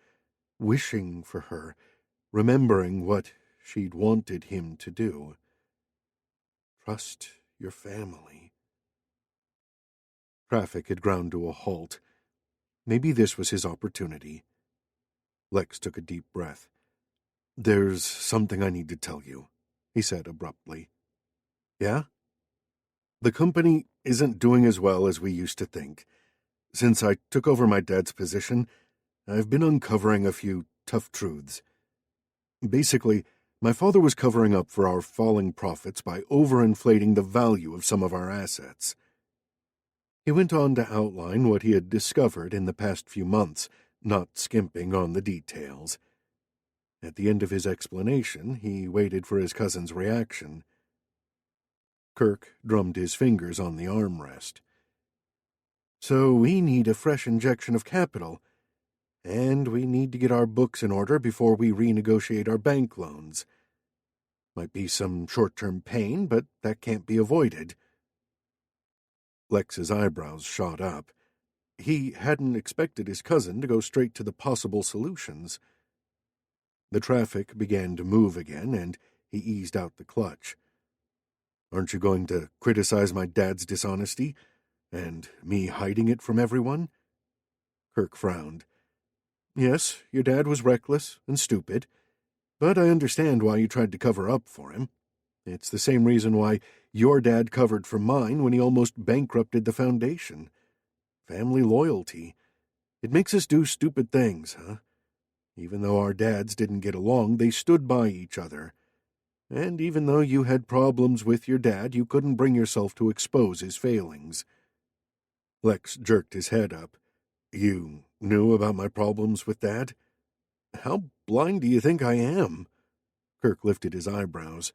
Speaker 1: wishing for her, remembering what she'd wanted him to do. Trust your family.
Speaker 2: Traffic had ground to a halt. Maybe this was his opportunity. Lex took a deep breath. "There's something I need to tell you," he said abruptly. "Yeah?" "The company isn't doing as well as we used to think. Since I took over my dad's position, I've been uncovering a few tough truths. Basically, my father was covering up for our falling profits by overinflating the value of some of our assets." He went on to outline what he had discovered in the past few months, not skimping on the details. At the end of his explanation, he waited for his cousin's reaction. Kirk drummed his fingers on the armrest. "So we need a fresh injection of capital, and we need to get our books in order before we renegotiate our bank loans. Might be some short-term pain, but that can't be avoided." Lex's eyebrows shot up. He hadn't expected his cousin to go straight to the possible solutions. The traffic began to move again, and he eased out the clutch. "Aren't you going to criticize my dad's dishonesty? And me hiding it from everyone?" Kirk frowned. "Yes, your dad was reckless and stupid, but I understand why you tried to cover up for him. It's the same reason why your dad covered for mine when he almost bankrupted the foundation. Family loyalty. It makes us do stupid things, huh? Even though our dads didn't get along, they stood by each other. And even though you had problems with your dad, you couldn't bring yourself to expose his failings." Lex jerked his head up. "You knew about my problems with Dad? How blind do you think I am?" Kirk lifted his eyebrows.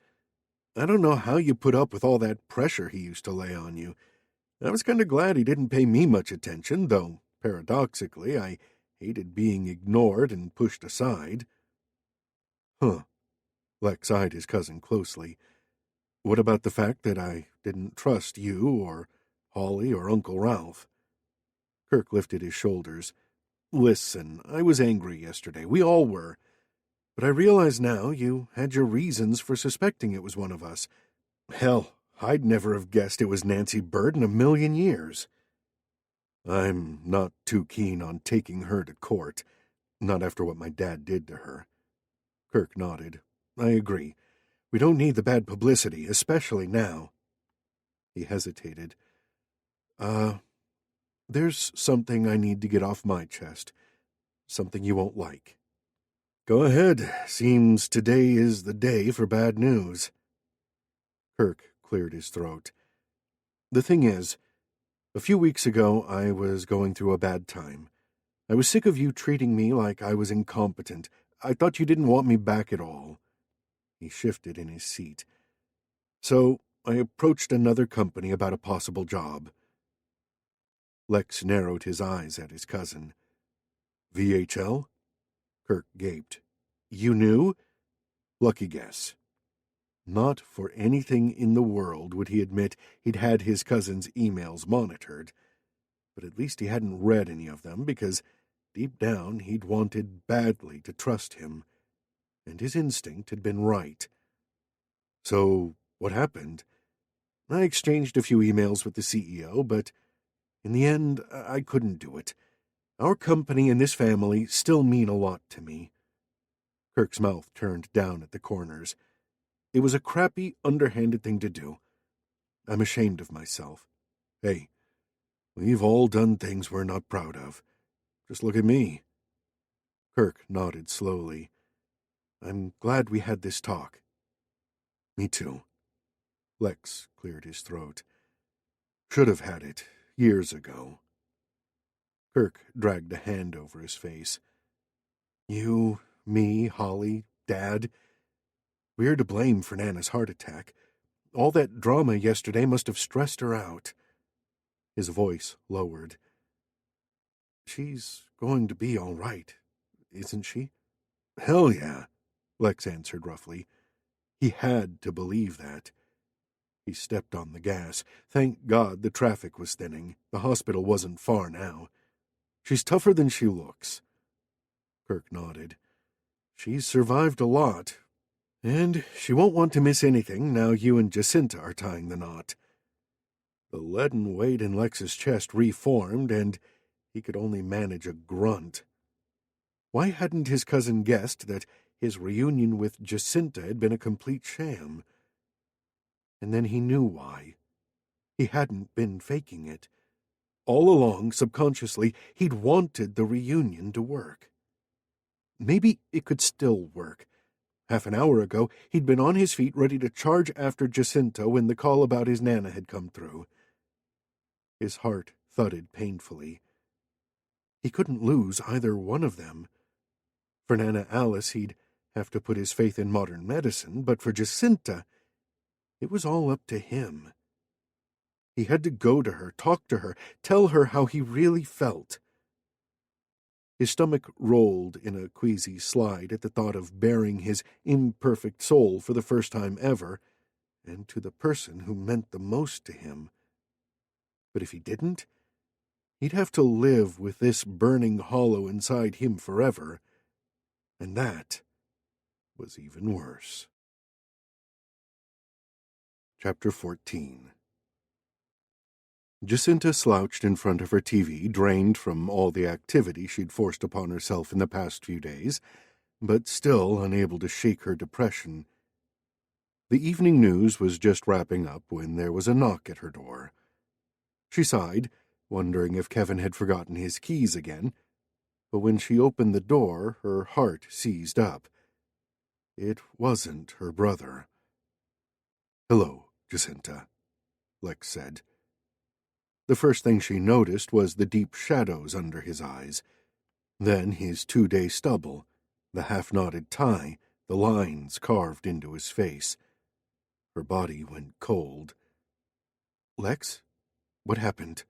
Speaker 2: "I don't know how you put up with all that pressure he used to lay on you. I was kind of glad he didn't pay me much attention, though, paradoxically, I hated being ignored and pushed aside." "Huh." Lex eyed his cousin closely. "What about the fact that I didn't trust you or Holly or Uncle Ralph?" Kirk lifted his shoulders. "Listen, I was angry yesterday. We all were. But I realize now you had your reasons for suspecting it was one of us. Hell, I'd never have guessed it was Nancy Bird in a million years." "I'm not too keen on taking her to court, not after what my dad did to her." Kirk nodded. "I agree. We don't need the bad publicity, especially now." He hesitated. There's something I need to get off my chest. Something you won't like." "Go ahead. Seems today is the day for bad news." Kirk cleared his throat. "The thing is, a few weeks ago I was going through a bad time. I was sick of you treating me like I was incompetent. I thought you didn't want me back at all." He shifted in his seat. "So I approached another company about a possible job." Lex narrowed his eyes at his cousin. "VHL?" Kirk gaped. "You knew?" "Lucky guess." Not for anything in the world would he admit he'd had his cousin's emails monitored, but at least he hadn't read any of them because deep down he'd wanted badly to trust him, and his instinct had been right. "So, what happened?" "I exchanged a few emails with the CEO, but in the end I couldn't do it. Our company and this family still mean a lot to me." Kirk's mouth turned down at the corners. "It was a crappy, underhanded thing to do. I'm ashamed of myself. Hey, we've all done things we're not proud of. Just look at me." Kirk nodded slowly. "I'm glad we had this talk." "Me too." Lex cleared his throat. "Should have had it years ago." Kirk dragged a hand over his face. "You, me, Holly, Dad. We're to blame for Nana's heart attack. All that drama yesterday must have stressed her out." His voice lowered. "She's going to be all right, isn't she?" "Hell yeah," Lex answered roughly. He had to believe that. He stepped on the gas. Thank God the traffic was thinning. The hospital wasn't far now. "She's tougher than she looks." Kirk nodded. "She's survived a lot. And she won't want to miss anything now you and Jacinta are tying the knot." The leaden weight in Lex's chest reformed, and he could only manage a grunt. Why hadn't his cousin guessed that his reunion with Jacinta had been a complete sham? And then he knew why. He hadn't been faking it. All along, subconsciously, he'd wanted the reunion to work. Maybe it could still work. Half an hour ago, he'd been on his feet ready to charge after Jacinta when the call about his Nana had come through. His heart thudded painfully. He couldn't lose either one of them. For Nana Alice, he'd have to put his faith in modern medicine, but for Jacinta, it was all up to him. He had to go to her, talk to her, tell her how he really felt. His stomach rolled in a queasy slide at the thought of baring his imperfect soul for the first time ever, and to the person who meant the most to him. But if he didn't, he'd have to live with this burning hollow inside him forever, and that was even worse. Chapter 14. Jacinta slouched in front of her TV, drained from all the activity she'd forced upon herself in the past few days, but still unable to shake her depression. The evening news was just wrapping up when there was a knock at her door. She sighed, wondering if Kevin had forgotten his keys again, but when she opened the door, her heart seized up. It wasn't her brother. "Hello, Jacinta," Lex said. The first thing she noticed was the deep shadows under his eyes, then his 2-day stubble, the half-knotted tie, the lines carved into his face. Her body went cold. "Lex? What happened?"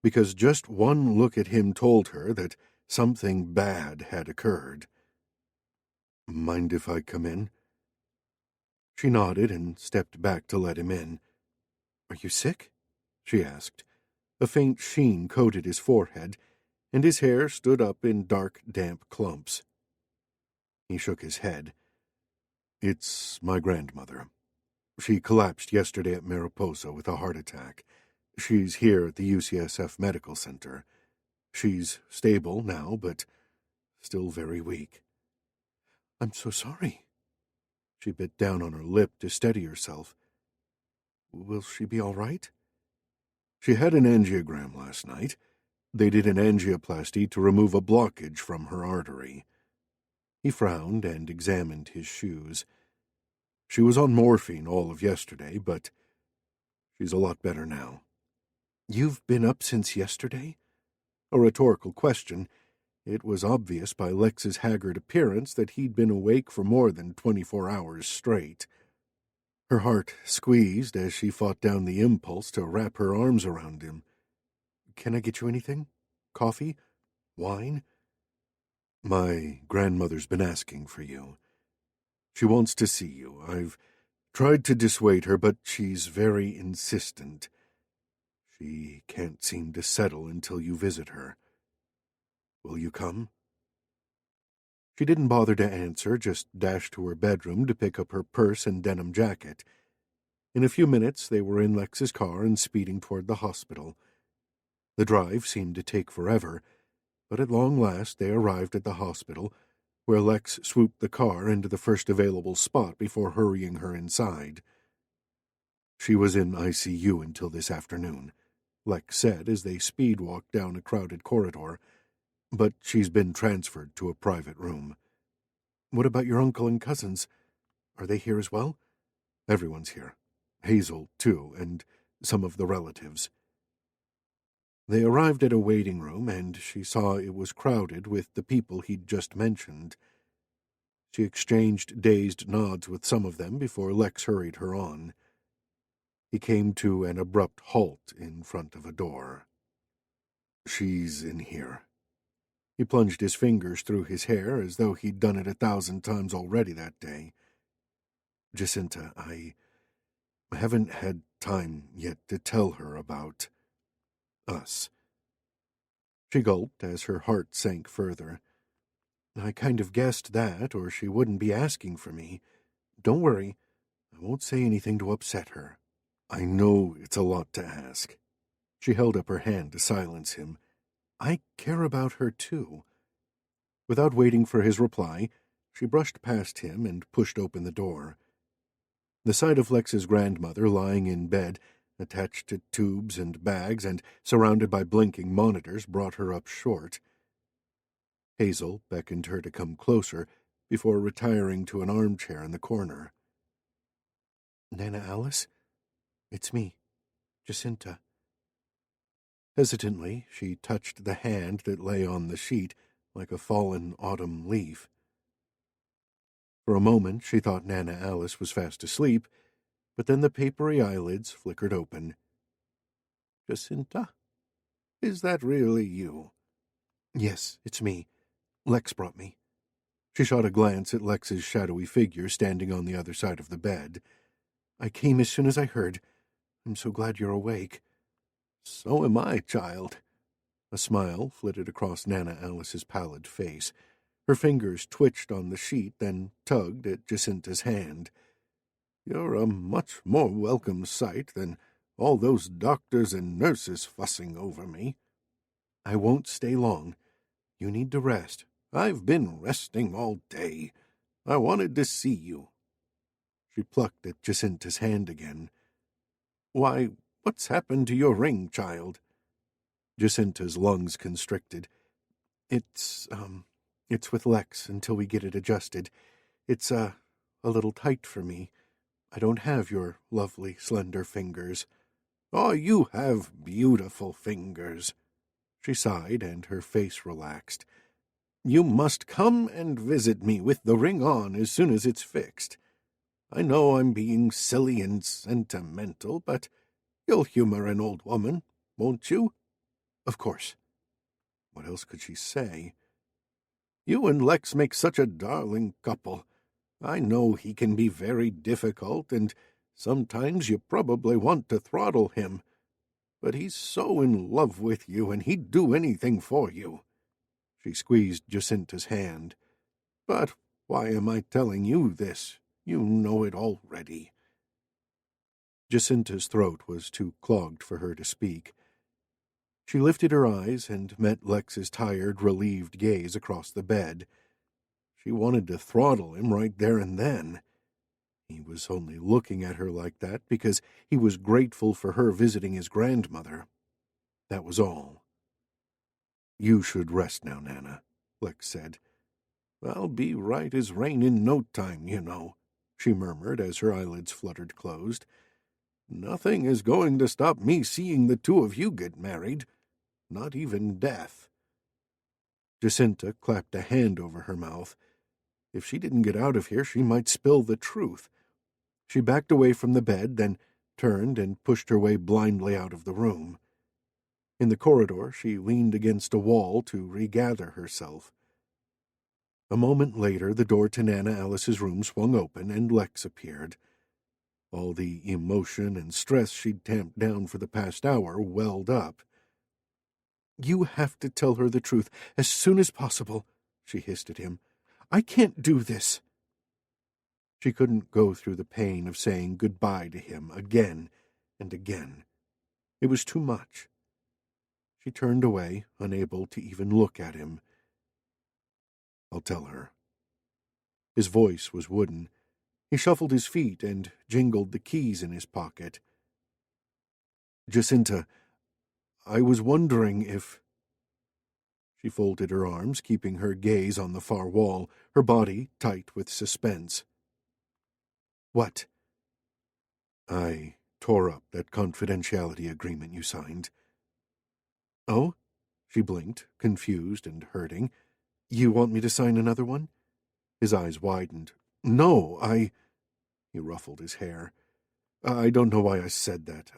Speaker 2: Because just one look at him told her that something bad had occurred. "Mind if I come in?" She nodded and stepped back to let him in. "Are you sick?" she asked. A faint sheen coated his forehead, and his hair stood up in dark, damp clumps. He shook his head. "It's my grandmother. She collapsed yesterday at Mariposa with a heart attack. She's here at the UCSF Medical Center. She's stable now, but still very weak." "I'm so sorry." She bit down on her lip to steady herself. "Will she be all right?" "She had an angiogram last night. They did an angioplasty to remove a blockage from her artery." He frowned and examined his shoes. "She was on morphine all of yesterday, but she's a lot better now." "You've been up since yesterday?" A rhetorical question. It was obvious by Lex's haggard appearance that he'd been awake for more than 24 hours straight. Her heart squeezed as she fought down the impulse to wrap her arms around him. "Can I get you anything? Coffee? Wine?" "My grandmother's been asking for you. She wants to see you. I've tried to dissuade her, but she's very insistent. She can't seem to settle until you visit her. Will you come?" She didn't bother to answer, just dashed to her bedroom to pick up her purse and denim jacket. In a few minutes they were in Lex's car and speeding toward the hospital. The drive seemed to take forever, but at long last they arrived at the hospital, where Lex swooped the car into the first available spot before hurrying her inside. "She was in ICU until this afternoon," Lex said as they speed-walked down a crowded corridor, "but she's been transferred to a private room." "What about your uncle and cousins? Are they here as well?" "Everyone's here. Hazel, too, and some of the relatives." They arrived at a waiting room, and she saw it was crowded with the people he'd just mentioned. She exchanged dazed nods with some of them before Lex hurried her on. He came to an abrupt halt in front of a door. "She's in here." He plunged his fingers through his hair as though he'd done it 1,000 times already that day. "Jacinta, I haven't had time yet to tell her about us." She gulped as her heart sank further. "I kind of guessed that, or she wouldn't be asking for me. Don't worry, I won't say anything to upset her." I know it's a lot to ask. She held up her hand to silence him. I care about her, too. Without waiting for his reply, she brushed past him and pushed open the door. The sight of Lex's grandmother lying in bed, attached to tubes and bags and surrounded by blinking monitors, brought her up short. Hazel beckoned her to come closer before retiring to an armchair in the corner. Nana Alice? It's me, Jacinta. Hesitantly, she touched the hand that lay on the sheet like a fallen autumn leaf. For a moment she thought Nana Alice was fast asleep, but then the papery eyelids flickered open. Jacinta? Is that really you? Yes, it's me. Lex brought me. She shot a glance at Lex's shadowy figure standing on the other side of the bed. I came as soon as I heard. I'm so glad you're awake. So am I, child. A smile flitted across Nana Alice's pallid face. Her fingers twitched on the sheet, then tugged at Jacinta's hand. You're a much more welcome sight than all those doctors and nurses fussing over me. I won't stay long. You need to rest. I've been resting all day. I wanted to see you. She plucked at Jacinta's hand again. Why, what's happened to your ring, child? Jacinta's lungs constricted. It's with Lex until we get it adjusted. It's, a little tight for me. I don't have your lovely, slender fingers. Oh, you have beautiful fingers. She sighed, and her face relaxed. You must come and visit me with the ring on as soon as it's fixed. I know I'm being silly and sentimental, but you'll humor an old woman, won't you? Of course. What else could she say? You and Lex make such a darling couple. I know he can be very difficult, and sometimes you probably want to throttle him. But he's so in love with you, and he'd do anything for you. She squeezed Jacinta's hand. But why am I telling you this? You know it already. Jacinta's throat was too clogged for her to speak. She lifted her eyes and met Lex's tired, relieved gaze across the bed. She wanted to throttle him right there and then. He was only looking at her like that because he was grateful for her visiting his grandmother. That was all. You should rest now, Nana, Lex said. I'll be right as rain in no time, you know, she murmured as her eyelids fluttered closed. Nothing is going to stop me seeing the two of you get married. Not even death. Jacinta clapped a hand over her mouth. If she didn't get out of here, she might spill the truth. She backed away from the bed, then turned and pushed her way blindly out of the room. In the corridor, she leaned against a wall to regather herself. A moment later, the door to Nana Alice's room swung open, and Lex appeared. All the emotion and stress she'd tamped down for the past hour welled up. You have to tell her the truth as soon as possible, she hissed at him. I can't do this. She couldn't go through the pain of saying goodbye to him again and again. It was too much. She turned away, unable to even look at him. I'll tell her. His voice was wooden. He shuffled his feet and jingled the keys in his pocket. Jacinta, I was wondering if... She folded her arms, keeping her gaze on the far wall, her body tight with suspense. What? I tore up that confidentiality agreement you signed. Oh? She blinked, confused and hurting. You want me to sign another one? His eyes widened. No, He ruffled his hair. I don't know why I said that.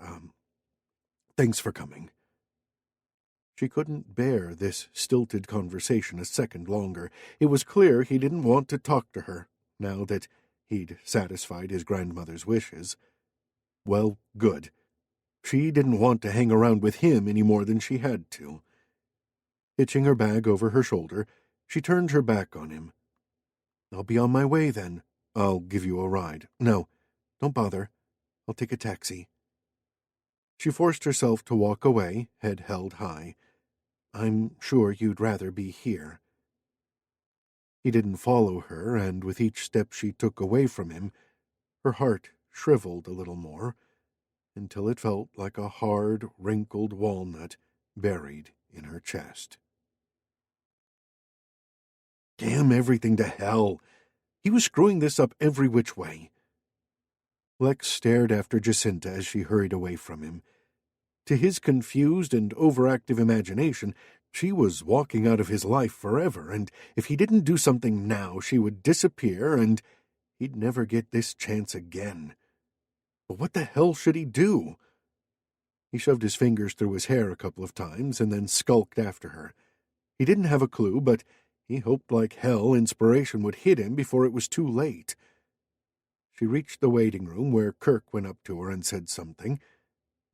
Speaker 2: Thanks for coming. She couldn't bear this stilted conversation a second longer. It was clear he didn't want to talk to her, now that he'd satisfied his grandmother's wishes. Well, good. She didn't want to hang around with him any more than she had to. Hitching her bag over her shoulder, she turned her back on him. I'll be on my way, then. I'll give you a ride. No, don't bother. I'll take a taxi. She forced herself to walk away, head held high. "I'm sure you'd rather be here." He didn't follow her, and with each step she took away from him, her heart shriveled a little more, until it felt like a hard, wrinkled walnut buried in her chest. Damn everything to hell! He was screwing this up every which way. Lex stared after Jacinta as she hurried away from him. To his confused and overactive imagination, she was walking out of his life forever, and if he didn't do something now, she would disappear, and he'd never get this chance again. But what the hell should he do? He shoved his fingers through his hair a couple of times and then skulked after her. He didn't have a clue, but he hoped like hell inspiration would hit him before it was too late. She reached the waiting room where Kirk went up to her and said something.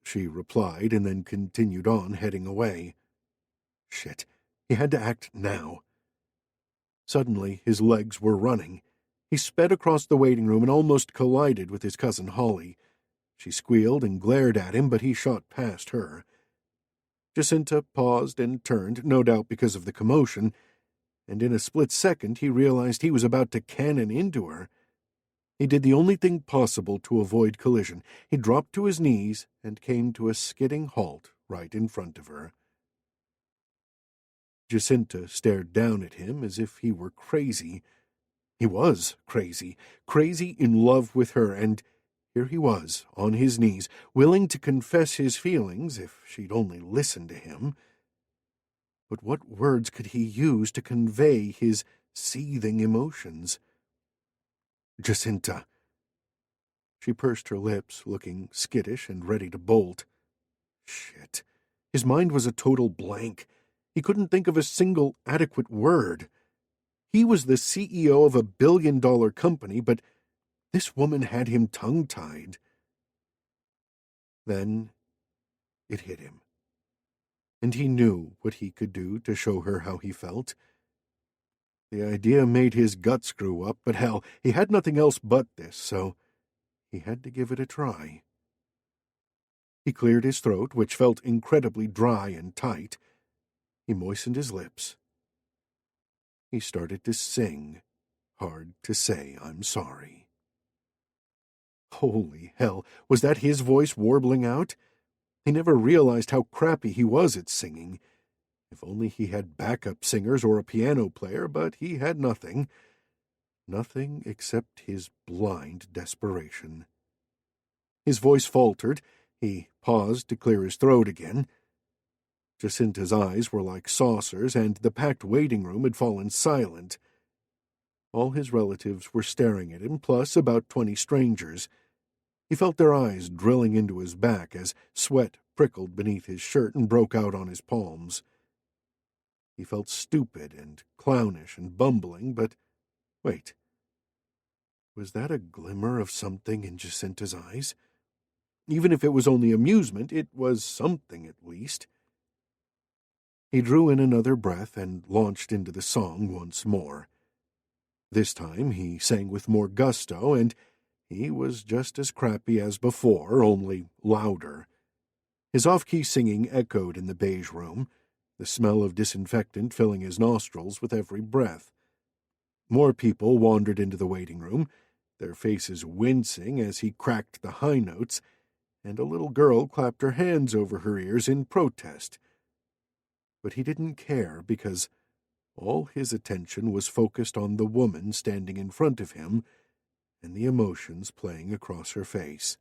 Speaker 2: She replied and then continued on, heading away. Shit, he had to act now. Suddenly, his legs were running. He sped across the waiting room and almost collided with his cousin Holly. She squealed and glared at him, but he shot past her. Jacinta paused and turned, no doubt because of the commotion, and in a split second he realized he was about to cannon into her. He did the only thing possible to avoid collision. He dropped to his knees and came to a skidding halt right in front of her. Jacinta stared down at him as if he were crazy. He was crazy in love with her, and here he was, on his knees, willing to confess his feelings if she'd only listen to him. But what words could he use to convey his seething emotions? Jacinta. She pursed her lips, looking skittish and ready to bolt. Shit. His mind was a total blank. He couldn't think of a single adequate word. He was the CEO of a billion-dollar company, but this woman had him tongue-tied. Then it hit him, and he knew what he could do to show her how he felt. The idea made his gut screw up, but hell, he had nothing else but this, so he had to give it a try. He cleared his throat, which felt incredibly dry and tight. He moistened his lips. He started to sing, Hard to Say I'm Sorry. Holy hell, was that his voice warbling out? He never realized how crappy he was at singing. If only he had backup singers or a piano player, but he had nothing. Nothing except his blind desperation. His voice faltered. He paused to clear his throat again. Jacinta's eyes were like saucers, and the packed waiting room had fallen silent. All his relatives were staring at him, plus about 20 strangers. He felt their eyes drilling into his back as sweat prickled beneath his shirt and broke out on his palms. He felt stupid and clownish and bumbling, but wait. Was that a glimmer of something in Jacinta's eyes? Even if it was only amusement, it was something at least. He drew in another breath and launched into the song once more. This time he sang with more gusto, and he was just as crappy as before, only louder. His off-key singing echoed in the beige room, the smell of disinfectant filling his nostrils with every breath. More people wandered into the waiting room, their faces wincing as he cracked the high notes, and a little girl clapped her hands over her ears in protest. But he didn't care, because all his attention was focused on the woman standing in front of him and the emotions playing across her face.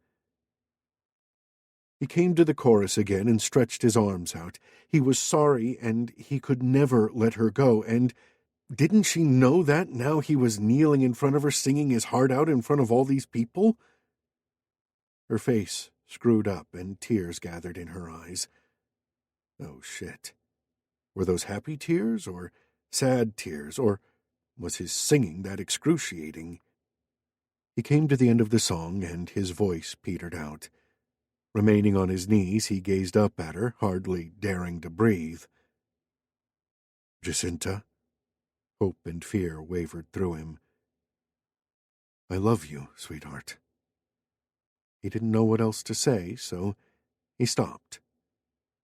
Speaker 2: He came to the chorus again and stretched his arms out. He was sorry, and he could never let her go, and didn't she know that now he was kneeling in front of her singing his heart out in front of all these people? Her face screwed up and tears gathered in her eyes. Oh, shit. Were those happy tears or sad tears, or was his singing that excruciating? He came to the end of the song, and his voice petered out. Remaining on his knees, he gazed up at her, hardly daring to breathe. Jacinta? Hope and fear wavered through him. I love you, sweetheart. He didn't know what else to say, so He stopped,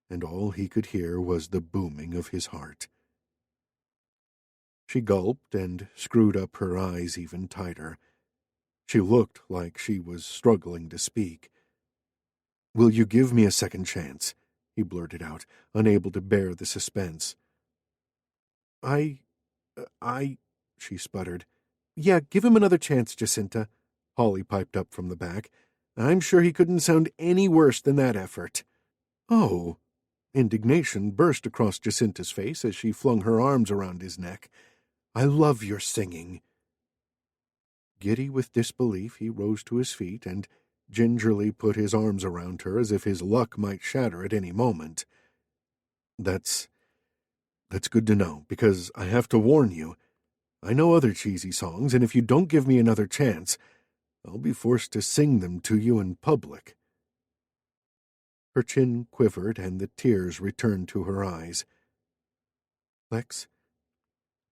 Speaker 2: and all he could hear was the booming of his heart. She gulped and screwed up her eyes even tighter. She looked like she was struggling to speak. "Will you give me a second chance?" he blurted out, unable to bear the suspense. I, she sputtered. "Yeah, give him another chance, Jacinta," Holly piped up from the back. "I'm sure he couldn't sound any worse than that effort." "Oh!" Indignation burst across Jacinta's face as she flung her arms around his neck. "I love your singing." Giddy with disbelief, he rose to his feet and gingerly put his arms around her as if his luck might shatter at any moment. That's good to know, because I have to warn you. I know other cheesy songs, and if you don't give me another chance, I'll be forced to sing them to you in public." Her chin quivered and the tears returned to her eyes. "Lex,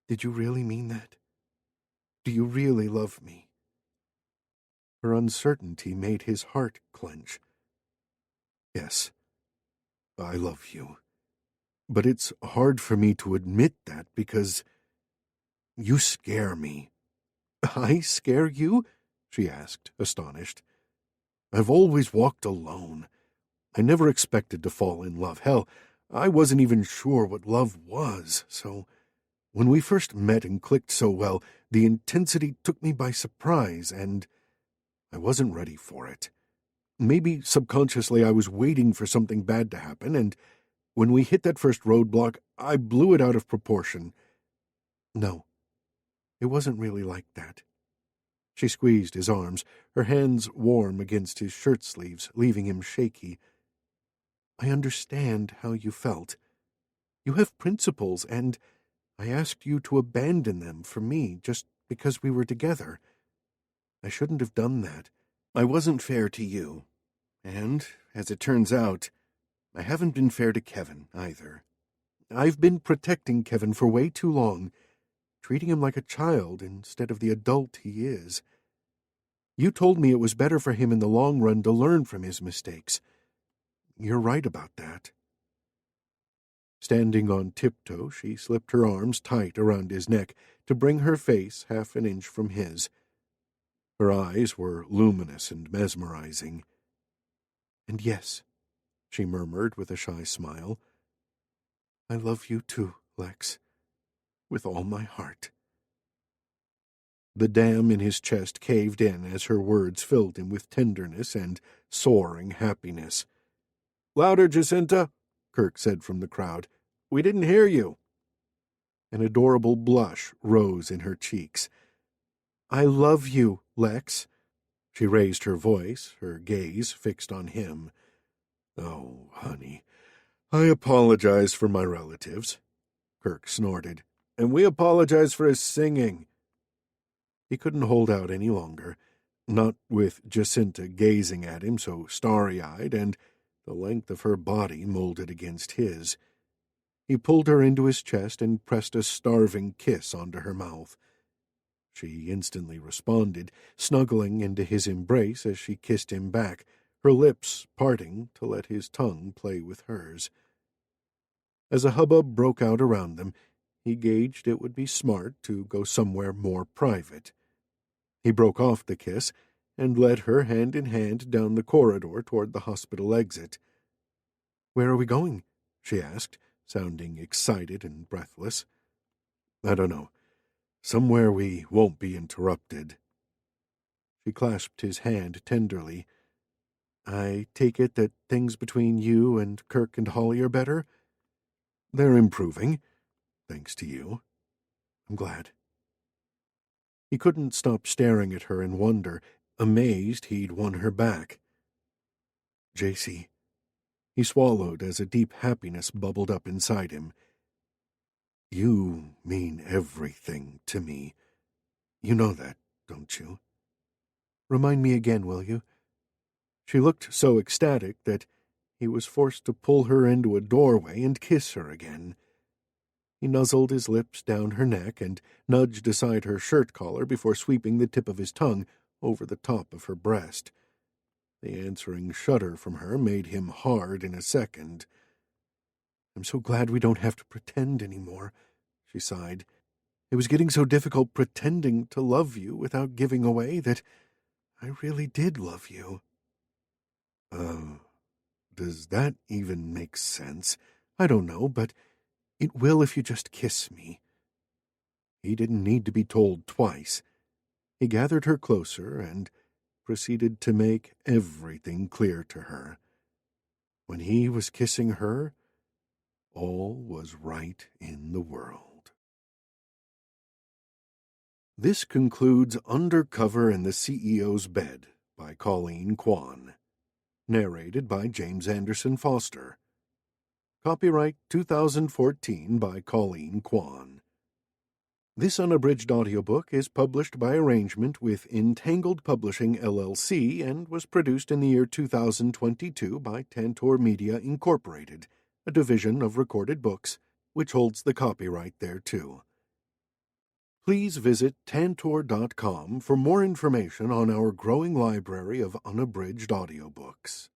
Speaker 2: did you really mean that? Do you really love me?" Her uncertainty made his heart clench. "Yes, I love you. But it's hard for me to admit that because you scare me." "I scare you?" she asked, astonished. "I've always walked alone. I never expected to fall in love. Hell, I wasn't even sure what love was, so when we first met and clicked so well, the intensity took me by surprise, and I wasn't ready for it. Maybe subconsciously I was waiting for something bad to happen, and when we hit that first roadblock, I blew it out of proportion. No, it wasn't really like that." She squeezed his arms, her hands warm against his shirt sleeves, leaving him shaky. "I understand how you felt. You have principles, and I asked you to abandon them for me just because we were together. I shouldn't have done that. I wasn't fair to you. And, as it turns out, I haven't been fair to Kevin, either. I've been protecting Kevin for way too long, treating him like a child instead of the adult he is. You told me it was better for him in the long run to learn from his mistakes. You're right about that." Standing on tiptoe, she slipped her arms tight around his neck to bring her face half an inch from his. Her eyes were luminous and mesmerizing. "And yes," she murmured with a shy smile, "I love you too, Lex, with all my heart." The dam in his chest caved in as her words filled him with tenderness and soaring happiness. "Louder, Jacinta," Kirk said from the crowd. "We didn't hear you." An adorable blush rose in her cheeks. "I love you, Lex." She raised her voice, her gaze fixed on him. "Oh, honey, I apologize for my relatives," Kirk snorted. "And we apologize for his singing." He couldn't hold out any longer, not with Jacinta gazing at him so starry-eyed and the length of her body molded against his. He pulled her into his chest and pressed a starving kiss onto her mouth. She instantly responded, snuggling into his embrace as she kissed him back, her lips parting to let his tongue play with hers. As a hubbub broke out around them, he gauged it would be smart to go somewhere more private. He broke off the kiss and led her hand in hand down the corridor toward the hospital exit. "Where are we going?" she asked, sounding excited and breathless. "I don't know. Somewhere we won't be interrupted." She clasped his hand tenderly. "I take it that things between you and Kirk and Holly are better?" "They're improving, thanks to you. I'm glad." He couldn't stop staring at her in wonder, amazed he'd won her back. "JC," he swallowed as a deep happiness bubbled up inside him. "You mean everything to me. You know that, don't you?" "Remind me again, will you?" She looked so ecstatic that he was forced to pull her into a doorway and kiss her again. He nuzzled his lips down her neck and nudged aside her shirt collar before sweeping the tip of his tongue over the top of her breast. The answering shudder from her made him hard in a second. "I'm so glad we don't have to pretend anymore," she sighed. "It was getting so difficult pretending to love you without giving away that I really did love you." Does that even make sense? I don't know, but it will if you just kiss me." He didn't need to be told twice. He gathered her closer and proceeded to make everything clear to her. When he was kissing her, all was right in the world. This concludes Undercover in the CEO's Bed by Coleen Kwan. Narrated by James Anderson Foster. Copyright 2014 by Coleen Kwan. This unabridged audiobook is published by arrangement with Entangled Publishing, LLC, and was produced in the year 2022 by Tantor Media, Incorporated, a division of Recorded Books, which holds the copyright thereto. Please visit Tantor.com for more information on our growing library of unabridged audiobooks.